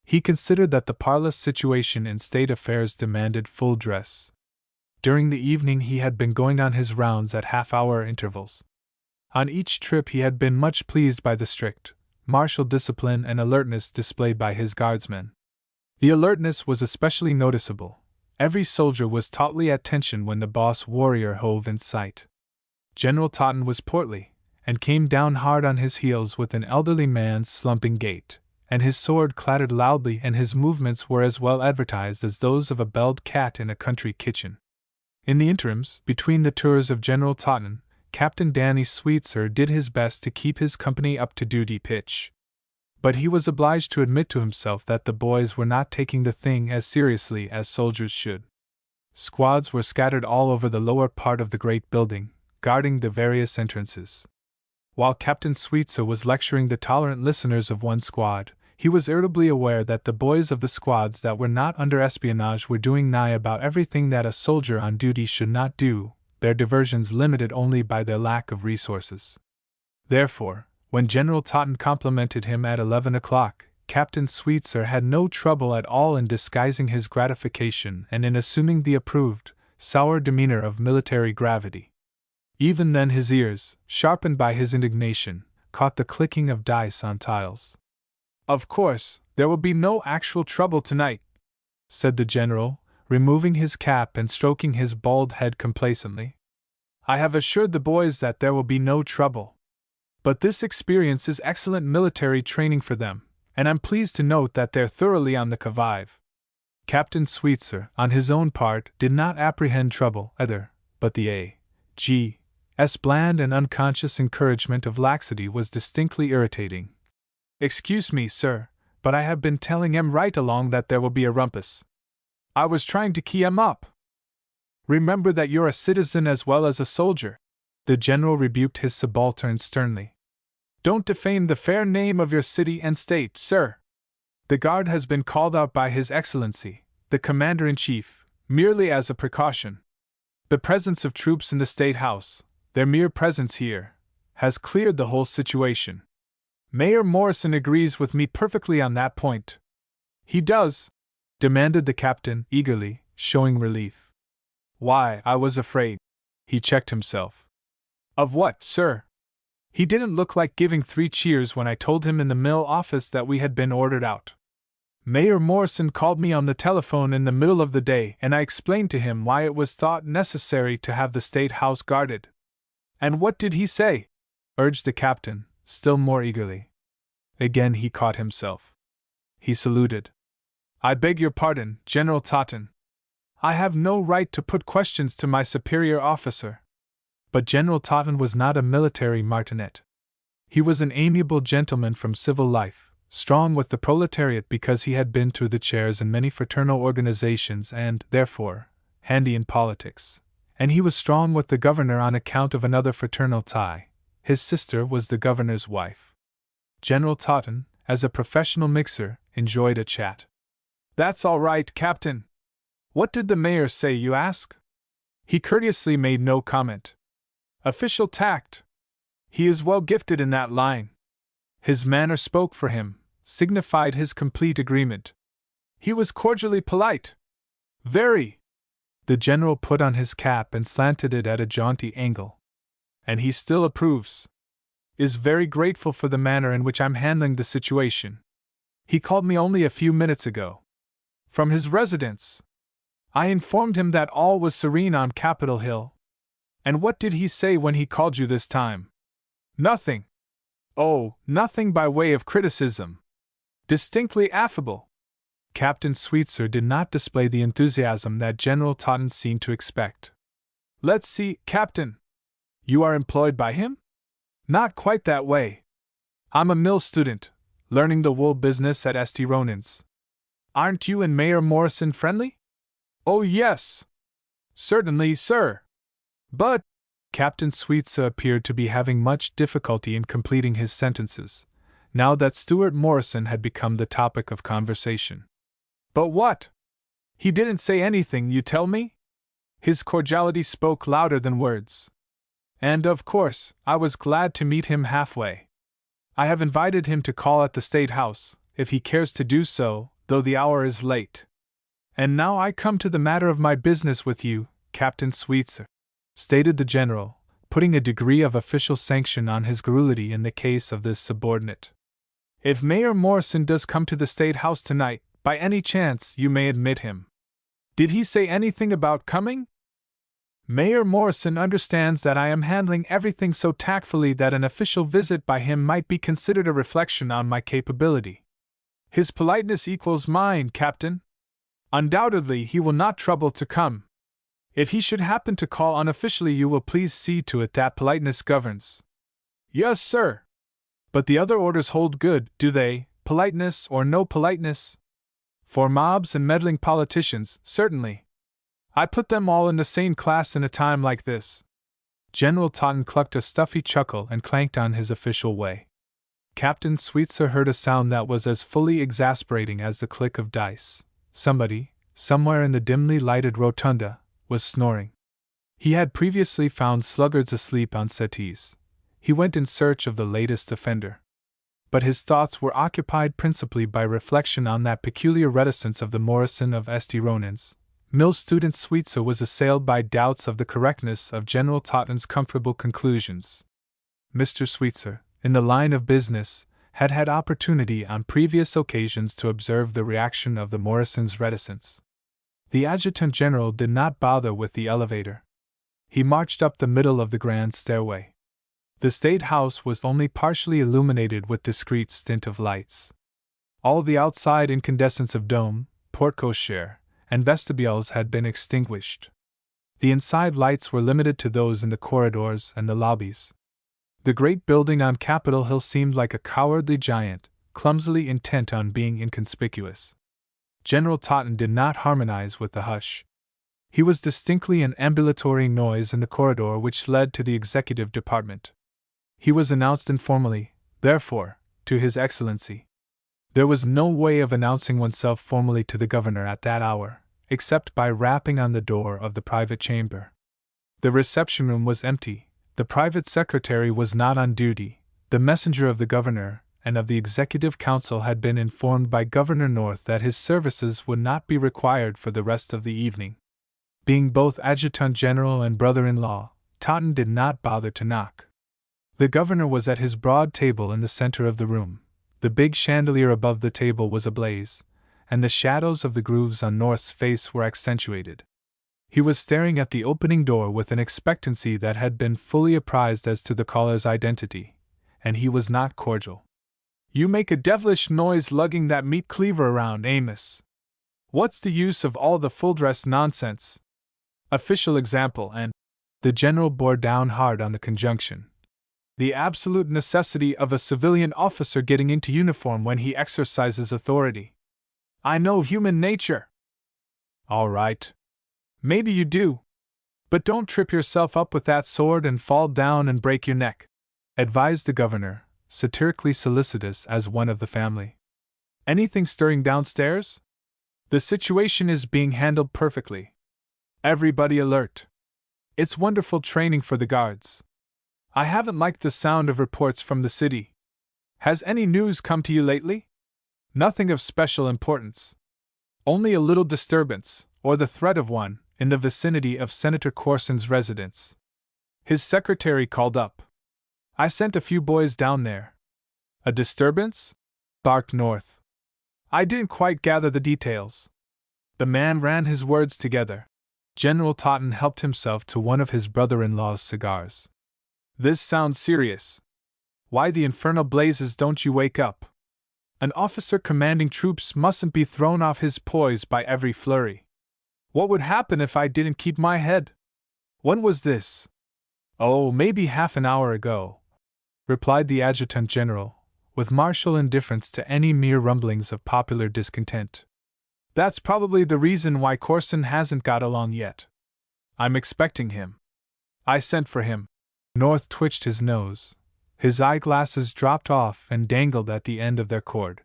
He considered that the parlous situation in state affairs demanded full dress. During the evening he had been going on his rounds at half-hour intervals. On each trip he had been much pleased by the strict, martial discipline and alertness displayed by his guardsmen. The alertness was especially noticeable. Every soldier was tautly at attention when the boss warrior hove in sight. General Totten was portly, and came down hard on his heels with an elderly man's slumping gait, and his sword clattered loudly, and his movements were as well advertised as those of a belled cat in a country kitchen. In the interims, between the tours of General Totten, Captain Danny Sweetser did his best to keep his company up to duty pitch. But he was obliged to admit to himself that the boys were not taking the thing as seriously as soldiers should. Squads were scattered all over the lower part of the great building, guarding the various entrances. While Captain Sweetser was lecturing the tolerant listeners of one squad, he was irritably aware that the boys of the squads that were not under espionage were doing nigh about everything that a soldier on duty should not do, their diversions limited only by their lack of resources. Therefore, when General Totten complimented him at 11 o'clock, Captain Sweetser had no trouble at all in disguising his gratification and in assuming the approved, sour demeanor of military gravity. Even then his ears, sharpened by his indignation, caught the clicking of dice on tiles. "Of course, there will be no actual trouble tonight," said the general, removing his cap and stroking his bald head complacently. "I have assured the boys that there will be no trouble. But this experience is excellent military training for them, and I'm pleased to note that they're thoroughly on the qui-vive." Captain Sweetser, on his own part, did not apprehend trouble either, but the A.G.'s bland and unconscious encouragement of laxity was distinctly irritating. "Excuse me, sir, but I have been telling em right along that there will be a rumpus. I was trying to key em up. Remember that you're a citizen as well as a soldier." The general rebuked his subaltern sternly. "Don't defame the fair name of your city and state, sir. The guard has been called out by His Excellency, the Commander-in-Chief, merely as a precaution. The presence of troops in the State House, their mere presence here, has cleared the whole situation. Mayor Morrison agrees with me perfectly on that point." "He does?" demanded the captain, eagerly, showing relief. "Why, I was afraid—" He checked himself. "Of what, sir?" "He didn't look like giving 3 cheers when I told him in the mill office that we had been ordered out. Mayor Morrison called me on the telephone in the middle of the day, and I explained to him why it was thought necessary to have the State House guarded." "And what did he say?" urged the captain, still more eagerly. Again he caught himself. He saluted. "I beg your pardon, General Totten. I have no right to put questions to my superior officer." But General Totten was not a military martinet. He was an amiable gentleman from civil life, strong with the proletariat because he had been through the chairs in many fraternal organizations and, therefore, handy in politics. And he was strong with the governor on account of another fraternal tie. His sister was the governor's wife. General Totten, as a professional mixer, enjoyed a chat. "That's all right, Captain. What did the mayor say, you ask?" He courteously made no comment. Official tact. He is well gifted in that line. His manner spoke for him, signified his complete agreement. He was cordially polite. Very. The general put on his cap and slanted it at a jaunty angle. And he still approves. Is very grateful for the manner in which I'm handling the situation. He called me only a few minutes ago. From his residence. I informed him that all was serene on Capitol Hill. And what did he say when he called you this time? Nothing. Oh, nothing by way of criticism. Distinctly affable. Captain Sweetser did not display the enthusiasm that General Totten seemed to expect. Let's see, Captain. You are employed by him? Not quite that way. I'm a mill student, learning the wool business at St. Ronan's. Aren't you and Mayor Morrison friendly? Oh, yes. Certainly, sir. But, Captain Sweetser appeared to be having much difficulty in completing his sentences, now that Stuart Morrison had become the topic of conversation. But what? He didn't say anything, you tell me? His cordiality spoke louder than words. And, of course, I was glad to meet him halfway. I have invited him to call at the State House, if he cares to do so, though the hour is late. And now I come to the matter of my business with you, Captain Sweetser, stated the general, putting a degree of official sanction on his garrulity in the case of this subordinate. "If Mayor Morrison does come to the State House tonight, by any chance you may admit him." "Did he say anything about coming?" "Mayor Morrison understands that I am handling everything so tactfully that an official visit by him might be considered a reflection on my capability." "His politeness equals mine, Captain. Undoubtedly he will not trouble to come. If he should happen to call unofficially, you will please see to it that politeness governs." "Yes, sir." "But the other orders hold good, do they, politeness or no politeness?" "For mobs and meddling politicians, certainly. I put them all in the same class in a time like this." General Totten clucked a stuffy chuckle and clanked on his official way. Captain Sweetser heard a sound that was as fully exasperating as the click of dice. Somebody, somewhere in the dimly lighted rotunda, was snoring. He had previously found sluggards asleep on settees. He went in search of the latest offender. But his thoughts were occupied principally by reflection on that peculiar reticence of the Morrison of St. Ronan's. Mill student Sweetser was assailed by doubts of the correctness of General Totten's comfortable conclusions. Mr. Sweetser, in the line of business, had had opportunity on previous occasions to observe the reaction of the Morrisons' reticence. The adjutant general did not bother with the elevator. He marched up the middle of the grand stairway. The State House was only partially illuminated with discreet stint of lights. All the outside incandescence of dome, porte-cochere, and vestibules had been extinguished. The inside lights were limited to those in the corridors and the lobbies. The great building on Capitol Hill seemed like a cowardly giant, clumsily intent on being inconspicuous. General Totten did not harmonize with the hush. He was distinctly an ambulatory noise in the corridor which led to the executive department. He was announced informally, therefore, to His Excellency. There was no way of announcing oneself formally to the governor at that hour, except by rapping on the door of the private chamber. The reception room was empty, the private secretary was not on duty, the messenger of the governor and of the executive council had been informed by Governor North that his services would not be required for the rest of the evening. Being both adjutant general and brother-in-law, Totten did not bother to knock. The governor was at his broad table in the center of the room. The big chandelier above the table was ablaze, and the shadows of the grooves on North's face were accentuated. He was staring at the opening door with an expectancy that had been fully apprised as to the caller's identity, and he was not cordial. "You make a devilish noise lugging that meat cleaver around, Amos. What's the use of all the full-dress nonsense? Official example and—" The general bore down hard on the conjunction. "The absolute necessity of a civilian officer getting into uniform when he exercises authority. I know human nature." "All right. Maybe you do. But don't trip yourself up with that sword and fall down and break your neck," advised the governor, satirically solicitous as one of the family. "Anything stirring downstairs?" "The situation is being handled perfectly. Everybody alert. It's wonderful training for the guards. I haven't liked the sound of reports from the city. Has any news come to you lately?" "Nothing of special importance. Only a little disturbance, or the threat of one, in the vicinity of Senator Corson's residence. His secretary called up. I sent a few boys down there." "A disturbance?" barked North. "I didn't quite gather the details." The man ran his words together. General Totten helped himself to one of his brother-in-law's cigars. "This sounds serious. Why the infernal blazes don't you wake up? An officer commanding troops mustn't be thrown off his poise by every flurry. What would happen if I didn't keep my head?" "When was this?" "Oh, maybe half an hour ago," replied the adjutant general, with martial indifference to any mere rumblings of popular discontent. "That's probably the reason why Corson hasn't got along yet. I'm expecting him. I sent for him." North twitched his nose. His eyeglasses dropped off and dangled at the end of their cord.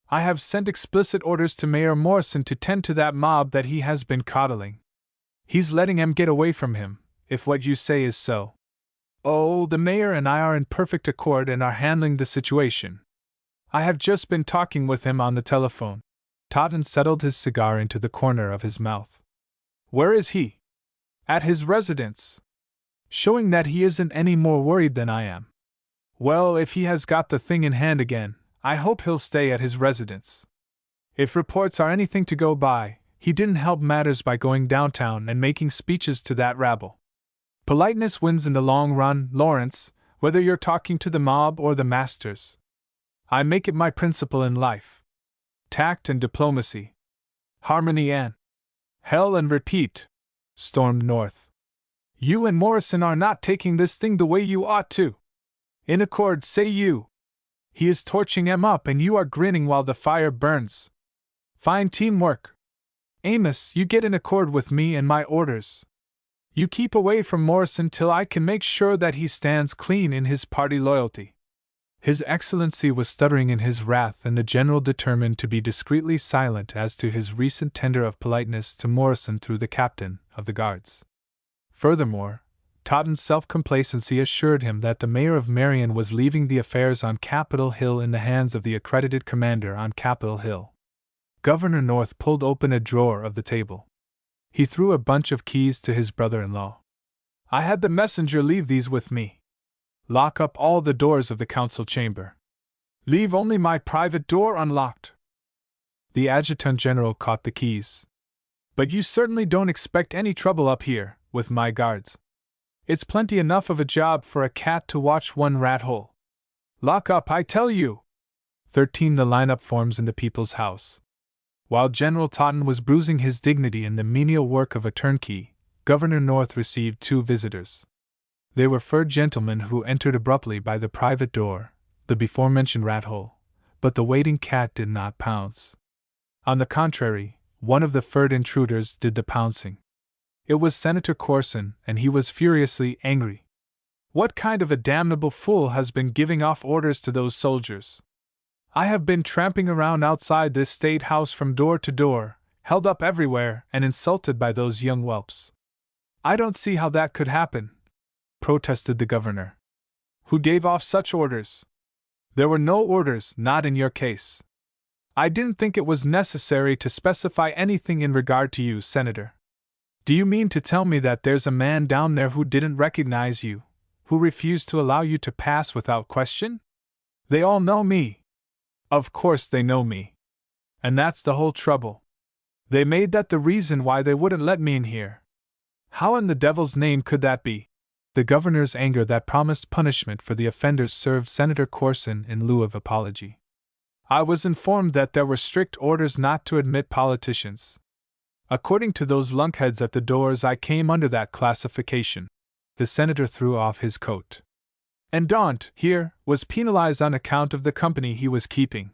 "I have sent explicit orders to Mayor Morrison to tend to that mob that he has been coddling. He's letting 'em get away from him, if what you say is so. Oh, the mayor and I are in perfect accord and are handling the situation. I have just been talking with him on the telephone." Totten settled his cigar into the corner of his mouth. "Where is he?" "At his residence." showing that he isn't any more worried than I am. Well, if he has got the thing in hand again, I hope he'll stay at his residence. If reports are anything to go by, he didn't help matters by going downtown and making speeches to that rabble. Politeness wins in the long run, Lawrence, whether you're talking to the mob or the masters. I make it my principle in life. Tact and diplomacy. Harmony and hell and repeat, stormed North. You and Morrison are not taking this thing the way you ought to. In accord, say you. He is torching em up and you are grinning while the fire burns. Fine teamwork. Amos, you get in accord with me and my orders. You keep away from Morrison till I can make sure that he stands clean in his party loyalty. His Excellency was stuttering in his wrath, and the general determined to be discreetly silent as to his recent tender of politeness to Morrison through the captain of the guards. Furthermore, Totten's self-complacency assured him that the mayor of Marion was leaving the affairs on Capitol Hill in the hands of the accredited commander on Capitol Hill. Governor North pulled open a drawer of the table. He threw a bunch of keys to his brother-in-law. I had the messenger leave these with me. Lock up all the doors of the council chamber. Leave only my private door unlocked. The adjutant general caught the keys. But you certainly don't expect any trouble up here, with my guards. It's plenty enough of a job for a cat to watch one rat hole. Lock up, I tell you! 13. The lineup forms in the People's House. While General Totten was bruising his dignity in the menial work of a turnkey, Governor North received 2 visitors. They were furred gentlemen who entered abruptly by the private door, the before-mentioned rat hole, but the waiting cat did not pounce. On the contrary, one of the furred intruders did the pouncing. It was Senator Corson, and he was furiously angry. What kind of a damnable fool has been giving off orders to those soldiers? I have been tramping around outside this state house from door to door, held up everywhere and insulted by those young whelps. I don't see how that could happen, protested the governor. Who gave off such orders? There were no orders, not in your case. I didn't think it was necessary to specify anything in regard to you, Senator. Do you mean to tell me that there's a man down there who didn't recognize you, who refused to allow you to pass without question? They all know me. Of course they know me. And that's the whole trouble. They made that the reason why they wouldn't let me in here. How in the devil's name could that be? The governor's anger that promised punishment for the offenders served Senator Corson in lieu of apology. I was informed that there were strict orders not to admit politicians. According to those lunkheads at the doors, I came under that classification. The senator threw off his coat. And Daunt, here, was penalized on account of the company he was keeping.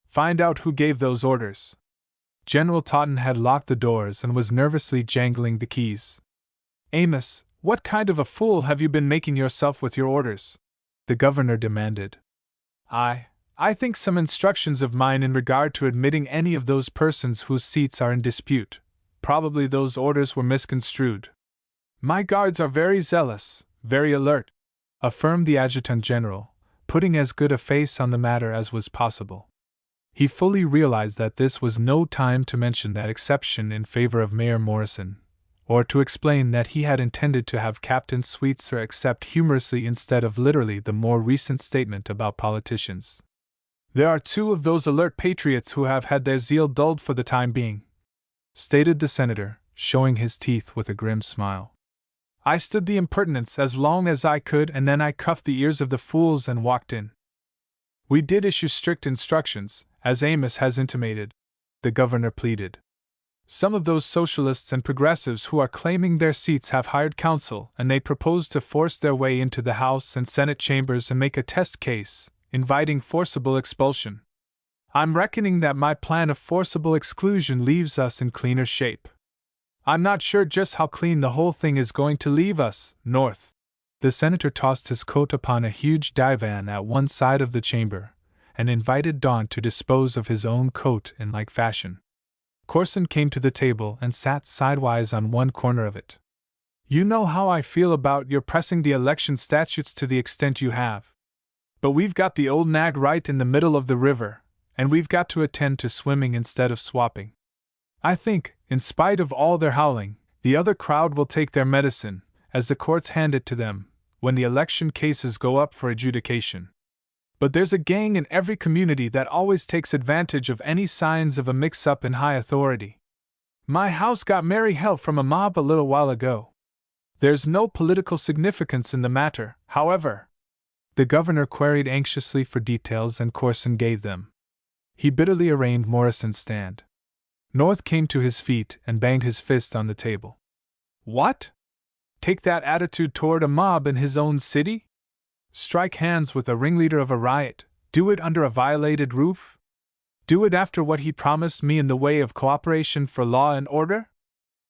Find out who gave those orders. General Totten had locked the doors and was nervously jangling the keys. Amos, what kind of a fool have you been making yourself with your orders? The governor demanded. I think some instructions of mine in regard to admitting any of those persons whose seats are in dispute. Probably those orders were misconstrued. My guards are very zealous, very alert, affirmed the adjutant general, putting as good a face on the matter as was possible. He fully realized that this was no time to mention that exception in favor of Mayor Morrison, or to explain that he had intended to have Captain Sweetser accept humorously instead of literally the more recent statement about politicians. There are 2 of those alert patriots who have had their zeal dulled for the time being, stated the senator, showing his teeth with a grim smile. I stood the impertinence as long as I could, and then I cuffed the ears of the fools and walked in. We did issue strict instructions, as Amos has intimated, the governor pleaded. Some of those socialists and progressives who are claiming their seats have hired counsel, and they propose to force their way into the House and Senate chambers and make a test case, inviting forcible expulsion. I'm reckoning that my plan of forcible exclusion leaves us in cleaner shape. I'm not sure just how clean the whole thing is going to leave us, North. The senator tossed his coat upon a huge divan at one side of the chamber, and invited Daunt to dispose of his own coat in like fashion. Corson came to the table and sat sidewise on one corner of it. You know how I feel about your pressing the election statutes to the extent you have. But we've got the old nag right in the middle of the river, and we've got to attend to swimming instead of swapping. I think, in spite of all their howling, the other crowd will take their medicine, as the courts hand it to them, when the election cases go up for adjudication. But there's a gang in every community that always takes advantage of any signs of a mix-up in high authority. My house got merry hell from a mob a little while ago. There's no political significance in the matter, however. The governor queried anxiously for details, and Corson gave them. He bitterly arraigned Morrison's stand. North came to his feet and banged his fist on the table. What? Take that attitude toward a mob in his own city? Strike hands with a ringleader of a riot? Do it under a violated roof? Do it after what he promised me in the way of cooperation for law and order?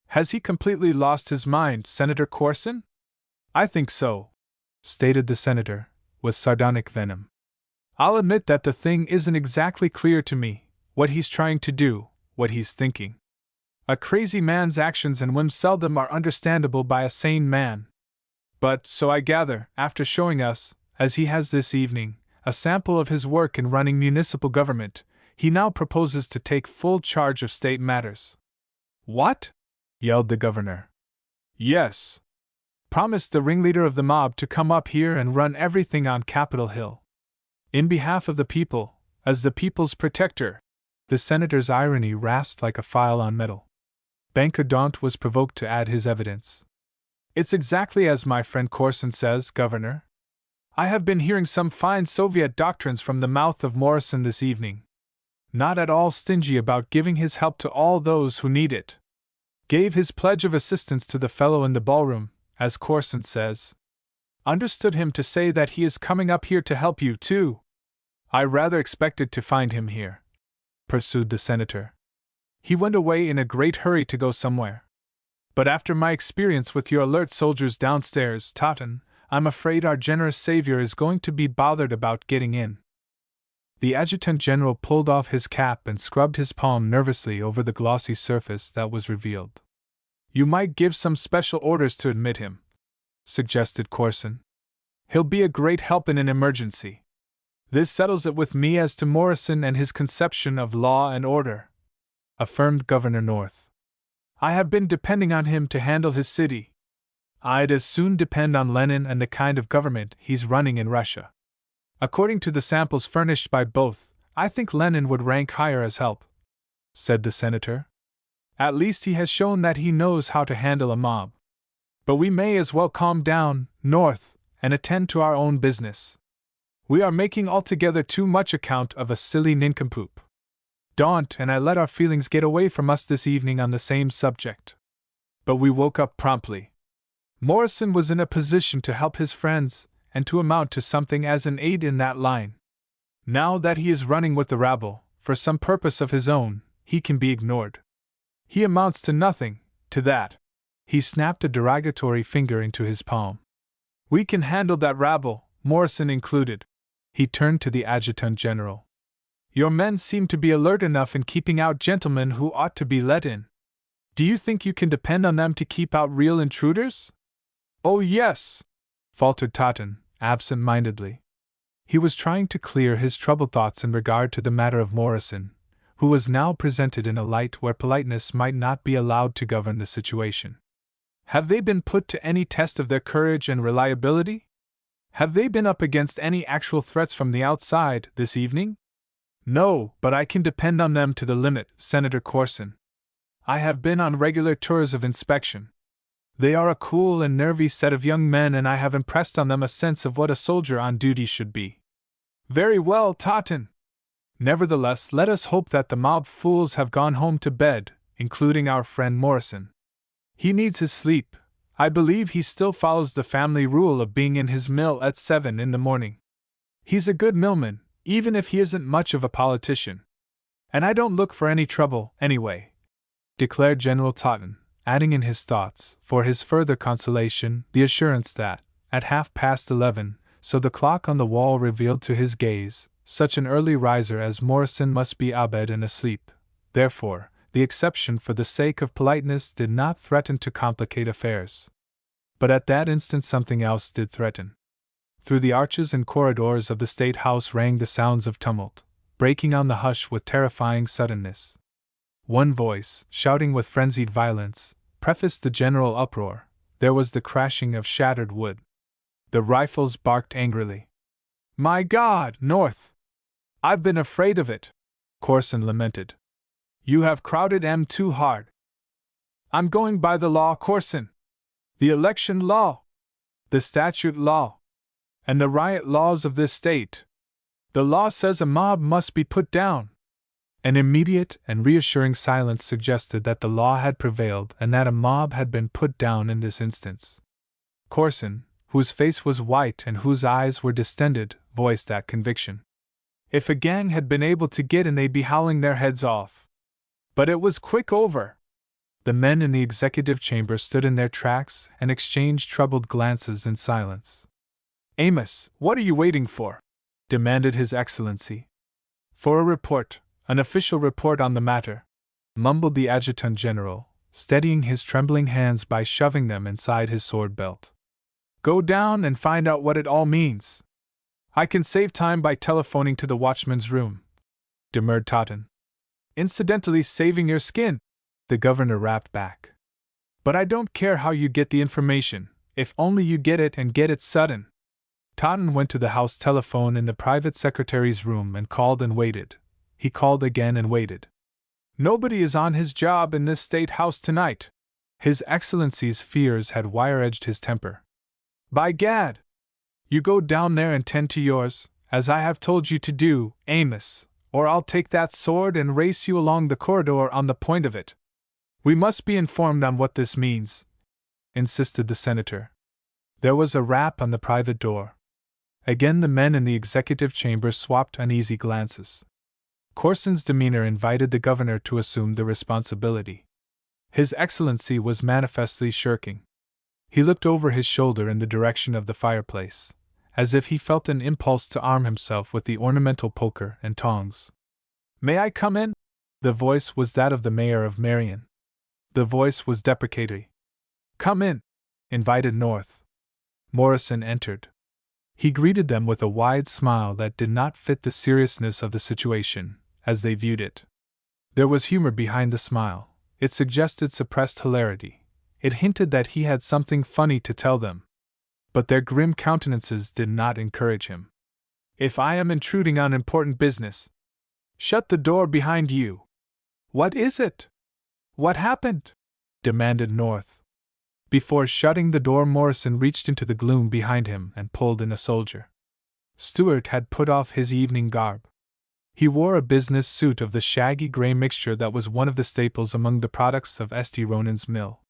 Has he completely lost his mind, Senator Corson? I think so, stated the senator, with sardonic venom. I'll admit that the thing isn't exactly clear to me, what he's trying to do, what he's thinking. A crazy man's actions and whims seldom are understandable by a sane man. But, so I gather, after showing us, as he has this evening, a sample of his work in running municipal government, he now proposes to take full charge of state matters. What? Yelled the governor. Yes. Promised the ringleader of the mob to come up here and run everything on Capitol Hill. In behalf of the people, as the people's protector. The senator's irony rasped like a file on metal. Banker Daunt was provoked to add his evidence. It's exactly as my friend Corson says, Governor. I have been hearing some fine Soviet doctrines from the mouth of Morrison this evening. Not at all stingy about giving his help to all those who need it. Gave his pledge of assistance to the fellow in the ballroom, as Corson says. Understood him to say that he is coming up here to help you, too. I rather expected to find him here, pursued the senator. He went away in a great hurry to go somewhere. But after my experience with your alert soldiers downstairs, Totten, I'm afraid our generous savior is going to be bothered about getting in. The adjutant general pulled off his cap and scrubbed his palm nervously over the glossy surface that was revealed. You might give some special orders to admit him, suggested Corson. He'll be a great help in an emergency. This settles it with me as to Morrison and his conception of law and order, affirmed Governor North. I have been depending on him to handle his city. I'd as soon depend on Lenin and the kind of government he's running in Russia. According to the samples furnished by both, I think Lenin would rank higher as help, said the senator. At least he has shown that he knows how to handle a mob. But we may as well calm down, North, and attend to our own business. We are making altogether too much account of a silly nincompoop. Daunt and I let our feelings get away from us this evening on the same subject. But we woke up promptly. Morrison was in a position to help his friends, and to amount to something as an aid in that line. Now that he is running with the rabble, for some purpose of his own, he can be ignored. He amounts to nothing, to that. He snapped a derogatory finger into his palm. We can handle that rabble, Morrison included. He turned to the adjutant general. Your men seem to be alert enough in keeping out gentlemen who ought to be let in. Do you think you can depend on them to keep out real intruders? Oh yes, faltered Totten, absent-mindedly. He was trying to clear his troubled thoughts in regard to the matter of Morrison, who was now presented in a light where politeness might not be allowed to govern the situation. Have they been put to any test of their courage and reliability? Have they been up against any actual threats from the outside this evening? No, but I can depend on them to the limit, Senator Corson. I have been on regular tours of inspection. They are a cool and nervy set of young men, and I have impressed on them a sense of what a soldier on duty should be. Very well, Totten. Nevertheless, let us hope that the mob fools have gone home to bed, including our friend Morrison. He needs his sleep. I believe he still follows the family rule of being in his mill at 7 in the morning. He's a good millman, even if he isn't much of a politician. And I don't look for any trouble, anyway, declared General Totten, adding in his thoughts, for his further consolation, the assurance that, at 11:30, so the clock on the wall revealed to his gaze, such an early riser as Morrison must be abed and asleep. Therefore, the exception for the sake of politeness did not threaten to complicate affairs. But at that instant something else did threaten. Through the arches and corridors of the State House rang the sounds of tumult, breaking on the hush with terrifying suddenness. One voice, shouting with frenzied violence, prefaced the general uproar. There was the crashing of shattered wood. The rifles barked angrily. My God, North! I've been afraid of it, Corson lamented. You have crowded M too hard. I'm going by the law, Corson. The election law. The statute law. And the riot laws of this state. The law says a mob must be put down. An immediate and reassuring silence suggested that the law had prevailed and that a mob had been put down in this instance. Corson, whose face was white and whose eyes were distended, voiced that conviction. If a gang had been able to get in, they'd be howling their heads off. But it was quick over. The men in the executive chamber stood in their tracks and exchanged troubled glances in silence. Amos, what are you waiting for? Demanded His Excellency. For a report, an official report on the matter, mumbled the adjutant general, steadying his trembling hands by shoving them inside his sword belt. Go down and find out what it all means. I can save time by telephoning to the watchman's room, demurred Totten. Incidentally saving your skin, the governor rapped back. But I don't care how you get the information, if only you get it and get it sudden. Totten went to the house telephone in the private secretary's room and called and waited. He called again and waited. Nobody is on his job in this state house tonight. His Excellency's fears had wire-edged his temper. By gad! You go down there and tend to yours, as I have told you to do, Amos, or I'll take that sword and race you along the corridor on the point of it. We must be informed on what this means, insisted the senator. There was a rap on the private door. Again the men in the executive chamber swapped uneasy glances. Corson's demeanor invited the governor to assume the responsibility. His Excellency was manifestly shirking. He looked over his shoulder in the direction of the fireplace, as if he felt an impulse to arm himself with the ornamental poker and tongs. May I come in? The voice was that of the mayor of Marion. The voice was deprecatory. Come in, invited North. Morrison entered. He greeted them with a wide smile that did not fit the seriousness of the situation, as they viewed it. There was humor behind the smile. It suggested suppressed hilarity. It hinted that he had something funny to tell them. But their grim countenances did not encourage him. If I am intruding on important business, shut the door behind you. What is it? What happened? Demanded North. Before shutting the door, Morrison reached into the gloom behind him and pulled in a soldier. Stuart had put off his evening garb. He wore a business suit of the shaggy gray mixture that was one of the staples among the products of St. Ronan's mill.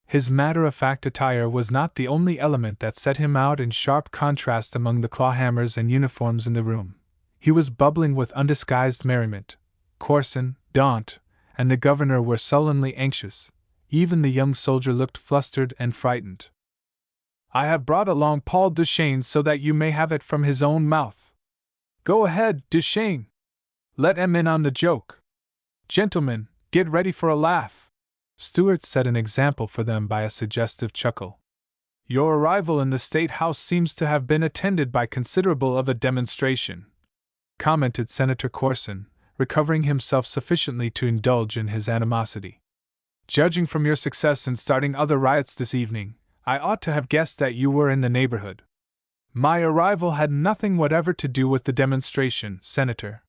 His matter-of-fact attire was not the only element that set him out in sharp contrast among the clawhammers and uniforms in the room. He was bubbling with undisguised merriment. Corson, Daunt, and the governor were sullenly anxious. Even the young soldier looked flustered and frightened. I have brought along Paul Duchesne so that you may have it from his own mouth. Go ahead, Duchesne. Let him in on the joke. Gentlemen, get ready for a laugh. Stuart set an example for them by a suggestive chuckle. Your arrival in the State House seems to have been attended by considerable of a demonstration, commented Senator Corson, recovering himself sufficiently to indulge in his animosity. Judging from your success in starting other riots this evening, I ought to have guessed that you were in the neighborhood. My arrival had nothing whatever to do with the demonstration, Senator.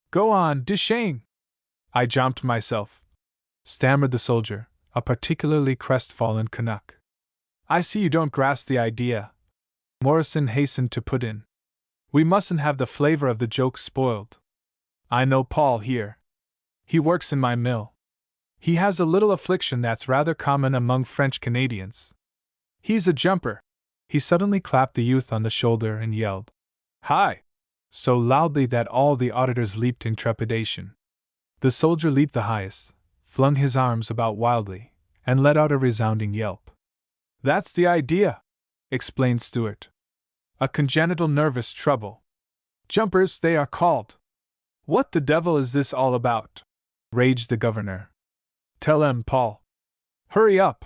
Go on, Duchesne. I jumped myself, stammered the soldier, a particularly crestfallen Canuck. I see you don't grasp the idea, Morrison hastened to put in. We mustn't have the flavor of the joke spoiled. I know Paul here. He works in my mill. He has a little affliction that's rather common among French Canadians. He's a jumper. He suddenly clapped the youth on the shoulder and yelled, Hi! So loudly that all the auditors leaped in trepidation. The soldier leaped the highest, flung his arms about wildly, and let out a resounding yelp. That's the idea, explained Stuart. A congenital nervous trouble. Jumpers, they are called. What the devil is this all about? Raged the governor. Tell em, Paul. Hurry up.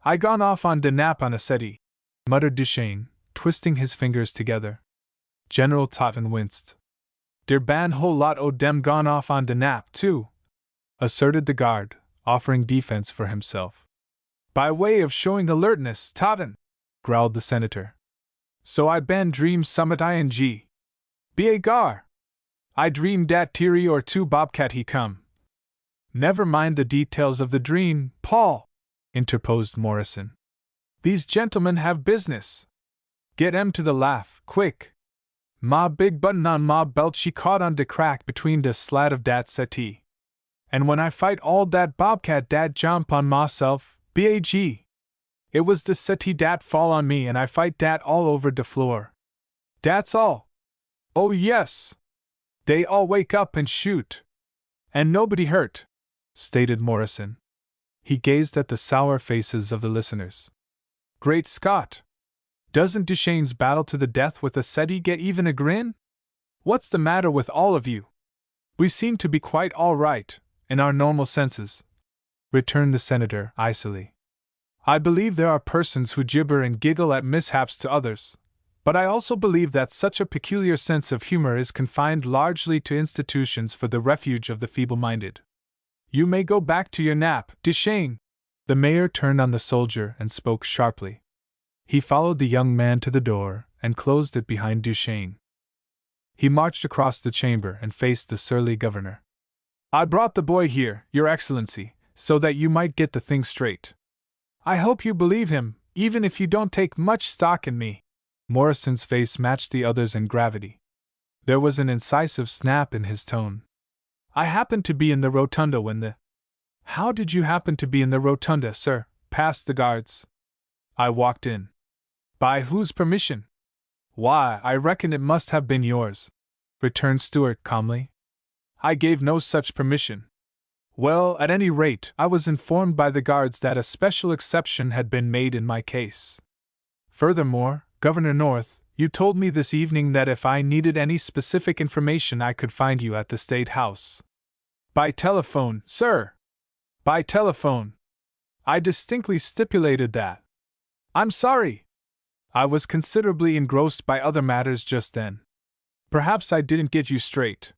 I gone off on de nap on a settee, muttered Duchesne, twisting his fingers together. General Totten winced. Der ban whole lot o' dem gone off on de nap, too, asserted the guard, offering defense for himself. By way of showing alertness, Totten, growled the senator. So I ban dream summit ing. Ba gar. I dream dat Tiri or two bobcat he come. Never mind the details of the dream, Paul, interposed Morrison. These gentlemen have business. Get 'em to the laugh, quick. Ma big button on ma belt she caught on de crack between de slat of dat settee. And when I fight all dat bobcat dat jump on myself, bag. It was de settee dat fall on me and I fight dat all over de floor. Dat's all. Oh yes. They all wake up and shoot. And nobody hurt, stated Morrison. He gazed at the sour faces of the listeners. Great Scott! Doesn't Duchesne's battle to the death with a settee get even a grin? What's the matter with all of you? We seem to be quite all right, in our normal senses, returned the senator icily. I believe there are persons who gibber and giggle at mishaps to others, but I also believe that such a peculiar sense of humor is confined largely to institutions for the refuge of the feeble-minded. You may go back to your nap, Duchesne. The mayor turned on the soldier and spoke sharply. He followed the young man to the door and closed it behind Duchesne. He marched across the chamber and faced the surly governor. I brought the boy here, Your Excellency, so that you might get the thing straight. I hope you believe him, even if you don't take much stock in me. Morrison's face matched the other's in gravity. There was an incisive snap in his tone. I happened to be in the rotunda when the... How did you happen to be in the rotunda, sir? Past the guards. I walked in. By whose permission? Why, I reckon it must have been yours, returned Stuart calmly. I gave no such permission. Well, at any rate, I was informed by the guards that a special exception had been made in my case. Furthermore, Governor North, you told me this evening that if I needed any specific information I could find you at the State House. By telephone, sir. By telephone. I distinctly stipulated that. I'm sorry. I was considerably engrossed by other matters just then. Perhaps I didn't get you straight.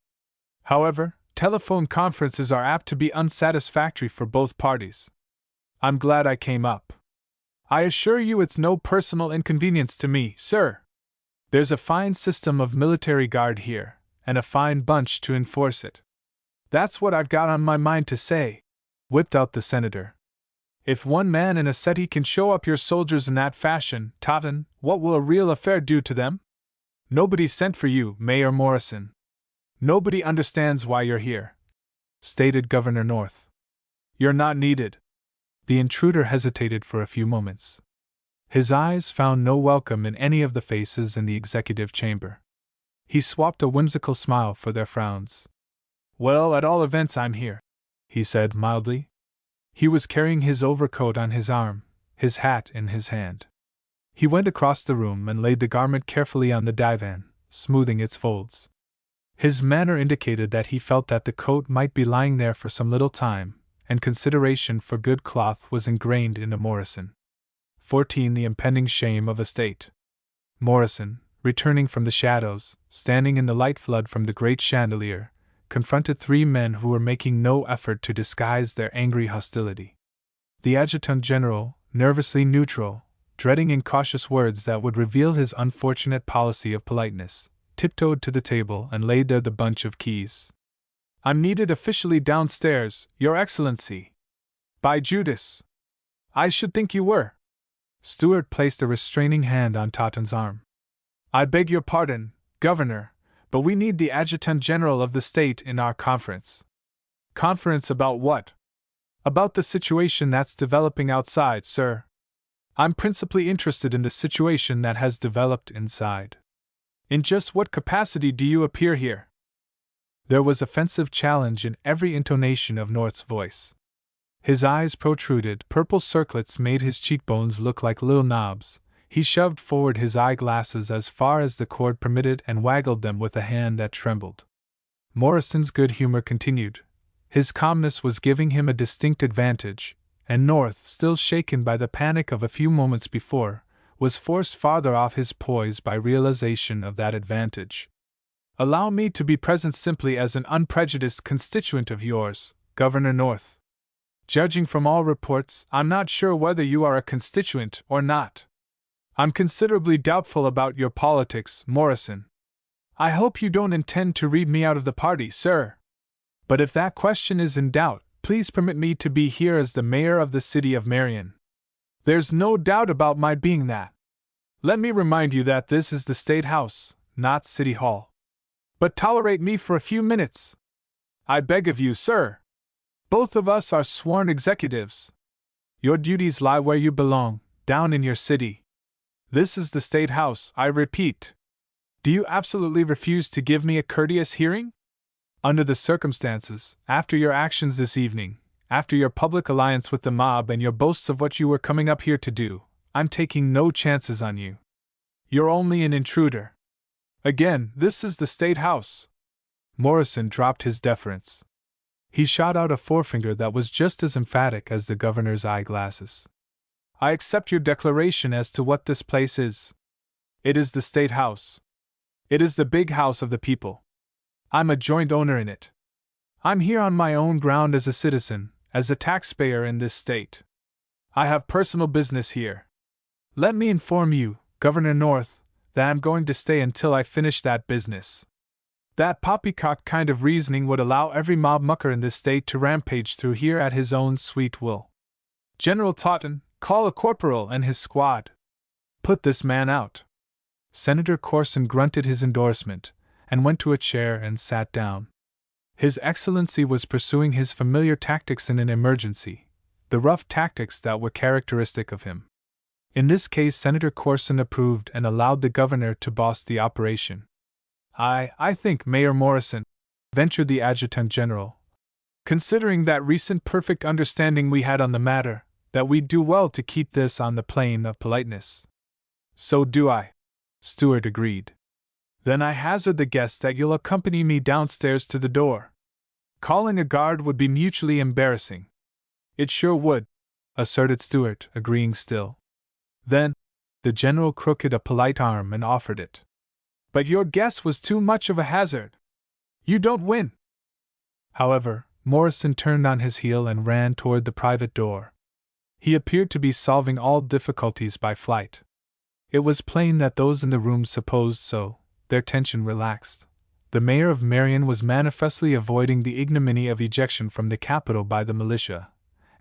However, telephone conferences are apt to be unsatisfactory for both parties. I'm glad I came up. I assure you it's no personal inconvenience to me, sir. There's a fine system of military guard here, and a fine bunch to enforce it. That's what I've got on my mind to say, whipped out the senator. If one man in a settee can show up your soldiers in that fashion, Totten, what will a real affair do to them? Nobody sent for you, Mayor Morrison. Nobody understands why you're here, stated Governor North. You're not needed. The intruder hesitated for a few moments. His eyes found no welcome in any of the faces in the executive chamber. He swapped a whimsical smile for their frowns. Well, at all events I'm here, he said mildly. He was carrying his overcoat on his arm, his hat in his hand. He went across the room and laid the garment carefully on the divan, smoothing its folds. His manner indicated that he felt that the coat might be lying there for some little time, and consideration for good cloth was ingrained into Morrison. 14. The impending shame of a state. Morrison, returning from the shadows, standing in the light flood from the great chandelier, confronted three men who were making no effort to disguise their angry hostility. The adjutant general, nervously neutral, dreading incautious words that would reveal his unfortunate policy of politeness, tiptoed to the table and laid there the bunch of keys. I'm needed officially downstairs, Your Excellency. By Judas. I should think you were. Stuart placed a restraining hand on Totten's arm. I beg your pardon, Governor, but we need the Adjutant General of the state in our conference. Conference about what? About the situation that's developing outside, sir. I'm principally interested in the situation that has developed inside. In just what capacity do you appear here? There was offensive challenge in every intonation of North's voice. His eyes protruded, purple circlets made his cheekbones look like little knobs. He shoved forward his eyeglasses as far as the cord permitted and waggled them with a hand that trembled. Morrison's good humor continued. His calmness was giving him a distinct advantage, and North, still shaken by the panic of a few moments before, was forced farther off his poise by realization of that advantage. Allow me to be present simply as an unprejudiced constituent of yours, Governor North. Judging from all reports, I'm not sure whether you are a constituent or not. I'm considerably doubtful about your politics, Morrison. I hope you don't intend to read me out of the party, sir. But if that question is in doubt, please permit me to be here as the mayor of the city of Marion. There's no doubt about my being that. Let me remind you that this is the State House, not City Hall. But tolerate me for a few minutes. I beg of you, sir. Both of us are sworn executives. Your duties lie where you belong, down in your city. This is the State House, I repeat. Do you absolutely refuse to give me a courteous hearing? Under the circumstances, after your actions this evening, after your public alliance with the mob and your boasts of what you were coming up here to do, I'm taking no chances on you. You're only an intruder. Again, this is the State House. Morrison dropped his deference. He shot out a forefinger that was just as emphatic as the governor's eyeglasses. I accept your declaration as to what this place is. It is the State House. It is the big house of the people. I'm a joint owner in it. I'm here on my own ground as a citizen, as a taxpayer in this state. I have personal business here. Let me inform you, Governor North, that I'm going to stay until I finish that business. That poppycock kind of reasoning would allow every mob mucker in this state to rampage through here at his own sweet will. General Totten, call a corporal and his squad. Put this man out. Senator Corson grunted his endorsement, and went to a chair and sat down. His Excellency was pursuing his familiar tactics in an emergency, the rough tactics that were characteristic of him. In this case, Senator Corson approved and allowed the governor to boss the operation. I think, Mayor Morrison, ventured the Adjutant General, considering that recent perfect understanding we had on the matter, that we'd do well to keep this on the plane of politeness. So do I, Stewart agreed. Then I hazard the guess that you'll accompany me downstairs to the door. Calling a guard would be mutually embarrassing. It sure would, asserted Stewart, agreeing still. Then, the general crooked a polite arm and offered it. But your guess was too much of a hazard. You don't win. However, Morrison turned on his heel and ran toward the private door. He appeared to be solving all difficulties by flight. It was plain that those in the room supposed so. Their tension relaxed. The mayor of Marion was manifestly avoiding the ignominy of ejection from the capital by the militia,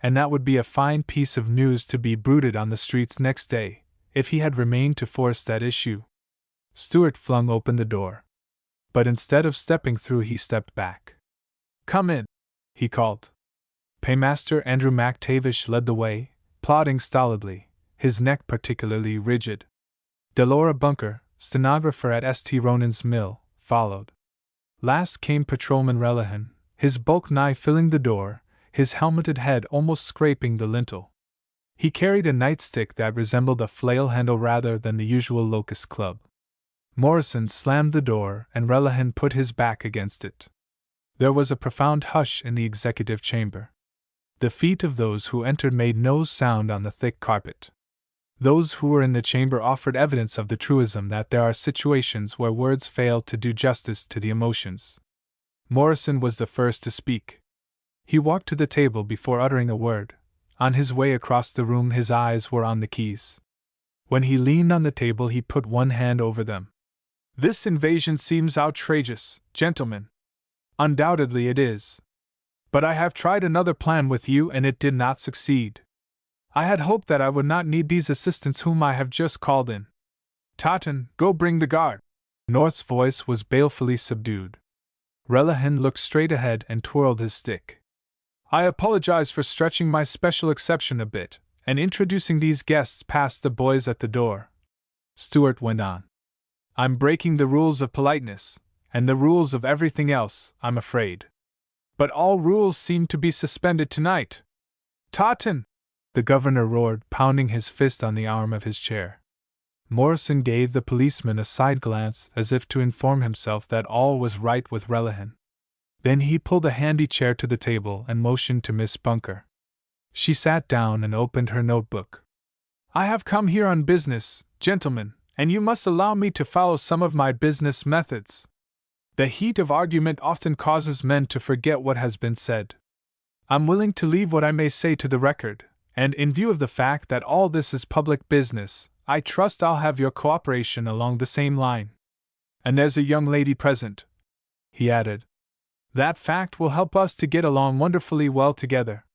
and that would be a fine piece of news to be bruited on the streets next day, if he had remained to force that issue. Stewart flung open the door. But instead of stepping through, he stepped back. Come in, he called. Paymaster Andrew McTavish led the way, plodding stolidly, his neck particularly rigid. Delora Bunker, stenographer at St. Ronan's Mill, followed. Last came Patrolman Relihan, his bulk nigh filling the door, his helmeted head almost scraping the lintel. He carried a nightstick that resembled a flail handle rather than the usual locust club. Morrison slammed the door, and Relihan put his back against it. There was a profound hush in the executive chamber. The feet of those who entered made no sound on the thick carpet. Those who were in the chamber offered evidence of the truism that there are situations where words fail to do justice to the emotions. Morrison was the first to speak. He walked to the table before uttering a word. On his way across the room, his eyes were on the keys. When he leaned on the table, he put one hand over them. This invasion seems outrageous, gentlemen. Undoubtedly it is. But I have tried another plan with you, and it did not succeed. I had hoped that I would not need these assistants whom I have just called in. Totten, go bring the guard. North's voice was balefully subdued. Relihan looked straight ahead and twirled his stick. I apologize for stretching my special exception a bit, and introducing these guests past the boys at the door. Stewart went on. I'm breaking the rules of politeness, and the rules of everything else, I'm afraid. But all rules seem to be suspended tonight. Totten! The governor roared, pounding his fist on the arm of his chair. Morrison gave the policeman a side glance as if to inform himself that all was right with Relihan. Then he pulled a handy chair to the table and motioned to Miss Bunker. She sat down and opened her notebook. I have come here on business, gentlemen, and you must allow me to follow some of my business methods. The heat of argument often causes men to forget what has been said. I'm willing to leave what I may say to the record, and in view of the fact that all this is public business, I trust I'll have your cooperation along the same line. And there's a young lady present," he added. "That fact will help us to get along wonderfully well together."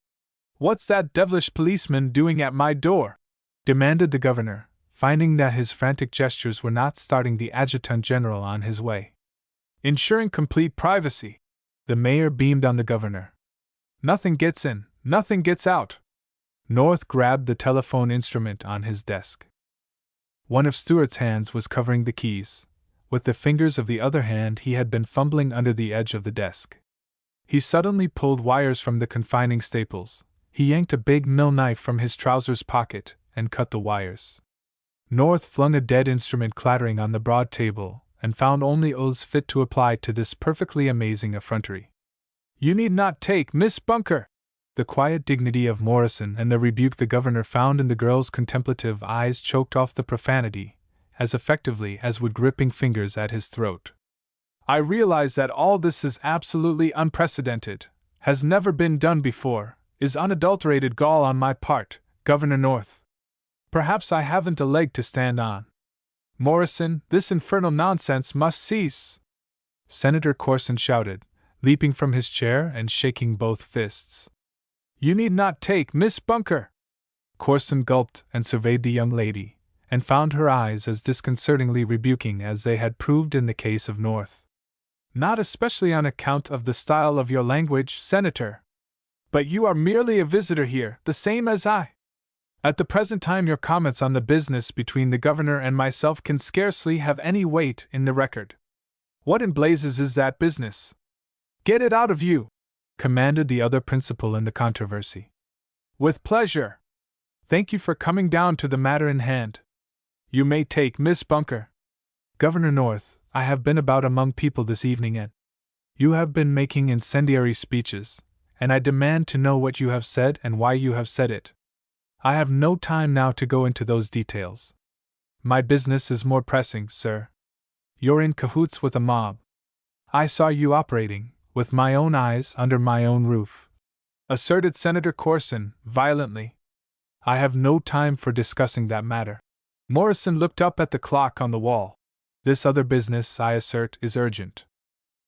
"What's that devilish policeman doing at my door?" demanded the governor, finding that his frantic gestures were not starting the adjutant general on his way. "Ensuring complete privacy." The mayor beamed on the governor. "Nothing gets in, nothing gets out." North grabbed the telephone instrument on his desk. One of Stewart's hands was covering the keys. With the fingers of the other hand he had been fumbling under the edge of the desk. He suddenly pulled wires from the confining staples. He yanked a big mill knife from his trousers pocket and cut the wires. North flung a dead instrument clattering on the broad table, and found only oaths fit to apply to this perfectly amazing effrontery. "You need not take, Miss Bunker!" The quiet dignity of Morrison and the rebuke the governor found in the girl's contemplative eyes choked off the profanity as effectively as would gripping fingers at his throat. "I realize that all this is absolutely unprecedented, has never been done before, is unadulterated gall on my part, Governor North. Perhaps I haven't a leg to stand on. Morrison, this infernal nonsense must cease!" Senator Corson shouted, leaping from his chair and shaking both fists. "You need not take, Miss Bunker!" Corson gulped and surveyed the young lady, and found her eyes as disconcertingly rebuking as they had proved in the case of North. "Not especially on account of the style of your language, Senator. But you are merely a visitor here, the same as I. At the present time your comments on the business between the governor and myself can scarcely have any weight in the record. What in blazes is that business?" "Get it out of you!" commanded the other principal in the controversy. "With pleasure. Thank you for coming down to the matter in hand. You may take Miss Bunker." "Governor North, I have been about among people this evening and you have been making incendiary speeches, and I demand to know what you have said and why you have said it. I have no time now to go into those details. My business is more pressing, sir. You're in cahoots with a mob. I saw you operating, with my own eyes under my own roof," asserted Senator Corson, violently. "I have no time for discussing that matter." Morrison looked up at the clock on the wall. "This other business, I assert, is urgent."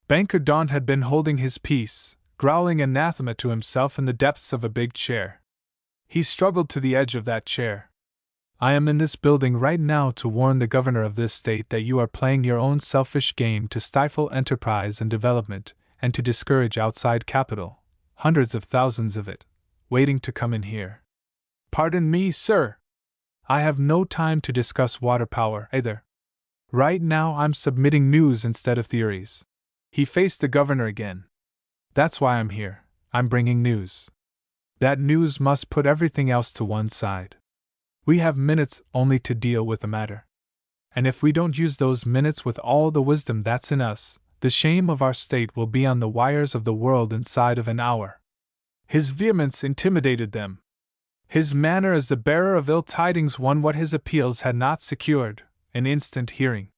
Banker Daunt had been holding his peace, growling anathema to himself in the depths of a big chair. He struggled to the edge of that chair. "I am in this building right now to warn the governor of this state that you are playing your own selfish game to stifle enterprise and development, and to discourage outside capital, hundreds of thousands of it, waiting to come in here." "Pardon me, sir. I have no time to discuss water power, either. Right now I'm submitting news instead of theories." He faced the governor again. "That's why I'm here. I'm bringing news. That news must put everything else to one side. We have minutes only to deal with the matter. And if we don't use those minutes with all the wisdom that's in us, the shame of our state will be on the wires of the world inside of an hour." His vehemence intimidated them. His manner as the bearer of ill tidings won what his appeals had not secured, an instant hearing.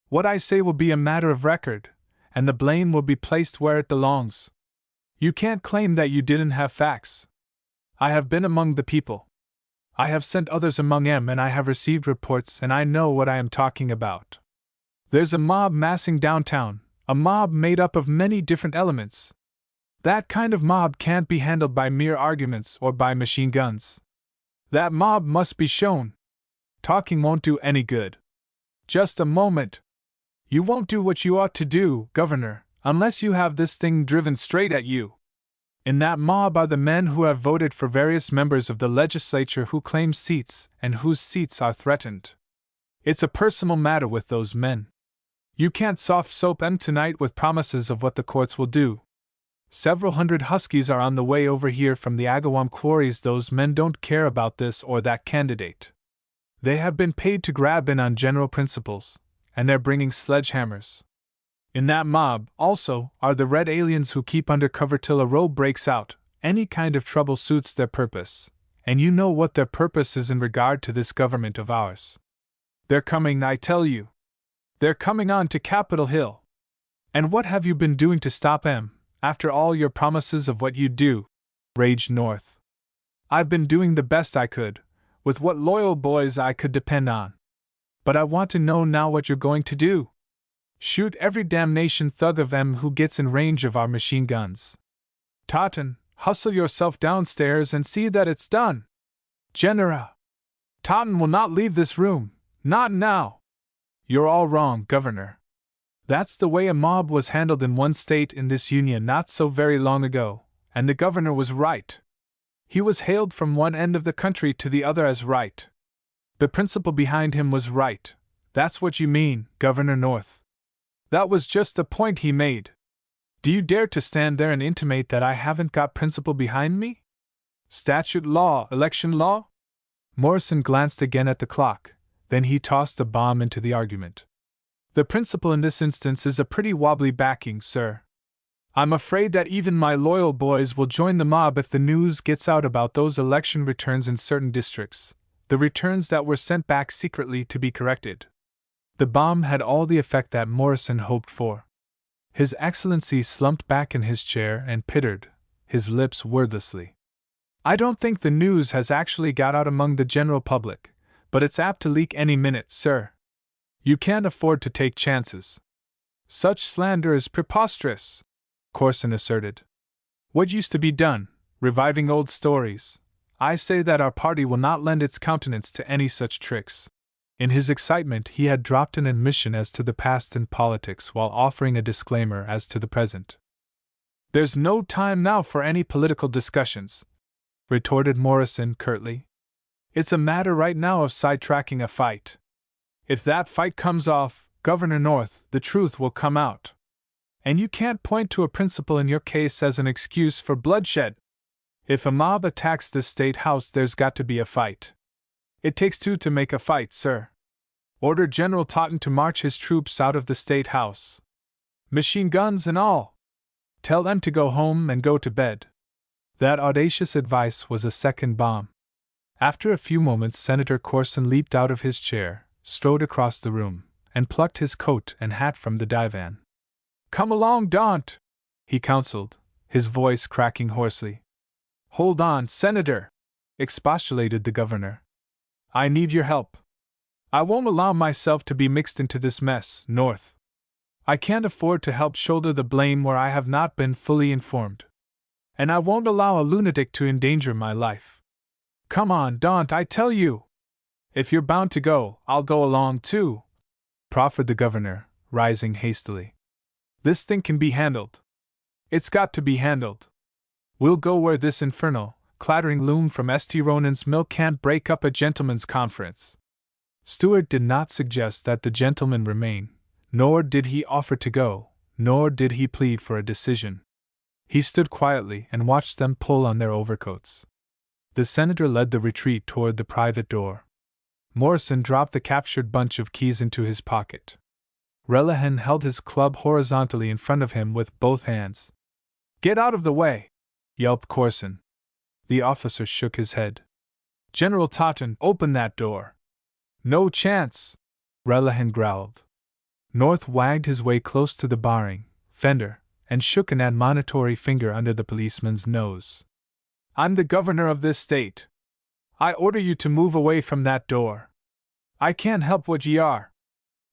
"What I say will be a matter of record, and the blame will be placed where it belongs. You can't claim that you didn't have facts. I have been among the people. I have sent others among them and I have received reports and I know what I am talking about. There's a mob massing downtown, a mob made up of many different elements. That kind of mob can't be handled by mere arguments or by machine guns. That mob must be shown. Talking won't do any good. Just a moment. You won't do what you ought to do, Governor, unless you have this thing driven straight at you. In that mob are the men who have voted for various members of the legislature who claim seats and whose seats are threatened. It's a personal matter with those men. You can't soft soap them tonight with promises of what the courts will do. Several hundred huskies are on the way over here from the Agawam quarries. Those men don't care about this or that candidate. They have been paid to grab in on general principles, and they're bringing sledgehammers. In that mob, also, are the red aliens who keep under cover till a row breaks out. Any kind of trouble suits their purpose, and you know what their purpose is in regard to this government of ours. They're coming, I tell you. They're coming on to Capitol Hill. And what have you been doing to stop them, after all your promises of what you'd do? raged North. "I've been doing the best I could, with what loyal boys I could depend on. But I want to know now what you're going to do. Shoot every damnation thug of 'em who gets in range of our machine guns. Totten, hustle yourself downstairs and see that it's done. Genera! Totten will not leave this room, not now. You're all wrong, Governor. That's the way a mob was handled in one state in this Union not so very long ago, and the governor was right. He was hailed from one end of the country to the other as right. The principle behind him was right. That's what you mean, Governor North. That was just the point he made. Do you dare to stand there and intimate that I haven't got principle behind me? Statute law, election law?" Morrison glanced again at the clock, then he tossed a bomb into the argument. "The principle in this instance is a pretty wobbly backing, sir. I'm afraid that even my loyal boys will join the mob if the news gets out about those election returns in certain districts, the returns that were sent back secretly to be corrected." The bomb had all the effect that Morrison hoped for. His Excellency slumped back in his chair and pittered, his lips wordlessly. "I don't think the news has actually got out among the general public, but it's apt to leak any minute, sir. You can't afford to take chances." "Such slander is preposterous," Corson asserted. "What used to be done, reviving old stories. I say that our party will not lend its countenance to any such tricks." In his excitement, he had dropped an admission as to the past in politics while offering a disclaimer as to the present. "There's no time now for any political discussions," retorted Morrison curtly. "It's a matter right now of sidetracking a fight. If that fight comes off, Governor North, the truth will come out. And you can't point to a principle in your case as an excuse for bloodshed. If a mob attacks this state house, there's got to be a fight. It takes two to make a fight, sir. Order General Totten to march his troops out of the state house. Machine guns and all. Tell them to go home and go to bed." That audacious advice was a second bomb. After a few moments, Senator Corson leaped out of his chair, strode across the room, and plucked his coat and hat from the divan. "Come along, Daunt," he counseled, his voice cracking hoarsely. "Hold on, Senator," expostulated the governor. "I need your help. I won't allow myself to be mixed into this mess, North. I can't afford to help shoulder the blame where I have not been fully informed. And I won't allow a lunatic to endanger my life. Come on, Daunt, I tell you. If you're bound to go, I'll go along too," proffered the governor, rising hastily. "This thing can be handled. It's got to be handled. We'll go where this infernal, clattering loom from St. Ronan's Mill can't break up a gentlemen's conference." Stewart did not suggest that the gentlemen remain, nor did he offer to go, nor did he plead for a decision. He stood quietly and watched them pull on their overcoats. The senator led the retreat toward the private door. Morrison dropped the captured bunch of keys into his pocket. Relihan held his club horizontally in front of him with both hands. "Get out of the way!" yelped Corson. The officer shook his head. "General Totten, open that door." "No chance," Relihan growled. North wagged his way close to the barring fender and shook an admonitory finger under the policeman's nose. "I'm the governor of this state. I order you to move away from that door. I can't help what ye are.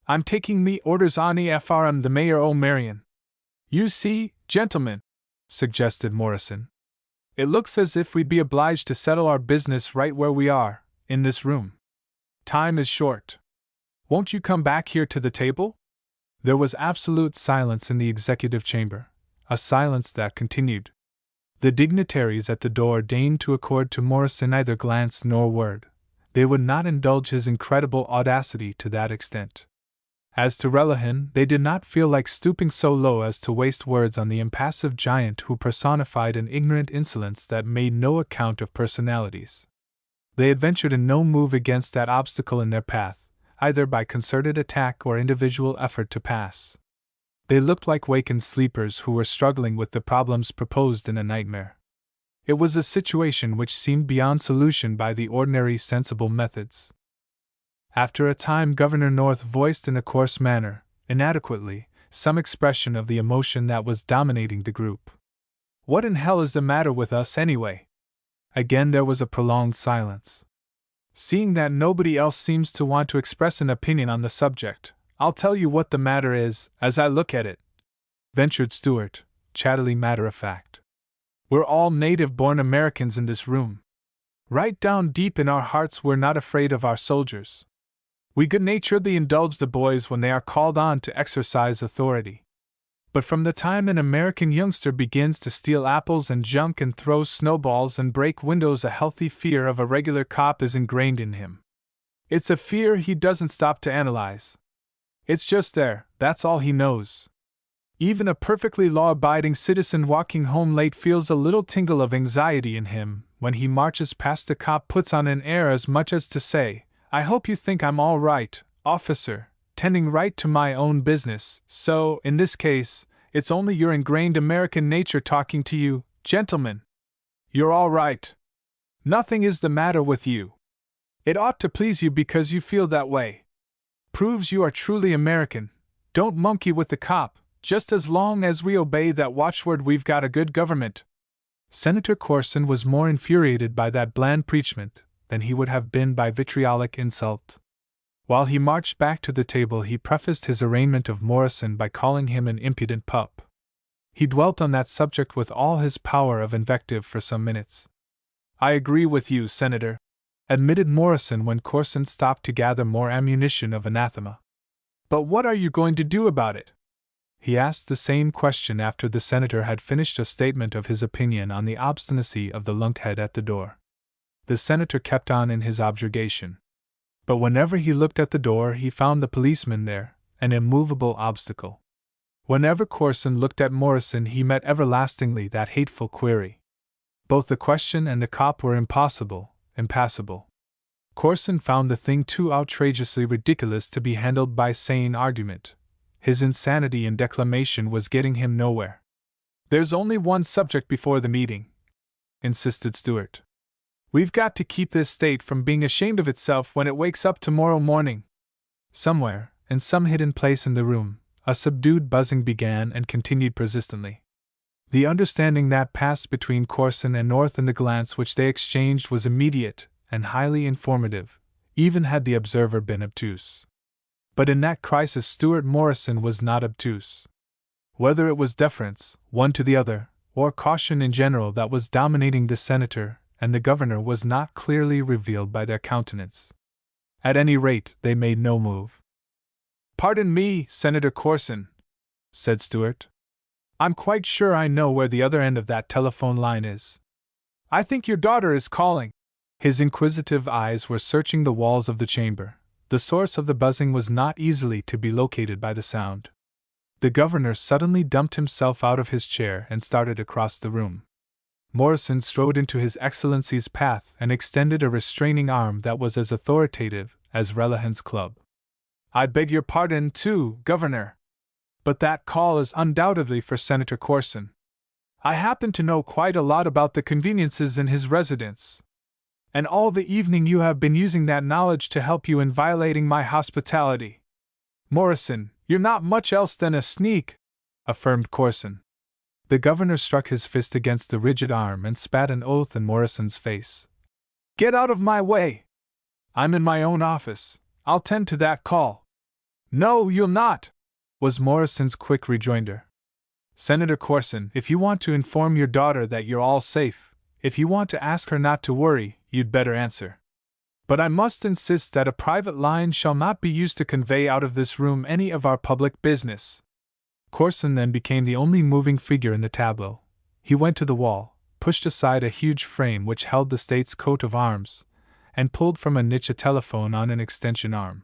I'm taking me orders on EFRM the Mayor O'Marion." "You see, gentlemen," suggested Morrison, "it looks as if we'd be obliged to settle our business right where we are, in this room. Time is short. Won't you come back here to the table?" There was absolute silence in the executive chamber, a silence that continued. The dignitaries at the door deigned to accord to Morrison neither glance nor word. They would not indulge his incredible audacity to that extent. As to Relihan, they did not feel like stooping so low as to waste words on the impassive giant who personified an ignorant insolence that made no account of personalities. They adventured in no move against that obstacle in their path, either by concerted attack or individual effort to pass. They looked like wakened sleepers who were struggling with the problems proposed in a nightmare. It was a situation which seemed beyond solution by the ordinary sensible methods. After a time, Governor North voiced in a coarse manner, inadequately, some expression of the emotion that was dominating the group. What in hell is the matter with us anyway? Again there was a prolonged silence. Seeing that nobody else seems to want to express an opinion on the subject, I'll tell you what the matter is, as I look at it, ventured Stuart, chattily matter-of-fact. We're all native-born Americans in this room. Right down deep in our hearts we're not afraid of our soldiers. We good-naturedly indulge the boys when they are called on to exercise authority. But from the time an American youngster begins to steal apples and junk and throw snowballs and break windows, a healthy fear of a regular cop is ingrained in him. It's a fear he doesn't stop to analyze. It's just there, that's all he knows. Even a perfectly law-abiding citizen walking home late feels a little tingle of anxiety in him when he marches past a cop, puts on an air as much as to say, "I hope you think I'm all right, officer, tending right to my own business." So, in this case, it's only your ingrained American nature talking to you, gentlemen. You're all right. Nothing is the matter with you. It ought to please you because you feel that way. Proves you are truly American. Don't monkey with the cop. Just as long as we obey that watchword, we've got a good government. Senator Corson was more infuriated by that bland preachment than he would have been by vitriolic insult. While he marched back to the table, he prefaced his arraignment of Morrison by calling him an impudent pup. He dwelt on that subject with all his power of invective for some minutes. "I agree with you, Senator," admitted Morrison when Corson stopped to gather more ammunition of anathema. "But what are you going to do about it?" He asked the same question after the senator had finished a statement of his opinion on the obstinacy of the lunkhead at the door. The senator kept on in his objurgation. But whenever he looked at the door, he found the policeman there, an immovable obstacle. Whenever Corson looked at Morrison, he met everlastingly that hateful query. Both the question and the cop were impassable. Corson found the thing too outrageously ridiculous to be handled by sane argument. His insanity in declamation was getting him nowhere. "There's only one subject before the meeting," insisted Stuart. "We've got to keep this state from being ashamed of itself when it wakes up tomorrow morning." Somewhere, in some hidden place in the room, a subdued buzzing began and continued persistently. The understanding that passed between Corson and North in the glance which they exchanged was immediate and highly informative, even had the observer been obtuse. But in that crisis Stuart Morrison was not obtuse. Whether it was deference, one to the other, or caution in general that was dominating the senator and the governor was not clearly revealed by their countenance. At any rate, they made no move. "Pardon me, Senator Corson," said Stuart. "I'm quite sure I know where the other end of that telephone line is. I think your daughter is calling." His inquisitive eyes were searching the walls of the chamber. The source of the buzzing was not easily to be located by the sound. The governor suddenly dumped himself out of his chair and started across the room. Morrison strode into His Excellency's path and extended a restraining arm that was as authoritative as Relihan's club. "I beg your pardon, too, Governor. But that call is undoubtedly for Senator Corson. I happen to know quite a lot about the conveniences in his residence. And all the evening you have been using that knowledge to help you in violating my hospitality." "Morrison, you're not much else than a sneak," affirmed Corson. The governor struck his fist against the rigid arm and spat an oath in Morrison's face. "Get out of my way! I'm in my own office. I'll tend to that call." "No, you'll not," was Morrison's quick rejoinder. "Senator Corson, if you want to inform your daughter that you're all safe, if you want to ask her not to worry, you'd better answer. But I must insist that a private line shall not be used to convey out of this room any of our public business." Corson then became the only moving figure in the tableau. He went to the wall, pushed aside a huge frame which held the state's coat of arms, and pulled from a niche a telephone on an extension arm.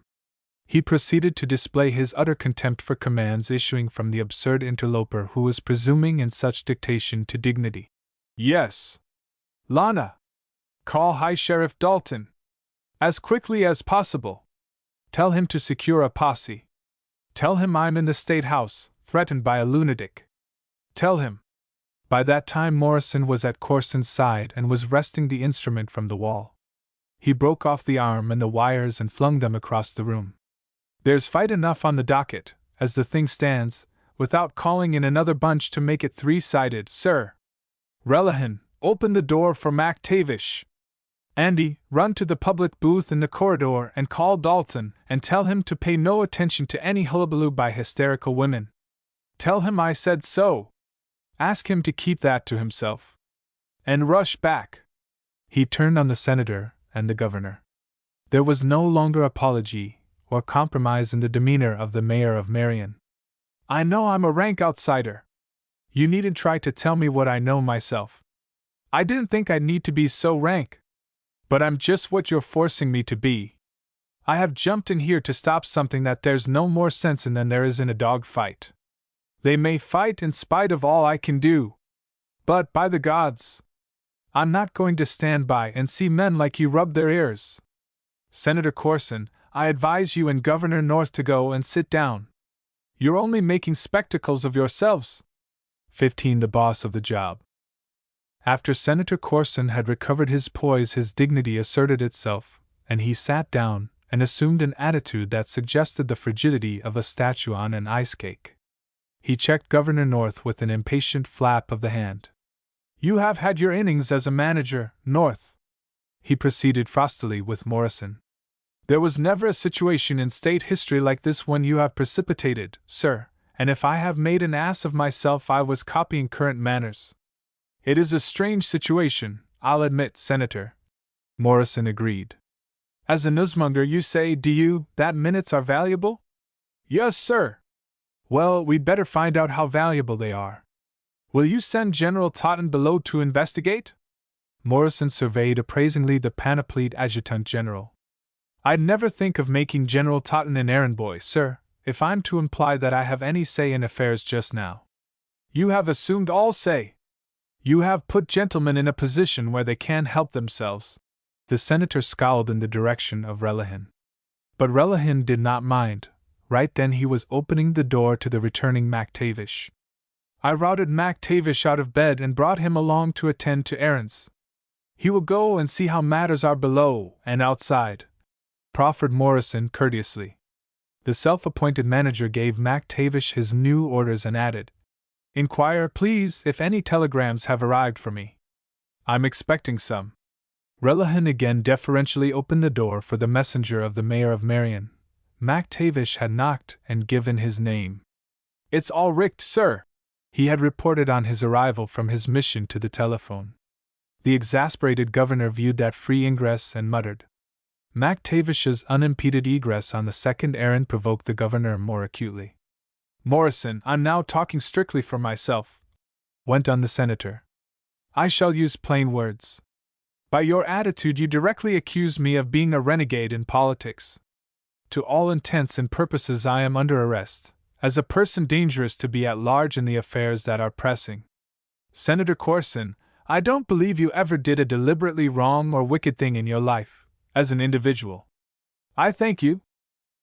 He proceeded to display his utter contempt for commands issuing from the absurd interloper who was presuming in such dictation to dignity. "Yes. Lana. Call High Sheriff Dalton. As quickly as possible. Tell him to secure a posse. Tell him I'm in the State House, threatened by a lunatic. Tell him." By that time Morrison was at Corson's side and was wresting the instrument from the wall. He broke off the arm and the wires and flung them across the room. "There's fight enough on the docket, as the thing stands, without calling in another bunch to make it three-sided, sir. Relihan, open the door for MacTavish. Andy, run to the public booth in the corridor and call Dalton and tell him to pay no attention to any hullabaloo by hysterical women. Tell him I said so. Ask him to keep that to himself. And rush back. He turned on the senator and the governor. There was no longer apology or compromise in the demeanor of the mayor of Marion. I know I'm a rank outsider. You needn't try to tell me what I know myself. I didn't think I'd need to be so rank. But I'm just what you're forcing me to be. I have jumped in here to stop something that there's no more sense in than there is in a dog fight. They may fight in spite of all I can do. But, by the gods, I'm not going to stand by and see men like you rub their ears. Senator Corson, I advise you and Governor North to go and sit down. You're only making spectacles of yourselves. 15. The boss of the job. After Senator Corson had recovered his poise, his dignity asserted itself, and he sat down and assumed an attitude that suggested the frigidity of a statue on an ice cake. He checked Governor North with an impatient flap of the hand. You have had your innings as a manager, North. He proceeded frostily with Morrison. There was never a situation in state history like this one you have precipitated, sir, and if I have made an ass of myself, I was copying current manners. It is a strange situation, I'll admit, Senator. Morrison agreed. As a newsmonger, you say, do you, that minutes are valuable? Yes, sir. Well, we'd better find out how valuable they are. Will you send General Totten below to investigate? Morrison surveyed appraisingly the panoplied adjutant general. I'd never think of making General Totten an errand boy, sir, if I'm to imply that I have any say in affairs just now. You have assumed all say. You have put gentlemen in a position where they can't help themselves. The senator scowled in the direction of Relihan. But Relihan did not mind. Right then he was opening the door to the returning MacTavish. I routed MacTavish out of bed and brought him along to attend to errands. He will go and see how matters are below and outside, proffered Morrison courteously. The self-appointed manager gave MacTavish his new orders and added, Inquire, please, if any telegrams have arrived for me. I'm expecting some. Relihan again deferentially opened the door for the messenger of the mayor of Marion. MacTavish had knocked and given his name. It's all richt, sir, he had reported on his arrival from his mission to the telephone. The exasperated governor viewed that free ingress and muttered. MacTavish's unimpeded egress on the second errand provoked the governor more acutely. Morrison, I'm now talking strictly for myself, went on the senator. I shall use plain words. By your attitude, you directly accuse me of being a renegade in politics. To all intents and purposes, I am under arrest, as a person dangerous to be at large in the affairs that are pressing. Senator Corson, I don't believe you ever did a deliberately wrong or wicked thing in your life, as an individual. I thank you.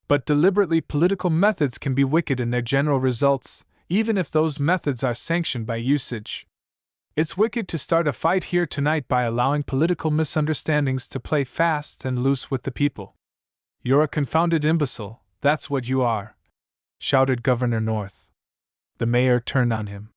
But deliberately political methods can be wicked in their general results, even if those methods are sanctioned by usage. It's wicked to start a fight here tonight by allowing political misunderstandings to play fast and loose with the people. You're a confounded imbecile, that's what you are, shouted Governor North. The mayor turned on him,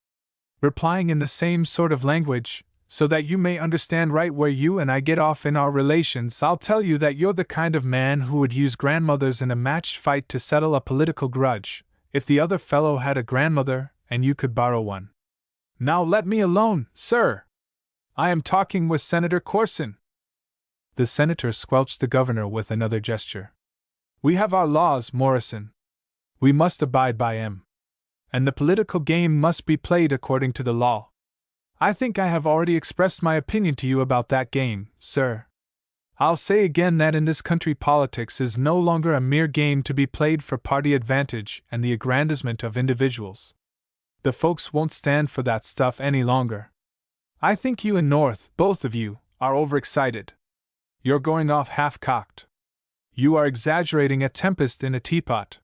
replying in the same sort of language, so that you may understand right where you and I get off in our relations. I'll tell you that you're the kind of man who would use grandmothers in a matched fight to settle a political grudge, if the other fellow had a grandmother and you could borrow one. Now let me alone, sir. I am talking with Senator Corson. The senator squelched the governor with another gesture. We have our laws, Morrison. We must abide by 'em. And the political game must be played according to the law. I think I have already expressed my opinion to you about that game, sir. I'll say again that in this country politics is no longer a mere game to be played for party advantage and the aggrandizement of individuals. The folks won't stand for that stuff any longer. I think you and North, both of you, are overexcited. You're going off half-cocked. You are exaggerating a tempest in a teapot.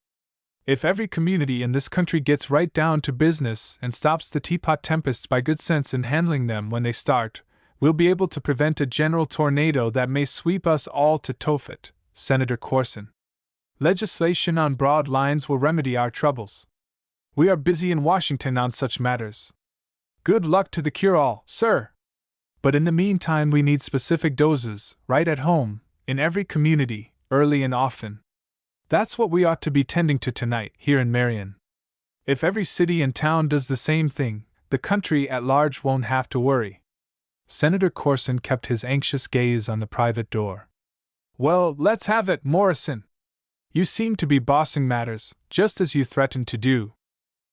If every community in this country gets right down to business and stops the teapot tempests by good sense in handling them when they start, we'll be able to prevent a general tornado that may sweep us all to Tophet, Senator Corson. Legislation on broad lines will remedy our troubles. We are busy in Washington on such matters. Good luck to the cure-all, sir! But in the meantime we need specific doses, right at home, in every community, early and often. That's what we ought to be tending to tonight, here in Marion. If every city and town does the same thing, the country at large won't have to worry. Senator Corson kept his anxious gaze on the private door. Well, let's have it, Morrison. You seem to be bossing matters, just as you threatened to do.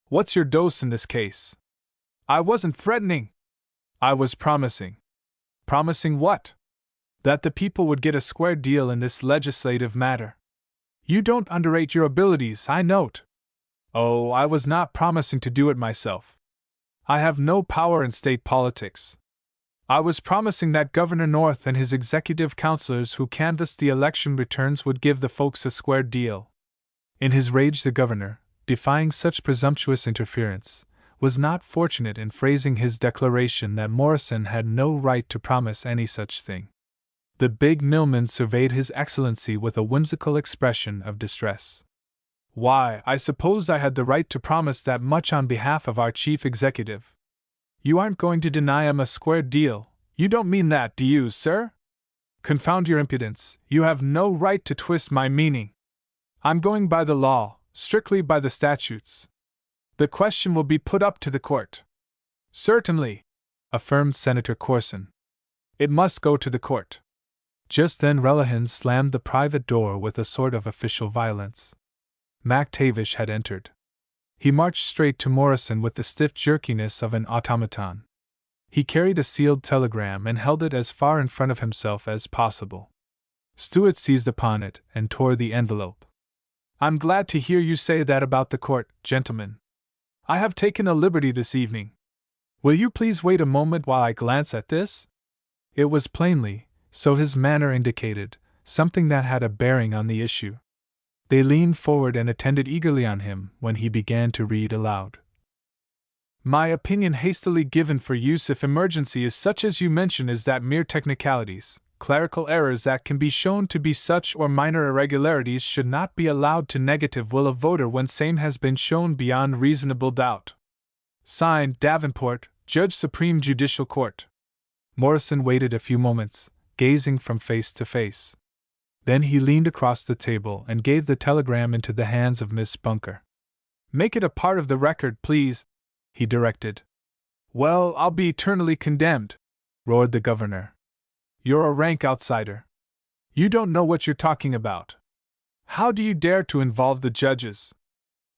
What's your dose in this case? I wasn't threatening. I was promising. Promising what? That the people would get a square deal in this legislative matter. You don't underrate your abilities, I note. Oh, I was not promising to do it myself. I have no power in state politics. I was promising that Governor North and his executive counselors who canvassed the election returns would give the folks a square deal. In his rage, the governor, defying such presumptuous interference, was not fortunate in phrasing his declaration that Morrison had no right to promise any such thing. The big millman surveyed His Excellency with a whimsical expression of distress. Why, I suppose I had the right to promise that much on behalf of our chief executive. You aren't going to deny him a square deal, you don't mean that, do you, sir? Confound your impudence, you have no right to twist my meaning. I'm going by the law, strictly by the statutes. The question will be put up to the court. Certainly, affirmed Senator Corson. It must go to the court. Just then Relihan slammed the private door with a sort of official violence. MacTavish had entered. He marched straight to Morrison with the stiff jerkiness of an automaton. He carried a sealed telegram and held it as far in front of himself as possible. Stewart seized upon it and tore the envelope. I'm glad to hear you say that about the court, gentlemen. I have taken a liberty this evening. Will you please wait a moment while I glance at this? It was plainly, so his manner indicated, something that had a bearing on the issue. They leaned forward and attended eagerly on him when he began to read aloud. My opinion hastily given for use if emergency is such as you mention is that mere technicalities, clerical errors that can be shown to be such or minor irregularities should not be allowed to negative will of voter when same has been shown beyond reasonable doubt. Signed, Davenport, Judge Supreme Judicial Court. Morrison waited a few moments, gazing from face to face. Then he leaned across the table and gave the telegram into the hands of Miss Bunker. Make it a part of the record, please, he directed. Well, I'll be eternally condemned, roared the governor. You're a rank outsider. You don't know what you're talking about. How do you dare to involve the judges?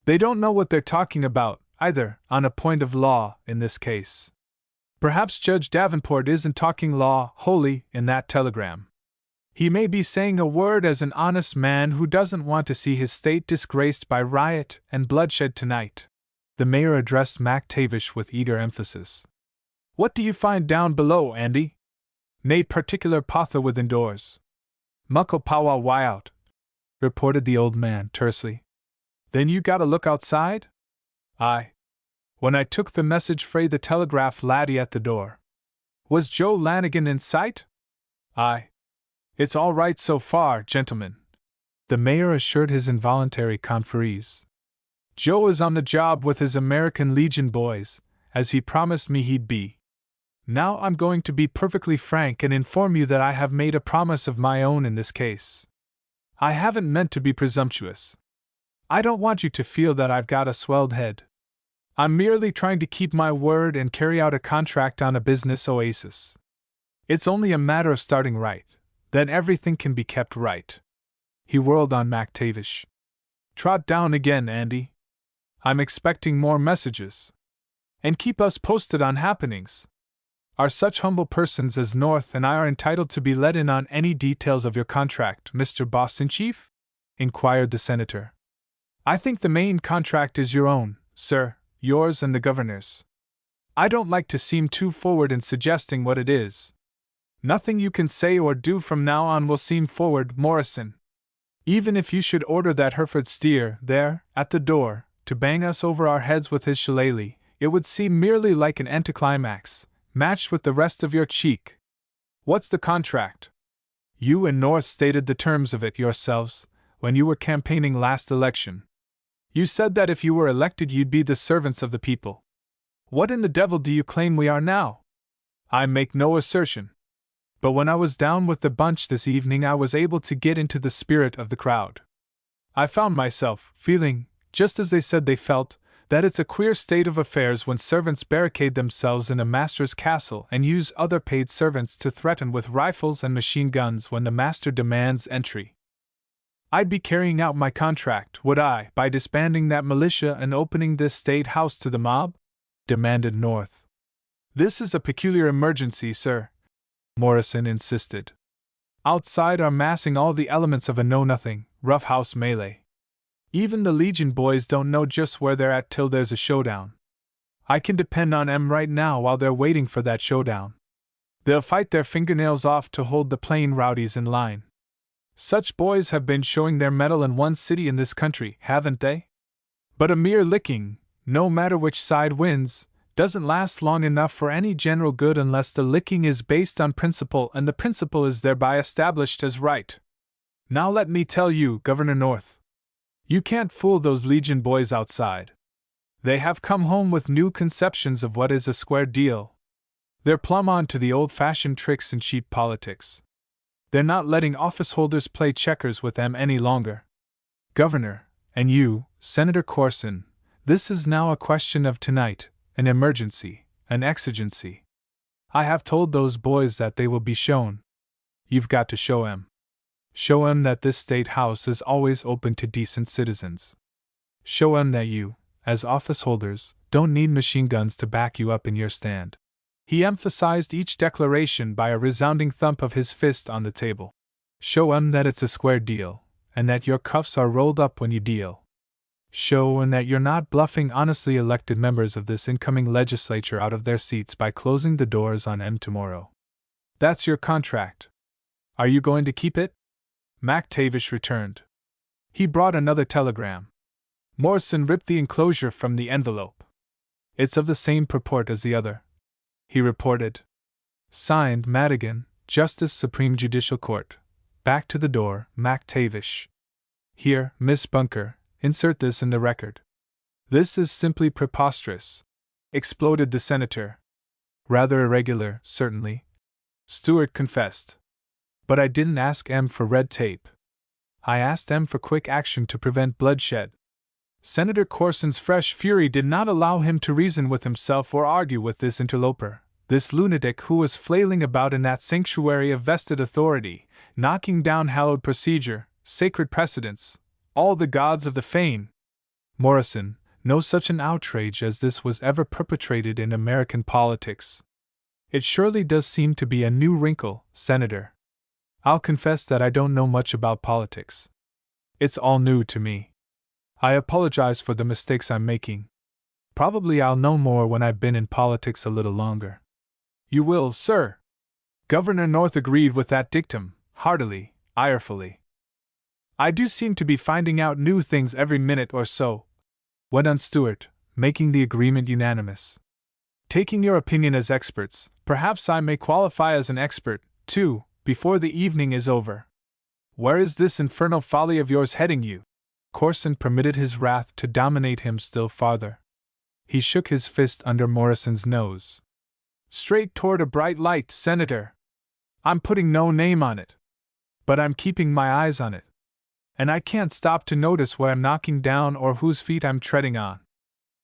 They don't know what they're talking about, either, on a point of law, in this case. Perhaps Judge Davenport isn't talking law wholly in that telegram. He may be saying a word as an honest man who doesn't want to see his state disgraced by riot and bloodshed tonight. The mayor addressed MacTavish with eager emphasis. What do you find down below, Andy? Nate particular pother within doors. Muckle powwow why out, reported the old man tersely. Then you gotta look outside? Aye. When I took the message frae the telegraph laddie at the door. Was Joe Lanigan in sight? Aye. It's all right so far, gentlemen, the mayor assured his involuntary conferees. Joe is on the job with his American Legion boys, as he promised me he'd be. Now I'm going to be perfectly frank and inform you that I have made a promise of my own in this case. I haven't meant to be presumptuous. I don't want you to feel that I've got a swelled head. I'm merely trying to keep my word and carry out a contract on a business oasis. It's only a matter of starting right. Then everything can be kept right. He whirled on MacTavish. Trot down again, Andy. I'm expecting more messages. And keep us posted on happenings. Are such humble persons as North and I are entitled to be let in on any details of your contract, Mr. Boss-in-Chief? Inquired the senator. I think the main contract is your own, sir, yours and the governor's. I don't like to seem too forward in suggesting what it is. Nothing you can say or do from now on will seem forward, Morrison. Even if you should order that Hereford steer, there, at the door, to bang us over our heads with his shillelagh, it would seem merely like an anticlimax, matched with the rest of your cheek. What's the contract? You and North stated the terms of it yourselves, when you were campaigning last election. You said that if you were elected you'd be the servants of the people. What in the devil do you claim we are now? I make no assertion. But when I was down with the bunch this evening, I was able to get into the spirit of the crowd. I found myself feeling, just as they said they felt, that it's a queer state of affairs when servants barricade themselves in a master's castle and use other paid servants to threaten with rifles and machine guns when the master demands entry. I'd be carrying out my contract, would I, by disbanding that militia and opening this state house to the mob? Demanded North. This is a peculiar emergency, sir, Morrison insisted. Outside are massing all the elements of a know-nothing, roughhouse melee. Even the Legion boys don't know just where they're at till there's a showdown. I can depend on 'em right now while they're waiting for that showdown. They'll fight their fingernails off to hold the plain rowdies in line. Such boys have been showing their mettle in one city in this country, haven't they? But a mere licking, no matter which side wins, doesn't last long enough for any general good unless the licking is based on principle and the principle is thereby established as right. Now let me tell you, Governor North. You can't fool those Legion boys outside. They have come home with new conceptions of what is a square deal. They're plumb on to the old-fashioned tricks and cheap politics. They're not letting office holders play checkers with them any longer. Governor, and you, Senator Corson, this is now a question of tonight, an emergency, an exigency. I have told those boys that they will be shown. You've got to show 'em. Show 'em that this State House is always open to decent citizens. Show 'em that you, as office holders, don't need machine guns to back you up in your stand. He emphasized each declaration by a resounding thump of his fist on the table. Show 'em that it's a square deal, and that your cuffs are rolled up when you deal. Show 'em that you're not bluffing honestly elected members of this incoming legislature out of their seats by closing the doors on 'em tomorrow. That's your contract. Are you going to keep it? McTavish returned. He brought another telegram. Morrison ripped the enclosure from the envelope. It's of the same purport as the other, he reported. Signed, Madigan, Justice Supreme Judicial Court. Back to the door, McTavish. Here, Miss Bunker, insert this in the record. This is simply preposterous, exploded the senator. Rather irregular, certainly, Stewart confessed. But I didn't ask M for red tape. I asked M for quick action to prevent bloodshed. Senator Corson's fresh fury did not allow him to reason with himself or argue with this interloper, this lunatic who was flailing about in that sanctuary of vested authority, knocking down hallowed procedure, sacred precedents, all the gods of the fane. Morrison, no such an outrage as this was ever perpetrated in American politics. It surely does seem to be a new wrinkle, Senator. I'll confess that I don't know much about politics. It's all new to me. I apologize for the mistakes I'm making. Probably I'll know more when I've been in politics a little longer. You will, sir. Governor North agreed with that dictum, heartily, irefully. I do seem to be finding out new things every minute or so, went on Stewart, making the agreement unanimous. Taking your opinion as experts, perhaps I may qualify as an expert, too, before the evening is over. Where is this infernal folly of yours heading you? Corson permitted his wrath to dominate him still farther. He shook his fist under Morrison's nose. Straight toward a bright light, Senator. I'm putting no name on it. But I'm keeping my eyes on it. And I can't stop to notice what I'm knocking down or whose feet I'm treading on.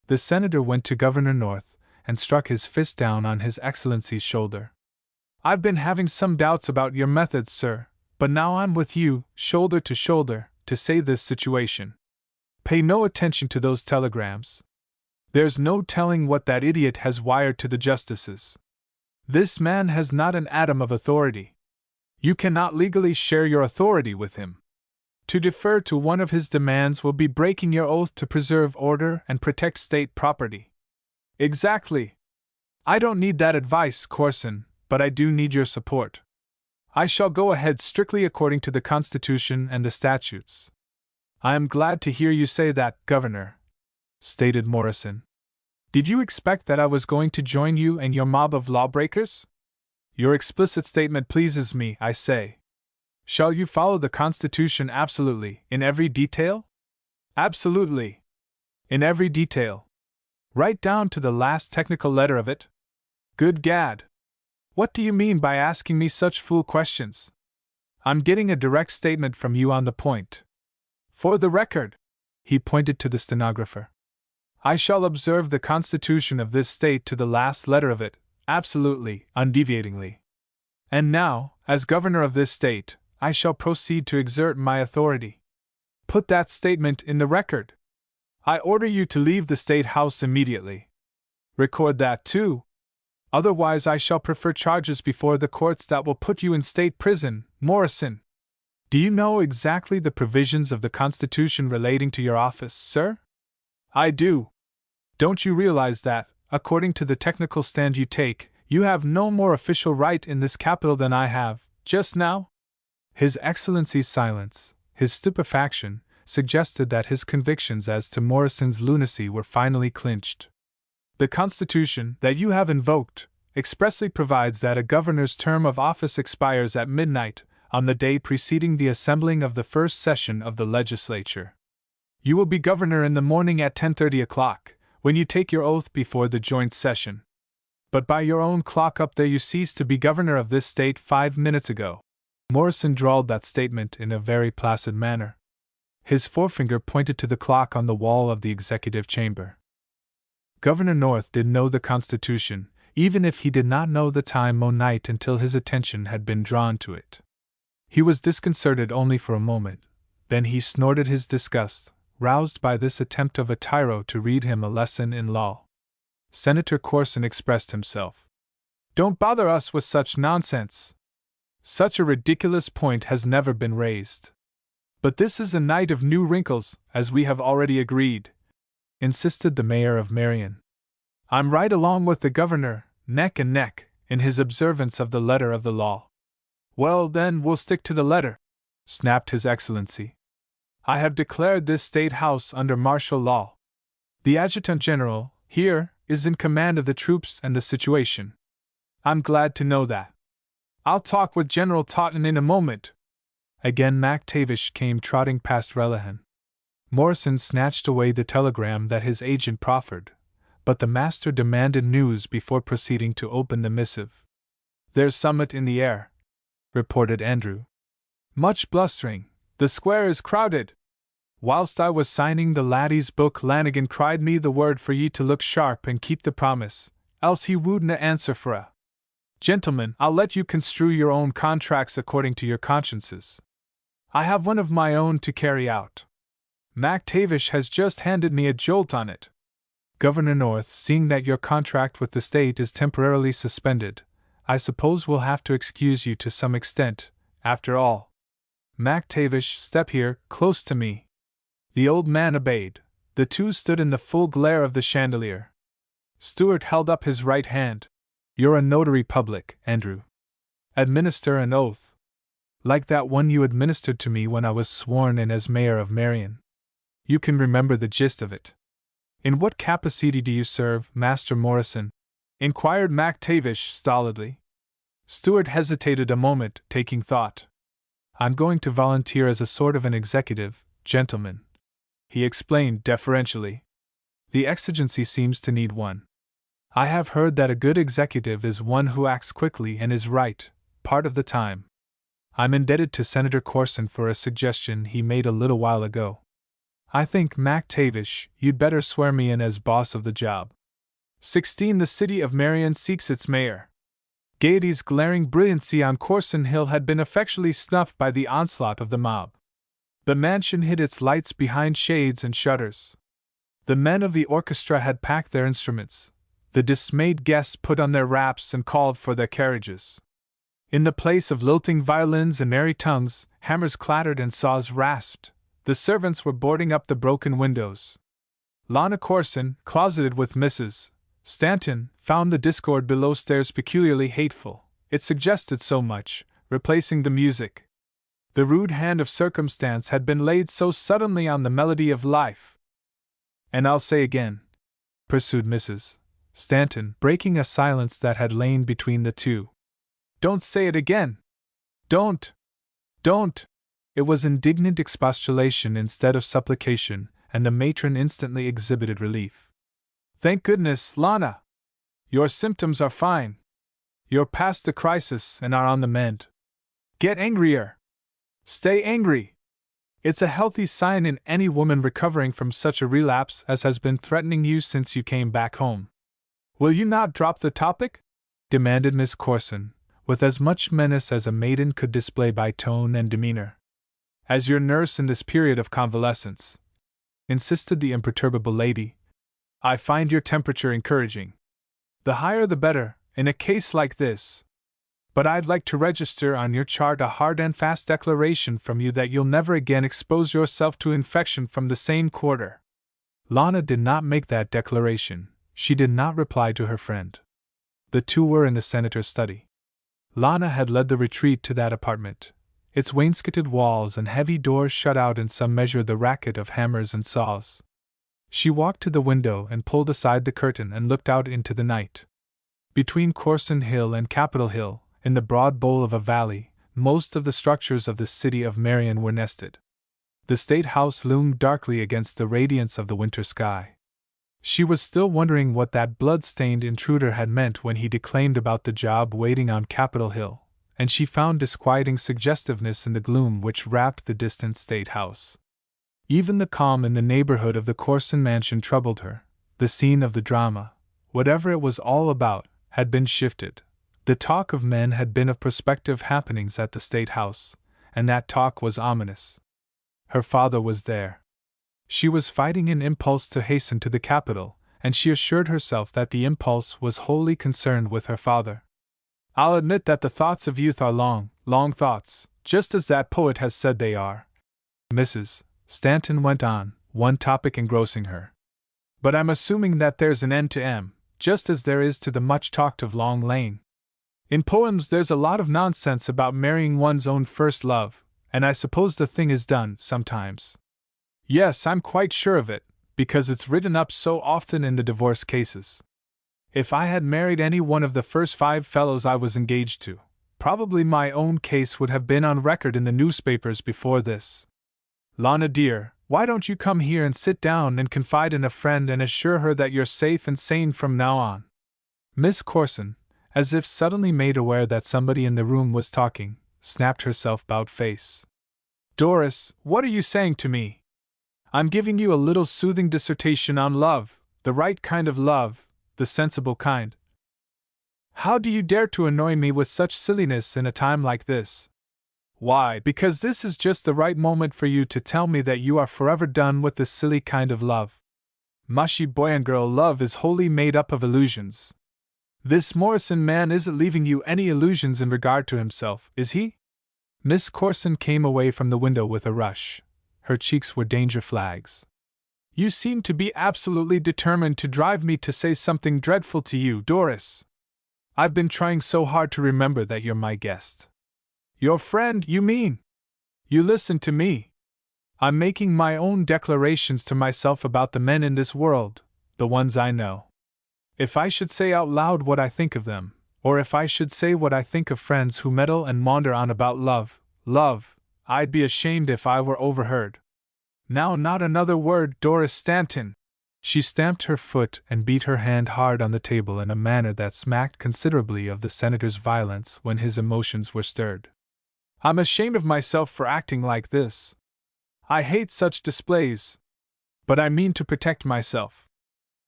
The senator went to Governor North and struck his fist down on His Excellency's shoulder. I've been having some doubts about your methods, sir, but now I'm with you, shoulder to shoulder, to save this situation. Pay no attention to those telegrams. There's no telling what that idiot has wired to the justices. This man has not an atom of authority. You cannot legally share your authority with him. To defer to one of his demands will be breaking your oath to preserve order and protect state property. Exactly. I don't need that advice, Corson, but I do need your support. I shall go ahead strictly according to the Constitution and the statutes. I am glad to hear you say that, Governor, stated Morrison. Did you expect that I was going to join you and your mob of lawbreakers? Your explicit statement pleases me, I say. Shall you follow the Constitution absolutely, in every detail? Absolutely. In every detail. Right down to the last technical letter of it? Good gad! What do you mean by asking me such fool questions? I'm getting a direct statement from you on the point. For the record, he pointed to the stenographer, I shall observe the Constitution of this state to the last letter of it, absolutely, undeviatingly. And now, as governor of this state, I shall proceed to exert my authority. Put that statement in the record. I order you to leave the State House immediately. Record that too. Otherwise I shall prefer charges before the courts that will put you in state prison, Morrison. Do you know exactly the provisions of the Constitution relating to your office, sir? I do. Don't you realize that, according to the technical stand you take, you have no more official right in this capital than I have, just now? His Excellency's silence, his stupefaction, suggested that his convictions as to Morrison's lunacy were finally clinched. The Constitution that you have invoked expressly provides that a governor's term of office expires at midnight on the day preceding the assembling of the first session of the legislature. You will be governor in the morning at 10:30 o'clock, when you take your oath before the joint session. But by your own clock up there you ceased to be governor of this state 5 minutes ago. Morrison drawled that statement in a very placid manner. His forefinger pointed to the clock on the wall of the executive chamber. Governor North did know the Constitution, even if he did not know the time o' night until his attention had been drawn to it. He was disconcerted only for a moment, then he snorted his disgust, roused by this attempt of a tyro to read him a lesson in law. Senator Corson expressed himself. Don't bother us with such nonsense. Such a ridiculous point has never been raised. But this is a night of new wrinkles, as we have already agreed, insisted the mayor of Marion. I'm right along with the governor, neck and neck, in his observance of the letter of the law. Well, then, we'll stick to the letter, snapped His Excellency. I have declared this State House under martial law. The Adjutant General, here, is in command of the troops and the situation. I'm glad to know that. I'll talk with General Totten in a moment. Again MacTavish came trotting past Relihan. Morrison snatched away the telegram that his agent proffered, but the master demanded news before proceeding to open the missive. There's summit in the air, reported Andrew. Much blustering. The square is crowded. Whilst I was signing the laddie's book, Lanigan cried me the word for ye to look sharp and keep the promise, else he wouldna answer for a. Gentlemen, I'll let you construe your own contracts according to your consciences. I have one of my own to carry out. MacTavish has just handed me a jolt on it. Governor North, seeing that your contract with the state is temporarily suspended, I suppose we'll have to excuse you to some extent, after all. MacTavish, step here, close to me. The old man obeyed. The two stood in the full glare of the chandelier. Stewart held up his right hand. You're a notary public, Andrew. Administer an oath. Like that one you administered to me when I was sworn in as mayor of Marion. You can remember the gist of it. In what capacity do you serve, Master Morrison? Inquired MacTavish stolidly. Stewart hesitated a moment, taking thought. I'm going to volunteer as a sort of an executive, gentlemen, he explained deferentially. The exigency seems to need one. I have heard that a good executive is one who acts quickly and is right, part of the time. I'm indebted to Senator Corson for a suggestion he made a little while ago. I think, MacTavish, you'd better swear me in as boss of the job. 16. The city of Marion seeks its mayor. Gaiety's glaring brilliancy on Corson Hill had been effectually snuffed by the onslaught of the mob. The mansion hid its lights behind shades and shutters. The men of the orchestra had packed their instruments. The dismayed guests put on their wraps and called for their carriages. In the place of lilting violins and merry tongues, hammers clattered and saws rasped. The servants were boarding up the broken windows. Lana Corson, closeted with Mrs. Stanton, found the discord below stairs peculiarly hateful. It suggested so much, replacing the music. The rude hand of circumstance had been laid so suddenly on the melody of life. And I'll say again, pursued Mrs. Stanton, breaking a silence that had lain between the two. Don't say it again! Don't! It was indignant expostulation instead of supplication, and the matron instantly exhibited relief. Thank goodness, Lana! Your symptoms are fine. You're past the crisis and are on the mend. Get angrier! Stay angry! It's a healthy sign in any woman recovering from such a relapse as has been threatening you since you came back home. Will you not drop the topic? Demanded Miss Corson, with as much menace as a maiden could display by tone and demeanor. As your nurse in this period of convalescence, insisted the imperturbable lady, I find your temperature encouraging. The higher the better, in a case like this. But I'd like to register on your chart a hard and fast declaration from you that you'll never again expose yourself to infection from the same quarter. Lana did not make that declaration. She did not reply to her friend. The two were in the senator's study. Lana had led the retreat to that apartment. Its wainscoted walls and heavy doors shut out in some measure the racket of hammers and saws. She walked to the window and pulled aside the curtain and looked out into the night. Between Corson Hill and Capitol Hill, in the broad bowl of a valley, most of the structures of the city of Marion were nested. The State House loomed darkly against the radiance of the winter sky. She was still wondering what that blood-stained intruder had meant when he declaimed about the job waiting on Capitol Hill, and she found disquieting suggestiveness in the gloom which wrapped the distant State House. Even the calm in the neighborhood of the Corson mansion troubled her. The scene of the drama, whatever it was all about, had been shifted. The talk of men had been of prospective happenings at the State House, and that talk was ominous. Her father was there. She was fighting an impulse to hasten to the Capitol, and she assured herself that the impulse was wholly concerned with her father. I'll admit that the thoughts of youth are long, long thoughts, just as that poet has said they are. Mrs. Stanton went on, one topic engrossing her. But I'm assuming that there's an end to M, just as there is to the much-talked of Long Lane. In poems there's a lot of nonsense about marrying one's own first love, and I suppose the thing is done, sometimes. Yes, I'm quite sure of it, because it's written up so often in the divorce cases. If I had married any one of the first 5 fellows I was engaged to, probably my own case would have been on record in the newspapers before this. Lana dear, why don't you come here and sit down and confide in a friend and assure her that you're safe and sane from now on? Miss Corson, as if suddenly made aware that somebody in the room was talking, snapped herself about-face. Doris, what are you saying to me? I'm giving you a little soothing dissertation on love, the right kind of love, the sensible kind. How do you dare to annoy me with such silliness in a time like this? Why, because this is just the right moment for you to tell me that you are forever done with this silly kind of love. Mushy boy and girl love is wholly made up of illusions. This Morrison man isn't leaving you any illusions in regard to himself, is he? Miss Corson came away from the window with a rush. Her cheeks were danger flags. You seem to be absolutely determined to drive me to say something dreadful to you, Doris. I've been trying so hard to remember that you're my guest. Your friend, you mean? You listen to me. I'm making my own declarations to myself about the men in this world, the ones I know. If I should say out loud what I think of them, or if I should say what I think of friends who meddle and maunder on about love, I'd be ashamed if I were overheard. Now not another word, Doris Stanton! She stamped her foot and beat her hand hard on the table in a manner that smacked considerably of the senator's violence when his emotions were stirred. I'm ashamed of myself for acting like this. I hate such displays. But I mean to protect myself.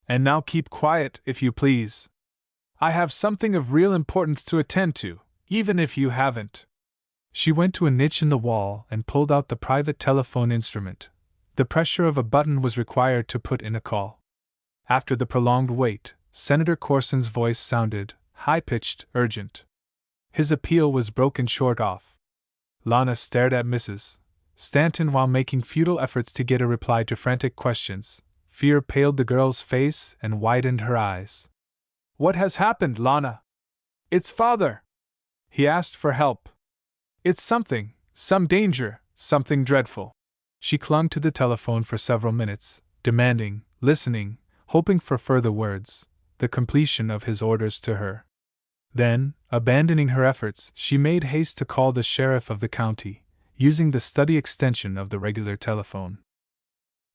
And now keep quiet, if you please. I have something of real importance to attend to, even if you haven't. She went to a niche in the wall and pulled out the private telephone instrument. The pressure of a button was required to put in a call. After the prolonged wait, Senator Corson's voice sounded, high-pitched, urgent. His appeal was broken short off. Lana stared at Mrs. Stanton while making futile efforts to get a reply to frantic questions. Fear paled the girl's face and widened her eyes. What has happened, Lana? It's father. He asked for help. It's something, some danger, something dreadful. She clung to the telephone for several minutes, demanding, listening, hoping for further words, the completion of his orders to her. Then, abandoning her efforts, she made haste to call the sheriff of the county, using the study extension of the regular telephone.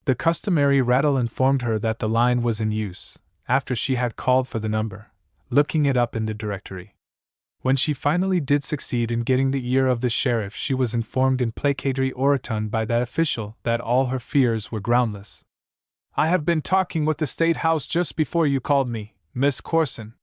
The customary rattle informed her that the line was in use, after she had called for the number, looking it up in the directory. When she finally did succeed in getting the ear of the sheriff, she was informed in placatory orotund by that official that all her fears were groundless. "I have been talking with the State House just before you called me, Miss Corson.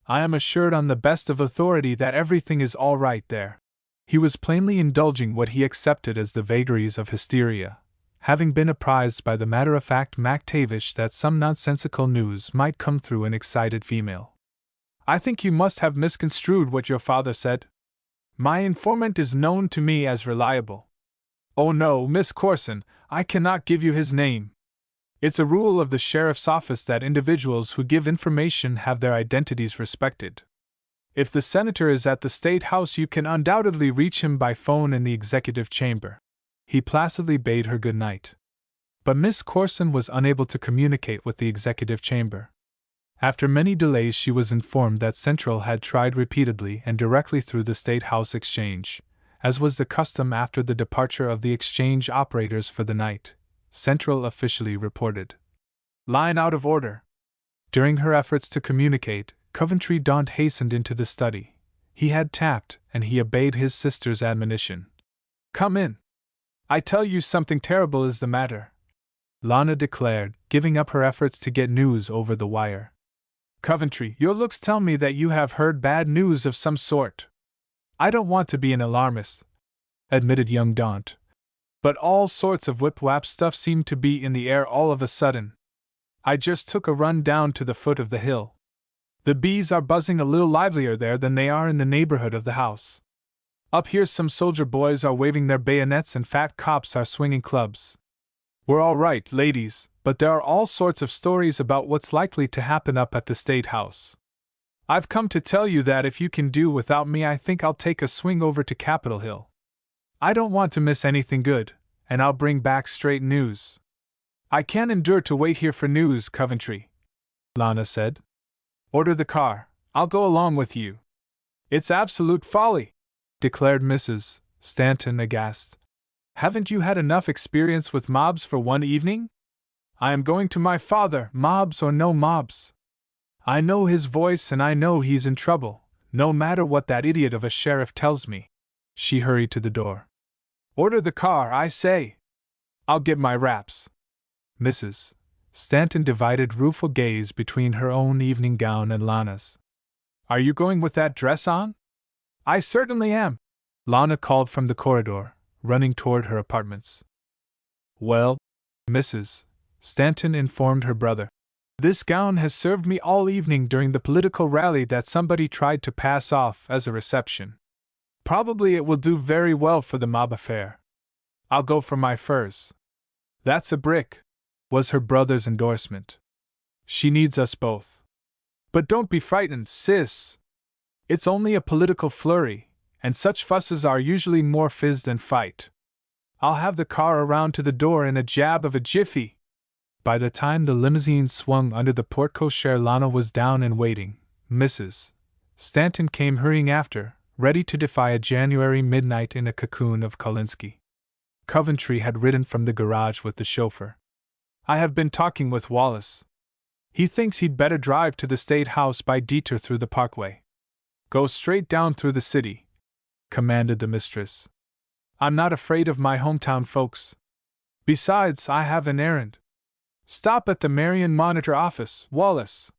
I am assured on the best of authority that everything is all right there." He was plainly indulging what he accepted as the vagaries of hysteria, having been apprised by the matter-of-fact MacTavish that some nonsensical news might come through an excited female. "I think you must have misconstrued what your father said. My informant is known to me as reliable." "Oh no, Miss Corson, I cannot give you his name. It's a rule of the sheriff's office that individuals who give information have their identities respected. If the senator is at the State House, you can undoubtedly reach him by phone in the executive chamber." He placidly bade her good night. But Miss Corson was unable to communicate with the executive chamber. After many delays, she was informed that Central had tried repeatedly and directly through the State House Exchange, as was the custom after the departure of the exchange operators for the night. Central officially reported "line out of order." During her efforts to communicate, Coventry Daunt hastened into the study. He had tapped, and he obeyed his sister's admonition. "Come in. I tell you something terrible is the matter," Lana declared, giving up her efforts to get news over the wire. "Coventry, your looks tell me that you have heard bad news of some sort." "I don't want to be an alarmist," admitted young Daunt, "but all sorts of whip-wap stuff seemed to be in the air all of a sudden. I just took a run down to the foot of the hill. The bees are buzzing a little livelier there than they are in the neighborhood of the house. Up here some soldier boys are waving their bayonets and fat cops are swinging clubs. We're all right, ladies, but there are all sorts of stories about what's likely to happen up at the State House. I've come to tell you that if you can do without me, I think I'll take a swing over to Capitol Hill. I don't want to miss anything good, and I'll bring back straight news." "I can't endure to wait here for news, Coventry," Lana said. "Order the car. I'll go along with you." "It's absolute folly," declared Mrs. Stanton aghast. "Haven't you had enough experience with mobs for one evening? I am going to my father, mobs or no mobs. I know his voice and I know he's in trouble, no matter what that idiot of a sheriff tells me." She hurried to the door. "Order the car, I say. I'll get my wraps." Mrs. Stanton divided rueful gaze between her own evening gown and Lana's. "Are you going with that dress on?" "I certainly am," Lana called from the corridor, running toward her apartments. "Well," Mrs. Stanton informed her brother, "this gown has served me all evening during the political rally that somebody tried to pass off as a reception. Probably it will do very well for the mob affair. I'll go for my furs." "That's a brick," was her brother's endorsement. "She needs us both. But don't be frightened, sis. It's only a political flurry, and such fusses are usually more fizz than fight. I'll have the car around to the door in a jab of a jiffy." By the time the limousine swung under the porte-cochere, Lana was down and waiting. Mrs. Stanton came hurrying after, ready to defy a January midnight in a cocoon of Kolinsky. Coventry had ridden from the garage with the chauffeur. "I have been talking with Wallace. He thinks he'd better drive to the State House by detour through the parkway." "Go straight down through the city," commanded the mistress. "I'm not afraid of my hometown folks. Besides, I have an errand." "Stop at the Marion Monitor office, Wallace."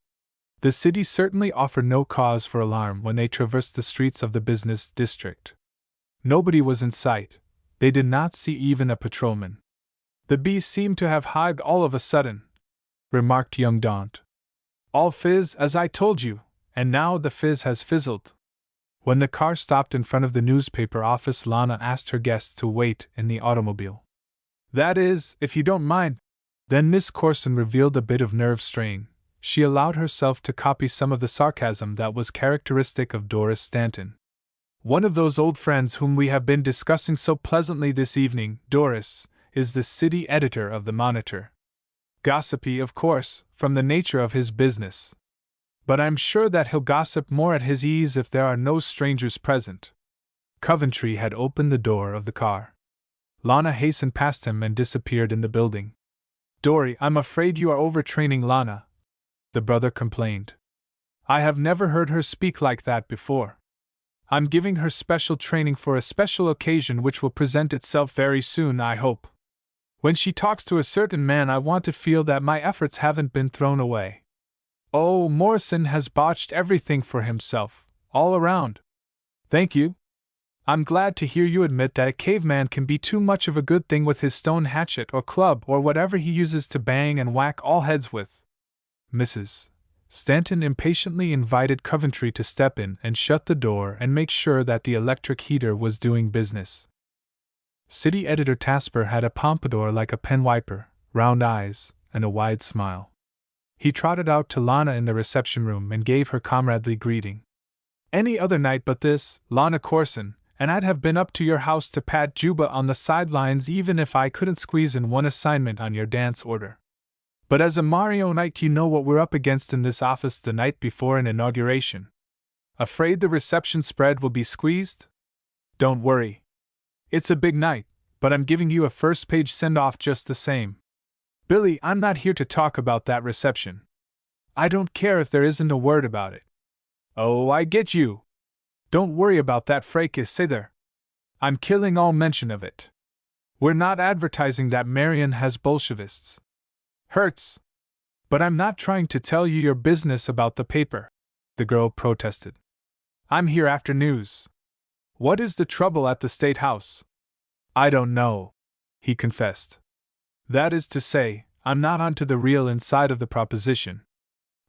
The city certainly offered no cause for alarm when they traversed the streets of the business district. Nobody was in sight. They did not see even a patrolman. "The bees seem to have hived all of a sudden," remarked young Daunt. "All fizz, as I told you, and now the fizz has fizzled." When the car stopped in front of the newspaper office, Lana asked her guests to wait in the automobile. "That is, if you don't mind." Then Miss Corson revealed a bit of nerve strain. She allowed herself to copy some of the sarcasm that was characteristic of Doris Stanton. "One of those old friends whom we have been discussing so pleasantly this evening, Doris, is the city editor of the Monitor. Gossipy, of course, from the nature of his business. But I'm sure that he'll gossip more at his ease if there are no strangers present." Coventry had opened the door of the car. Lana hastened past him and disappeared in the building. "Dory, I'm afraid you are overtraining Lana," the brother complained. I have never heard her speak like that before. I'm giving her special training for a special occasion which will present itself very soon, I hope. When she talks to a certain man, I want to feel that my efforts haven't been thrown away. Oh, Morrison has botched everything for himself, all around. Thank you. I'm glad to hear you admit that a caveman can be too much of a good thing with his stone hatchet or club or whatever he uses to bang and whack all heads with. Mrs. Stanton impatiently invited Coventry to step in and shut the door and make sure that the electric heater was doing business. City Editor Tasper had a pompadour like a pen wiper, round eyes, and a wide smile. He trotted out to Lana in the reception room and gave her comradely greeting. Any other night but this, Lana Corson, and I'd have been up to your house to pat Juba on the sidelines even if I couldn't squeeze in one assignment on your dance order. But as a Marionite, you know what we're up against in this office the night before an inauguration. Afraid the reception spread will be squeezed? Don't worry. It's a big night, but I'm giving you a first-page send-off just the same. Billy, I'm not here to talk about that reception. I don't care if there isn't a word about it. Oh, I get you. Don't worry about that fracas either. I'm killing all mention of it. We're not advertising that Marion has Bolshevists. Hurts. But I'm not trying to tell you your business about the paper, the girl protested. I'm here after news. What is the trouble at the State House? I don't know, he confessed. That is to say, I'm not onto the real inside of the proposition.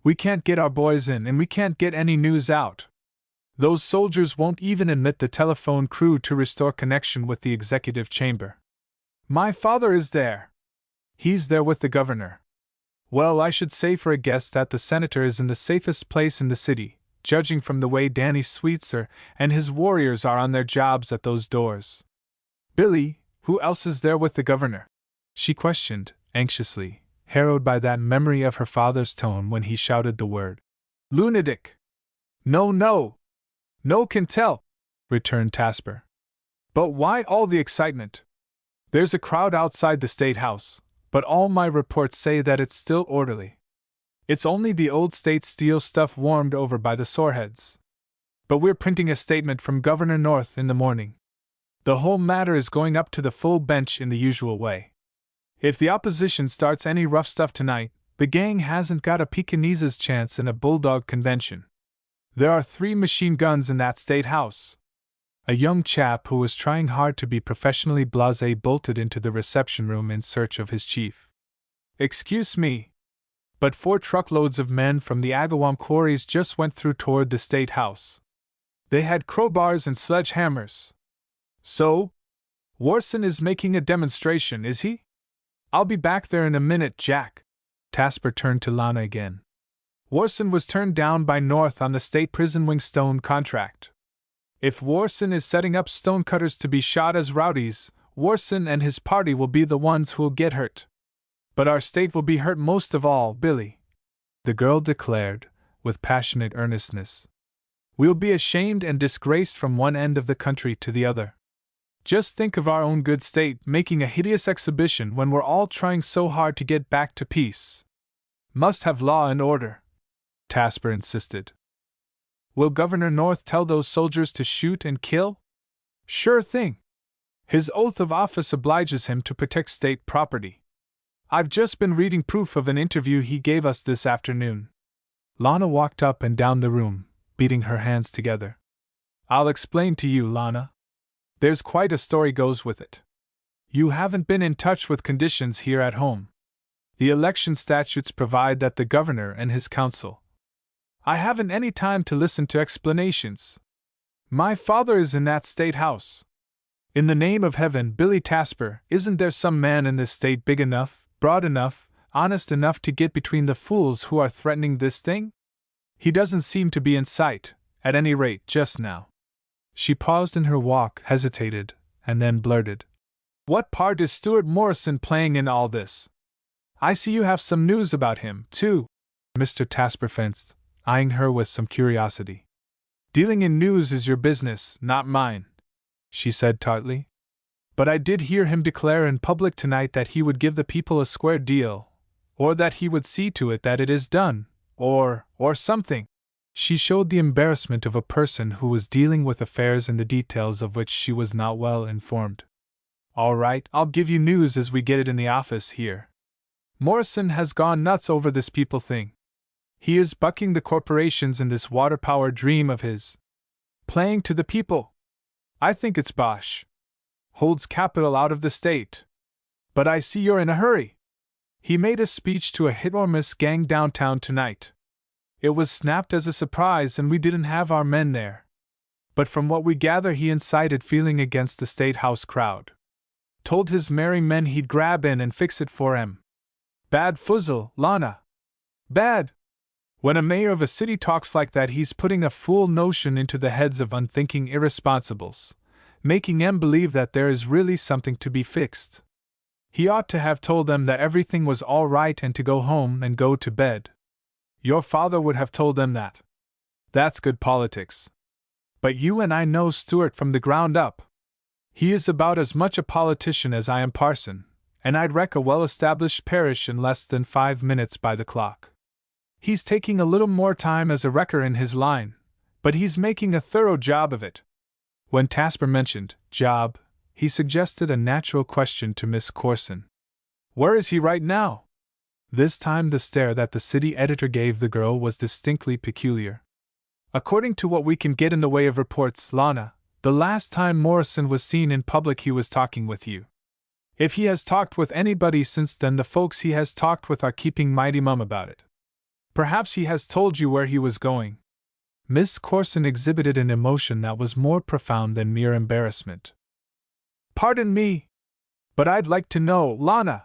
We can't get our boys in and we can't get any news out. Those soldiers won't even admit the telephone crew to restore connection with the executive chamber. My father is there. He's there with the governor. Well, I should say for a guest that the senator is in the safest place in the city, judging from the way Danny Sweetser and his warriors are on their jobs at those doors. Billy, who else is there with the governor? She questioned, anxiously, harrowed by that memory of her father's tone when he shouted the word. Lunatic! No, no! No can tell, returned Tasper. But why all the excitement? There's a crowd outside the State House, but all my reports say that it's still orderly. It's only the old state steel stuff warmed over by the soreheads. But we're printing a statement from Governor North in the morning. The whole matter is going up to the full bench in the usual way. If the opposition starts any rough stuff tonight, the gang hasn't got a Pekingese's chance in a bulldog convention. There are 3 machine guns in that State House. A young chap who was trying hard to be professionally blasé bolted into the reception room in search of his chief. Excuse me, but 4 truckloads of men from the Agawam quarries just went through toward the State House. They had crowbars and sledgehammers. So? Morrison is making a demonstration, is he? I'll be back there in a minute, Jack. Tasper turned to Lana again. Morrison was turned down by North on the state prison wing stone contract. If Morrison is setting up stonecutters to be shot as rowdies, Morrison and his party will be the ones who'll get hurt. But our state will be hurt most of all, Billy, the girl declared, with passionate earnestness. We'll be ashamed and disgraced from one end of the country to the other. Just think of our own good state making a hideous exhibition when we're all trying so hard to get back to peace. Must have law and order, Tasper insisted. Will Governor North tell those soldiers to shoot and kill? Sure thing. His oath of office obliges him to protect state property. I've just been reading proof of an interview he gave us this afternoon. Lana walked up and down the room, beating her hands together. I'll explain to you, Lana. There's quite a story goes with it. You haven't been in touch with conditions here at home. The election statutes provide that the governor and his council. I haven't any time to listen to explanations. My father is in that State House. In the name of heaven, Billy Tasper, isn't there some man in this state big enough, broad enough, honest enough to get between the fools who are threatening this thing? He doesn't seem to be in sight, at any rate just now. She paused in her walk, hesitated, and then blurted. What part is Stuart Morrison playing in all this? I see you have some news about him, too, Mr. Tasper fenced, eyeing her with some curiosity. Dealing in news is your business, not mine, she said tartly. But I did hear him declare in public tonight that he would give the people a square deal, or that he would see to it that it is done, or something. She showed the embarrassment of a person who was dealing with affairs in the details of which she was not well informed. All right, I'll give you news as we get it in the office here. Morrison has gone nuts over this people thing. He is bucking the corporations in this water power dream of his. Playing to the people. I think it's bosh. Holds capital out of the state. But I see you're in a hurry. He made a speech to a hit-or-miss gang downtown tonight. It was snapped as a surprise and we didn't have our men there. But from what we gather he incited feeling against the State House crowd. Told his merry men he'd grab in and fix it for 'em. Bad fuzzle, Lana. Bad. When a mayor of a city talks like that he's putting a fool notion into the heads of unthinking irresponsibles, making 'em believe that there is really something to be fixed. He ought to have told them that everything was all right and to go home and go to bed. Your father would have told them that. That's good politics. But you and I know Stuart from the ground up. He is about as much a politician as I am parson, and I'd wreck a well-established parish in less than 5 minutes by the clock. He's taking a little more time as a wrecker in his line, but he's making a thorough job of it. When Tasper mentioned job, he suggested a natural question to Miss Corson. Where is he right now? This time the stare that the city editor gave the girl was distinctly peculiar. According to what we can get in the way of reports, Lana, the last time Morrison was seen in public he was talking with you. If he has talked with anybody since then, the folks he has talked with are keeping mighty mum about it. Perhaps he has told you where he was going. Miss Corson exhibited an emotion that was more profound than mere embarrassment. Pardon me, but I'd like to know, Lana.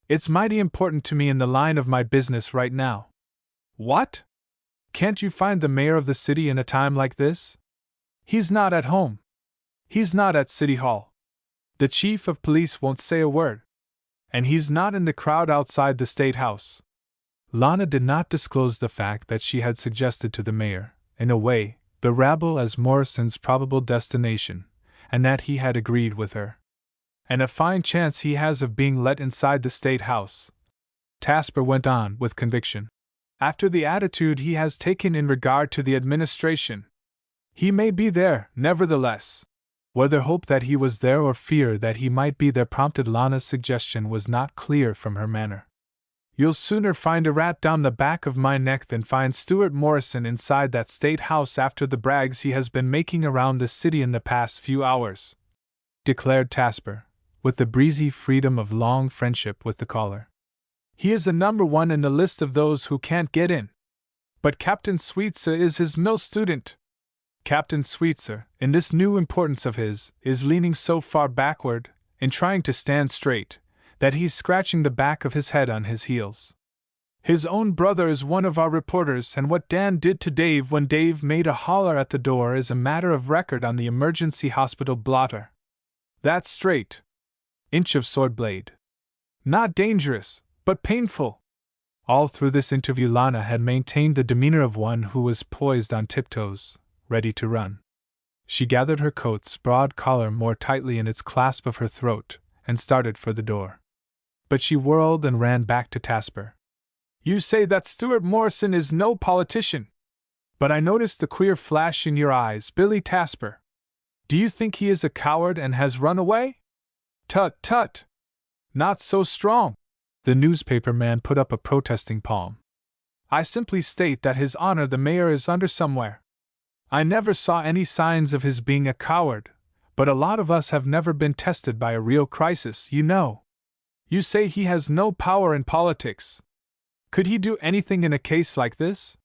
It's mighty important to me in the line of my business right now. What? Can't you find the mayor of the city in a time like this? He's not at home. He's not at City Hall. The chief of police won't say a word. And he's not in the crowd outside the State House. Lana did not disclose the fact that she had suggested to the mayor, in a way, the rabble as Morrison's probable destination, and that he had agreed with her. And a fine chance he has of being let inside the State House, Tasper went on with conviction. After the attitude he has taken in regard to the administration. He may be there, nevertheless. Whether hope that he was there or fear that he might be there prompted Lana's suggestion was not clear from her manner. You'll sooner find a rat down the back of my neck than find Stuart Morrison inside that State House after the brags he has been making around the city in the past few hours, declared Tasper, with the breezy freedom of long friendship with the caller. He is the number one in the list of those who can't get in. But Captain Sweetser is his mill student. Captain Sweetser, in this new importance of his, is leaning so far backward, in trying to stand straight, that he's scratching the back of his head on his heels. His own brother is one of our reporters, and what Dan did to Dave when Dave made a holler at the door is a matter of record on the emergency hospital blotter. That's straight. Inch of sword blade. Not dangerous, but painful. All through this interview Lana had maintained the demeanor of one who was poised on tiptoes, ready to run. She gathered her coat's broad collar more tightly in its clasp of her throat, and started for the door. But she whirled and ran back to Tasper. You say that Stuart Morrison is no politician. But I noticed the queer flash in your eyes, Billy Tasper. Do you think he is a coward and has run away? Tut, tut! Not so strong. The newspaper man put up a protesting palm. I simply state that His Honor the Mayor is under somewhere. I never saw any signs of his being a coward, but a lot of us have never been tested by a real crisis, you know. You say he has no power in politics. Could he do anything in a case like this?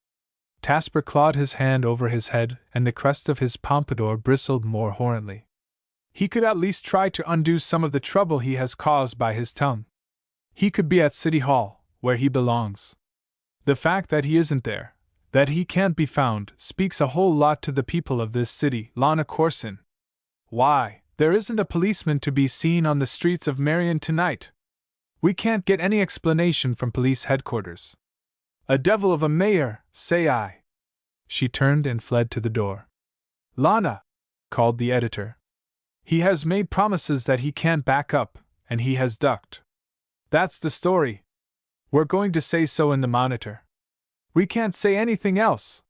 Tasper clawed his hand over his head, and the crest of his pompadour bristled more horribly. He could at least try to undo some of the trouble he has caused by his tongue. He could be at City Hall, where he belongs. The fact that he isn't there, that he can't be found, speaks a whole lot to the people of this city, Lana Corson. Why, there isn't a policeman to be seen on the streets of Marion tonight. We can't get any explanation from police headquarters. A devil of a mayor, say I. She turned and fled to the door. Lana, called the editor. He has made promises that he can't back up, and he has ducked. That's the story. We're going to say so in the Monitor. We can't say anything else.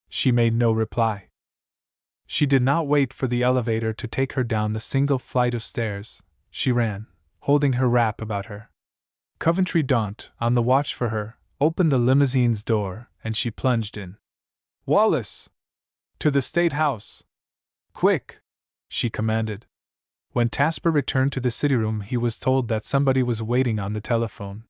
She made no reply. She did not wait for the elevator to take her down the single flight of stairs. She ran, holding her wrap about her. Coventry Daunt, on the watch for her, opened the limousine's door, and she plunged in. Wallace! To the State House! Quick! She commanded. When Taspar returned to the city room, he was told that somebody was waiting on the telephone.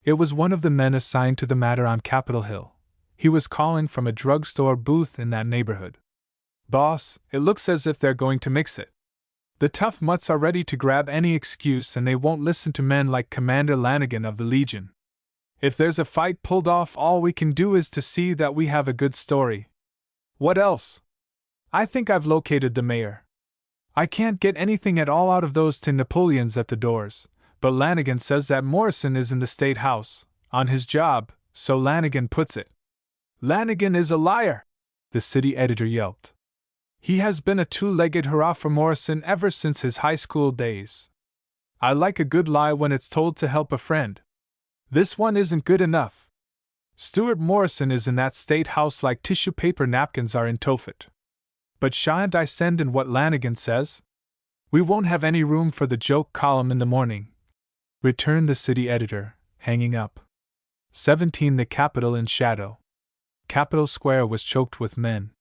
It was one of the men assigned to the matter on Capitol Hill. He was calling from a drugstore booth in that neighborhood. Boss, it looks as if they're going to mix it. The tough mutts are ready to grab any excuse, and they won't listen to men like Commander Lanigan of the Legion. If there's a fight pulled off, all we can do is to see that we have a good story. What else? I think I've located the mayor. I can't get anything at all out of those tin Napoleons at the doors, but Lanigan says that Morrison is in the State House, on his job, so Lanigan puts it. Lanigan is a liar, the city editor yelped. He has been a two-legged hurrah for Morrison ever since his high school days. I like a good lie when it's told to help a friend. This one isn't good enough. Stuart Morrison is in that State House like tissue paper napkins are in Tophet. But shan't I send in what Lanigan says? We won't have any room for the joke column in the morning, returned the city editor, hanging up. 17 The Capitol in shadow. Capitol Square was choked with men.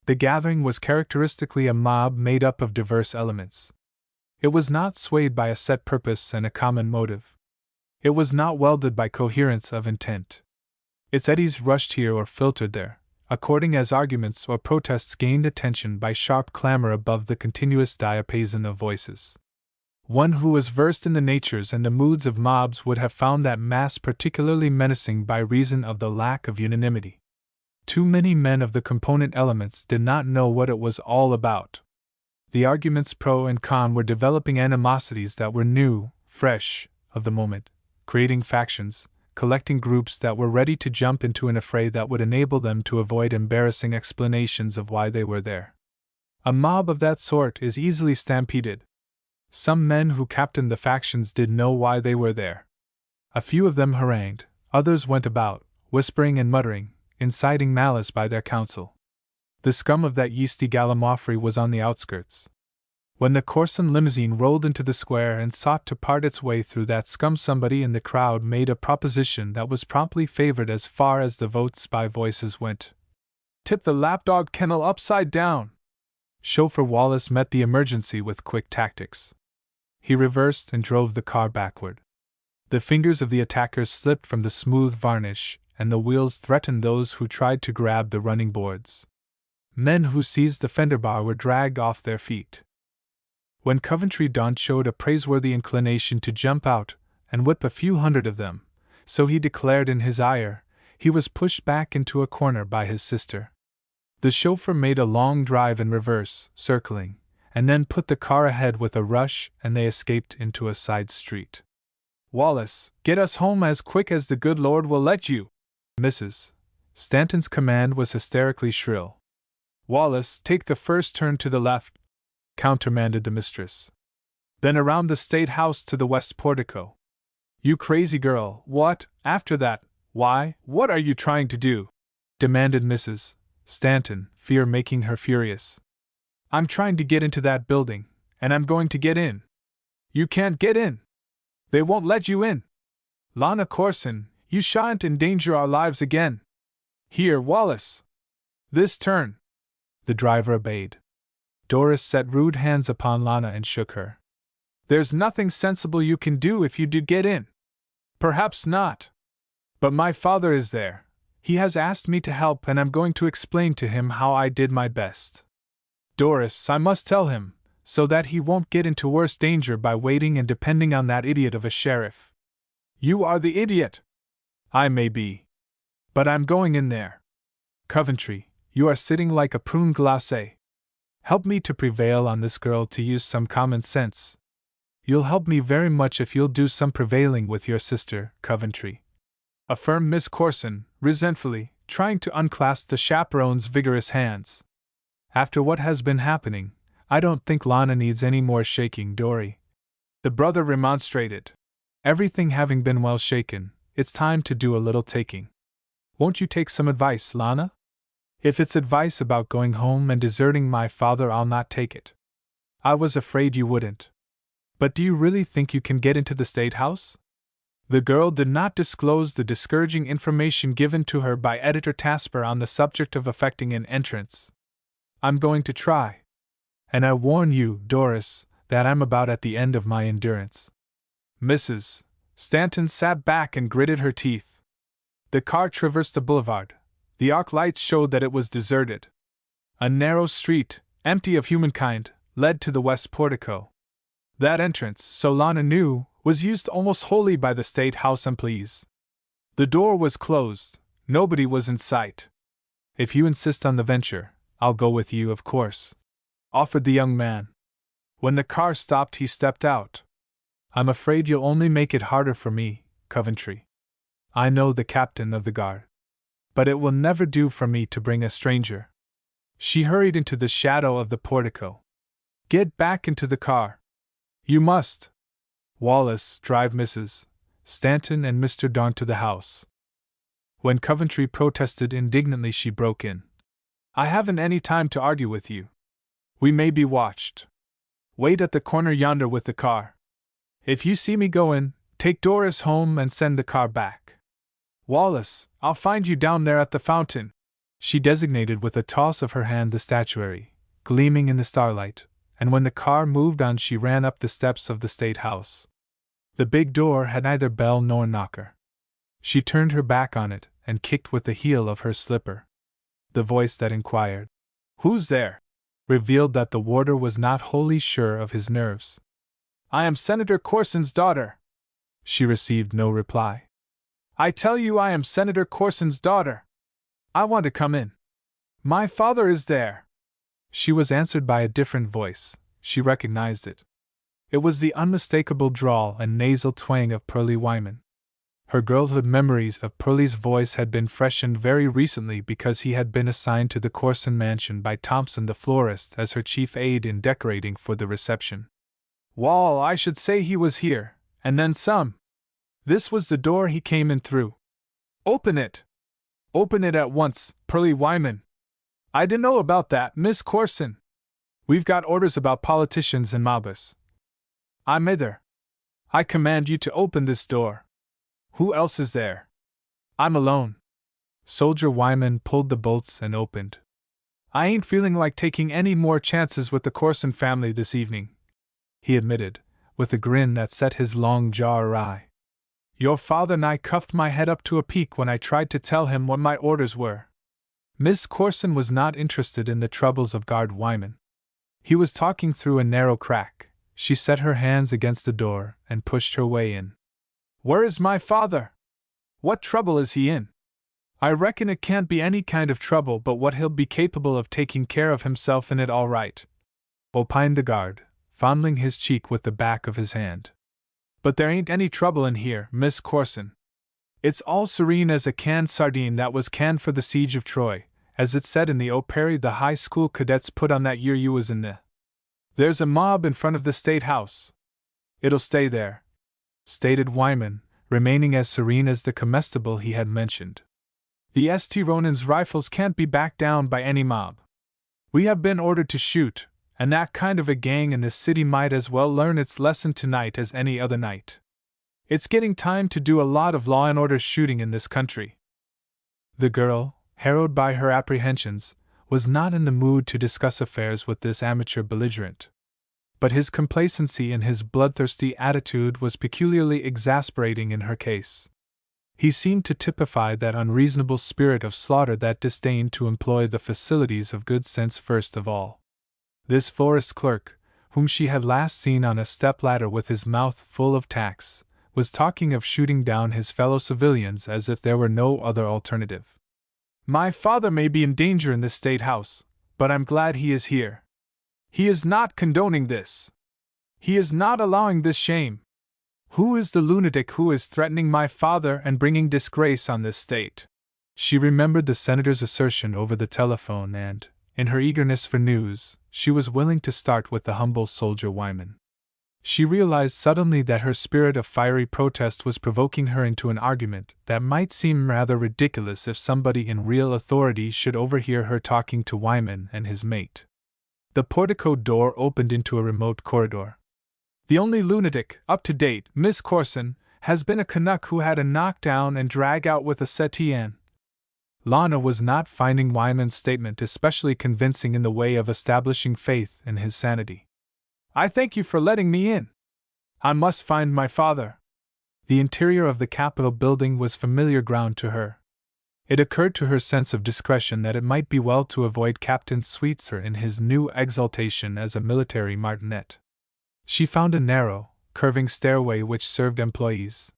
The gathering was characteristically a mob made up of diverse elements. It was not swayed by a set purpose and a common motive. It was not welded by coherence of intent. Its eddies rushed here or filtered there, according as arguments or protests gained attention by sharp clamor above the continuous diapason of voices. One who was versed in the natures and the moods of mobs would have found that mass particularly menacing by reason of the lack of unanimity. Too many men of the component elements did not know what it was all about. The arguments pro and con were developing animosities that were new, fresh, of the moment, creating factions, collecting groups that were ready to jump into an affray that would enable them to avoid embarrassing explanations of why they were there. A mob of that sort is easily stampeded. Some men who captained the factions did know why they were there. A few of them harangued, others went about, whispering and muttering, inciting malice by their counsel. The scum of that yeasty gallimaufry was on the outskirts. When the Corson limousine rolled into the square and sought to part its way through that scum, somebody in the crowd made a proposition that was promptly favored as far as the votes by voices went. Tip the lapdog kennel upside down! Chauffeur Wallace met the emergency with quick tactics. He reversed and drove the car backward. The fingers of the attackers slipped from the smooth varnish, and the wheels threatened those who tried to grab the running boards. Men who seized the fender bar were dragged off their feet. When Coventry Daunt showed a praiseworthy inclination to jump out and whip a few hundred of them, so he declared in his ire, he was pushed back into a corner by his sister. The chauffeur made a long drive in reverse, circling, and then put the car ahead with a rush, and they escaped into a side street. Wallace, get us home as quick as the good Lord will let you! Mrs. Stanton's command was hysterically shrill. Wallace, take the first turn to the left, countermanded the mistress. Then around the State House to the west portico. You crazy girl, what, after that, why, what are you trying to do? Demanded Mrs. Stanton, fear making her furious. I'm trying to get into that building, and I'm going to get in. You can't get in. They won't let you in. Lana Corson, you shan't endanger our lives again. Here, Wallace. This turn. The driver obeyed. Doris set rude hands upon Lana and shook her. There's nothing sensible you can do if you do get in. Perhaps not. But my father is there. He has asked me to help, and I'm going to explain to him how I did my best. Doris, I must tell him, so that he won't get into worse danger by waiting and depending on that idiot of a sheriff. You are the idiot. I may be. But I'm going in there. Coventry, you are sitting like a prune glacée. Help me to prevail on this girl to use some common sense. You'll help me very much if you'll do some prevailing with your sister, Coventry. Affirmed Miss Corson, resentfully, trying to unclasp the chaperone's vigorous hands. After what has been happening, I don't think Lana needs any more shaking, Dory. The brother remonstrated. Everything having been well shaken, it's time to do a little taking. Won't you take some advice, Lana? If it's advice about going home and deserting my father, I'll not take it. I was afraid you wouldn't. But do you really think you can get into the State House? The girl did not disclose the discouraging information given to her by Editor Tasper on the subject of effecting an entrance. I'm going to try. And I warn you, Doris, that I'm about at the end of my endurance. Mrs. Stanton sat back and gritted her teeth. The car traversed the boulevard. The arc lights showed that it was deserted. A narrow street, empty of humankind, led to the west portico. That entrance, so Lana knew, was used almost wholly by the State House employees. The door was closed. Nobody was in sight. If you insist on the venture, I'll go with you, of course, offered the young man. When the car stopped, he stepped out. I'm afraid you'll only make it harder for me, Coventry. I know the captain of the guard. But it will never do for me to bring a stranger. She hurried into the shadow of the portico. Get back into the car. You must. Wallace, drive Mrs. Stanton and Mr. Darn to the house. When Coventry protested indignantly, she broke in. I haven't any time to argue with you. We may be watched. Wait at the corner yonder with the car. If you see me go in, take Doris home and send the car back. Wallace, I'll find you down there at the fountain. She designated with a toss of her hand the statuary, gleaming in the starlight, and when the car moved on, she ran up the steps of the State House. The big door had neither bell nor knocker. She turned her back on it and kicked with the heel of her slipper. The voice that inquired, "Who's there?" revealed that the warder was not wholly sure of his nerves. I am Senator Corson's daughter. She received no reply. I tell you I am Senator Corson's daughter. I want to come in. My father is there. She was answered by a different voice. She recognized it. It was the unmistakable drawl and nasal twang of Pearlie Wyman. Her girlhood memories of Pearlie's voice had been freshened very recently because he had been assigned to the Corson mansion by Thompson the florist as her chief aide in decorating for the reception. Wall, I should say he was here, and then some. This was the door he came in through. Open it! Open it at once, Pearlie Wyman. I didn't know about that, Miss Corson. We've got orders about politicians and mobbers. I'm hither. I command you to open this door. Who else is there? I'm alone. Soldier Wyman pulled the bolts and opened. I ain't feeling like taking any more chances with the Corson family this evening, he admitted, with a grin that set his long jaw awry. Your father and I cuffed my head up to a peak when I tried to tell him what my orders were. Miss Corson was not interested in the troubles of Guard Wyman. He was talking through a narrow crack. She set her hands against the door and pushed her way in. Where is my father? What trouble is he in? I reckon it can't be any kind of trouble but what he'll be capable of taking care of himself in it all right, opined the guard, fondling his cheek with the back of his hand. But there ain't any trouble in here, Miss Corson. It's all serene as a canned sardine that was canned for the siege of Troy, as it said in the opera the high school cadets put on that year you was in the. There's a mob in front of the State House. It'll stay there, stated Wyman, remaining as serene as the comestible he had mentioned. The St. Ronan's rifles can't be backed down by any mob. We have been ordered to shoot, and that kind of a gang in this city might as well learn its lesson tonight as any other night. It's getting time to do a lot of law and order shooting in this country. The girl, harrowed by her apprehensions, was not in the mood to discuss affairs with this amateur belligerent. But his complacency and his bloodthirsty attitude was peculiarly exasperating in her case. He seemed to typify that unreasonable spirit of slaughter that disdained to employ the facilities of good sense first of all. This florist clerk, whom she had last seen on a step-ladder with his mouth full of tacks, was talking of shooting down his fellow civilians as if there were no other alternative. My father may be in danger in this State House, but I'm glad he is here. He is not condoning this. He is not allowing this shame. Who is the lunatic who is threatening my father and bringing disgrace on this state? She remembered the senator's assertion over the telephone and, in her eagerness for news, she was willing to start with the humble soldier Wyman. She realized suddenly that her spirit of fiery protest was provoking her into an argument that might seem rather ridiculous if somebody in real authority should overhear her talking to Wyman and his mate. The portico door opened into a remote corridor. "The only lunatic, up to date, Miss Corson, has been a Canuck who had a knockdown and drag out with a settee in." Lana was not finding Wyman's statement especially convincing in the way of establishing faith in his sanity. "I thank you for letting me in. I must find my father." The interior of the Capitol building was familiar ground to her. It occurred to her sense of discretion that it might be well to avoid Captain Sweetser in his new exaltation as a military martinet. She found a narrow, curving stairway which served employees.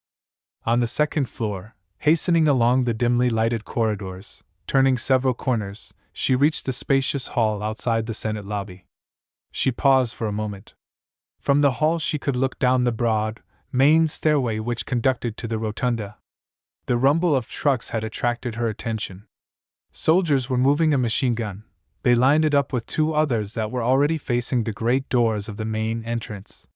On the second floor, hastening along the dimly lighted corridors, turning several corners, she reached the spacious hall outside the Senate lobby. She paused for a moment. From the hall she could look down the broad, main stairway which conducted to the rotunda. The rumble of trucks had attracted her attention. Soldiers were moving a machine gun. They lined it up with two others that were already facing the great doors of the main entrance.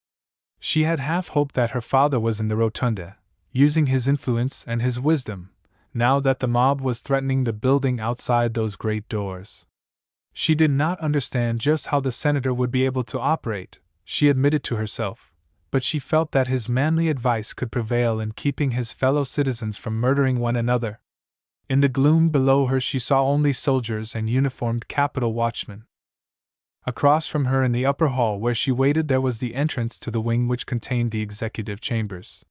She had half hoped that her father was in the rotunda, using his influence and his wisdom, now that the mob was threatening the building outside those great doors. She did not understand just how the senator would be able to operate, she admitted to herself, but she felt that his manly advice could prevail in keeping his fellow citizens from murdering one another. In the gloom below her she saw only soldiers and uniformed Capitol watchmen. Across from her in the upper hall where she waited there was the entrance to the wing which contained the executive chambers.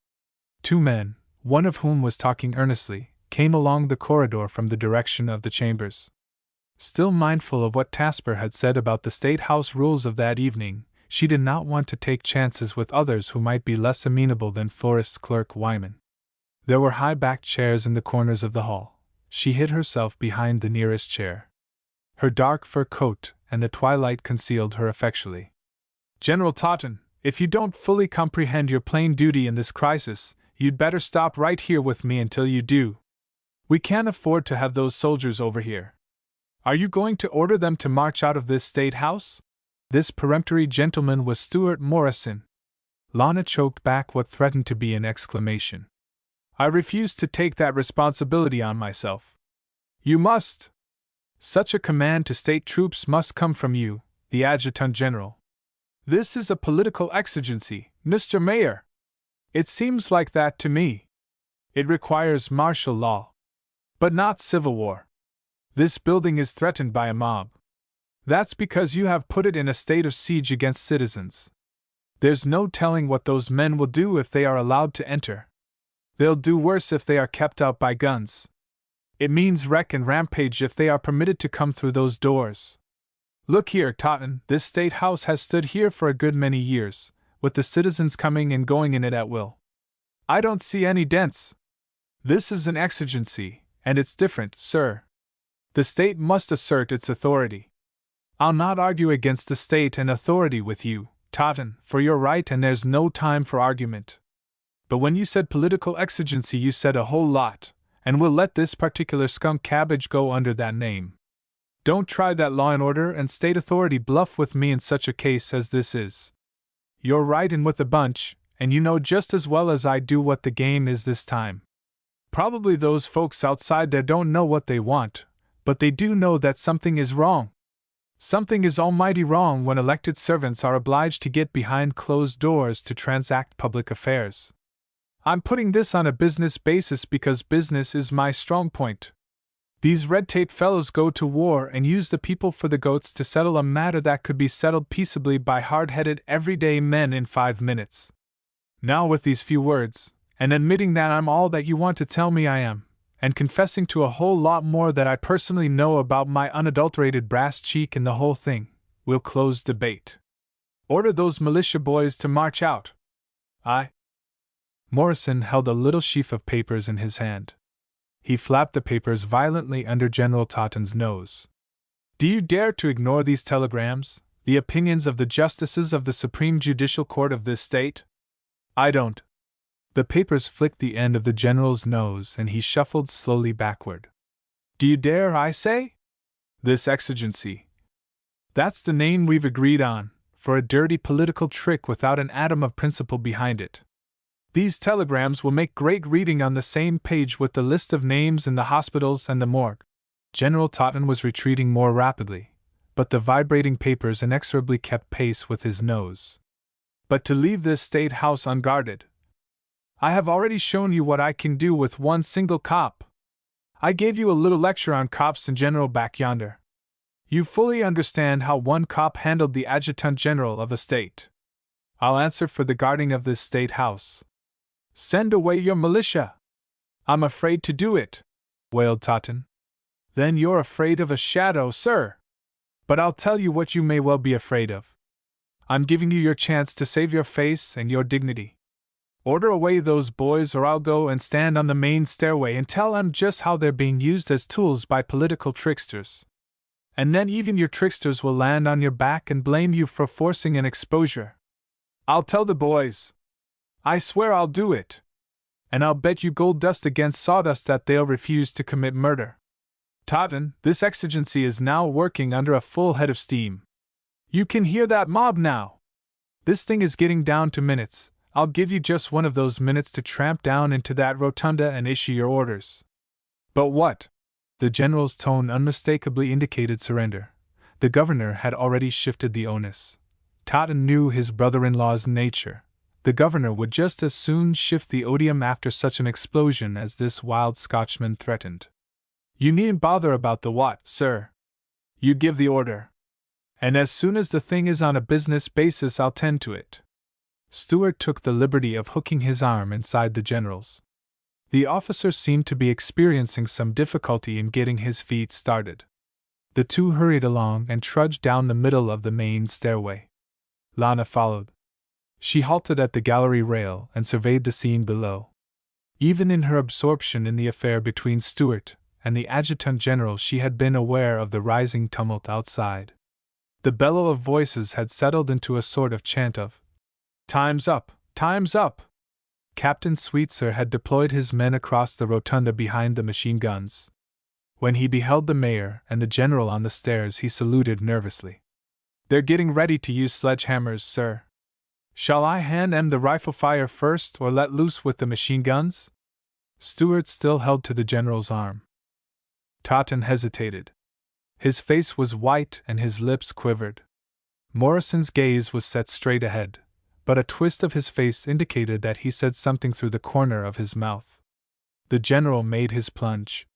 Two men, one of whom was talking earnestly, came along the corridor from the direction of the chambers. Still mindful of what Tasper had said about the State House rules of that evening, she did not want to take chances with others who might be less amenable than florist's clerk Wyman. There were high-backed chairs in the corners of the hall. She hid herself behind the nearest chair. Her dark fur coat and the twilight concealed her effectually. "General Totten, if you don't fully comprehend your plain duty in this crisis, you'd better stop right here with me until you do. We can't afford to have those soldiers over here. Are you going to order them to march out of this State House?" This peremptory gentleman was Stuart Morrison. Lana choked back what threatened to be an exclamation. "I refuse to take that responsibility on myself." "You must. Such a command to state troops must come from you, the Adjutant General. This is a political exigency, Mr. Mayor. It seems like that to me. It requires martial law. But not civil war. This building is threatened by a mob. That's because you have put it in a state of siege against citizens. There's no telling what those men will do if they are allowed to enter. They'll do worse if they are kept out by guns. It means wreck and rampage if they are permitted to come through those doors. Look here, Totten, this State House has stood here for a good many years, with the citizens coming and going in it at will. I don't see any dents. This is an exigency, and it's different, sir. The state must assert its authority. I'll not argue against the state and authority with you, Totten, for you're right and there's no time for argument. But when you said political exigency you said a whole lot, and we'll let this particular skunk cabbage go under that name. Don't try that law and order and state authority bluff with me in such a case as this is. You're right in with a bunch, and you know just as well as I do what the game is this time. Probably those folks outside there don't know what they want, but they do know that something is wrong. Something is almighty wrong when elected servants are obliged to get behind closed doors to transact public affairs. I'm putting this on a business basis because business is my strong point. These red-tape fellows go to war and use the people for the goats to settle a matter that could be settled peaceably by hard-headed, everyday men in 5 minutes. Now with these few words, and admitting that I'm all that you want to tell me I am, and confessing to a whole lot more that I personally know about my unadulterated brass cheek in the whole thing, we'll close debate. Order those militia boys to march out. Morrison held a little sheaf of papers in his hand. He flapped the papers violently under General Totten's nose. Do you dare to ignore these telegrams, the opinions of the justices of the Supreme Judicial Court of this state? I don't. The papers flicked the end of the general's nose and he shuffled slowly backward. Do you dare, I say? This exigency. That's the name we've agreed on, for a dirty political trick without an atom of principle behind it. These telegrams will make great reading on the same page with the list of names in the hospitals and the morgue. General Totten was retreating more rapidly, but the vibrating papers inexorably kept pace with his nose. But to leave this state house unguarded. I have already shown you what I can do with one single cop. I gave you a little lecture on cops in general back yonder. You fully understand how one cop handled the adjutant general of a state. I'll answer for the guarding of this state house. Send away your militia. I'm afraid to do it, wailed Totten. Then you're afraid of a shadow, sir. But I'll tell you what you may well be afraid of. I'm giving you your chance to save your face and your dignity. Order away those boys or I'll go and stand on the main stairway and tell them just how they're being used as tools by political tricksters. And then even your tricksters will land on your back and blame you for forcing an exposure. I'll tell the boys. I swear I'll do it. And I'll bet you gold dust against sawdust that they'll refuse to commit murder. Totten, this exigency is now working under a full head of steam. You can hear that mob now. This thing is getting down to minutes. I'll give you just one of those minutes to tramp down into that rotunda and issue your orders. But what? The general's tone unmistakably indicated surrender. The governor had already shifted the onus. Totten knew his brother-in-law's nature. The governor would just as soon shift the odium after such an explosion as this wild Scotchman threatened. You needn't bother about the what, sir. You give the order. And as soon as the thing is on a business basis, I'll tend to it. Stewart took the liberty of hooking his arm inside the general's. The officer seemed to be experiencing some difficulty in getting his feet started. The two hurried along and trudged down the middle of the main stairway. Lana followed. She halted at the gallery rail and surveyed the scene below. Even in her absorption in the affair between Stewart and the adjutant general, she had been aware of the rising tumult outside. The bellow of voices had settled into a sort of chant of, "Time's up! Time's up!" Captain Sweetser had deployed his men across the rotunda behind the machine guns. When he beheld the mayor and the general on the stairs, he saluted nervously. "They're getting ready to use sledgehammers, sir. Shall I hand them the rifle fire first or let loose with the machine guns?" Stewart still held to the general's arm. Totten hesitated. His face was white and his lips quivered. Morrison's gaze was set straight ahead, but a twist of his face indicated that he said something through the corner of his mouth. The general made his plunge.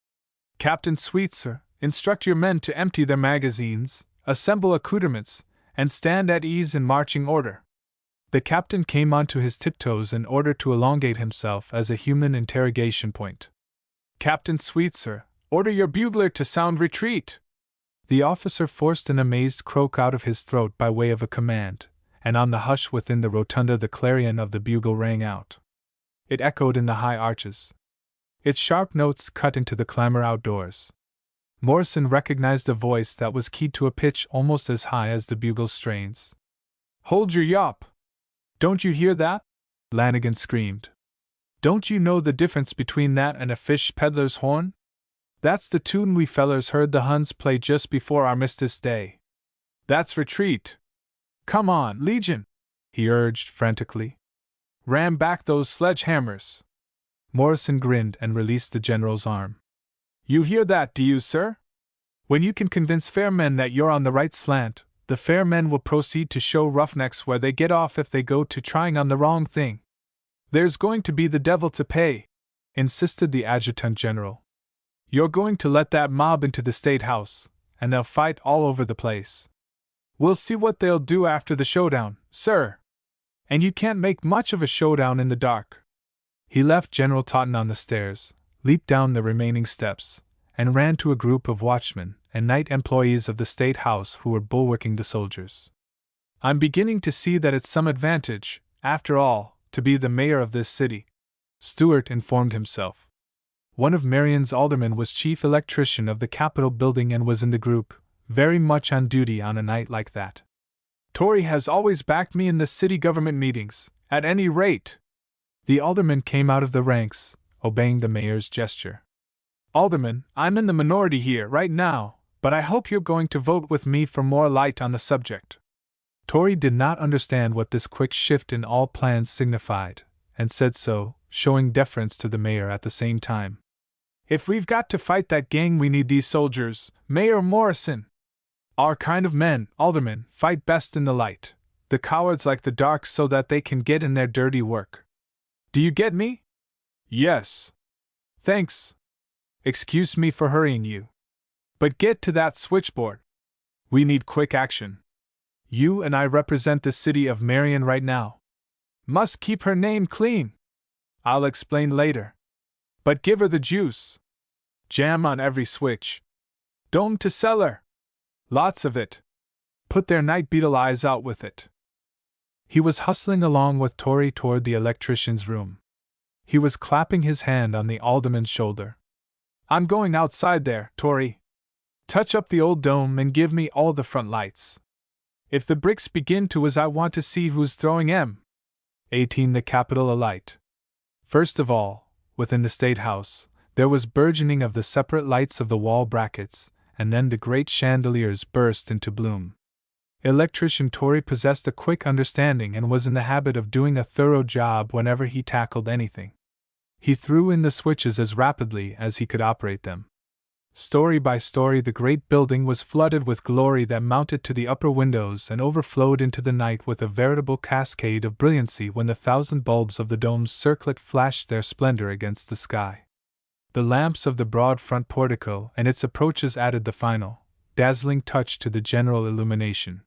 "Captain Sweetser, instruct your men to empty their magazines, assemble accoutrements, and stand at ease in marching order." The captain came onto his tiptoes in order to elongate himself as a human interrogation point. "Captain Sweetser, order your bugler to sound retreat." The officer forced an amazed croak out of his throat by way of a command, and on the hush within the rotunda the clarion of the bugle rang out. It echoed in the high arches. Its sharp notes cut into the clamor outdoors. Morrison recognized a voice that was keyed to a pitch almost as high as the bugle's strains. "Hold your yawp! Don't you hear that?" Lanigan screamed. "Don't you know the difference between that and a fish peddler's horn? That's the tune we fellers heard the Huns play just before Armistice Day. That's retreat. Come on, Legion," he urged frantically. "Ram back those sledgehammers." Morrison grinned and released the general's arm. "You hear that, do you, sir? When you can convince fair men that you're on the right slant, the fair men will proceed to show roughnecks where they get off if they go to trying on the wrong thing. There's going to be the devil to pay," insisted the adjutant general. "You're going to let that mob into the State House, and they'll fight all over the place. We'll see what they'll do after the showdown, sir. And you can't make much of a showdown in the dark." He left General Totten on the stairs, leaped down the remaining steps, and ran to a group of watchmen and night employees of the State House who were bulwarking the soldiers. "I'm beginning to see that it's some advantage, after all, to be the mayor of this city," Stewart informed himself. One of Marion's aldermen was chief electrician of the Capitol building and was in the group, very much on duty on a night like that. "Tory has always backed me in the city government meetings, at any rate." The alderman came out of the ranks, obeying the mayor's gesture. "Alderman, I'm in the minority here right now, but I hope you're going to vote with me for more light on the subject." Tori did not understand what this quick shift in all plans signified, and said so, showing deference to the mayor at the same time. If we've got to fight that gang, we need these soldiers, Mayor Morrison. Our kind of men, aldermen, fight best in the light. The cowards like the dark so that they can get in their dirty work. Do you get me? Yes. Thanks. Excuse me for hurrying you. But get to that switchboard. We need quick action. You and I represent the city of Marion right now. Must keep her name clean. I'll explain later. But give her the juice. Jam on every switch. Dome to cellar. Lots of it. Put their night beetle eyes out with it. He was hustling along with Tori toward the electrician's room. He was clapping his hand on the alderman's shoulder. I'm going outside there, Tori. Touch up the old dome and give me all the front lights. If the bricks begin to whiz, I want to see who's throwing M18 the Capitol alight. First of all, within the State House, there was burgeoning of the separate lights of the wall brackets, and then the great chandeliers burst into bloom. Electrician Tori possessed a quick understanding and was in the habit of doing a thorough job whenever he tackled anything. He threw in the switches as rapidly as he could operate them. Story by story, the great building was flooded with glory that mounted to the upper windows and overflowed into the night with a veritable cascade of brilliancy when the 1,000 bulbs of the dome's circlet flashed their splendor against the sky. The lamps of the broad front portico and its approaches added the final, dazzling touch to the general illumination.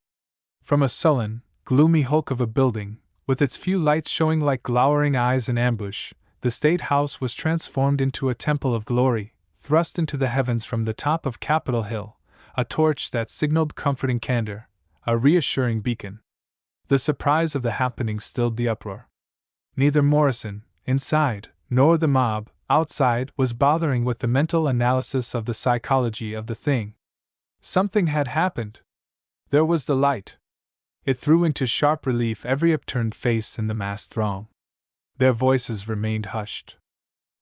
From a sullen, gloomy hulk of a building, with its few lights showing like glowering eyes in ambush, the State House was transformed into a temple of glory, thrust into the heavens from the top of Capitol Hill, a torch that signaled comforting candor, a reassuring beacon. The surprise of the happening stilled the uproar. Neither Morrison, inside, nor the mob, outside, was bothering with the mental analysis of the psychology of the thing. Something had happened. There was the light. It threw into sharp relief every upturned face in the massed throng. Their voices remained hushed.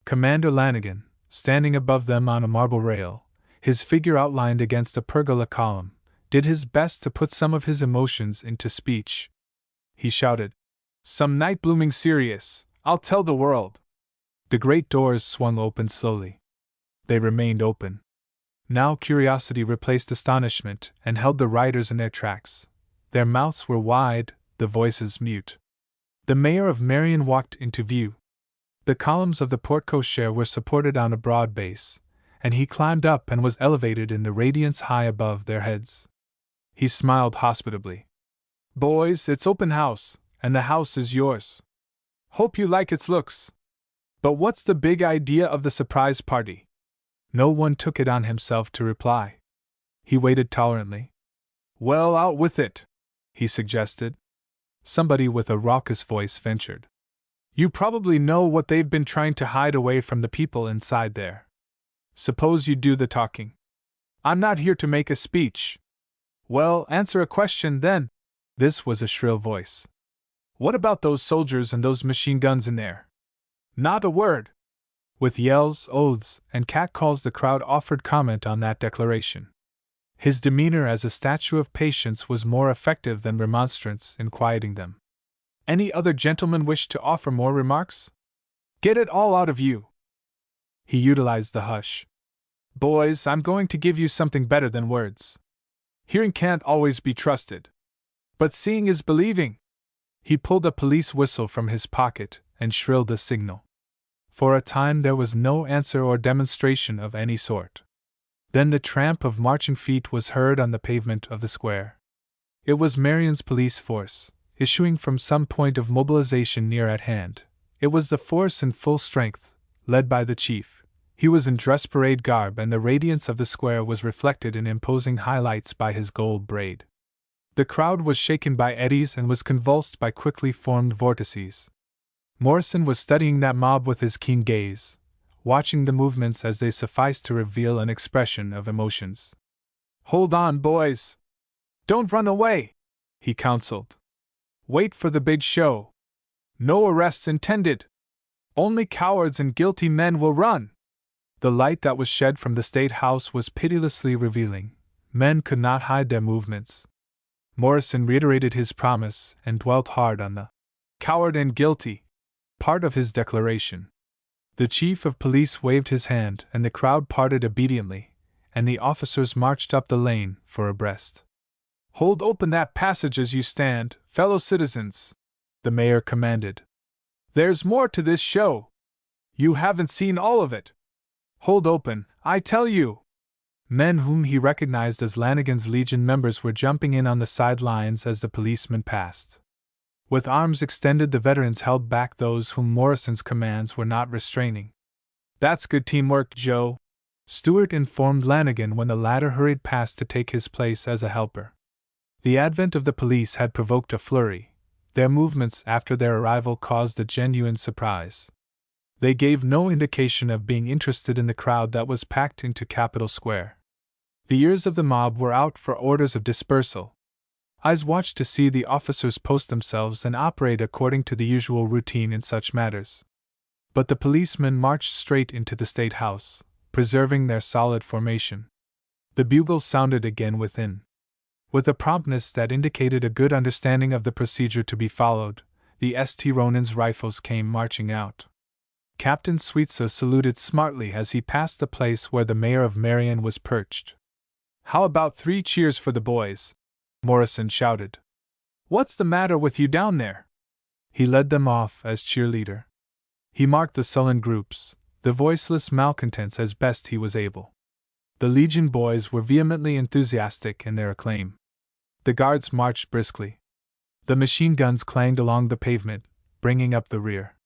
Commander Lanigan, standing above them on a marble rail, his figure outlined against a pergola column, did his best to put some of his emotions into speech. He shouted, "Some night blooming serious, I'll tell the world." The great doors swung open slowly. They remained open. Now curiosity replaced astonishment and held the riders in their tracks. Their mouths were wide, the voices mute. The mayor of Marion walked into view. The columns of the porte-cochere were supported on a broad base, and he climbed up and was elevated in the radiance high above their heads. He smiled hospitably. "Boys, it's open house, and the house is yours. Hope you like its looks. But what's the big idea of the surprise party?" No one took it on himself to reply. He waited tolerantly. "Well, out with it," he suggested. Somebody with a raucous voice ventured. "You probably know what they've been trying to hide away from the people inside there. Suppose you do the talking. I'm not here to make a speech." "Well, answer a question then." This was a shrill voice. "What about those soldiers and those machine guns in there?" "Not a word." With yells, oaths, and catcalls, the crowd offered comment on that declaration. His demeanor as a statue of patience was more effective than remonstrance in quieting them. "Any other gentleman wish to offer more remarks? Get it all out of you." He utilized the hush. "Boys, I'm going to give you something better than words. Hearing can't always be trusted. But seeing is believing." He pulled a police whistle from his pocket and shrilled a signal. For a time there was no answer or demonstration of any sort. Then the tramp of marching feet was heard on the pavement of the square. It was Marion's police force, issuing from some point of mobilization near at hand. It was the force in full strength, led by the chief. He was in dress parade garb, and the radiance of the square was reflected in imposing highlights by his gold braid. The crowd was shaken by eddies and was convulsed by quickly formed vortices. Morrison was studying that mob with his keen gaze, watching the movements as they sufficed to reveal an expression of emotions. "Hold on, boys! Don't run away!" he counseled. "Wait for the big show. No arrests intended. Only cowards and guilty men will run." The light that was shed from the State House was pitilessly revealing. Men could not hide their movements. Morrison reiterated his promise and dwelt hard on the coward and guilty part of his declaration. The chief of police waved his hand, and the crowd parted obediently, and the officers marched up the lane, four abreast. "Hold open that passage as you stand, fellow citizens," the mayor commanded. "There's more to this show. You haven't seen all of it. Hold open, I tell you." Men whom he recognized as Lanigan's Legion members were jumping in on the sidelines as the policemen passed. With arms extended, the veterans held back those whom Morrison's commands were not restraining. "That's good teamwork, Joe," Stewart informed Lanigan when the latter hurried past to take his place as a helper. The advent of the police had provoked a flurry. Their movements after their arrival caused a genuine surprise. They gave no indication of being interested in the crowd that was packed into Capitol Square. The ears of the mob were out for orders of dispersal. Eyes watched to see the officers post themselves and operate according to the usual routine in such matters. But the policemen marched straight into the State House, preserving their solid formation. The bugles sounded again within. With a promptness that indicated a good understanding of the procedure to be followed, the St. Ronan's rifles came marching out. Captain Sweetsa saluted smartly as he passed the place where the mayor of Marion was perched. "How about 3 cheers for the boys?" Morrison shouted. "What's the matter with you down there?" He led them off as cheerleader. He marked the sullen groups, the voiceless malcontents, as best he was able. The Legion boys were vehemently enthusiastic in their acclaim. The guards marched briskly. The machine guns clanged along the pavement, bringing up the rear.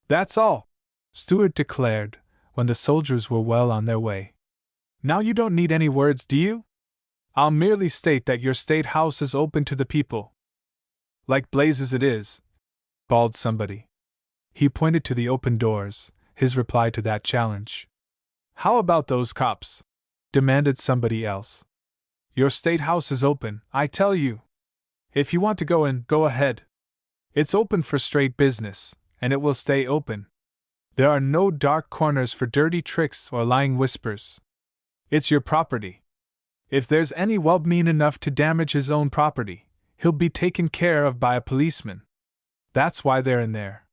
"That's all," Stewart declared, when the soldiers were well on their way. "Now you don't need any words, do you? I'll merely state that your State House is open to the people." "Like blazes it is," bawled somebody. He pointed to the open doors, his reply to that challenge. "How about those cops?" demanded somebody else. "Your State House is open, I tell you. If you want to go in, go ahead. It's open for straight business, and it will stay open. There are no dark corners for dirty tricks or lying whispers. It's your property. If there's any wub mean enough to damage his own property, he'll be taken care of by a policeman. That's why they're in there.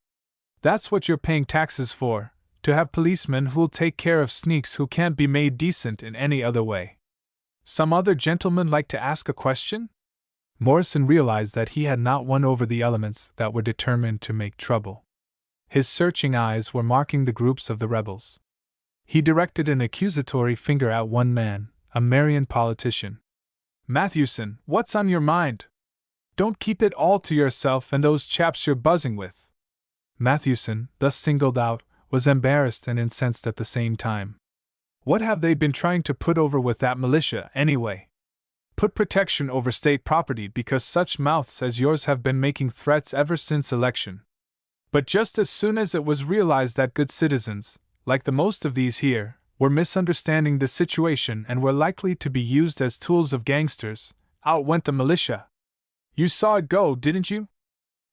That's what you're paying taxes for, to have policemen who'll take care of sneaks who can't be made decent in any other way. Some other gentleman like to ask a question?" Morrison realized that he had not won over the elements that were determined to make trouble. His searching eyes were marking the groups of the rebels. He directed an accusatory finger at one man, a Marion politician. "Mathewson, what's on your mind? Don't keep it all to yourself and those chaps you're buzzing with." Mathewson, thus singled out, was embarrassed and incensed at the same time. What have they been trying to put over with that militia, anyway? Put protection over state property because such mouths as yours have been making threats ever since election. But just as soon as it was realized that good citizens, like the most of these here, were misunderstanding the situation and were likely to be used as tools of gangsters, out went the militia. You saw it go, didn't you?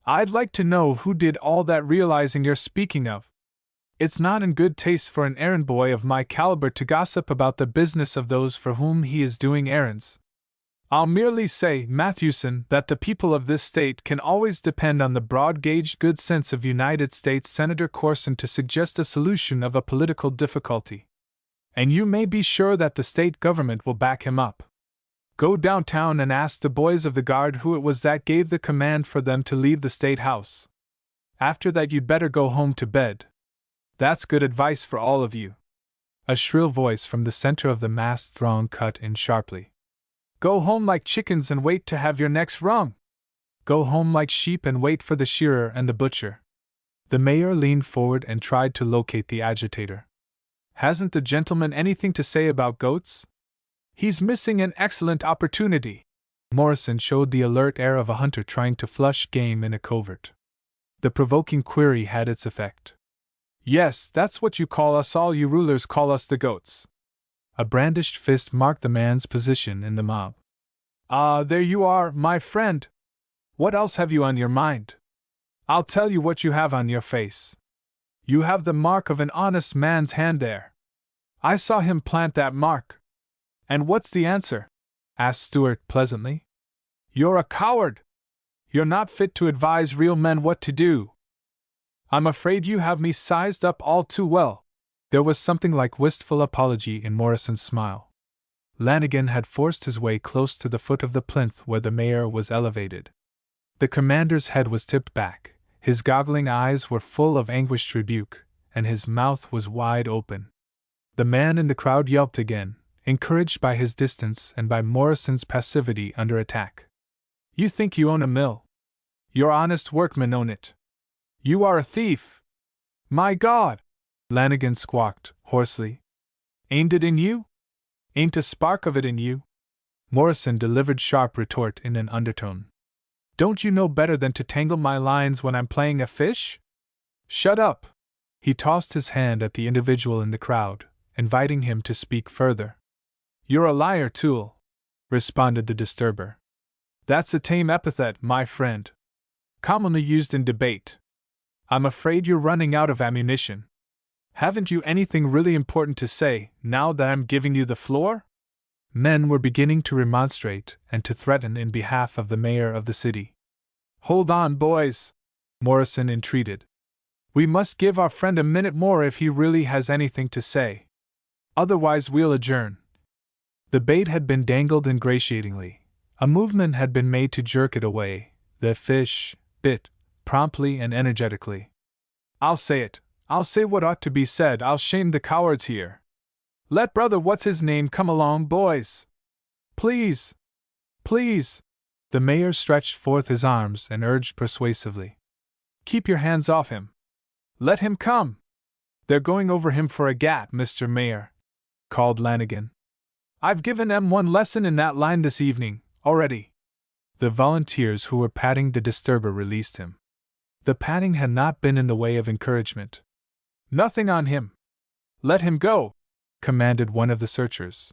I'd like to know who did all that realizing you're speaking of. It's not in good taste for an errand boy of my caliber to gossip about the business of those for whom he is doing errands. I'll merely say, Mathewson, that the people of this state can always depend on the broad-gauged good sense of United States Senator Corson to suggest a solution of a political difficulty. And you may be sure that the state government will back him up. Go downtown and ask the boys of the guard who it was that gave the command for them to leave the State House. After that you'd better go home to bed. That's good advice for all of you." A shrill voice from the center of the massed throng cut in sharply. "Go home like chickens and wait to have your necks wrung. Go home like sheep and wait for the shearer and the butcher." The mayor leaned forward and tried to locate the agitator. "Hasn't the gentleman anything to say about goats? He's missing an excellent opportunity." Morrison showed the alert air of a hunter trying to flush game in a covert. The provoking query had its effect. "Yes, that's what you call us, all you rulers call us the goats." A brandished fist marked the man's position in the mob. "Ah, there you are, my friend. What else have you on your mind? I'll tell you what you have on your face. You have the mark of an honest man's hand there. I saw him plant that mark." "And what's the answer?" asked Stewart pleasantly. You're a coward! You're not fit to advise real men what to do. I'm afraid you have me sized up all too well. There was something like wistful apology in Morrison's smile. Lanigan had forced his way close to the foot of the plinth where the mayor was elevated. The commander's head was tipped back, his goggling eyes were full of anguished rebuke, and his mouth was wide open. The man in the crowd yelped again, encouraged by his distance and by Morrison's passivity under attack. You think you own a mill? Your honest workmen own it. You are a thief! My God! Lanigan squawked, hoarsely. Aimed it in you? Ain't a spark of it in you? Morrison delivered sharp retort in an undertone. Don't you know better than to tangle my lines when I'm playing a fish? Shut up! He tossed his hand at the individual in the crowd, inviting him to speak further. You're a liar, Toole, responded the disturber. That's a tame epithet, my friend. Commonly used in debate. I'm afraid you're running out of ammunition. Haven't you anything really important to say, now that I'm giving you the floor? Men were beginning to remonstrate and to threaten in behalf of the mayor of the city. Hold on, boys, Morrison entreated. We must give our friend a minute more if he really has anything to say. Otherwise we'll adjourn. The bait had been dangled ingratiatingly. A movement had been made to jerk it away. The fish bit, promptly and energetically. I'll say it. I'll say what ought to be said. I'll shame the cowards here. Let brother what's-his-name come along, boys. Please. Please. The mayor stretched forth his arms and urged persuasively. Keep your hands off him. Let him come. They're going over him for a gat, Mr. Mayor, called Lanigan. I've given them one lesson in that line this evening, already. The volunteers who were patting the disturber released him. The patting had not been in the way of encouragement. Nothing on him. Let him go, commanded one of the searchers.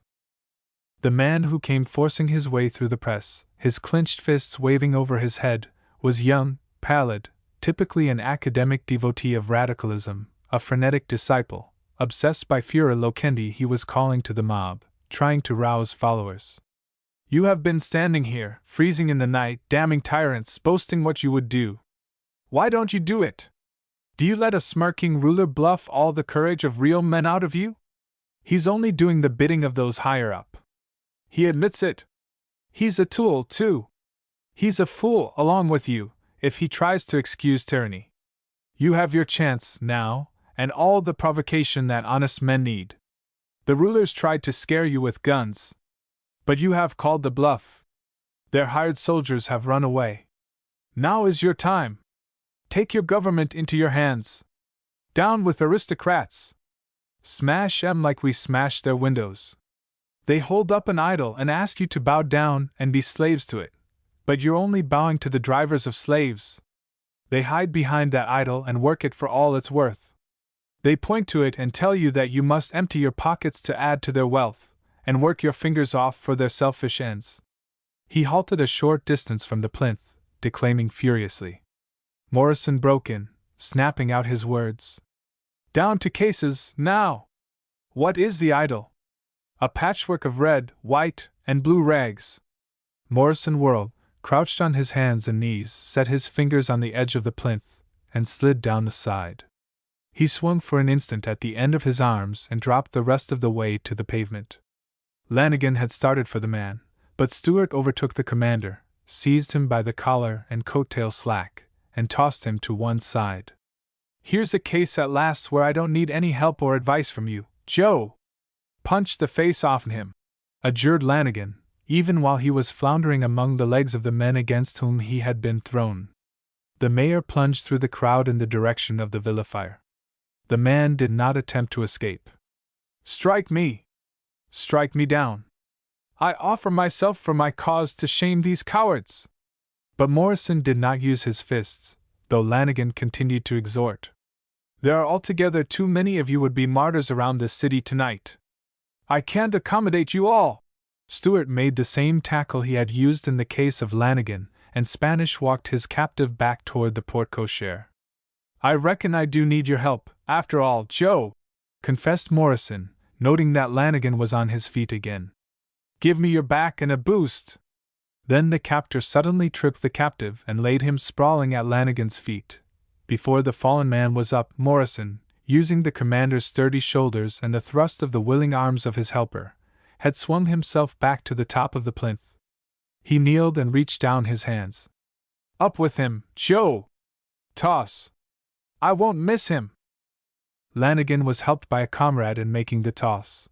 The man who came forcing his way through the press, his clenched fists waving over his head, was young, pallid, typically an academic devotee of radicalism, a frenetic disciple, obsessed by furor loquendi. He was calling to the mob, trying to rouse followers. You have been standing here, freezing in the night, damning tyrants, boasting what you would do. Why don't you do it? Do you let a smirking ruler bluff all the courage of real men out of you? He's only doing the bidding of those higher up. He admits it. He's a tool, too. He's a fool, along with you, if he tries to excuse tyranny. You have your chance, now, and all the provocation that honest men need. The rulers tried to scare you with guns. But you have called the bluff. Their hired soldiers have run away. Now is your time. Take your government into your hands. Down with aristocrats. Smash 'em like we smashed their windows. They hold up an idol and ask you to bow down and be slaves to it, but you're only bowing to the drivers of slaves. They hide behind that idol and work it for all it's worth. They point to it and tell you that you must empty your pockets to add to their wealth, and work your fingers off for their selfish ends. He halted a short distance from the plinth, declaiming furiously. Morrison broke in, snapping out his words. Down to cases, now! What is the idol? A patchwork of red, white, and blue rags. Morrison whirled, crouched on his hands and knees, set his fingers on the edge of the plinth, and slid down the side. He swung for an instant at the end of his arms and dropped the rest of the way to the pavement. Lanigan had started for the man, but Stewart overtook the commander, seized him by the collar and coat-tail slack, and tossed him to one side. Here's a case at last where I don't need any help or advice from you, Joe! Punch the face off him, adjured Lanigan, even while he was floundering among the legs of the men against whom he had been thrown. The mayor plunged through the crowd in the direction of the vilifier. The man did not attempt to escape. Strike me! Strike me down! I offer myself for my cause to shame these cowards! But Morrison did not use his fists, though Lanigan continued to exhort. There are altogether too many of you would-be martyrs around this city tonight. I can't accommodate you all! Stewart made the same tackle he had used in the case of Lanigan, and Spanish walked his captive back toward the porte-cochere. I reckon I do need your help, after all, Joe, confessed Morrison, noting that Lanigan was on his feet again. Give me your back and a boost! Then the captor suddenly tripped the captive and laid him sprawling at Lanigan's feet. Before the fallen man was up, Morrison, using the commander's sturdy shoulders and the thrust of the willing arms of his helper, had swung himself back to the top of the plinth. He kneeled and reached down his hands. "Up with him, Joe! Toss! I won't miss him!" Lanigan was helped by a comrade in making the toss.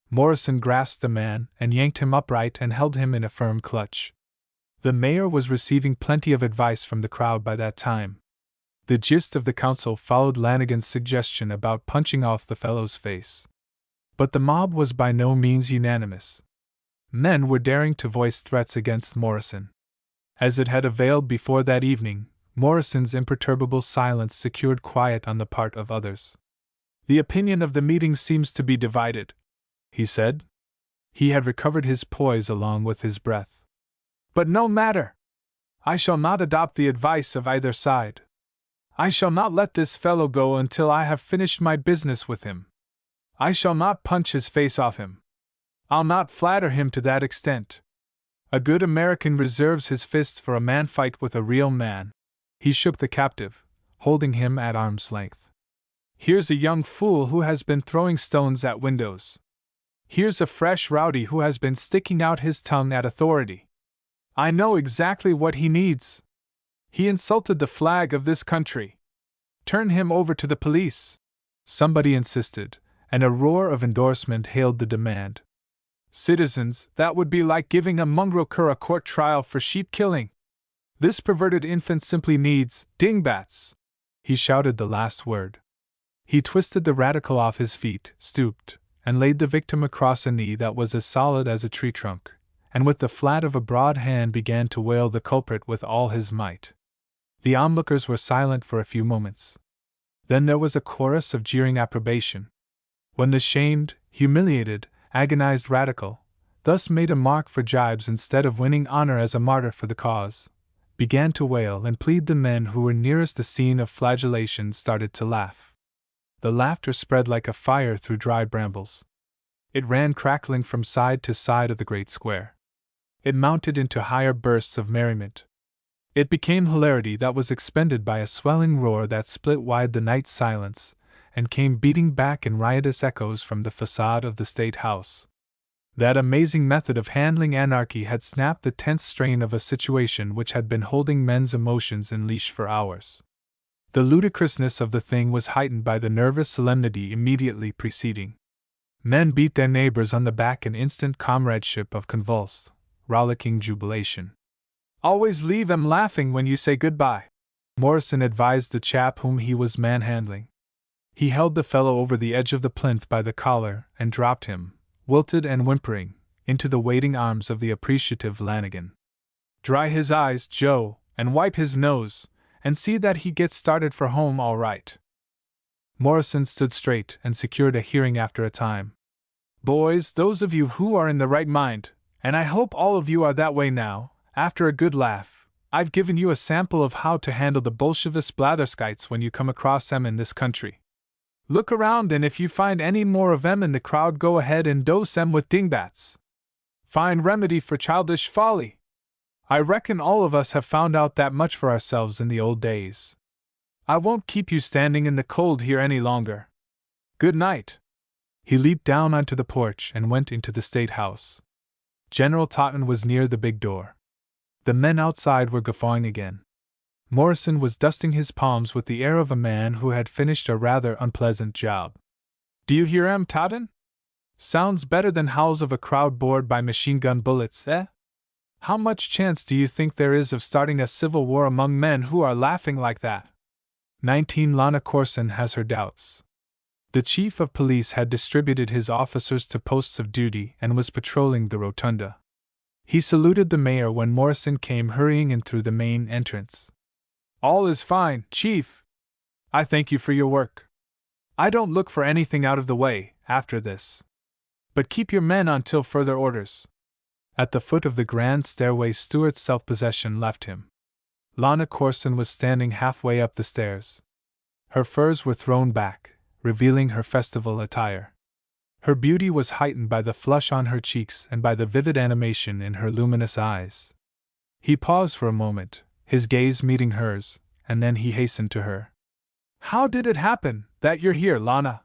Morrison grasped the man and yanked him upright and held him in a firm clutch. The mayor was receiving plenty of advice from the crowd by that time. The gist of the council followed Lanigan's suggestion about punching off the fellow's face. But the mob was by no means unanimous. Men were daring to voice threats against Morrison. As it had availed before that evening, Morrison's imperturbable silence secured quiet on the part of others. "The opinion of the meeting seems to be divided," he said. He had recovered his poise along with his breath. "But no matter! I shall not adopt the advice of either side. I shall not let this fellow go until I have finished my business with him. I shall not punch his face off him. I'll not flatter him to that extent. A good American reserves his fists for a man fight with a real man." He shook the captive, holding him at arm's length. "Here's a young fool who has been throwing stones at windows. Here's a fresh rowdy who has been sticking out his tongue at authority. I know exactly what he needs. He insulted the flag of this country. Turn him over to the police," somebody insisted, and a roar of endorsement hailed the demand. "Citizens, that would be like giving a mongrel cur a court trial for sheep killing. This perverted infant simply needs dingbats." He shouted the last word. He twisted the radical off his feet, stooped, and laid the victim across a knee that was as solid as a tree trunk, and with the flat of a broad hand began to wail the culprit with all his might. The onlookers were silent for a few moments. Then there was a chorus of jeering approbation. When the shamed, humiliated, agonized radical, thus made a mark for jibes instead of winning honor as a martyr for the cause, began to wail and plead, the men who were nearest the scene of flagellation started to laugh. The laughter spread like a fire through dry brambles. It ran crackling from side to side of the great square. It mounted into higher bursts of merriment. It became hilarity that was expended by a swelling roar that split wide the night silence, and came beating back in riotous echoes from the facade of the State House. That amazing method of handling anarchy had snapped the tense strain of a situation which had been holding men's emotions in leash for hours. The ludicrousness of the thing was heightened by the nervous solemnity immediately preceding. Men beat their neighbors on the back in instant comradeship of convulsed, rollicking jubilation. "Always leave 'em laughing when you say goodbye," Morrison advised the chap whom he was manhandling. He held the fellow over the edge of the plinth by the collar and dropped him, wilted and whimpering, into the waiting arms of the appreciative Lanigan. "Dry his eyes, Joe, and wipe his nose, and see that he gets started for home all right." Morrison stood straight and secured a hearing after a time. "Boys, those of you who are in the right mind, and I hope all of you are that way now, after a good laugh, I've given you a sample of how to handle the Bolshevist blatherskites when you come across them in this country. Look around, and if you find any more of them in the crowd, go ahead and dose them with dingbats. Fine remedy for childish folly. I reckon all of us have found out that much for ourselves in the old days. I won't keep you standing in the cold here any longer. Good night." He leaped down onto the porch and went into the State House. General Totten was near the big door. The men outside were guffawing again. Morrison was dusting his palms with the air of a man who had finished a rather unpleasant job. "Do you hear 'em, Totten? Sounds better than howls of a crowd bored by machine-gun bullets, eh? How much chance do you think there is of starting a civil war among men who are laughing like that?" 19 Lana Corson has her doubts. The chief of police had distributed his officers to posts of duty and was patrolling the rotunda. He saluted the mayor when Morrison came hurrying in through the main entrance. "All is fine, Chief. I thank you for your work. I don't look for anything out of the way, after this. But keep your men on till further orders." At the foot of the grand stairway, Stewart's self-possession left him. Lana Corson was standing halfway up the stairs. Her furs were thrown back, revealing her festival attire. Her beauty was heightened by the flush on her cheeks and by the vivid animation in her luminous eyes. He paused for a moment, his gaze meeting hers, and then he hastened to her. How did it happen that you're here, Lana?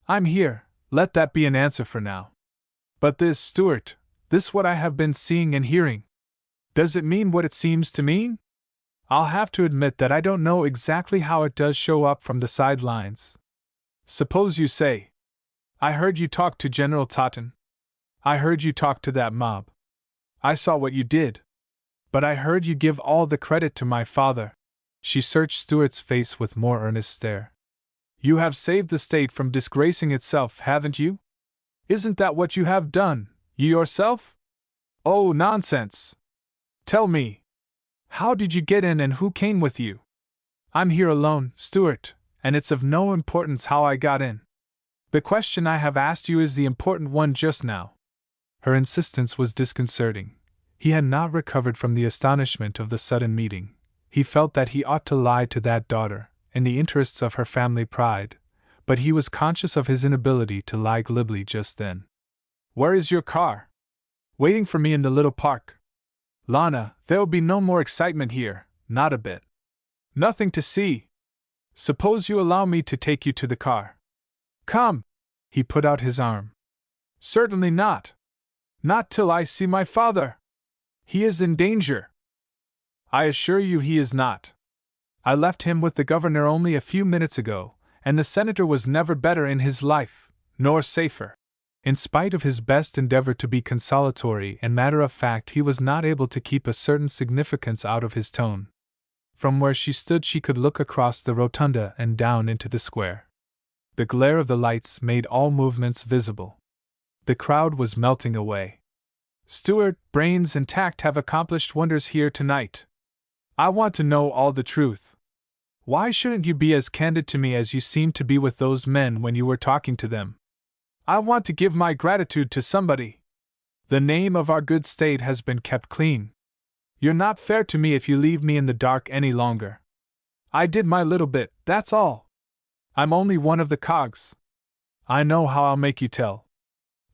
I'm here, let that be an answer for now. But this, Stuart, this what I have been seeing and hearing. Does it mean what it seems to mean? I'll have to admit that I don't know exactly how it does show up from the sidelines. Suppose you say, I heard you talk to General Totten. I heard you talk to that mob. I saw what you did. But I heard you give all the credit to my father. She searched Stuart's face with more earnest stare. You have saved the state from disgracing itself, haven't you? Isn't that what you have done, you yourself? Oh, nonsense! Tell me, how did you get in and who came with you? I'm here alone, Stuart, and it's of no importance how I got in. The question I have asked you is the important one just now. Her insistence was disconcerting. He had not recovered from the astonishment of the sudden meeting. He felt that he ought to lie to that daughter, in the interests of her family pride, but he was conscious of his inability to lie glibly just then. Where is your car? Waiting for me in the little park. Lana, there'll be no more excitement here, not a bit. Nothing to see. Suppose you allow me to take you to the car. Come! He put out his arm. Certainly not. Not till I see my father. He is in danger. I assure you he is not. I left him with the governor only a few minutes ago, and the senator was never better in his life, nor safer. In spite of his best endeavor to be consolatory and matter-of-fact, he was not able to keep a certain significance out of his tone. From where she stood she could look across the rotunda and down into the square. The glare of the lights made all movements visible. The crowd was melting away. Stuart, brains and tact have accomplished wonders here tonight. I want to know all the truth. Why shouldn't you be as candid to me as you seemed to be with those men when you were talking to them? I want to give my gratitude to somebody. The name of our good state has been kept clean. You're not fair to me if you leave me in the dark any longer. I did my little bit, that's all. I'm only one of the cogs. I know how I'll make you tell.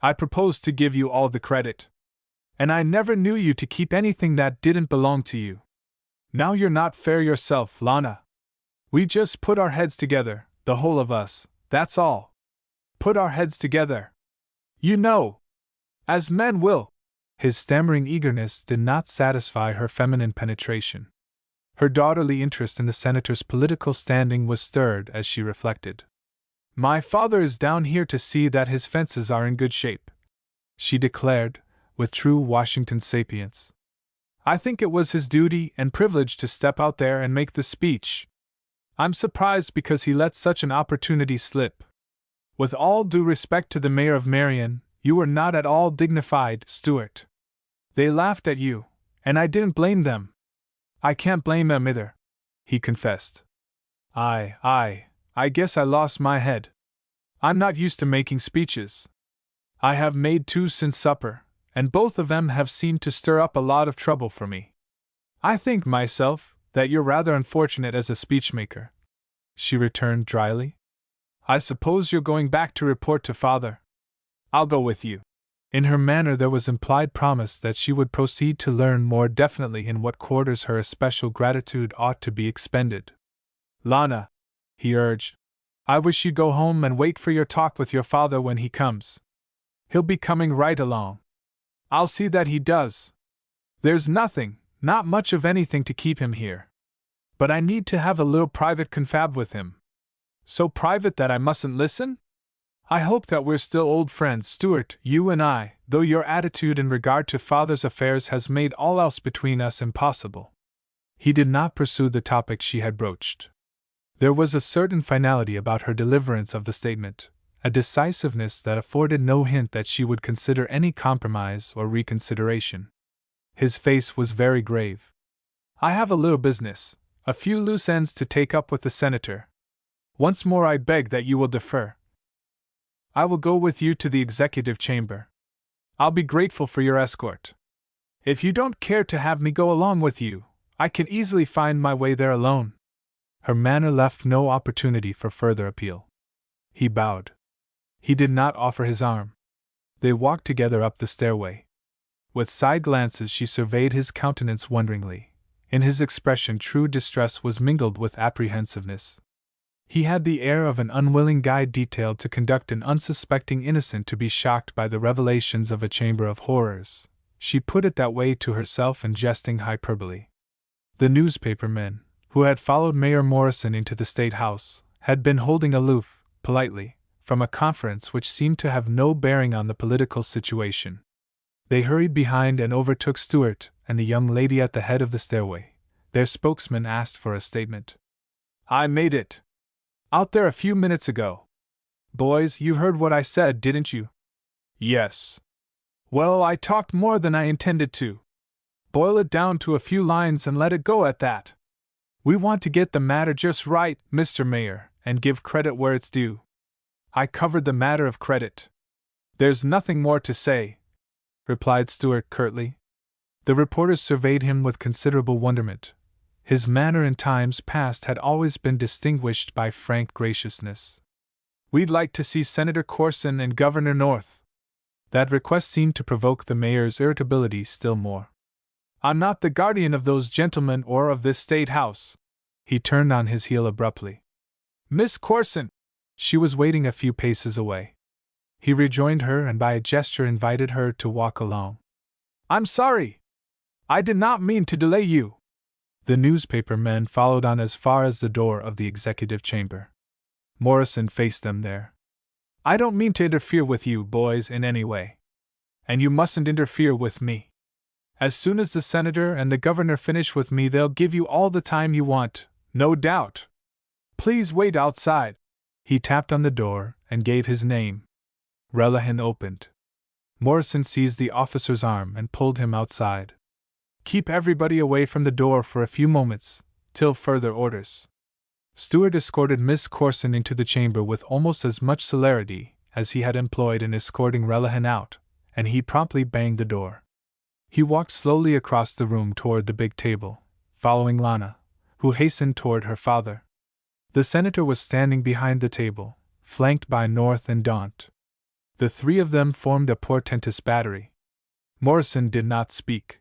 I propose to give you all the credit. And I never knew you to keep anything that didn't belong to you. Now you're not fair yourself, Lana. We just put our heads together, the whole of us, that's all. Put our heads together. You know. As men will. His stammering eagerness did not satisfy her feminine penetration. Her daughterly interest in the senator's political standing was stirred as she reflected. My father is down here to see that his fences are in good shape, she declared, with true Washington sapience. I think it was his duty and privilege to step out there and make the speech. I'm surprised because he let such an opportunity slip. With all due respect to the mayor of Marion, you were not at all dignified, Stuart. They laughed at you, and I didn't blame them. I can't blame them either, he confessed. I guess I lost my head. I'm not used to making speeches. I have made 2 since supper, and both of them have seemed to stir up a lot of trouble for me. I think myself that you're rather unfortunate as a speechmaker, she returned dryly. I suppose you're going back to report to father. I'll go with you. In her manner there was implied promise that she would proceed to learn more definitely in what quarters her especial gratitude ought to be expended. Lana, he urged, I wish you'd go home and wait for your talk with your father when he comes. He'll be coming right along. I'll see that he does. There's nothing, not much of anything to keep him here. But I need to have a little private confab with him. So private that I mustn't listen? I hope that we're still old friends, Stuart, you and I, though your attitude in regard to father's affairs has made all else between us impossible. He did not pursue the topic she had broached. There was a certain finality about her deliverance of the statement, a decisiveness that afforded no hint that she would consider any compromise or reconsideration. His face was very grave. I have a little business, a few loose ends to take up with the senator. Once more I beg that you will defer. I will go with you to the executive chamber. I'll be grateful for your escort. If you don't care to have me go along with you, I can easily find my way there alone. Her manner left no opportunity for further appeal. He bowed. He did not offer his arm. They walked together up the stairway. With side glances she surveyed his countenance wonderingly. In his expression true distress was mingled with apprehensiveness. He had the air of an unwilling guide detailed to conduct an unsuspecting innocent to be shocked by the revelations of a chamber of horrors. She put it that way to herself in jesting hyperbole. The newspaper men, who had followed Mayor Morrison into the State House, had been holding aloof, politely, from a conference which seemed to have no bearing on the political situation. They hurried behind and overtook Stuart and the young lady at the head of the stairway. Their spokesman asked for a statement. "I made it out there a few minutes ago. Boys, you heard what I said, didn't you?" "Yes." "Well, I talked more than I intended to. Boil it down to a few lines and let it go at that. We want to get the matter just right, Mr. Mayor, and give credit where it's due. I covered the matter of credit. There's nothing more to say," replied Stuart curtly. The reporters surveyed him with considerable wonderment. His manner in times past had always been distinguished by frank graciousness. "We'd like to see Senator Corson and Governor North." That request seemed to provoke the mayor's irritability still more. "I'm not the guardian of those gentlemen or of this State House." He turned on his heel abruptly. "Miss Corson!" She was waiting a few paces away. He rejoined her and by a gesture invited her to walk along. "I'm sorry. I did not mean to delay you." The newspaper men followed on as far as the door of the executive chamber. Morrison faced them there. "I don't mean to interfere with you, boys, in any way. And you mustn't interfere with me. As soon as the senator and the governor finish with me, they'll give you all the time you want, no doubt. Please wait outside." He tapped on the door and gave his name. Relihan opened. Morrison seized the officer's arm and pulled him outside. "Keep everybody away from the door for a few moments, till further orders." Stuart escorted Miss Corson into the chamber with almost as much celerity as he had employed in escorting Relihan out, and he promptly banged the door. He walked slowly across the room toward the big table, following Lana, who hastened toward her father. The senator was standing behind the table, flanked by North and Daunt. The three of them formed a portentous battery. Morrison did not speak.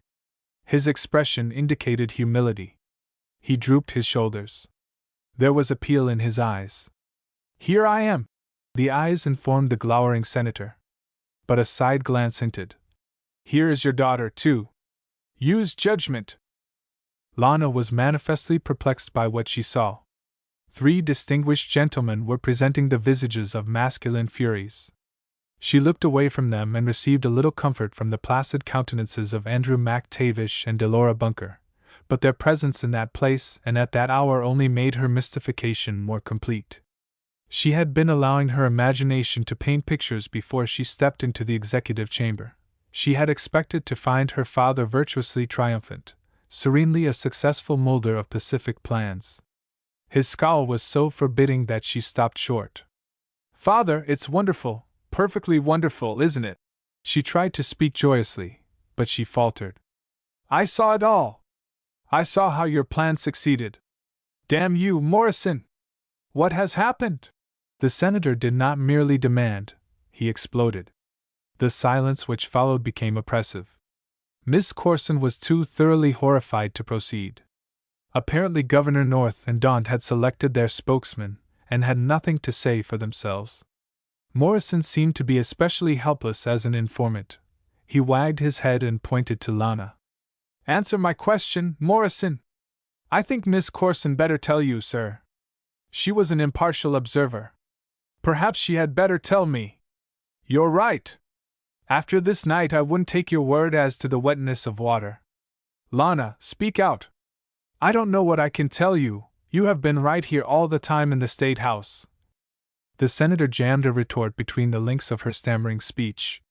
His expression indicated humility. He drooped his shoulders. There was appeal in his eyes. "Here I am," the eyes informed the glowering senator. But a side glance hinted. "Here is your daughter, too. Use judgment." Lana was manifestly perplexed by what she saw. Three distinguished gentlemen were presenting the visages of masculine furies. She looked away from them and received a little comfort from the placid countenances of Andrew MacTavish and Delora Bunker, but their presence in that place and at that hour only made her mystification more complete. She had been allowing her imagination to paint pictures before she stepped into the executive chamber. She had expected to find her father virtuously triumphant, serenely a successful molder of pacific plans. His scowl was so forbidding that she stopped short. "Father, it's wonderful, perfectly wonderful, isn't it?" She tried to speak joyously, but she faltered. "I saw it all. I saw how your plan succeeded. Damn you, Morrison! What has happened?" The senator did not merely demand, he exploded. The silence which followed became oppressive. Miss Corson was too thoroughly horrified to proceed. Apparently Governor North and Daunt had selected their spokesman, and had nothing to say for themselves. Morrison seemed to be especially helpless as an informant. He wagged his head and pointed to Lana. "Answer my question, Morrison. I think Miss Corson better tell you, sir. She was an impartial observer. Perhaps she had better tell me." "You're right. After this night I wouldn't take your word as to the wetness of water. Lana, speak out. I don't know what I can tell you. You have been right here all the time in the State House." The senator jammed a retort between the links of her stammering speech.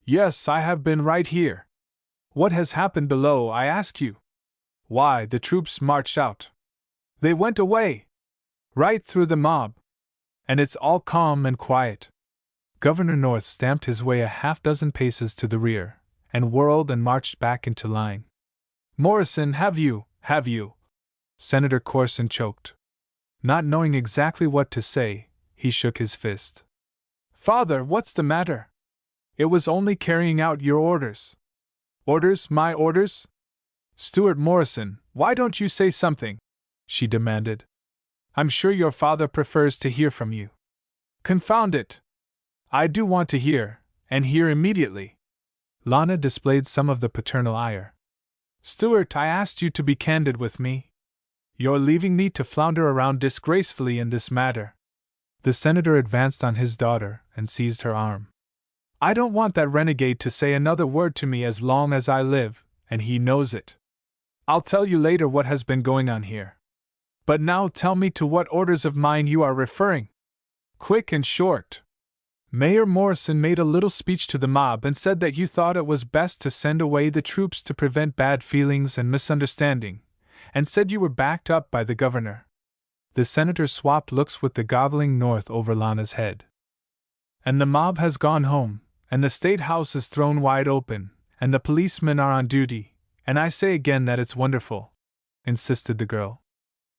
"Yes, I have been right here. What has happened below, I ask you? Why, the troops marched out. They went away. Right through the mob. And it's all calm and quiet." Governor North stamped his way a half-dozen paces to the rear, and whirled and marched back into line. "Morrison, have you? Senator Corson choked. Not knowing exactly what to say, he shook his fist. "Father, what's the matter? It was only carrying out your orders." Orders, my orders? Stuart Morrison, why don't you say something? She demanded. I'm sure your father prefers to hear from you. Confound it! I do want to hear, and hear immediately. Lana displayed some of the paternal ire. Stuart, I asked you to be candid with me. You're leaving me to flounder around disgracefully in this matter. The senator advanced on his daughter and seized her arm. I don't want that renegade to say another word to me as long as I live, and he knows it. I'll tell you later what has been going on here. But now tell me to what orders of mine you are referring. Quick and short. Mayor Morrison made a little speech to the mob and said that you thought it was best to send away the troops to prevent bad feelings and misunderstanding, and said you were backed up by the governor. The senator swapped looks with the gobbling North over Lana's head. And the mob has gone home, and the state house is thrown wide open, and the policemen are on duty, and I say again that it's wonderful, insisted the girl.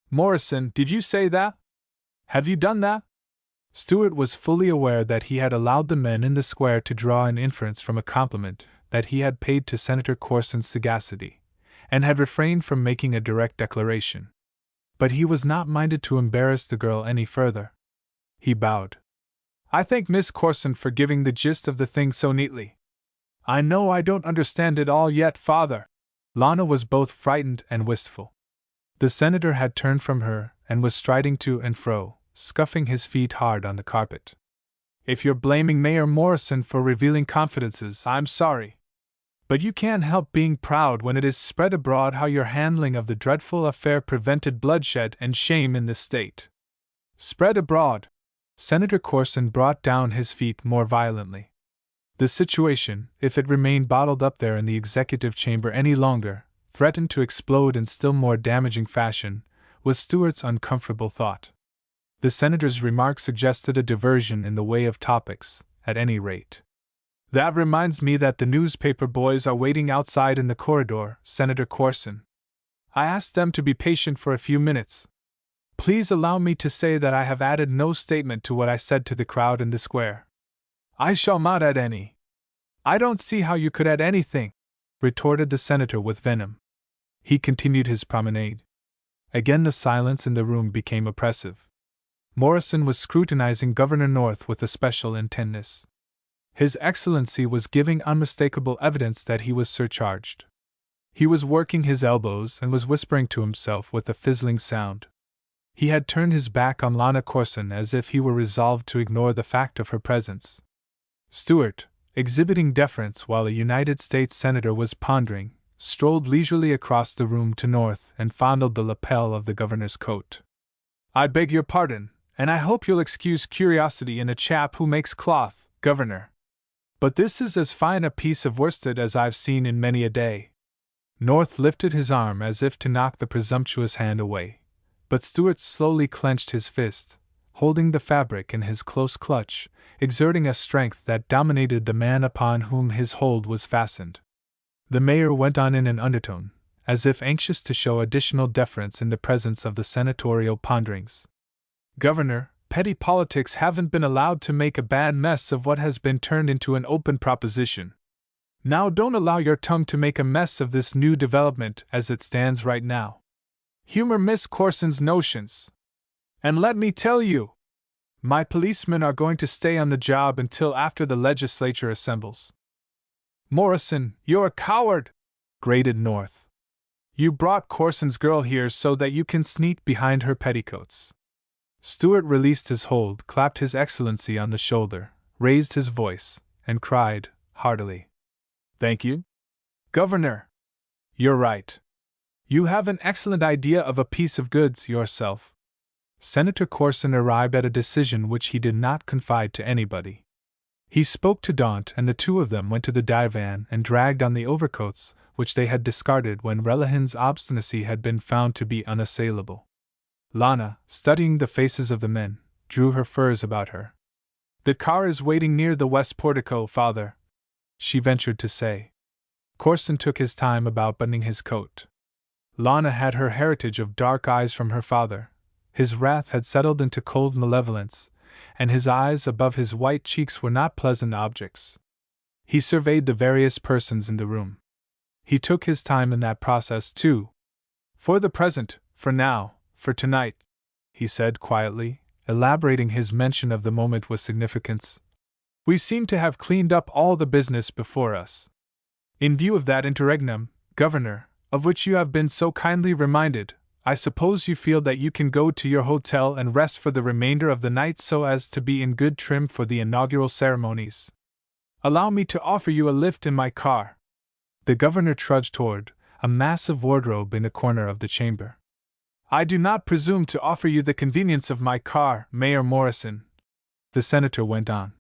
Morrison, did you say that? Have you done that? Stuart was fully aware that he had allowed the men in the square to draw an inference from a compliment that he had paid to Senator Corson's sagacity, and had refrained from making a direct declaration. But he was not minded to embarrass the girl any further. He bowed. I thank Miss Corson for giving the gist of the thing so neatly. I know I don't understand it all yet, Father. Lana was both frightened and wistful. The senator had turned from her and was striding to and fro, scuffing his feet hard on the carpet. If you're blaming Mayor Morrison for revealing confidences, I'm sorry. But you can't help being proud when it is spread abroad how your handling of the dreadful affair prevented bloodshed and shame in this state. Spread abroad. Senator Corson brought down his feet more violently. The situation, if it remained bottled up there in the executive chamber any longer, threatened to explode in still more damaging fashion, was Stuart's uncomfortable thought. The senator's remark suggested a diversion in the way of topics, at any rate. That reminds me that the newspaper boys are waiting outside in the corridor, Senator Corson. I asked them to be patient for a few minutes. Please allow me to say that I have added no statement to what I said to the crowd in the square. I shall not add any. I don't see how you could add anything, retorted the senator with venom. He continued his promenade. Again the silence in the room became oppressive. Morrison was scrutinizing Governor North with especial intentness. His Excellency was giving unmistakable evidence that he was surcharged. He was working his elbows and was whispering to himself with a fizzling sound. He had turned his back on Lana Corson as if he were resolved to ignore the fact of her presence. Stuart, exhibiting deference while a United States senator was pondering, strolled leisurely across the room to North and fondled the lapel of the governor's coat. I beg your pardon, and I hope you'll excuse curiosity in a chap who makes cloth, Governor. But this is as fine a piece of worsted as I've seen in many a day. North lifted his arm as if to knock the presumptuous hand away, but Stuart slowly clenched his fist, holding the fabric in his close clutch, exerting a strength that dominated the man upon whom his hold was fastened. The mayor went on in an undertone, as if anxious to show additional deference in the presence of the senatorial ponderings. Governor, petty politics haven't been allowed to make a bad mess of what has been turned into an open proposition. Now don't allow your tongue to make a mess of this new development as it stands right now. Humor Miss Corson's notions. And let me tell you, my policemen are going to stay on the job until after the legislature assembles. Morrison, you're a coward, grated North. You brought Corson's girl here so that you can sneak behind her petticoats. Stuart released his hold, clapped His Excellency on the shoulder, raised his voice, and cried, heartily, Thank you, Governor. You're right. You have an excellent idea of a piece of goods yourself. Senator Corson arrived at a decision which he did not confide to anybody. He spoke to Daunt, and the two of them went to the divan and dragged on the overcoats which they had discarded when Relihan's obstinacy had been found to be unassailable. Lana, studying the faces of the men, drew her furs about her. The car is waiting near the west portico, Father, she ventured to say. Corson took his time about buttoning his coat. Lana had her heritage of dark eyes from her father. His wrath had settled into cold malevolence, and his eyes above his white cheeks were not pleasant objects. He surveyed the various persons in the room. He took his time in that process, too. For the present, for now, for tonight, he said quietly, elaborating his mention of the moment with significance. We seem to have cleaned up all the business before us. In view of that interregnum, Governor, of which you have been so kindly reminded, I suppose you feel that you can go to your hotel and rest for the remainder of the night so as to be in good trim for the inaugural ceremonies. Allow me to offer you a lift in my car. The governor trudged toward a massive wardrobe in a corner of the chamber. I do not presume to offer you the convenience of my car, Mayor Morrison, the senator went on.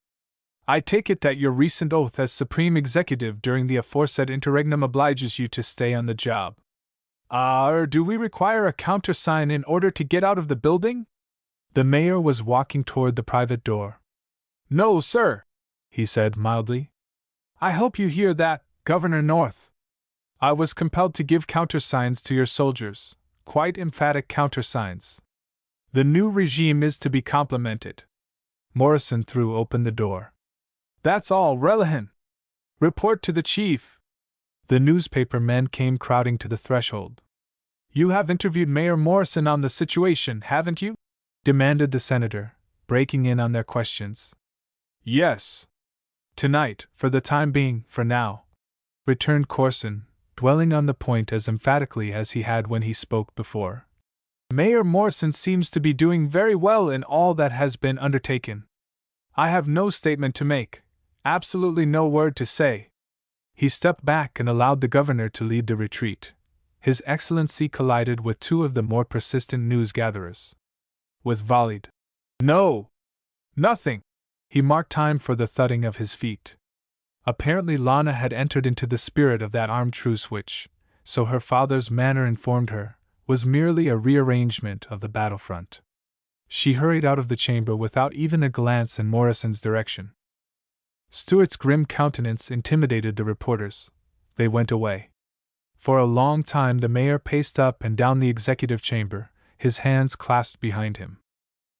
I take it that your recent oath as Supreme Executive during the aforesaid interregnum obliges you to stay on the job. Do we require a countersign in order to get out of the building? The mayor was walking toward the private door. No, sir, he said mildly. I hope you hear that, Governor North. I was compelled to give countersigns to your soldiers, quite emphatic countersigns. The new regime is to be complimented. Morrison threw open the door. That's all, Relihan. Report to the chief. The newspaper men came crowding to the threshold. You have interviewed Mayor Morrison on the situation, haven't you? Demanded the senator, breaking in on their questions. Yes. Tonight, for the time being, for now, returned Corson, dwelling on the point as emphatically as he had when he spoke before. Mayor Morrison seems to be doing very well in all that has been undertaken. I have no statement to make, absolutely no word to say. He stepped back and allowed the governor to lead the retreat. His Excellency collided with two of the more persistent news-gatherers. With volleyed, "No! Nothing!" he marked time for the thudding of his feet. Apparently Lana had entered into the spirit of that armed truce which, so her father's manner informed her, was merely a rearrangement of the battlefront. She hurried out of the chamber without even a glance in Morrison's direction. Stuart's grim countenance intimidated the reporters. They went away. For a long time the mayor paced up and down the executive chamber, his hands clasped behind him.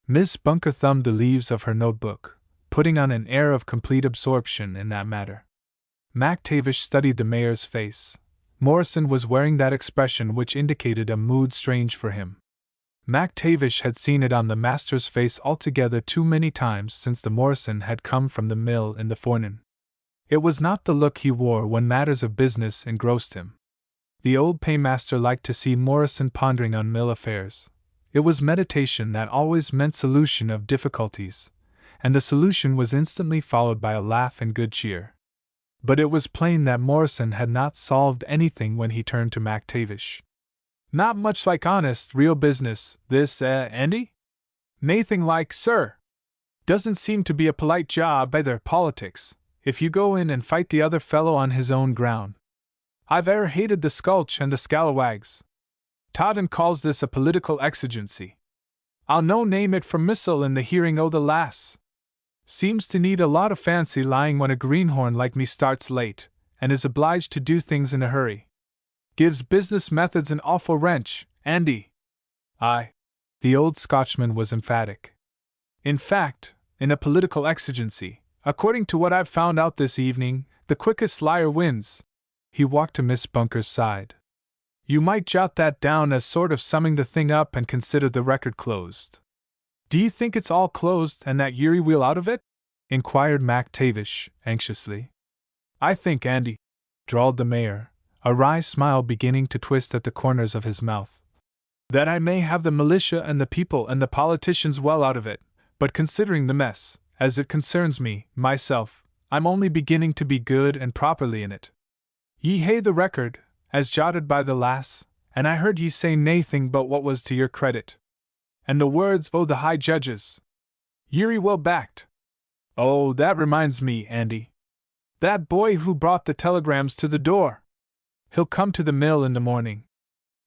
Miss Bunker thumbed the leaves of her notebook, putting on an air of complete absorption in that matter. MacTavish studied the mayor's face. Morrison was wearing that expression which indicated a mood strange for him. MacTavish had seen it on the master's face altogether too many times since the Morrison had come from the mill in the forenoon. It was not the look he wore when matters of business engrossed him. The old paymaster liked to see Morrison pondering on mill affairs. It was meditation that always meant solution of difficulties, and the solution was instantly followed by a laugh and good cheer. But it was plain that Morrison had not solved anything when he turned to MacTavish. Not much like honest, real business, this, Andy? Nathing like, sir. Doesn't seem to be a polite job either, politics, if you go in and fight the other fellow on his own ground. I've e'er hated the skulch and the scalawags. Totten calls this a political exigency. I'll no name it for missile in the hearing o' the lass. Seems to need a lot of fancy lying when a greenhorn like me starts late, and is obliged to do things in a hurry. Gives business methods an awful wrench, Andy. Aye. The old Scotchman was emphatic. In fact, in a political exigency, according to what I've found out this evening, the quickest liar wins. He walked to Miss Bunker's side. You might jot that down as sort of summing the thing up and consider the record closed. Do you think it's all closed and that Yuri wheel out of it? Inquired MacTavish, anxiously. I think, Andy, drawled the mayor, a wry smile beginning to twist at the corners of his mouth, that I may have the militia and the people and the politicians well out of it, but considering the mess, as it concerns me, myself, I'm only beginning to be good and properly in it. Ye hae the record, as jotted by the lass, and I heard ye say naething but what was to your credit. And the words o' the high judges. Yuri well backed. Oh, that reminds me, Andy. That boy who brought the telegrams to the door. He'll come to the mill in the morning.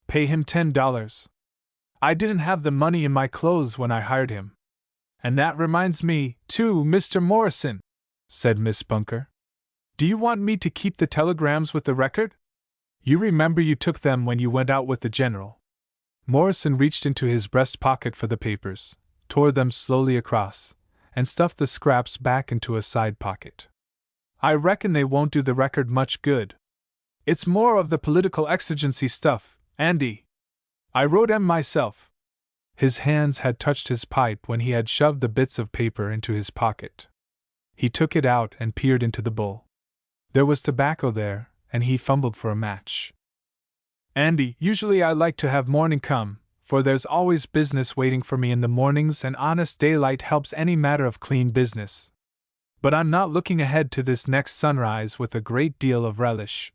Pay him $10. I didn't have the money in my clothes when I hired him. And that reminds me, too, Mr. Morrison, said Miss Bunker. Do you want me to keep the telegrams with the record? You remember you took them when you went out with the general. Morrison reached into his breast pocket for the papers, tore them slowly across, and stuffed the scraps back into a side pocket. I reckon they won't do the record much good. It's more of the political exigency stuff, Andy. I wrote 'em myself. His hands had touched his pipe when he had shoved the bits of paper into his pocket. He took it out and peered into the bowl. There was tobacco there, and he fumbled for a match. Andy, usually I like to have morning come, for there's always business waiting for me in the mornings and honest daylight helps any matter of clean business. But I'm not looking ahead to this next sunrise with a great deal of relish.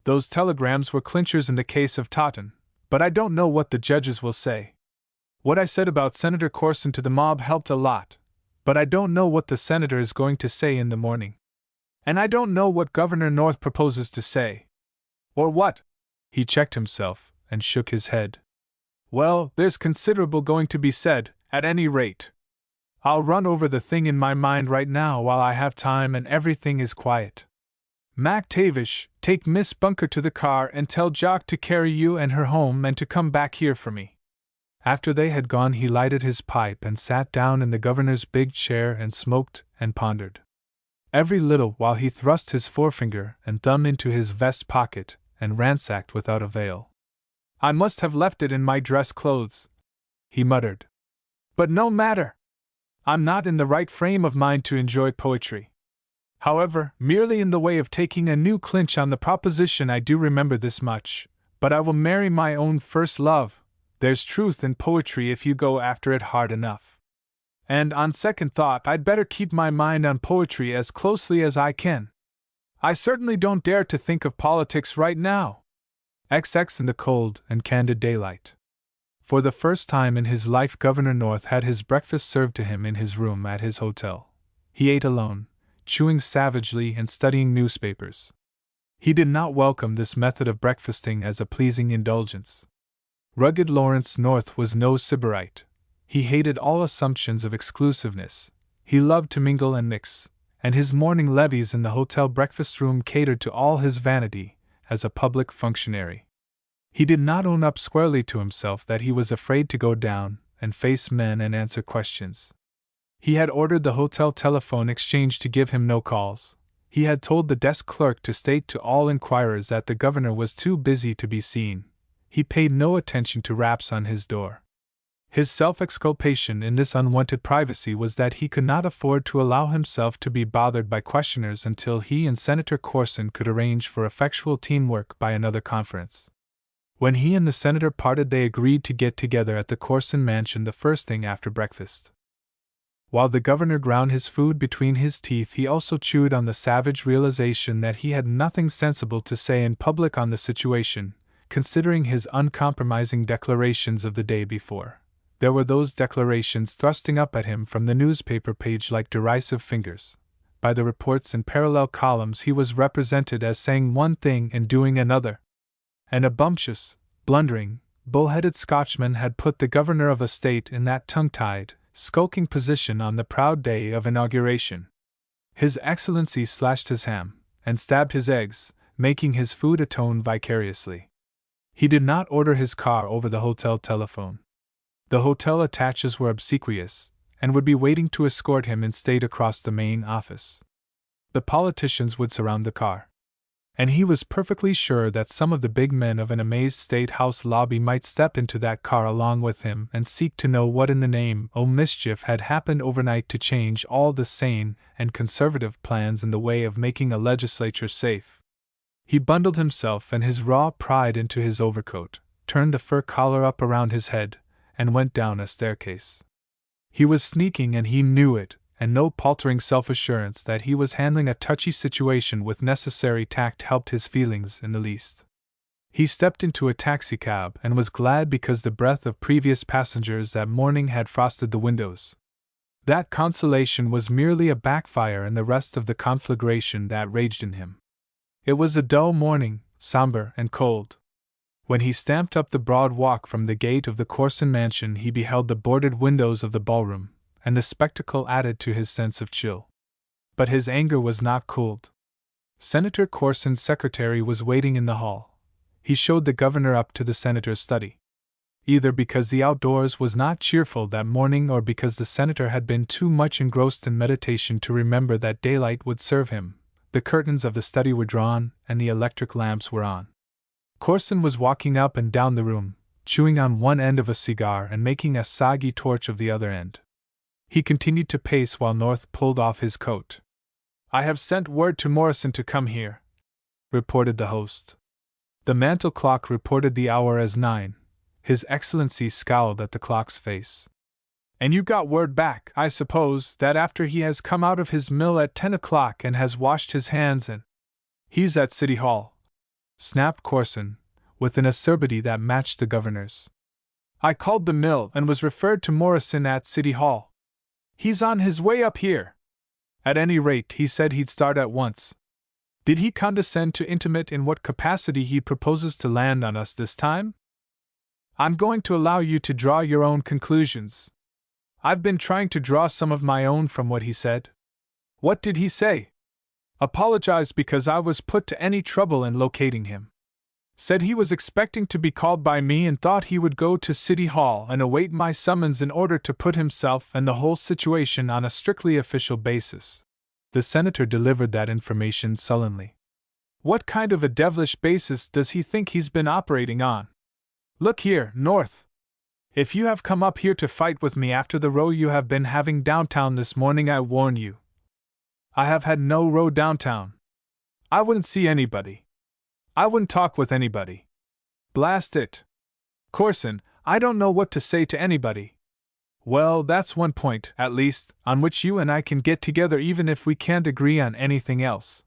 Those telegrams were clinchers in the case of Totten, but I don't know what the judges will say. What I said about Senator Corson to the mob helped a lot, but I don't know what the senator is going to say in the morning. And I don't know what Governor North proposes to say. Or what? He checked himself and shook his head. Well, there's considerable going to be said, at any rate. I'll run over the thing in my mind right now while I have time and everything is quiet. MacTavish, take Miss Bunker to the car and tell Jock to carry you and her home and to come back here for me. After they had gone, he lighted his pipe and sat down in the governor's big chair and smoked and pondered. Every little while he thrust his forefinger and thumb into his vest pocket and ransacked without avail. I must have left it in my dress clothes, he muttered. But no matter. I'm not in the right frame of mind to enjoy poetry. However, merely in the way of taking a new clinch on the proposition, I do remember this much, but I will marry my own first love. There's truth in poetry if you go after it hard enough. And on second thought, I'd better keep my mind on poetry as closely as I can. I certainly don't dare to think of politics right now. XX in the cold and candid daylight. For the first time in his life, Governor North had his breakfast served to him in his room at his hotel. He ate alone, chewing savagely and studying newspapers. He did not welcome this method of breakfasting as a pleasing indulgence. Rugged Lawrence North was no sybarite. He hated all assumptions of exclusiveness. He loved to mingle and mix, and his morning levees in the hotel breakfast room catered to all his vanity as a public functionary. He did not own up squarely to himself that he was afraid to go down and face men and answer questions. He had ordered the hotel telephone exchange to give him no calls. He had told the desk clerk to state to all inquirers that the governor was too busy to be seen. He paid no attention to raps on his door. His self-exculpation in this unwanted privacy was that he could not afford to allow himself to be bothered by questioners until he and Senator Corson could arrange for effectual teamwork by another conference. When he and the senator parted, they agreed to get together at the Corson mansion the first thing after breakfast. While the governor ground his food between his teeth, he also chewed on the savage realization that he had nothing sensible to say in public on the situation, considering his uncompromising declarations of the day before. There were those declarations thrusting up at him from the newspaper page like derisive fingers. By the reports in parallel columns he was represented as saying one thing and doing another. And a bumptious, blundering, bull-headed Scotchman had put the governor of a state in that tongue-tied, skulking position on the proud day of inauguration. His Excellency slashed his ham and stabbed his eggs, making his food atone vicariously. He did not order his car over the hotel telephone. The hotel attaches were obsequious, and would be waiting to escort him in state across the main office. The politicians would surround the car. And he was perfectly sure that some of the big men of an amazed State House lobby might step into that car along with him and seek to know what in the name of mischief had happened overnight to change all the sane and conservative plans in the way of making a legislature safe. He bundled himself and his raw pride into his overcoat, turned the fur collar up around his head, and went down a staircase. He was sneaking and he knew it, and no paltering self-assurance that he was handling a touchy situation with necessary tact helped his feelings in the least. He stepped into a taxicab and was glad because the breath of previous passengers that morning had frosted the windows. That consolation was merely a backfire in the rest of the conflagration that raged in him. It was a dull morning, somber and cold. When he stamped up the broad walk from the gate of the Corson mansion, he beheld the boarded windows of the ballroom, and the spectacle added to his sense of chill. But his anger was not cooled. Senator Corson's secretary was waiting in the hall. He showed the governor up to the senator's study. Either because the outdoors was not cheerful that morning or because the senator had been too much engrossed in meditation to remember that daylight would serve him, The curtains of the study were drawn, and the electric lamps were on. Corson was walking up and down the room, chewing on one end of a cigar and making a soggy torch of the other end. He continued to pace while North pulled off his coat. "I have sent word to Morrison to come here," reported the host. The mantel clock reported the hour as 9. His Excellency scowled at the clock's face. "And you got word back, I suppose, that after he has come out of his mill at 10 o'clock and has washed his hands and—" "He's at City Hall," snapped Corson, with an acerbity that matched the governor's. "I called the mill and was referred to Morrison at City Hall. He's on his way up here. At any rate, he said he'd start at once. Did he condescend to intimate in what capacity he proposes to land on us this time? I'm going to allow you to draw your own conclusions. I've been trying to draw some of my own from what he said." "What did he say?" "Apologized because I was put to any trouble in locating him. Said he was expecting to be called by me and thought he would go to City Hall and await my summons in order to put himself and the whole situation on a strictly official basis." The senator delivered that information sullenly. "What kind of a devilish basis does he think he's been operating on? Look here, North. If you have come up here to fight with me after the row you have been having downtown this morning, I warn you. I have had no row downtown. I wouldn't see anybody. I wouldn't talk with anybody. Blast it. Corson, I don't know what to say to anybody." "Well, that's one point, at least, on which you and I can get together even if we can't agree on anything else.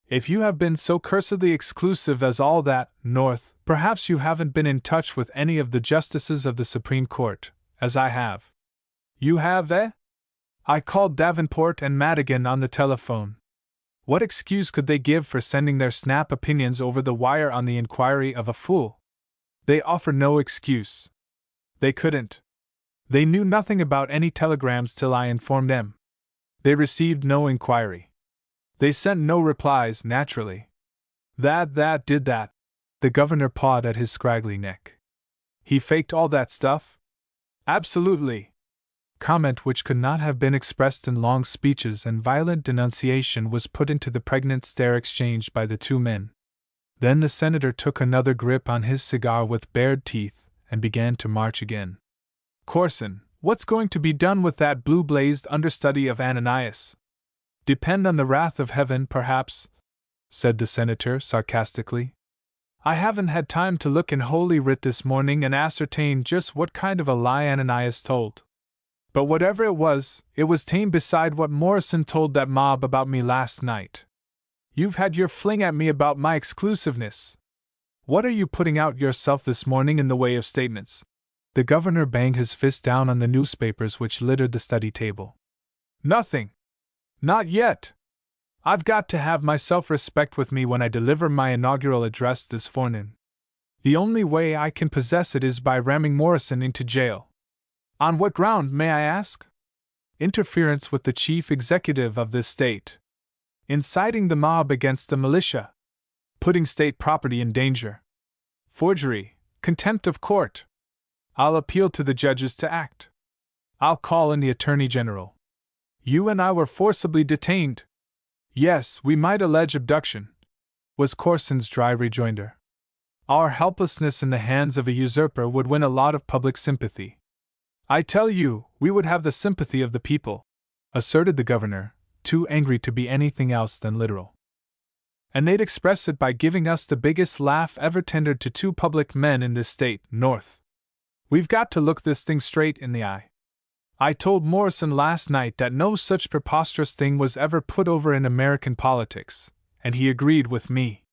If you have been so cursedly exclusive as all that, North, perhaps you haven't been in touch with any of the justices of the Supreme Court, as I have." "You have, eh?" "I called Davenport and Madigan on the telephone. What excuse could they give for sending their snap opinions over the wire on the inquiry of a fool? They offer no excuse. They couldn't. They knew nothing about any telegrams till I informed them. They received no inquiry. They sent no replies, naturally. That did that." The governor pawed at his scraggly neck. "He faked all that stuff?" "Absolutely." Comment which could not have been expressed in long speeches and violent denunciation was put into the pregnant stare exchanged by the two men. Then the senator took another grip on his cigar with bared teeth and began to march again. "Corson, what's going to be done with that blue-blazed understudy of Ananias?" "Depend on the wrath of heaven, perhaps," said the senator sarcastically. "I haven't had time to look in Holy Writ this morning and ascertain just what kind of a lie Ananias told. But whatever it was tame beside what Morrison told that mob about me last night. You've had your fling at me about my exclusiveness. What are you putting out yourself this morning in the way of statements?" The governor banged his fist down on the newspapers which littered the study table. "Nothing. Not yet. I've got to have my self-respect with me when I deliver my inaugural address this forenoon. The only way I can possess it is by ramming Morrison into jail. On what ground, may I ask? Interference with the chief executive of this state. Inciting the mob against the militia. Putting state property in danger. Forgery. Contempt of court. I'll appeal to the judges to act. I'll call in the Attorney General. You and I were forcibly detained." "Yes, we might allege abduction," was Corson's dry rejoinder. "Our helplessness in the hands of a usurper would win a lot of public sympathy." "I tell you, we would have the sympathy of the people," asserted the governor, too angry to be anything else than literal. "And they'd express it by giving us the biggest laugh ever tendered to two public men in this state, North. We've got to look this thing straight in the eye. I told Morrison last night that no such preposterous thing was ever put over in American politics, and he agreed with me.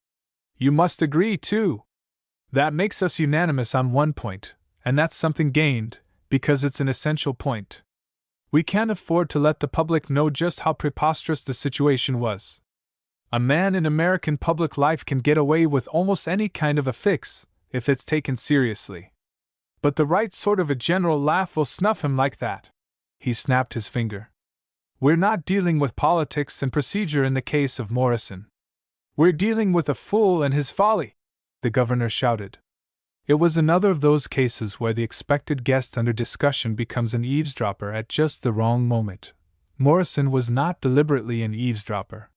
You must agree, too. That makes us unanimous on one point, and that's something gained, because it's an essential point. We can't afford to let the public know just how preposterous the situation was. A man in American public life can get away with almost any kind of a fix, if it's taken seriously. But the right sort of a general laugh will snuff him like that." He snapped his finger. "We're not dealing with politics and procedure in the case of Morrison. We're dealing with a fool and his folly," the governor shouted. It was another of those cases where the expected guest under discussion becomes an eavesdropper at just the wrong moment. Morrison was not deliberately an eavesdropper.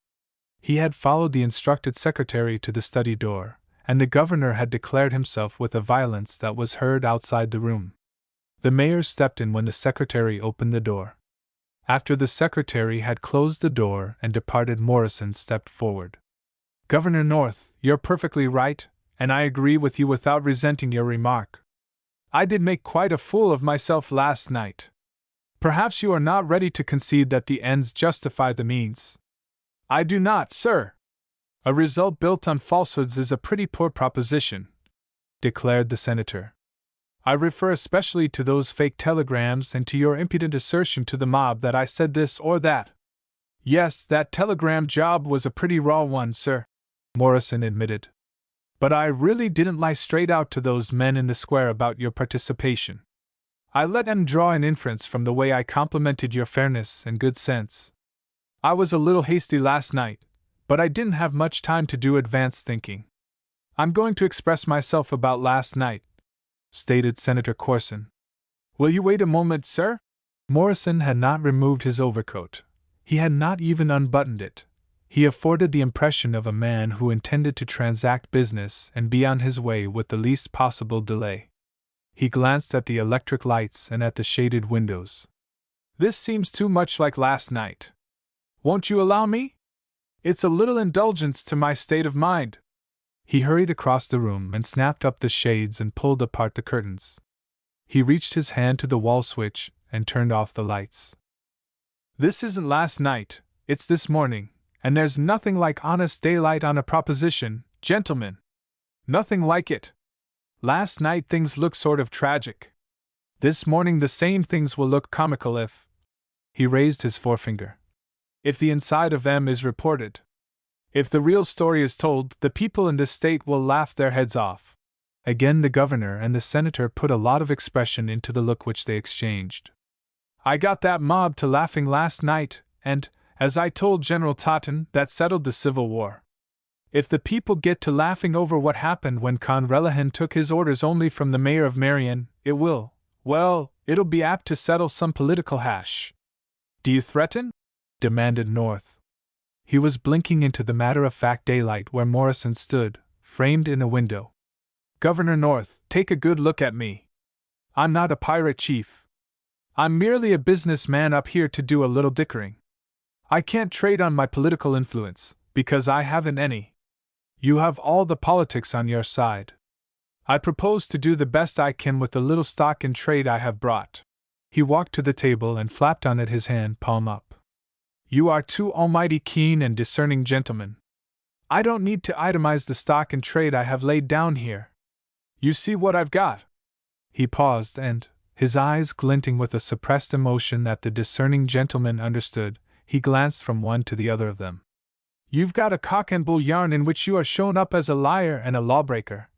He had followed the instructed secretary to the study door, and the governor had declared himself with a violence that was heard outside the room. The mayor stepped in when the secretary opened the door. After the secretary had closed the door and departed, Morrison stepped forward. "Governor North, you're perfectly right, and I agree with you without resenting your remark. I did make quite a fool of myself last night. Perhaps you are not ready to concede that the ends justify the means." "I do not, sir. A result built on falsehoods is a pretty poor proposition," declared the senator. "I refer especially to those fake telegrams and to your impudent assertion to the mob that I said this or that." "Yes, that telegram job was a pretty raw one, sir," Morrison admitted. "But I really didn't lie straight out to those men in the square about your participation. I let them draw an inference from the way I complimented your fairness and good sense. I was a little hasty last night, but I didn't have much time to do advanced thinking. I'm going to express myself about last night," stated Senator Corson. "Will you wait a moment, sir?" Morrison had not removed his overcoat. He had not even unbuttoned it. He afforded the impression of a man who intended to transact business and be on his way with the least possible delay. He glanced at the electric lights and at the shaded windows. "This seems too much like last night. Won't you allow me? It's a little indulgence to my state of mind." He hurried across the room and snapped up the shades and pulled apart the curtains. He reached his hand to the wall switch and turned off the lights. "This isn't last night, it's this morning, and there's nothing like honest daylight on a proposition, gentlemen. Nothing like it. Last night things looked sort of tragic. This morning the same things will look comical if—" He raised his forefinger. "If the inside of them is reported. If the real story is told, the people in this state will laugh their heads off." Again the governor and the senator put a lot of expression into the look which they exchanged. "I got that mob to laughing last night, and, as I told General Totten, that settled the Civil War. If the people get to laughing over what happened when Conrelihan took his orders only from the mayor of Marion, it will, well, it'll be apt to settle some political hash." "Do you threaten?" demanded North. He was blinking into the matter-of-fact daylight where Morrison stood, framed in a window. "Governor North, take a good look at me. I'm not a pirate chief. I'm merely a businessman up here to do a little dickering. I can't trade on my political influence, because I haven't any. You have all the politics on your side. I propose to do the best I can with the little stock in trade I have brought." He walked to the table and flapped on it his hand, palm up. "You are two almighty keen and discerning gentlemen. I don't need to itemize the stock in trade I have laid down here. You see what I've got." He paused and, his eyes glinting with a suppressed emotion that the discerning gentleman understood, he glanced from one to the other of them. "You've got a cock and bull yarn in which you are shown up as a liar and a lawbreaker,"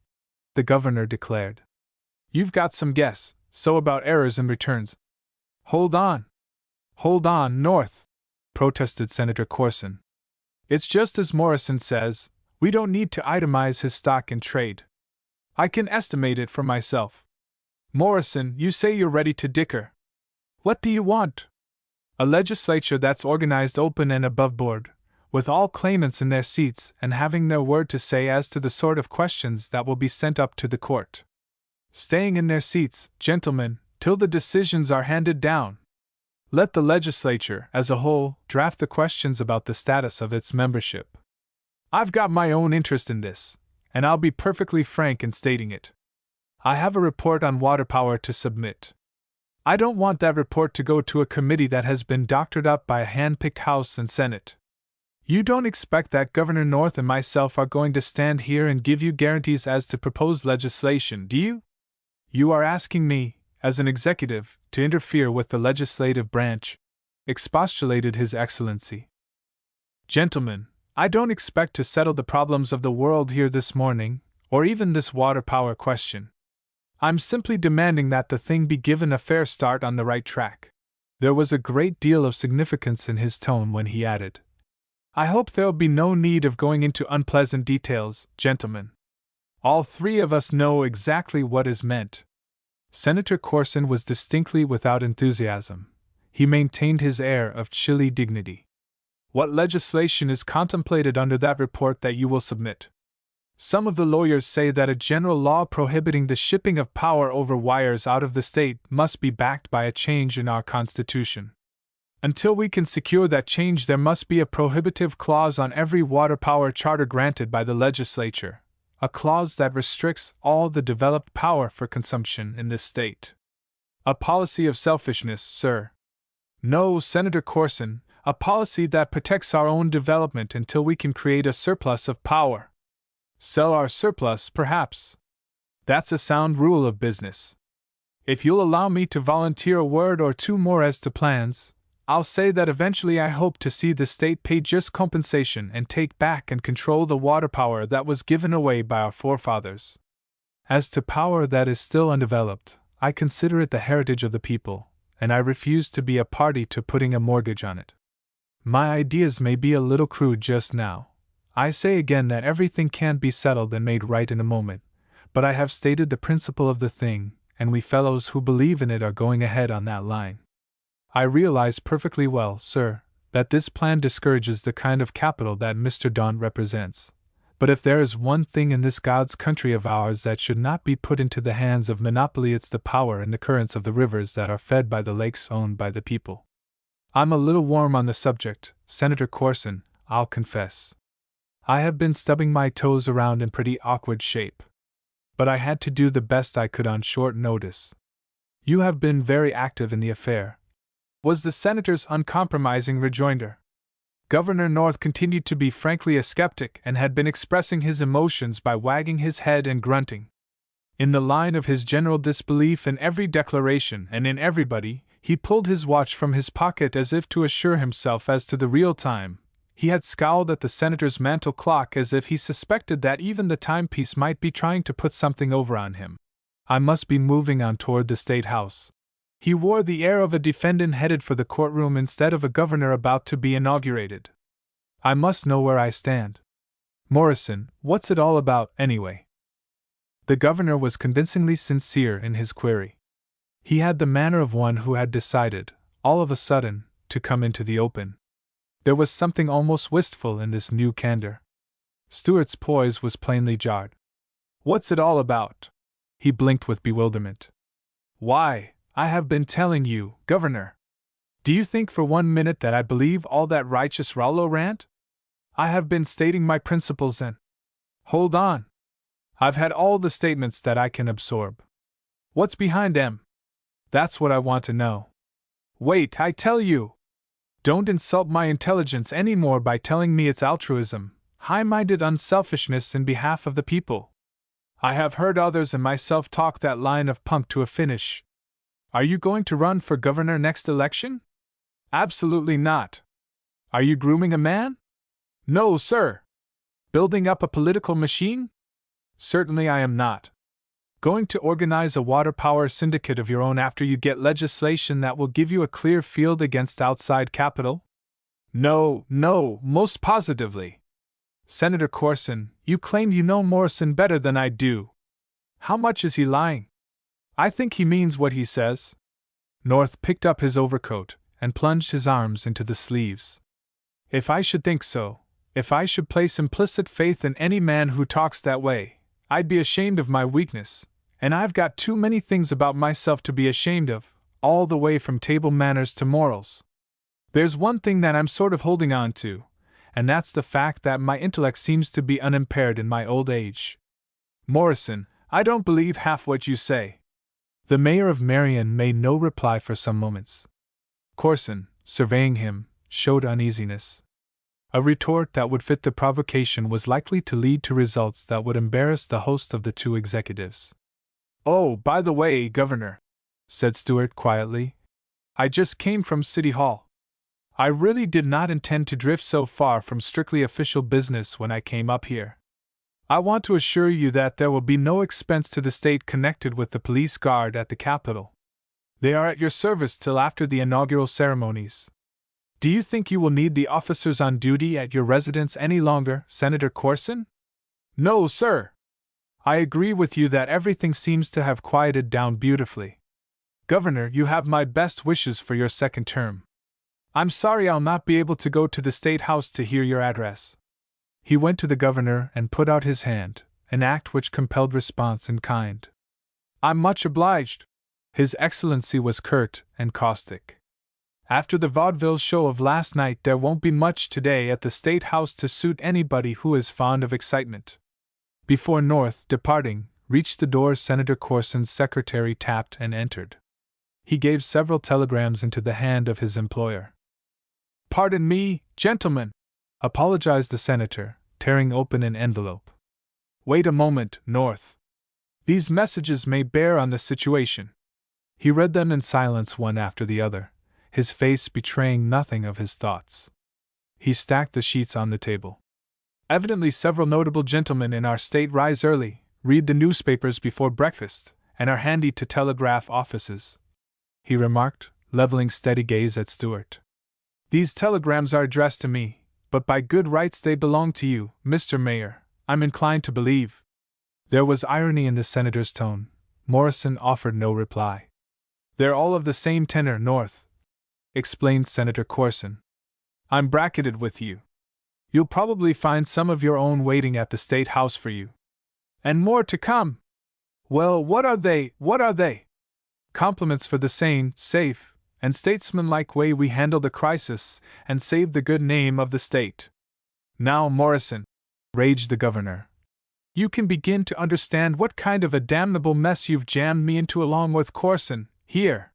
the governor declared. "You've got some guess, so about errors and returns." Hold on, North," protested Senator Corson. "It's just as Morrison says, we don't need to itemize his stock in trade. I can estimate it for myself. Morrison, you say you're ready to dicker. What do you want? A legislature that's organized open and above board, with all claimants in their seats and having their word to say as to the sort of questions that will be sent up to the court. Staying in their seats, gentlemen, till the decisions are handed down. Let the legislature, as a whole, draft the questions about the status of its membership. I've got my own interest in this, and I'll be perfectly frank in stating it. I have a report on water power to submit. I don't want that report to go to a committee that has been doctored up by a hand-picked House and Senate. You don't expect that Governor North and myself are going to stand here and give you guarantees as to proposed legislation, do you? You are asking me, as an executive, to interfere with the legislative branch," expostulated His Excellency. "Gentlemen, I don't expect to settle the problems of the world here this morning, or even this water power question. I'm simply demanding that the thing be given a fair start on the right track." There was a great deal of significance in his tone when he added, "I hope there'll be no need of going into unpleasant details, gentlemen. All three of us know exactly what is meant." Senator Corson was distinctly without enthusiasm. He maintained his air of chilly dignity. What legislation is contemplated under that report that you will submit? Some of the lawyers say that a general law prohibiting the shipping of power over wires out of the state must be backed by a change in our Constitution. Until we can secure that change, there must be a prohibitive clause on every water power charter granted by the legislature, a clause that restricts all the developed power for consumption in this state. A policy of selfishness, sir. No, Senator Corson, a policy that protects our own development until we can create a surplus of power. Sell our surplus, perhaps. That's a sound rule of business. If you'll allow me to volunteer a word or two more as to plans, I'll say that eventually I hope to see the state pay just compensation and take back and control the water power that was given away by our forefathers. As to power that is still undeveloped, I consider it the heritage of the people, and I refuse to be a party to putting a mortgage on it. My ideas may be a little crude just now. I say again that everything can't be settled and made right in a moment, but I have stated the principle of the thing, and we fellows who believe in it are going ahead on that line. I realize perfectly well, sir, that this plan discourages the kind of capital that Mr. Daunt represents, but if there is one thing in this God's country of ours that should not be put into the hands of monopoly, it's the power and the currents of the rivers that are fed by the lakes owned by the people. I'm a little warm on the subject, Senator Corson, I'll confess. I have been stubbing my toes around in pretty awkward shape. But I had to do the best I could on short notice. You have been very active in the affair, was the senator's uncompromising rejoinder. Governor North continued to be frankly a skeptic and had been expressing his emotions by wagging his head and grunting. In the line of his general disbelief in every declaration and in everybody, he pulled his watch from his pocket as if to assure himself as to the real time. He had scowled at the senator's mantel clock as if he suspected that even the timepiece might be trying to put something over on him. I must be moving on toward the State House. He wore the air of a defendant headed for the courtroom instead of a governor about to be inaugurated. I must know where I stand. Morrison, what's it all about, anyway? The governor was convincingly sincere in his query. He had the manner of one who had decided, all of a sudden, to come into the open. There was something almost wistful in this new candor. Stuart's poise was plainly jarred. What's it all about? He blinked with bewilderment. Why, I have been telling you, Governor. Do you think for 1 minute that I believe all that righteous Rollo rant? I have been stating my principles and… Hold on. I've had all the statements that I can absorb. What's behind them? That's what I want to know. Wait, I tell you! Don't insult my intelligence any more by telling me it's altruism, high-minded unselfishness in behalf of the people. I have heard others and myself talk that line of punk to a finish. Are you going to run for governor next election? Absolutely not. Are you grooming a man? No, sir. Building up a political machine? Certainly I am not. Going to organize a water power syndicate of your own after you get legislation that will give you a clear field against outside capital? No, most positively. Senator Corson, you claim you know Morrison better than I do. How much is he lying? I think he means what he says. North picked up his overcoat and plunged his arms into the sleeves. If I should think so, if I should place implicit faith in any man who talks that way, I'd be ashamed of my weakness, and I've got too many things about myself to be ashamed of, all the way from table manners to morals. There's one thing that I'm sort of holding on to, and that's the fact that my intellect seems to be unimpaired in my old age. Morrison, I don't believe half what you say. The mayor of Marion made no reply for some moments. Corson, surveying him, showed uneasiness. A retort that would fit the provocation was likely to lead to results that would embarrass the host of the two executives. Oh, by the way, Governor, said Stuart quietly, I just came from City Hall. I really did not intend to drift so far from strictly official business when I came up here. I want to assure you that there will be no expense to the state connected with the police guard at the Capitol. They are at your service till after the inaugural ceremonies. Do you think you will need the officers on duty at your residence any longer, Senator Corson? No, sir. I agree with you that everything seems to have quieted down beautifully. Governor, you have my best wishes for your second term. I'm sorry I'll not be able to go to the State House to hear your address. He went to the governor and put out his hand, an act which compelled response in kind. I'm much obliged. His Excellency was curt and caustic. After the vaudeville show of last night, there won't be much today at the State House to suit anybody who is fond of excitement. Before North, departing, reached the door, Senator Corson's secretary tapped and entered. He gave several telegrams into the hand of his employer. Pardon me, gentlemen, apologized the senator, tearing open an envelope. Wait a moment, North. These messages may bear on the situation. He read them in silence one after the other, his face betraying nothing of his thoughts. He stacked the sheets on the table. Evidently several notable gentlemen in our state rise early, read the newspapers before breakfast, and are handy to telegraph offices, he remarked, leveling steady gaze at Stuart. These telegrams are addressed to me, but by good rights they belong to you, Mr. Mayor, I'm inclined to believe. There was irony in the senator's tone. Morrison offered no reply. They're all of the same tenor, North, explained Senator Corson. I'm bracketed with you. You'll probably find some of your own waiting at the State House for you. And more to come. Well, what are they? Compliments for the sane, safe, and statesmanlike way we handle the crisis and save the good name of the state. Now, Morrison, raged the governor, you can begin to understand what kind of a damnable mess you've jammed me into along with Corson, here.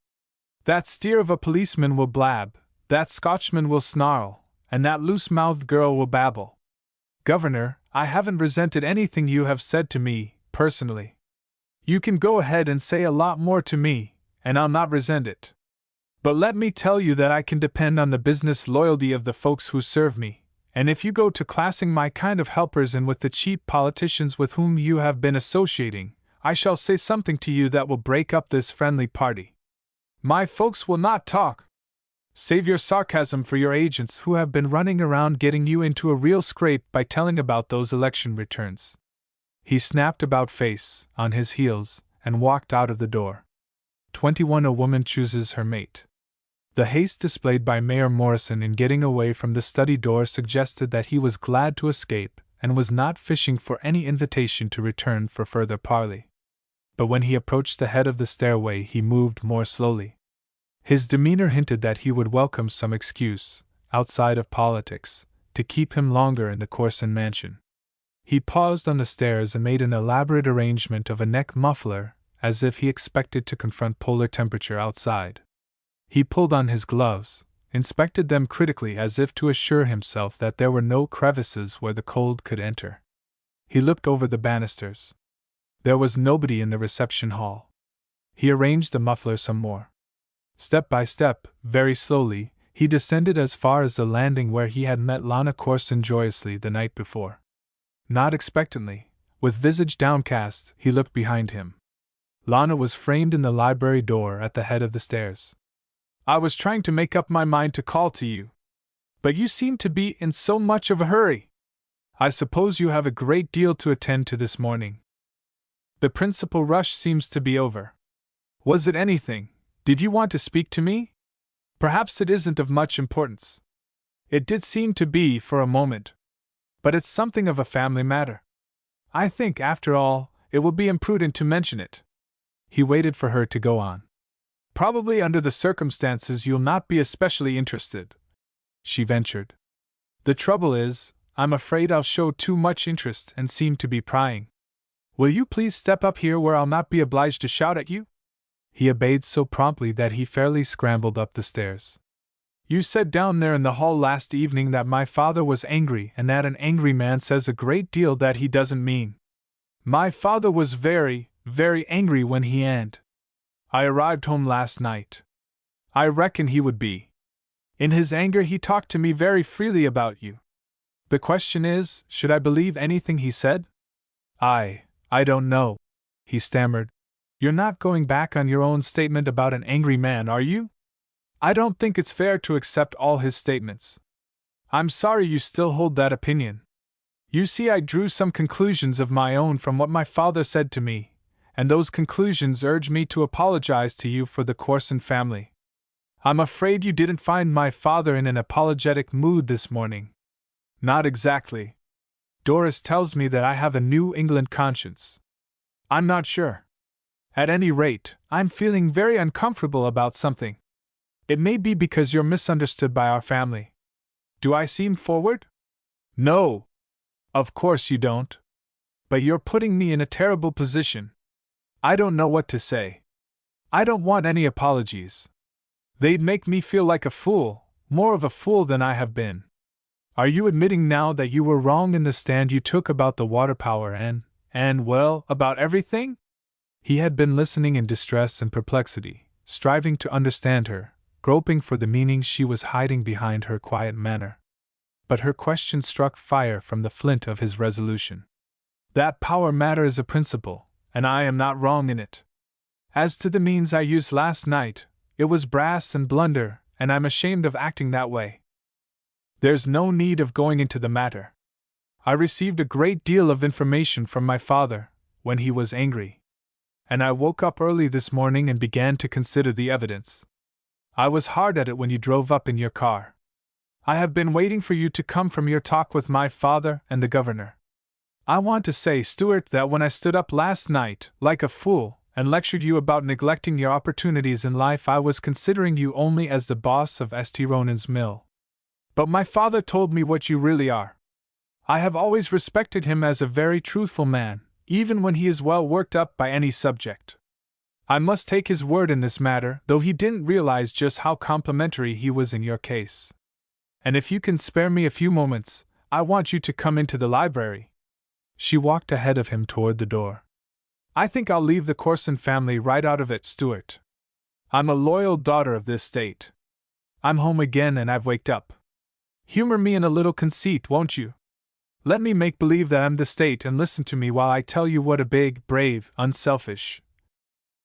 That steer of a policeman will blab, that Scotchman will snarl, and that loose-mouthed girl will babble. Governor, I haven't resented anything you have said to me, personally. You can go ahead and say a lot more to me, and I'll not resent it. But let me tell you that I can depend on the business loyalty of the folks who serve me, and if you go to classing my kind of helpers in with the cheap politicians with whom you have been associating, I shall say something to you that will break up this friendly party. My folks will not talk. Save your sarcasm for your agents who have been running around getting you into a real scrape by telling about those election returns. He snapped about face, on his heels, and walked out of the door. 21 A woman chooses her mate. The haste displayed by Mayor Morrison in getting away from the study door suggested that he was glad to escape and was not fishing for any invitation to return for further parley. But when he approached the head of the stairway, he moved more slowly. His demeanor hinted that he would welcome some excuse, outside of politics, to keep him longer in the Corson mansion. He paused on the stairs and made an elaborate arrangement of a neck muffler, as if he expected to confront polar temperature outside. He pulled on his gloves, inspected them critically as if to assure himself that there were no crevices where the cold could enter. He looked over the banisters. There was nobody in the reception hall. He arranged the muffler some more. Step by step, very slowly, he descended as far as the landing where he had met Lana Corson joyously the night before. Not expectantly, with visage downcast, he looked behind him. Lana was framed in the library door at the head of the stairs. I was trying to make up my mind to call to you, but you seem to be in so much of a hurry. I suppose you have a great deal to attend to this morning. The principal rush seems to be over. Was it anything? Did you want to speak to me? Perhaps it isn't of much importance. It did seem to be for a moment. But it's something of a family matter. I think, after all, it will be imprudent to mention it. He waited for her to go on. Probably under the circumstances you'll not be especially interested, she ventured. The trouble is, I'm afraid I'll show too much interest and seem to be prying. Will you please step up here where I'll not be obliged to shout at you? He obeyed so promptly that he fairly scrambled up the stairs. You said down there in the hall last evening that my father was angry and that an angry man says a great deal that he doesn't mean. My father was very, very angry when he and I arrived home last night. I reckon he would be. In his anger he talked to me very freely about you. The question is, should I believe anything he said? I don't know, he stammered. You're not going back on your own statement about an angry man, are you? I don't think it's fair to accept all his statements. I'm sorry you still hold that opinion. You see, I drew some conclusions of my own from what my father said to me, and those conclusions urge me to apologize to you for the Corson family. I'm afraid you didn't find my father in an apologetic mood this morning. Not exactly. Doris tells me that I have a New England conscience. I'm not sure. At any rate, I'm feeling very uncomfortable about something. It may be because you're misunderstood by our family. Do I seem forward? No. Of course you don't. But you're putting me in a terrible position. I don't know what to say. I don't want any apologies. They'd make me feel like a fool, more of a fool than I have been. Are you admitting now that you were wrong in the stand you took about the water power and, well, about everything? He had been listening in distress and perplexity, striving to understand her, groping for the meaning she was hiding behind her quiet manner. But her question struck fire from the flint of his resolution. That power matter is a principle, and I am not wrong in it. As to the means I used last night, it was brass and blunder, and I'm ashamed of acting that way. There's no need of going into the matter. I received a great deal of information from my father, when he was angry. And I woke up early this morning and began to consider the evidence. I was hard at it when you drove up in your car. I have been waiting for you to come from your talk with my father and the governor. I want to say, Stuart, that when I stood up last night, like a fool, and lectured you about neglecting your opportunities in life, I was considering you only as the boss of St. Ronan's mill. But my father told me what you really are. I have always respected him as a very truthful man, even when he is well worked up by any subject. I must take his word in this matter, though he didn't realize just how complimentary he was in your case. And if you can spare me a few moments, I want you to come into the library. She walked ahead of him toward the door. I think I'll leave the Corson family right out of it, Stuart. I'm a loyal daughter of this state. I'm home again and I've waked up. Humor me in a little conceit, won't you? Let me make believe that I'm the state and listen to me while I tell you what a big, brave, unselfish.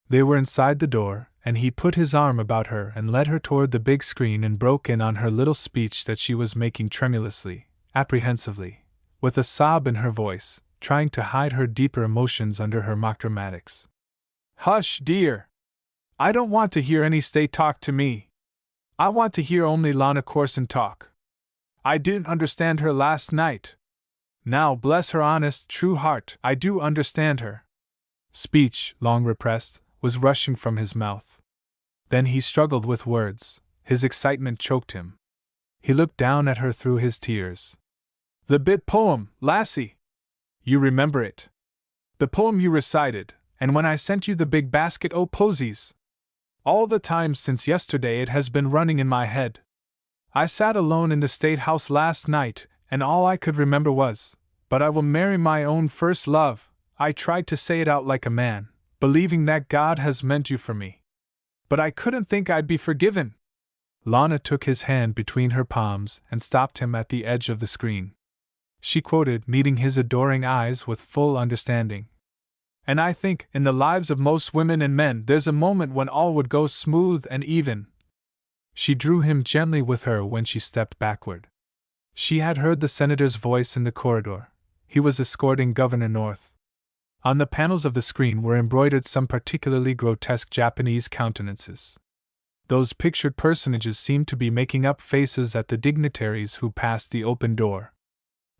They were inside the door, and he put his arm about her and led her toward the big screen and broke in on her little speech that she was making tremulously, apprehensively, with a sob in her voice, trying to hide her deeper emotions under her mock dramatics. Hush, dear! I don't want to hear any state talk to me. I want to hear only Lana Corson talk. I didn't understand her last night. Now, bless her honest, true heart, I do understand her. Speech, long repressed, was rushing from his mouth. Then he struggled with words. His excitement choked him. He looked down at her through his tears. The bit poem, lassie! You remember it. The poem you recited, and when I sent you the big basket o' posies. All the time since yesterday it has been running in my head. I sat alone in the State House last night, and all I could remember was, but I will marry my own first love. I tried to say it out like a man, believing that God has meant you for me. But I couldn't think I'd be forgiven. Lana took his hand between her palms and stopped him at the edge of the screen. She quoted, meeting his adoring eyes with full understanding. And I think, in the lives of most women and men, there's a moment when all would go smooth and even. She drew him gently with her when she stepped backward. She had heard the senator's voice in the corridor. He was escorting Governor North. On the panels of the screen were embroidered some particularly grotesque Japanese countenances. Those pictured personages seemed to be making up faces at the dignitaries who passed the open door.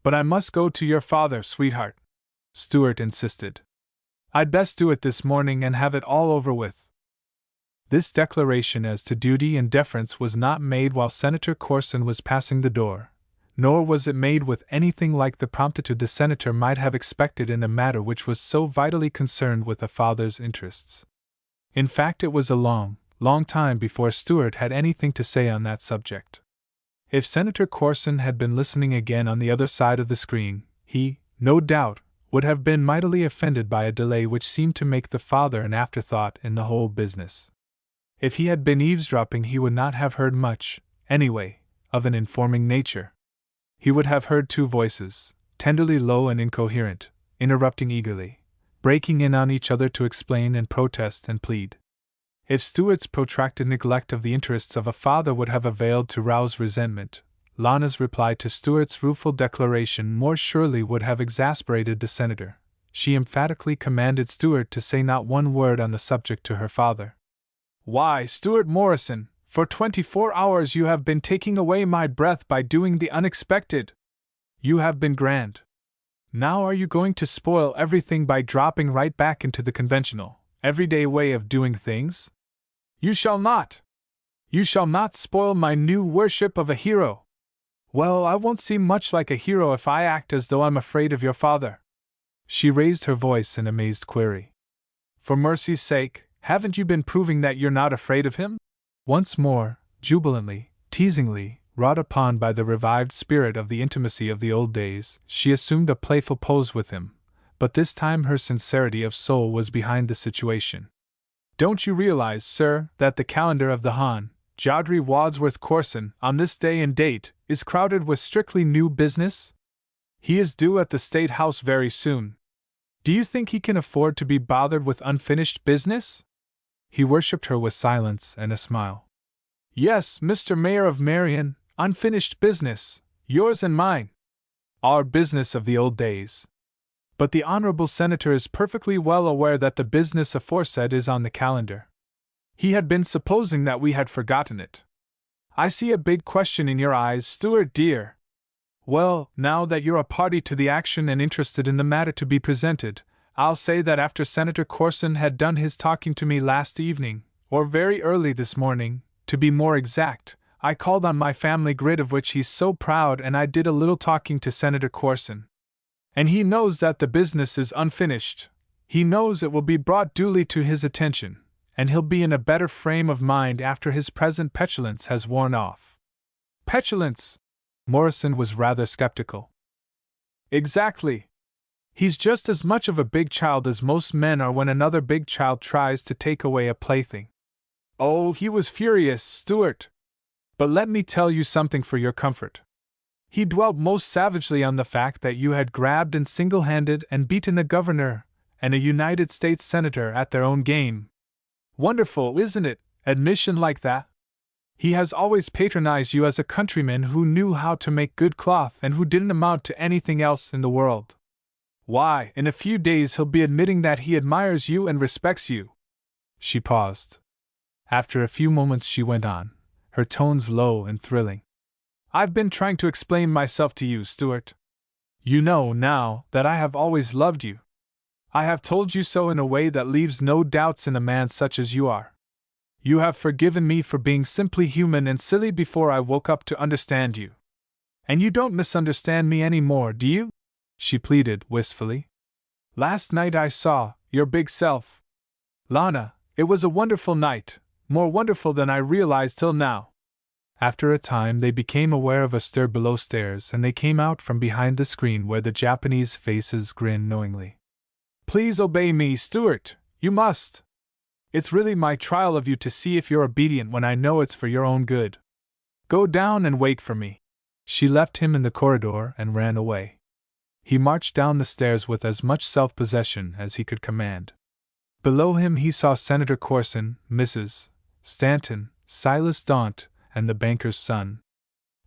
But I must go to your father, sweetheart, Stuart insisted. I'd best do it this morning and have it all over with. This declaration as to duty and deference was not made while Senator Corson was passing the door, nor was it made with anything like the promptitude the senator might have expected in a matter which was so vitally concerned with a father's interests. In fact, it was a long, long time before Stuart had anything to say on that subject. If Senator Corson had been listening again on the other side of the screen, he, no doubt, would have been mightily offended by a delay which seemed to make the father an afterthought in the whole business. If he had been eavesdropping, he would not have heard much, anyway, of an informing nature. He would have heard two voices, tenderly low and incoherent, interrupting eagerly, breaking in on each other to explain and protest and plead. If Stuart's protracted neglect of the interests of a father would have availed to rouse resentment, Lana's reply to Stuart's rueful declaration more surely would have exasperated the senator. She emphatically commanded Stuart to say not one word on the subject to her father. Why, Stuart Morrison, For 24 hours you have been taking away my breath by doing the unexpected. You have been grand. Now are you going to spoil everything by dropping right back into the conventional, everyday way of doing things? You shall not! You shall not spoil my new worship of a hero! Well, I won't seem much like a hero if I act as though I'm afraid of your father. She raised her voice in amazed query. For mercy's sake, haven't you been proving that you're not afraid of him? Once more, jubilantly, teasingly, wrought upon by the revived spirit of the intimacy of the old days, she assumed a playful pose with him, but this time her sincerity of soul was behind the situation. Don't you realize, sir, that the calendar of the Hon. Jodrey Wadsworth Corson, on this day and date, is crowded with strictly new business? He is due at the State House very soon. Do you think he can afford to be bothered with unfinished business? He worshipped her with silence and a smile. Yes, Mr. Mayor of Marion, unfinished business, yours and mine. Our business of the old days. But the Honorable Senator is perfectly well aware that the business aforesaid is on the calendar. He had been supposing that we had forgotten it. I see a big question in your eyes, Stuart dear. Well, now that you're a party to the action and interested in the matter to be presented, I'll say that after Senator Corson had done his talking to me last evening, or very early this morning, to be more exact, I called on my family grid of which he's so proud and I did a little talking to Senator Corson. And he knows that the business is unfinished. He knows it will be brought duly to his attention, and he'll be in a better frame of mind after his present petulance has worn off. Petulance? Morrison was rather skeptical. Exactly. He's just as much of a big child as most men are when another big child tries to take away a plaything. Oh, he was furious, Stuart. But let me tell you something for your comfort. He dwelt most savagely on the fact that you had grabbed and single-handed and beaten a governor and a United States senator at their own game. Wonderful, isn't it, admission like that? He has always patronized you as a countryman who knew how to make good cloth and who didn't amount to anything else in the world. Why, in a few days he'll be admitting that he admires you and respects you. She paused. After a few moments she went on, her tones low and thrilling. I've been trying to explain myself to you, Stuart. You know now that I have always loved you. I have told you so in a way that leaves no doubts in a man such as you are. You have forgiven me for being simply human and silly before I woke up to understand you. And you don't misunderstand me any more, do you? She pleaded wistfully. Last night I saw your big self. Lana, it was a wonderful night, more wonderful than I realized till now. After a time they became aware of a stir below stairs and they came out from behind the screen where the Japanese faces grinned knowingly. Please obey me, Stuart, you must. It's really my trial of you to see if you're obedient when I know it's for your own good. Go down and wait for me. She left him in the corridor and ran away. He marched down the stairs with as much self-possession as he could command. Below him he saw Senator Corson, Mrs. Stanton, Silas Daunt, and the banker's son.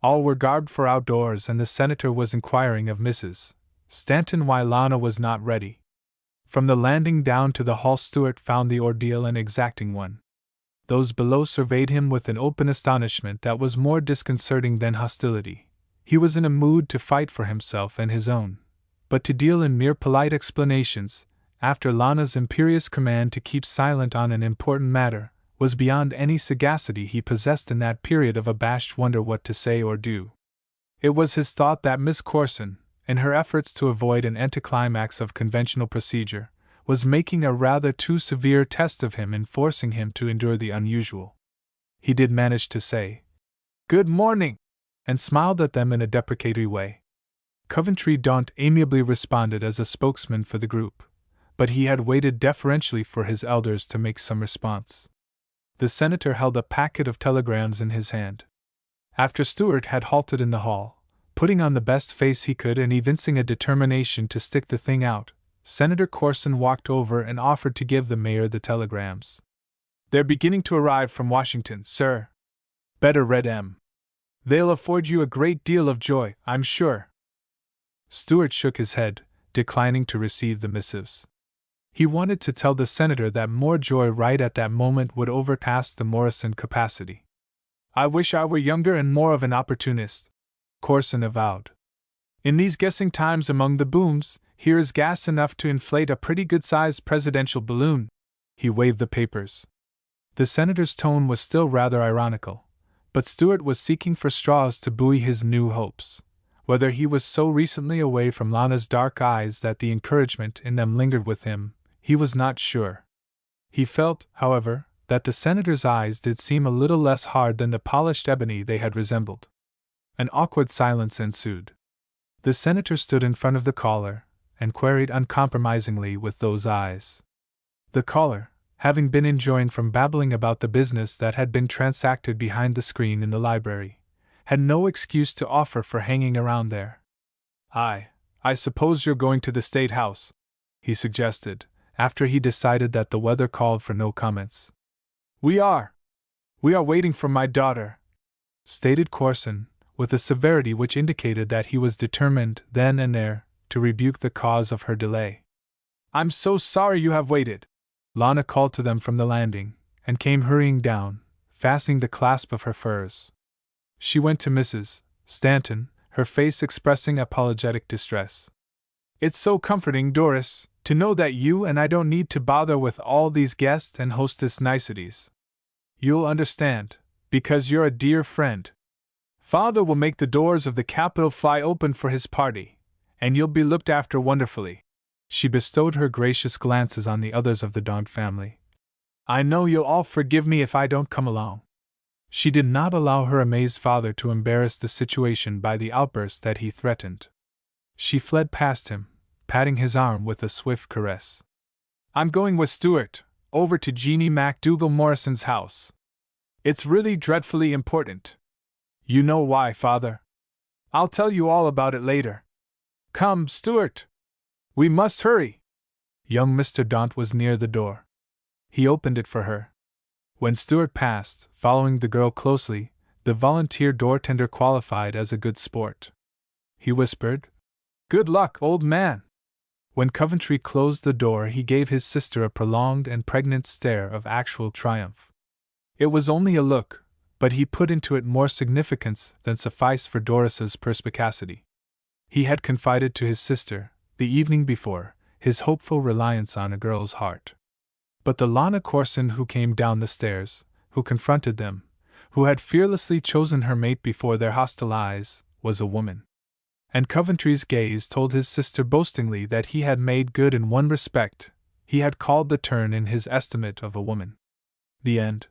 All were garbed for outdoors and the senator was inquiring of Mrs. Stanton why Lana was not ready. From the landing down to the hall Stuart found the ordeal an exacting one. Those below surveyed him with an open astonishment that was more disconcerting than hostility. He was in a mood to fight for himself and his own, but to deal in mere polite explanations, after Lana's imperious command to keep silent on an important matter, was beyond any sagacity he possessed in that period of abashed wonder what to say or do. It was his thought that Miss Corson, in her efforts to avoid an anticlimax of conventional procedure, was making a rather too severe test of him in forcing him to endure the unusual. He did manage to say, "Good morning," and smiled at them in a deprecatory way. Coventry Daunt amiably responded as a spokesman for the group, but he had waited deferentially for his elders to make some response. The senator held a packet of telegrams in his hand. After Stuart had halted in the hall, putting on the best face he could and evincing a determination to stick the thing out, Senator Corson walked over and offered to give the mayor the telegrams. They're beginning to arrive from Washington, sir. Better read 'em. They'll afford you a great deal of joy, I'm sure. Stuart shook his head, declining to receive the missives. He wanted to tell the senator that more joy right at that moment would overpass the Morrison capacity. I wish I were younger and more of an opportunist, Corson avowed. In these guessing times among the booms, here is gas enough to inflate a pretty good-sized presidential balloon. He waved the papers. The senator's tone was still rather ironical, but Stuart was seeking for straws to buoy his new hopes. Whether he was so recently away from Lana's dark eyes that the encouragement in them lingered with him, he was not sure. He felt, however, that the senator's eyes did seem a little less hard than the polished ebony they had resembled. An awkward silence ensued. The senator stood in front of the caller, and queried uncompromisingly with those eyes. The caller, having been enjoined from babbling about the business that had been transacted behind the screen in the library, had no excuse to offer for hanging around there. I suppose you're going to the State House, he suggested, after he decided that the weather called for no comments. We are waiting for my daughter, stated Corson, with a severity which indicated that he was determined, then and there, to rebuke the cause of her delay. I'm so sorry you have waited, Lana called to them from the landing, and came hurrying down, fastening the clasp of her furs. She went to Mrs. Stanton, her face expressing apologetic distress. It's so comforting, Doris, to know that you and I don't need to bother with all these guest and hostess niceties. You'll understand, because you're a dear friend. Father will make the doors of the Capitol fly open for his party, and you'll be looked after wonderfully. She bestowed her gracious glances on the others of the Daunt family. I know you'll all forgive me if I don't come along. She did not allow her amazed father to embarrass the situation by the outburst that he threatened. She fled past him, patting his arm with a swift caress. I'm going with Stuart, over to Jeannie MacDougall Morrison's house. It's really dreadfully important. You know why, Father. I'll tell you all about it later. Come, Stuart. We must hurry. Young Mr. Daunt was near the door. He opened it for her. When Stuart passed, following the girl closely, the volunteer door tender qualified as a good sport. He whispered, Good luck, old man. When Coventry closed the door, he gave his sister a prolonged and pregnant stare of actual triumph. It was only a look, but he put into it more significance than sufficed for Doris's perspicacity. He had confided to his sister, the evening before, his hopeful reliance on a girl's heart. But the Lana Corson who came down the stairs, who confronted them, who had fearlessly chosen her mate before their hostile eyes, was a woman. And Coventry's gaze told his sister boastingly that he had made good in one respect: he had called the turn in his estimate of a woman. The end.